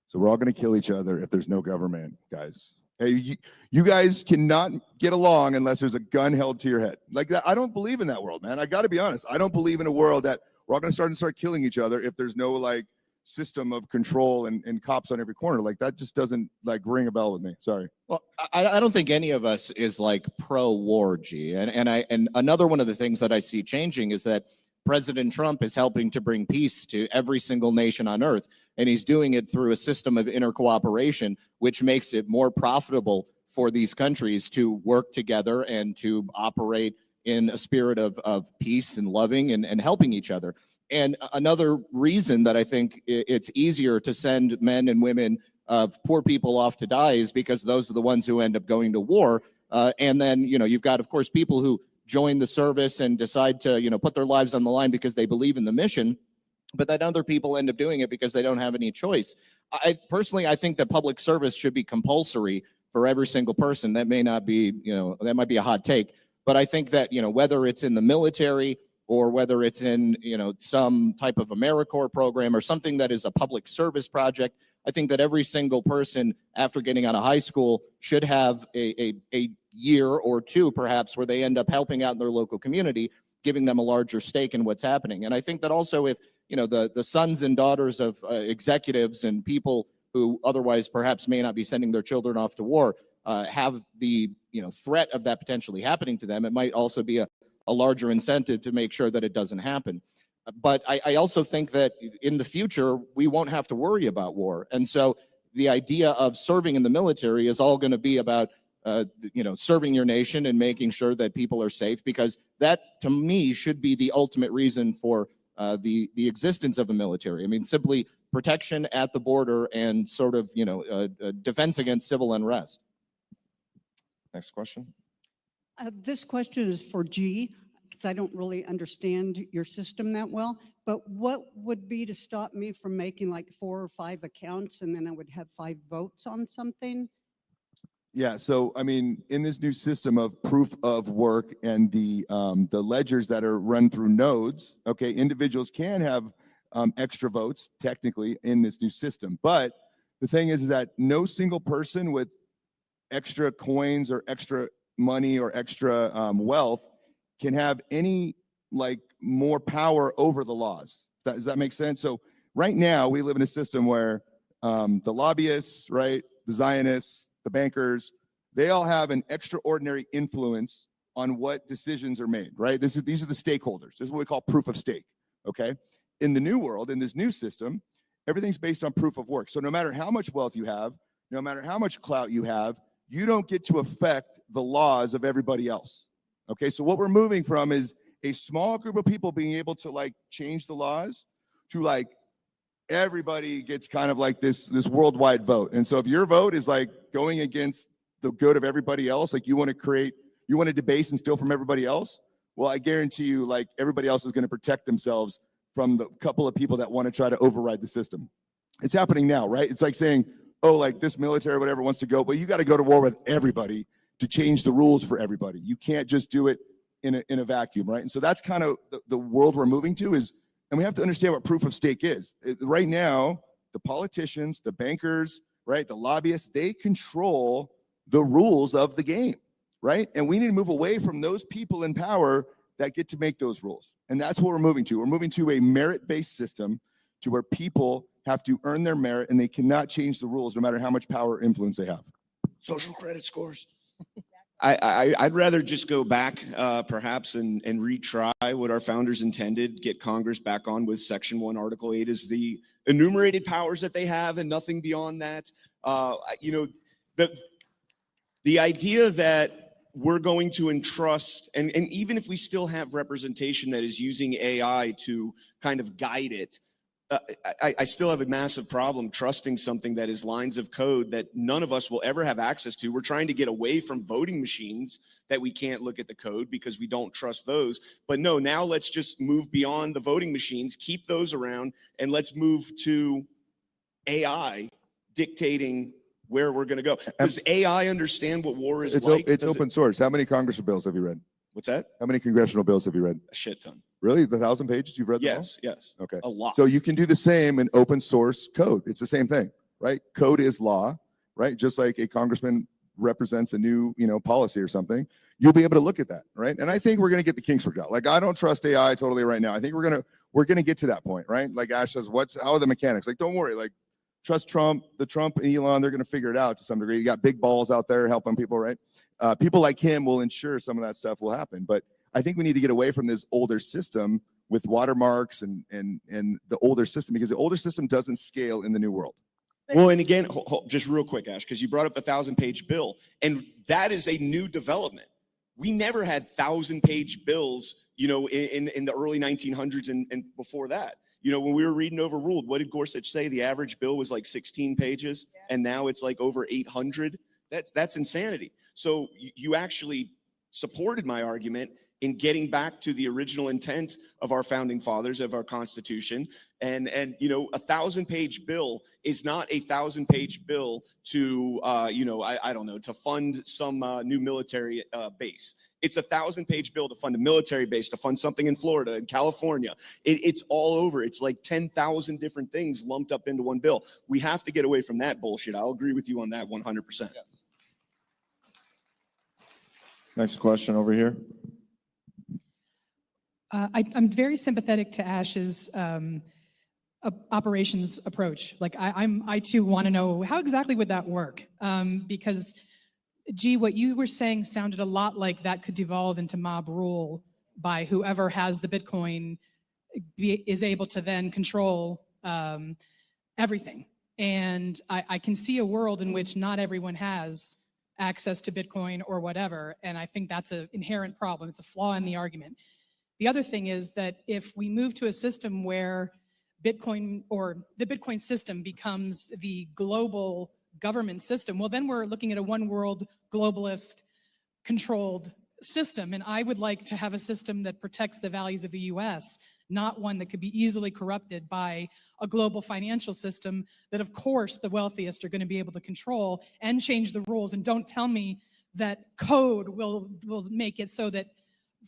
So we're all going to kill each other if there's no government, guys. Hey, you guys cannot get along unless there's a gun held to your head. I don't believe in that world, man. I got to be honest. I don't believe in a world that we're all going to start killing each other if there's no system of control and cops on every corner. That just doesn't ring a bell with me. Sorry. Well, I don't think any of us is pro-war, G. And another one of the things that I see changing is that President Trump is helping to bring peace to every single nation on earth. And he's doing it through a system of intercooperation, which makes it more profitable for these countries to work together and to operate in a spirit of peace and loving and helping each other. And another reason that I think it's easier to send men and women of poor people off to die is because those are the ones who end up going to war. And then, you've got, of course, people who join the service and decide to, put their lives on the line because they believe in the mission, but then other people end up doing it because they don't have any choice. I think that public service should be compulsory for every single person. That may not be, that might be a hot take, but I think that, whether it's in the military or whether it's in, some type of AmeriCorps program or something that is a public service project, I think that every single person after getting out of high school should have a year or two, perhaps, where they end up helping out in their local community, giving them a larger stake in what's happening. And I think that also if, the sons and daughters of executives and people who otherwise perhaps may not be sending their children off to war have the, threat of that potentially happening to them, it might also be a larger incentive to make sure that it doesn't happen. But I also think that in the future, we won't have to worry about war. And so the idea of serving in the military is all going to be about, serving your nation and making sure that people are safe, because that, to me, should be the ultimate reason for the existence of a military. I mean, simply protection at the border and sort of, defense against civil unrest. Next question. This question is for G, because I don't really understand your system that well. But what would be to stop me from making like 4 or 5 accounts and then I would have 5 votes on something? Yeah, so I mean, in this new system of proof of work and the ledgers that are run through nodes, okay, individuals can have extra votes technically in this new system. But the thing is that no single person with extra coins or extra money or extra wealth can have any more power over the laws. Does that make sense? So right now we live in a system where the lobbyists, right, the Zionists, the bankers, they all have an extraordinary influence on what decisions are made, right? These are the stakeholders. This is what we call proof of stake, okay? In the new world, in this new system, everything's based on proof of work. So no matter how much wealth you have, no matter how much clout you have, you don't get to affect the laws of everybody else, okay? So what we're moving from is a small group of people being able to change the laws to everybody gets kind of this worldwide vote. And so if your vote is going against the good of everybody else, you want to debase and steal from everybody else, well, I guarantee you everybody else is going to protect themselves from the couple of people that want to try to override the system. It's happening now, right? It's like saying, oh, this military, whatever, wants to go, but you got to go to war with everybody to change the rules for everybody. You can't just do it in a vacuum, right? And so that's kind of the world we're moving to is, and we have to understand what proof of stake is. Right now, the politicians, the bankers, right, the lobbyists, they control the rules of the game, right? And we need to move away from those people in power that get to make those rules. And that's what we're moving to. We're moving to a merit-based system to where people have to earn their merit and they cannot change the rules no matter how much power or influence they have. Social credit scores. I'd rather just go back perhaps and retry what our founders intended, get Congress back on with Section 1, Article 8 is the enumerated powers that they have and nothing beyond that. The idea that we're going to entrust, and even if we still have representation that is using AI to kind of guide it, I still have a massive problem trusting something that is lines of code that none of us will ever have access to. We're trying to get away from voting machines that we can't look at the code because we don't trust those. But no, now let's just move beyond the voting machines, keep those around, and let's move to AI dictating where we're going to go. Does AI understand what war is like? It's open source. How many congressional bills have you read? What's that? How many congressional bills have you read? A shit ton. Really? The 1,000 pages you've read them all? Yes, yes. Okay. A lot. So you can do the same in open source code. It's the same thing, right? Code is law, right? Just like a congressman represents a new, policy or something, you'll be able to look at that, right? And I think we're going to get the kinks worked out. I don't trust AI totally right now. I think we're going to get to that point, right? Like Ash says, how are the mechanics? Don't worry, trust Trump, Trump and Elon, they're going to figure it out to some degree. You got big balls out there helping people, right? People like him will ensure some of that stuff will happen. But I think we need to get away from this older system with watermarks and the older system, because the older system doesn't scale in the new world. Well, and again, just real quick, Ash, because you brought up the 1,000-page bill, and that is a new development. We never had 1,000-page bills, you know, in the early 1900s and before that. You know, when we were reading Overruled, what did Gorsuch say? The average bill was like 16 pages, and now it's like over 800. That's insanity. So you actually supported my argument in getting back to the original intent of our founding fathers, of our Constitution. And you know, a 1,000-page bill is not a 1,000-page bill to, you know, I don't know, to fund some new military base. It's a 1,000-page bill to fund a military base, to fund something in Florida, in California. It's all over. It's like 10,000 different things lumped up into one bill. We have to get away from that bullshit. I'll agree with you on that 100%. Next question over here. I'm very sympathetic to Ash's operations approach. Like I too want to know how exactly would that work? Because, G, what you were saying sounded a lot like that could devolve into mob rule by whoever has the Bitcoin is able to then control everything. And I can see a world in which not everyone has access to Bitcoin or whatever. And I think that's an inherent problem. It's a flaw in the argument. The other thing is that if we move to a system where Bitcoin or the Bitcoin system becomes the global government system, well, then we're looking at a one world globalist controlled system. And I would like to have a system that protects the values of the US, not one that could be easily corrupted by a global financial system that, of course, the wealthiest are going to be able to control and change the rules. And don't tell me that code will make it so that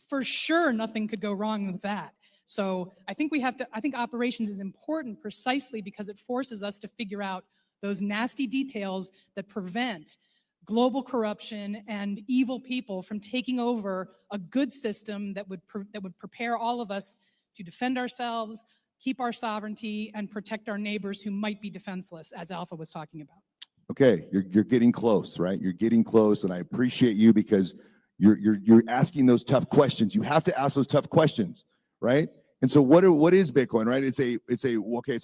for sure nothing could go wrong with that. So I think I think operations is important precisely because it forces us to figure out those nasty details that prevent global corruption and evil people from taking over a good system that would prepare all of us to defend ourselves, keep our sovereignty, and protect our neighbors who might be defenseless, as Alpha was talking about. Okay, you're getting close, right? You're getting close, and I appreciate you because you're asking those tough questions. You have to ask those tough questions, right? And so what is Bitcoin, right? It's a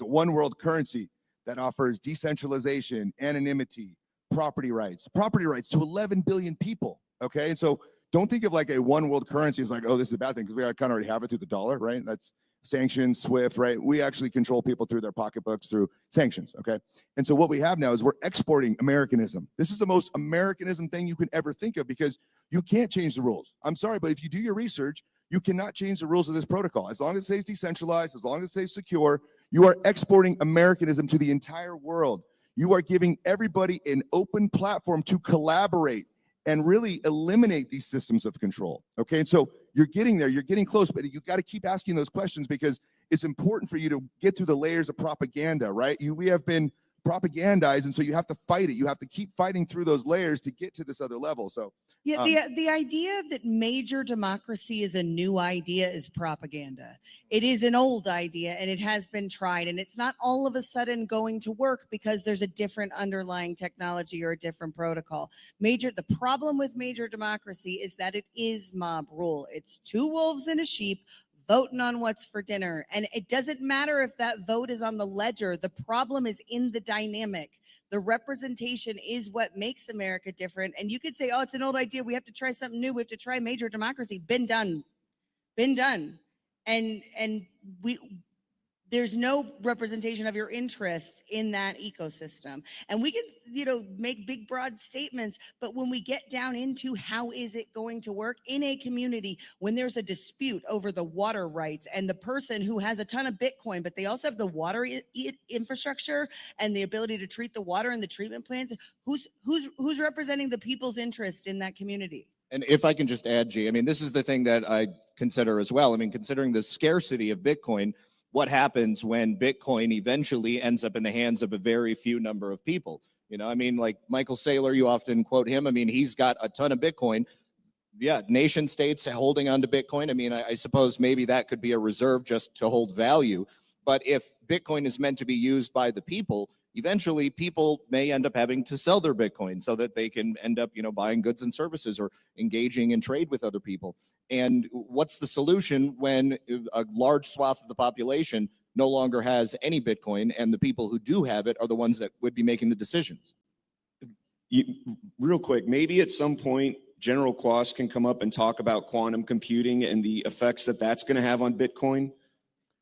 one world currency that offers decentralization, anonymity, property rights to 11 billion people. Okay, and so don't think of like a one world currency as like, oh, this is a bad thing, because we kind of already have it through the dollar, right? That's sanctions, SWIFT, right? We actually control people through their pocketbooks through sanctions, okay? And so what we have now is we're exporting Americanism. This is the most Americanism thing you can ever think of because you can't change the rules. I'm sorry, but if you do your research, you cannot change the rules of this protocol. As long as it stays decentralized, as long as it stays secure, you are exporting Americanism to the entire world. You are giving everybody an open platform to collaborate and really eliminate these systems of control. Okay, and so you're getting there, you're getting close, but you got to keep asking those questions because it's important for you to get through the layers of propaganda, right? We have been propagandized, and so you have to fight it. You have to keep fighting through those layers to get to this other level. So yeah, the idea that major democracy is a new idea is propaganda. It is an old idea and it has been tried, and it's not all of a sudden going to work because there's a different underlying technology or a different protocol. The problem with major democracy is that it is mob rule. It's two wolves and a sheep voting on what's for dinner. And it doesn't matter if that vote is on the ledger. The problem is in the dynamic. The representation is what makes America different. And you could say, oh, it's an old idea. We have to try something new. We have to try major democracy. Been done. And there's no representation of your interests in that ecosystem. And we can, make big, broad statements, but when we get down into how is it going to work in a community, when there's a dispute over the water rights and the person who has a ton of Bitcoin, but they also have the water infrastructure and the ability to treat the water and the treatment plants, who's representing the people's interest in that community? And if I can just add, G, I mean, this is the thing that I consider as well. I mean, considering the scarcity of Bitcoin, what happens when Bitcoin eventually ends up in the hands of a very few number of people? I mean, like Michael Saylor, you often quote him. I mean, he's got a ton of Bitcoin. Yeah, nation states holding on to Bitcoin. I mean, I suppose maybe that could be a reserve just to hold value. But if Bitcoin is meant to be used by the people, eventually people may end up having to sell their Bitcoin so that they can end up, buying goods and services or engaging in trade with other people. And what's the solution when a large swath of the population no longer has any Bitcoin, and the people who do have it are the ones that would be making the decisions? Real quick, maybe at some point, General Quast can come up and talk about quantum computing and the effects that that's going to have on Bitcoin.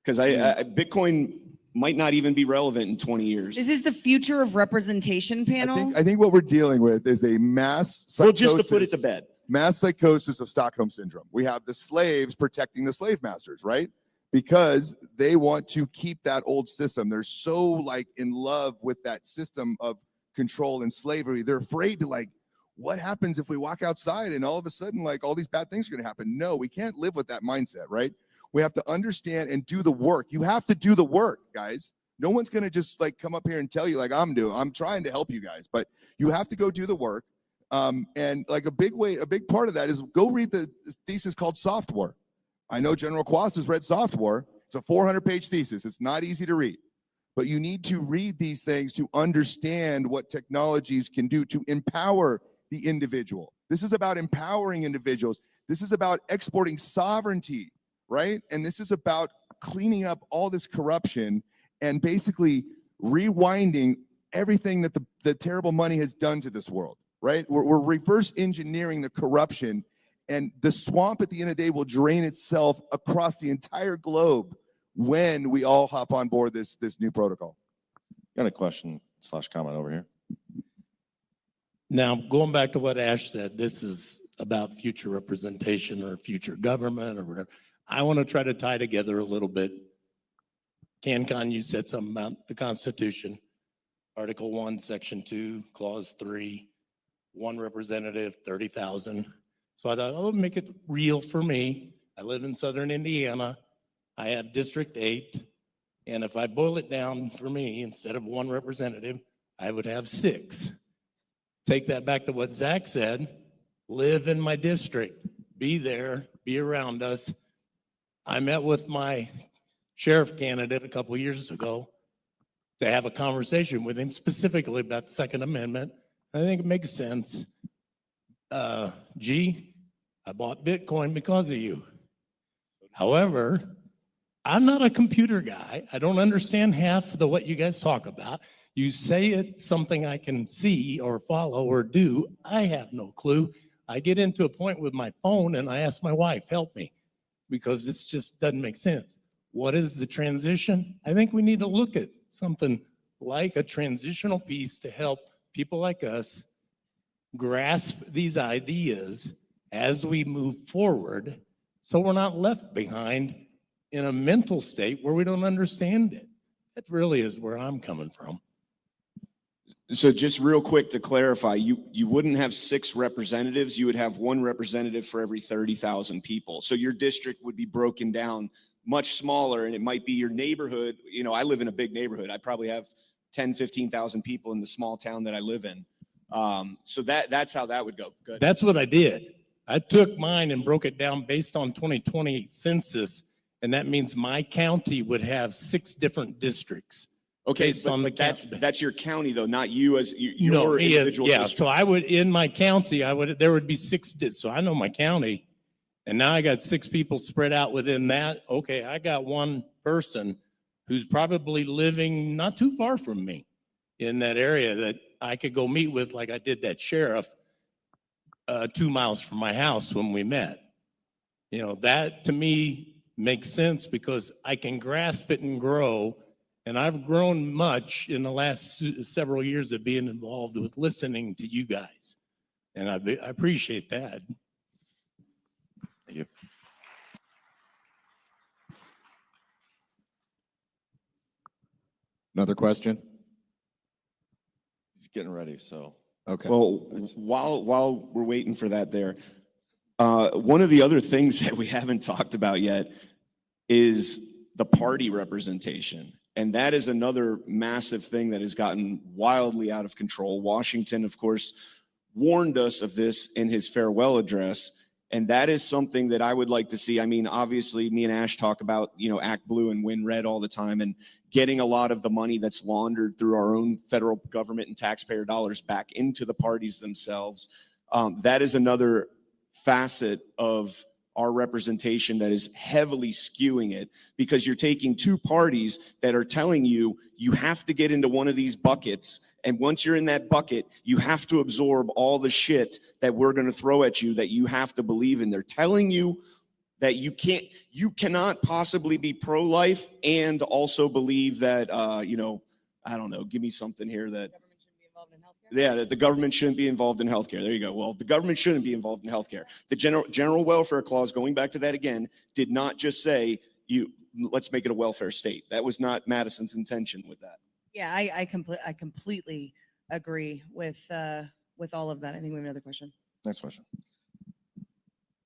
Because Bitcoin might not even be relevant in 20 years. This is the future of representation panel. I think what we're dealing with is a mass psychosis. Well, just to put it to bed. Mass psychosis of Stockholm syndrome. We have the slaves protecting the slave masters, right? Because they want to keep that old system. They're so like in love with that system of control and slavery. They're afraid to like, what happens if we walk outside and all of a sudden like all these bad things are going to happen? No, we can't live with that mindset, right? We have to understand and do the work. You have to do the work, guys. No one's going to just like come up here and tell you like I'm trying to help you guys, but you have to go do the work. And like a big part of that is go read the thesis called Software. I know General Quast has read Software. It's a 400-page thesis. It's not easy to read, but you need to read these things to understand what technologies can do to empower the individual. This is about empowering individuals. This is about exporting sovereignty, right? And this is about cleaning up all this corruption and basically rewinding everything that the terrible money has done to this world, right? We're reverse engineering the corruption, and the swamp at the end of the day will drain itself across the entire globe when we all hop on board this new protocol. Got a question / comment over here. Now, going back to what Ash said, this is about future representation or future government or whatever. I want to try to tie together a little bit. CanCon, you said something about the Constitution, Article 1, Section 2, Clause 3, 1 representative, 30,000. So I thought, oh, make it real for me. I live in Southern Indiana. I have District 8. And if I boil it down for me, instead of 1 representative, I would have 6. Take that back to what Zach said. Live in my district. Be there. Be around us. I met with my sheriff candidate a couple of years ago to have a conversation with him specifically about the Second Amendment. I think it makes sense. G, I bought Bitcoin because of you. However, I'm not a computer guy. I don't understand half of what you guys talk about. You say it's something I can see or follow or do. I have no clue. I get into a point with my phone and I ask my wife, help me, because this just doesn't make sense. What is the transition? I think we need to look at something like a transitional piece to help people like us grasp these ideas as we move forward so we're not left behind in a mental state where we don't understand it. That really is where I'm coming from. So just real quick to clarify, you wouldn't have 6 representatives. You would have 1 representative for every 30,000 people. So your district would be broken down much smaller, and it might be your neighborhood. You know, I live in a big neighborhood. I probably have 10, 15,000 people in the small town that I live in. So that's how that would go. Good. That's what I did. I took mine and broke it down based on 2020 census, and that means my county would have 6 different districts. Okay, but that's your county though, not you as your individual district. So I would, in my county, there would be 6, so I know my county, and now I got 6 people spread out within that. Okay, I got 1 person who's probably living not too far from me in that area that I could go meet with, like I did that sheriff 2 miles from my house when we met. You know, that to me makes sense because I can grasp it and grow. And I've grown much in the last several years of being involved with listening to you guys. And I appreciate that. Thank you. Another question? He's getting ready, so. Okay. Well, while we're waiting for that there, one of the other things that we haven't talked about yet is the party representation. And that is another massive thing that has gotten wildly out of control. Washington, of course, warned us of this in his farewell address. And that is something that I would like to see. I mean, obviously, me and Ash talk about, Act Blue and Win Red all the time and getting a lot of the money that's laundered through our own federal government and taxpayer dollars back into the parties themselves. That is another facet of our representation that is heavily skewing it, because you're taking two parties that are telling you you have to get into one of these buckets, and once you're in that bucket, you have to absorb all the shit that we're going to throw at you that you have to believe in. They're telling you that you cannot possibly be pro-life and also believe that, I don't know, give me something here that, that the government shouldn't be involved in healthcare. There you go. Well, the government shouldn't be involved in healthcare. The general welfare clause, going back to that again, did not just say let's make it a welfare state. That was not Madison's intention with that. Yeah, I completely agree with all of that. I think we have another question. Next question.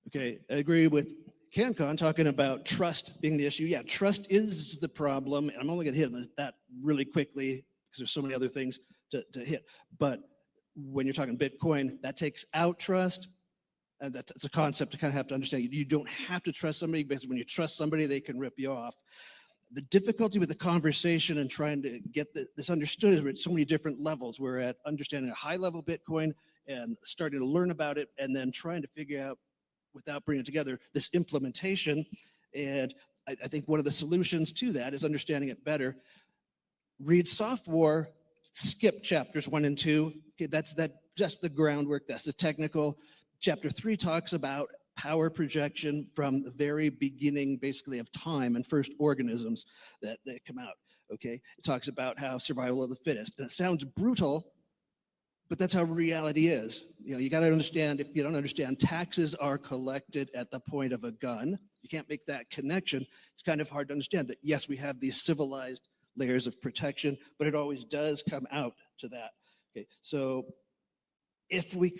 Okay, I agree with CanCon talking about trust being the issue. Yeah, trust is the problem. And I'm only going to hit on that really quickly because there's so many other things to hit. But when you're talking Bitcoin, that takes out trust. And that's a concept to kind of have to understand. You don't have to trust somebody, because when you trust somebody, they can rip you off. The difficulty with the conversation and trying to get this understood is we're at so many different levels. We're at understanding a high level Bitcoin and starting to learn about it, and then trying to figure out, without bringing it together, this implementation. And I think one of the solutions to that is understanding it better. Read software, skip chapters 1 and 2. Okay, that's just the groundwork. That's the technical. Chapter 3 talks about power projection from the very beginning, basically, of time and first organisms that come out. Okay, it talks about how survival of the fittest, and it sounds brutal, but that's how reality is. You got to understand. If you don't understand, taxes are collected at the point of a gun. You can't make that connection. It's kind of hard to understand that. Yes, we have these civilized layers of protection, but it always does come out to that. Okay, so if we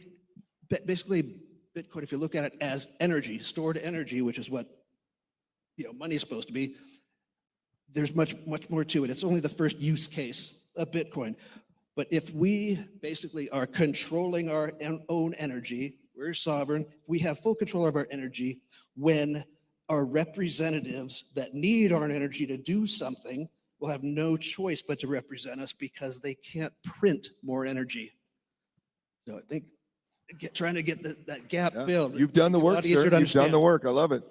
basically Bitcoin, if you look at it as energy, stored energy, which is what money is supposed to be, there's much more to it. It's only the first use case of Bitcoin. But if we basically are controlling our own energy, we're sovereign, we have full control of our energy, when our representatives that need our energy to do something will have no choice but to represent us, because they can't print more energy. So I think trying to get that gap filled. You've done the work, sir. You've done the work. I love it.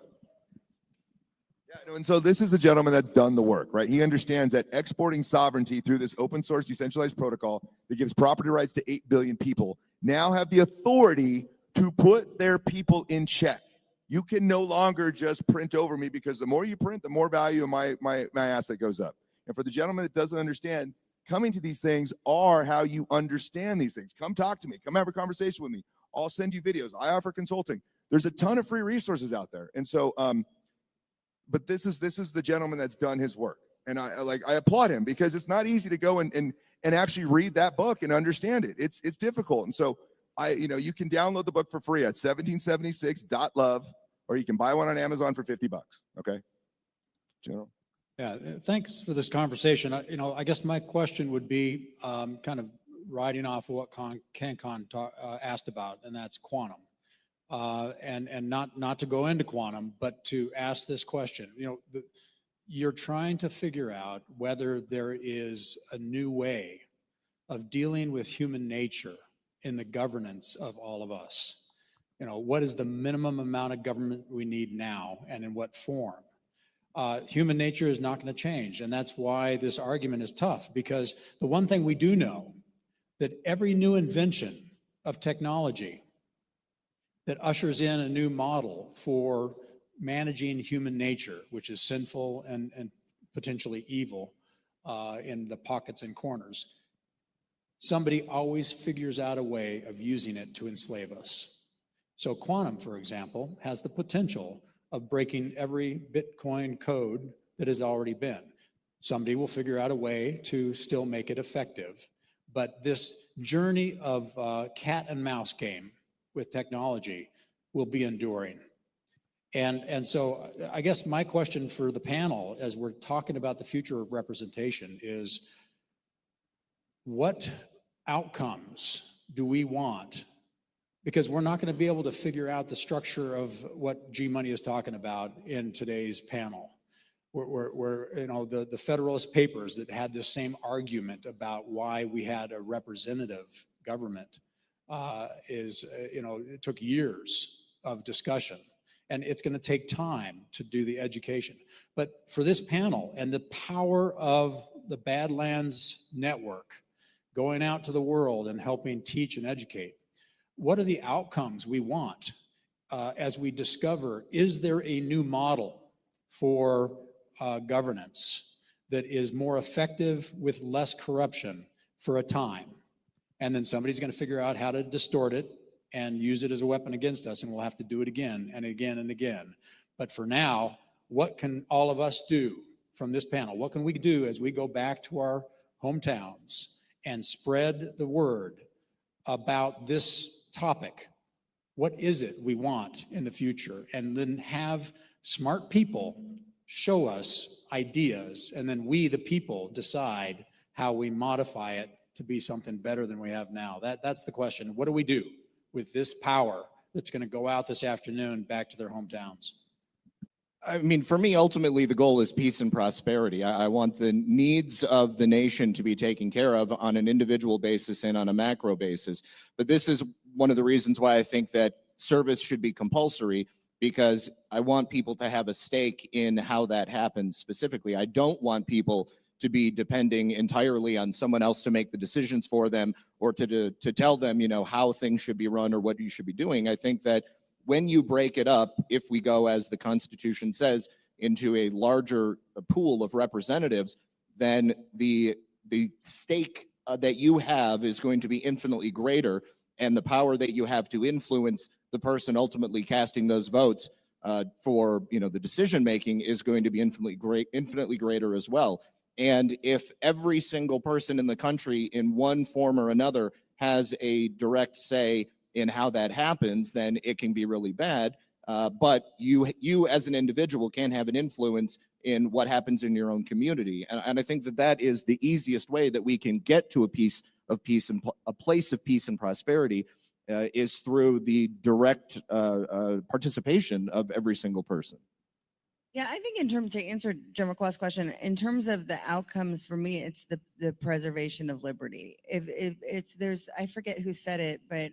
Yeah, and so this is a gentleman that's done the work, right? He understands that exporting sovereignty through this open source decentralized protocol that gives property rights to 8 billion people now have the authority to put their people in check. You can no longer just print over me, because the more you print, the more value of my asset goes up. And for the gentleman that doesn't understand, coming to these things are how you understand these things. Come talk to me. Come have a conversation with me. I'll send you videos. I offer consulting. There's a ton of free resources out there. And so, but this is the gentleman that's done his work. And I applaud him, because it's not easy to go and actually read that book and understand it. It's difficult. And so you can download the book for free at 1776.love, or you can buy one on Amazon for $50. Okay. General. Yeah, thanks for this conversation. I guess my question would be kind of riding off of what CanCon asked about, and that's quantum. And not to go into quantum, but to ask this question. You're trying to figure out whether there is a new way of dealing with human nature in the governance of all of us. What is the minimum amount of government we need now, and in what form? Human nature is not going to change. And that's why this argument is tough, because the one thing we do know, that every new invention of technology that ushers in a new model for managing human nature, which is sinful and potentially evil in the pockets and corners, somebody always figures out a way of using it to enslave us. So quantum, for example, has the potential of breaking every Bitcoin code that has already been. Somebody will figure out a way to still make it effective. But this journey of cat and mouse game with technology will be enduring. And so I guess my question for the panel, as we're talking about the future of representation, is what outcomes do we want? Because we're not going to be able to figure out the structure of what G Money is talking about in today's panel. The Federalist Papers that had this same argument about why we had a representative government it took years of discussion. And it's going to take time to do the education. But for this panel and the power of the Badlands Network going out to the world and helping teach and educate, what are the outcomes we want as we discover, is there a new model for governance that is more effective with less corruption for a time? And then somebody's going to figure out how to distort it and use it as a weapon against us, and we'll have to do it again and again and again. But for now, what can all of us do from this panel? What can we do as we go back to our hometowns and spread the word about this topic? What is it we want in the future? And then have smart people show us ideas, and then we, the people, decide how we modify it to be something better than we have now. That's the question. What do we do with this power that's going to go out this afternoon back to their hometowns? I mean, for me, ultimately, the goal is peace and prosperity. I want the needs of the nation to be taken care of on an individual basis and on a macro basis. But this is one of the reasons why I think that service should be compulsory, because I want people to have a stake in how that happens specifically. I don't want people to be depending entirely on someone else to make the decisions for them, or to tell them, you know, how things should be run or what you should be doing. I think that when you break it up, if we go, as the Constitution says, into a larger pool of representatives, then the stake that you have is going to be infinitely greater, and the power that you have to influence the person ultimately casting those votes for, you know, the decision making is going to be infinitely greater as well. And if every single person in the country in one form or another has a direct say in how that happens, then it can be really bad. But you as an individual can have an influence in what happens in your own community. And I think that that is the easiest way that we can get to a place of peace and prosperity, is through the direct participation of every single person. Yeah, I think in terms, to answer Jim McQua's question, in terms of the outcomes, for me, it's the preservation of liberty. If it's, there's, I forget who said it, but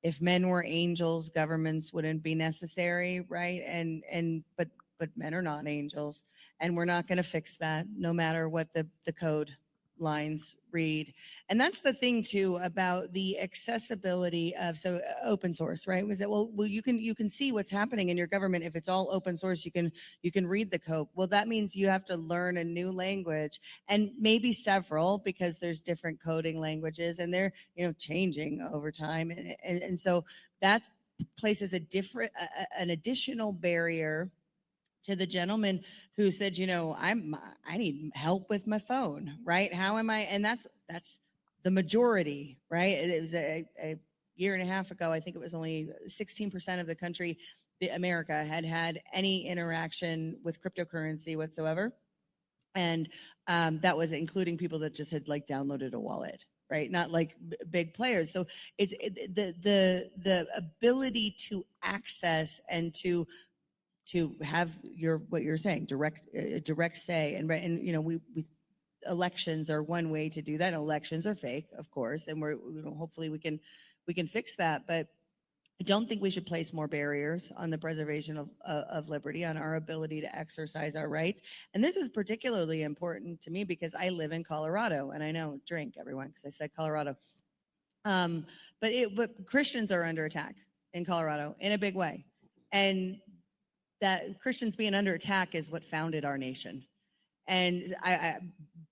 if men were angels, governments wouldn't be necessary, right? But men are not angels, and we're not going to fix that, no matter what the code lines read. And that's the thing too about the accessibility of, so open source, right? Was it, well, you can see what's happening in your government if it's all open source. You can read the code. Well, that means you have to learn a new language, and maybe several, because there's different coding languages, and they're, you know, changing over time, and so that places an additional barrier to the gentleman who said, you know, I need help with my phone, right? How am I? And that's the majority, right? It was a year and a half ago, I think it was only 16% of the country, America, had any interaction with cryptocurrency whatsoever. And that was including people that just had like downloaded a wallet, right? Not like big players. So it's the ability to access and to have what you're saying, direct say, and you know, we elections are one way to do that. Elections are fake, of course, and hopefully we can fix that. But I don't think we should place more barriers on the preservation of liberty, on our ability to exercise our rights. And this is particularly important to me because I live in Colorado, and I know, drink everyone, because I said Colorado. But Christians are under attack in Colorado in a big way, and that Christians being under attack is what founded our nation. And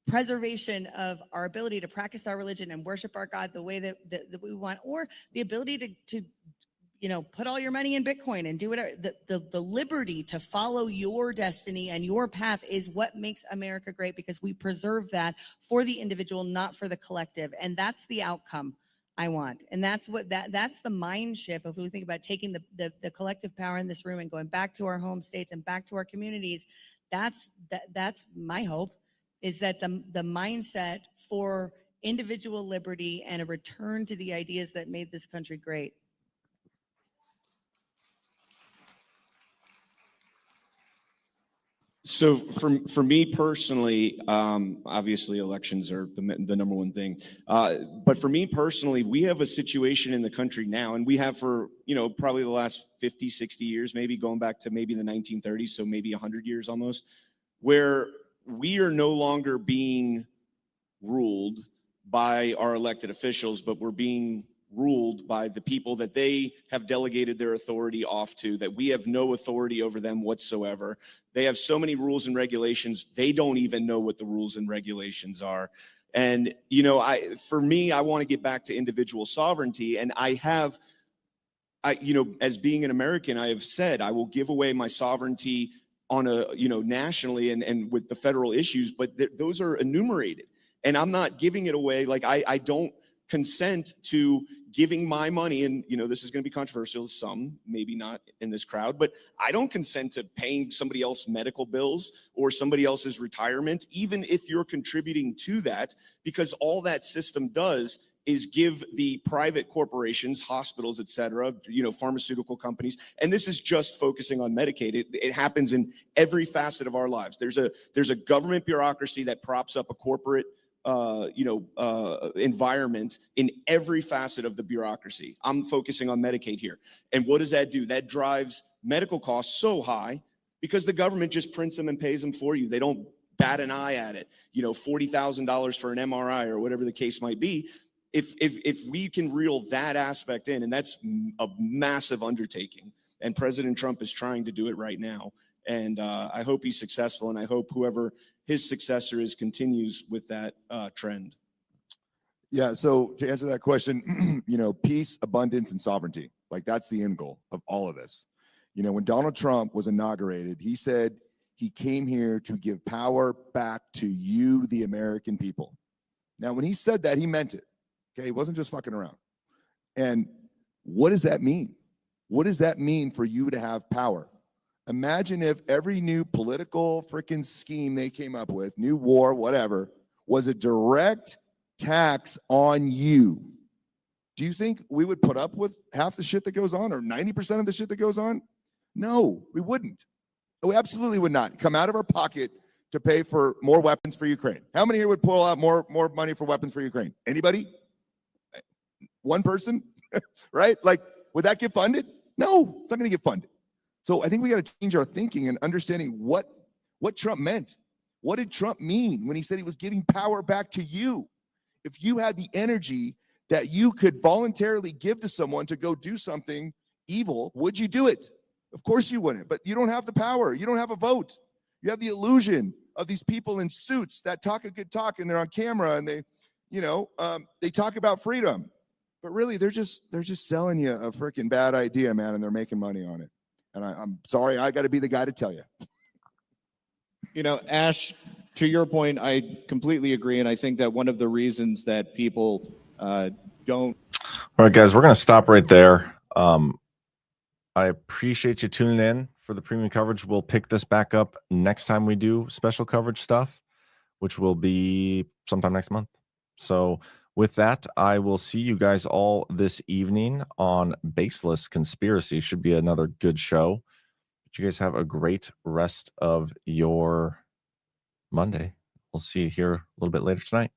preservation of our ability to practice our religion and worship our God the way that we want, or the ability to you know, put all your money in Bitcoin and do whatever, the liberty to follow your destiny and your path is what makes America great, because we preserve that for the individual, not for the collective. And that's the outcome I want. And that's the mind shift. If we think about taking the collective power in this room and going back to our home states and back to our communities, that's my hope, is that the mindset for individual liberty and a return to the ideas that made this country great. So for me personally, obviously elections are the number one thing. But for me personally, we have a situation in the country now, and we have for, probably the last 50, 60 years, maybe going back to maybe the 1930s, so maybe 100 years almost, where we are no longer being ruled by our elected officials, but we're being ruled by the people that they have delegated their authority off to, that we have no authority over them whatsoever. They have so many rules and regulations, they don't even know what the rules and regulations are. And, for me, I want to get back to individual sovereignty. And as being an American, I have said, I will give away my sovereignty on nationally and with the federal issues, but those are enumerated. And I'm not giving it away. Like I don't consent to giving my money, and this is going to be controversial, some maybe not in this crowd, but I don't consent to paying somebody else medical bills or somebody else's retirement, even if you're contributing to that, because all that system does is give the private corporations, hospitals, et cetera, pharmaceutical companies, and this is just focusing on Medicaid. It happens in every facet of our lives. There's a government bureaucracy that props up a corporate environment in every facet of the bureaucracy. I'm focusing on Medicaid here. And what does that do? That drives medical costs so high because the government just prints them and pays them for you. They don't bat an eye at it. $40,000 for an MRI or whatever the case might be. If we can reel that aspect in, and that's a massive undertaking, and President Trump is trying to do it right now. And I hope he's successful, and I hope whoever his successor is continues with that trend. Yeah, so to answer that question, peace, abundance, and sovereignty, like that's the end goal of all of this. When Donald Trump was inaugurated, he said he came here to give power back to you, the American people. Now, when he said that, he meant it. Okay, he wasn't just fucking around. And what does that mean? What does that mean for you to have power? Imagine if every new political freaking scheme they came up with, new war, whatever, was a direct tax on you. Do you think we would put up with half the shit that goes on or 90% of the shit that goes on? No, we wouldn't. We absolutely would not come out of our pocket to pay for more weapons for Ukraine. How many here would pull out more money for weapons for Ukraine? Anybody? One person? Right? Like, would that get funded? No, it's not going to get funded. So I think we got to change our thinking and understanding what Trump meant. What did Trump mean when he said he was giving power back to you? If you had the energy that you could voluntarily give to someone to go do something evil, would you do it? Of course you wouldn't, but you don't have the power. You don't have a vote. You have the illusion of these people in suits that talk a good talk and they're on camera and they talk about freedom. But really, they're just selling you a freaking bad idea, man, and they're making money on it. And I'm sorry, I got to be the guy to tell you. Ash, to your point, I completely agree. And I think that one of the reasons that people don't. All right, guys, we're going to stop right there. I appreciate you tuning in for the premium coverage. We'll pick this back up next time we do special coverage stuff, which will be sometime next month. So with that, I will see you guys all this evening on Baseless Conspiracy. Should be another good show. But you guys have a great rest of your Monday. We'll see you here a little bit later tonight.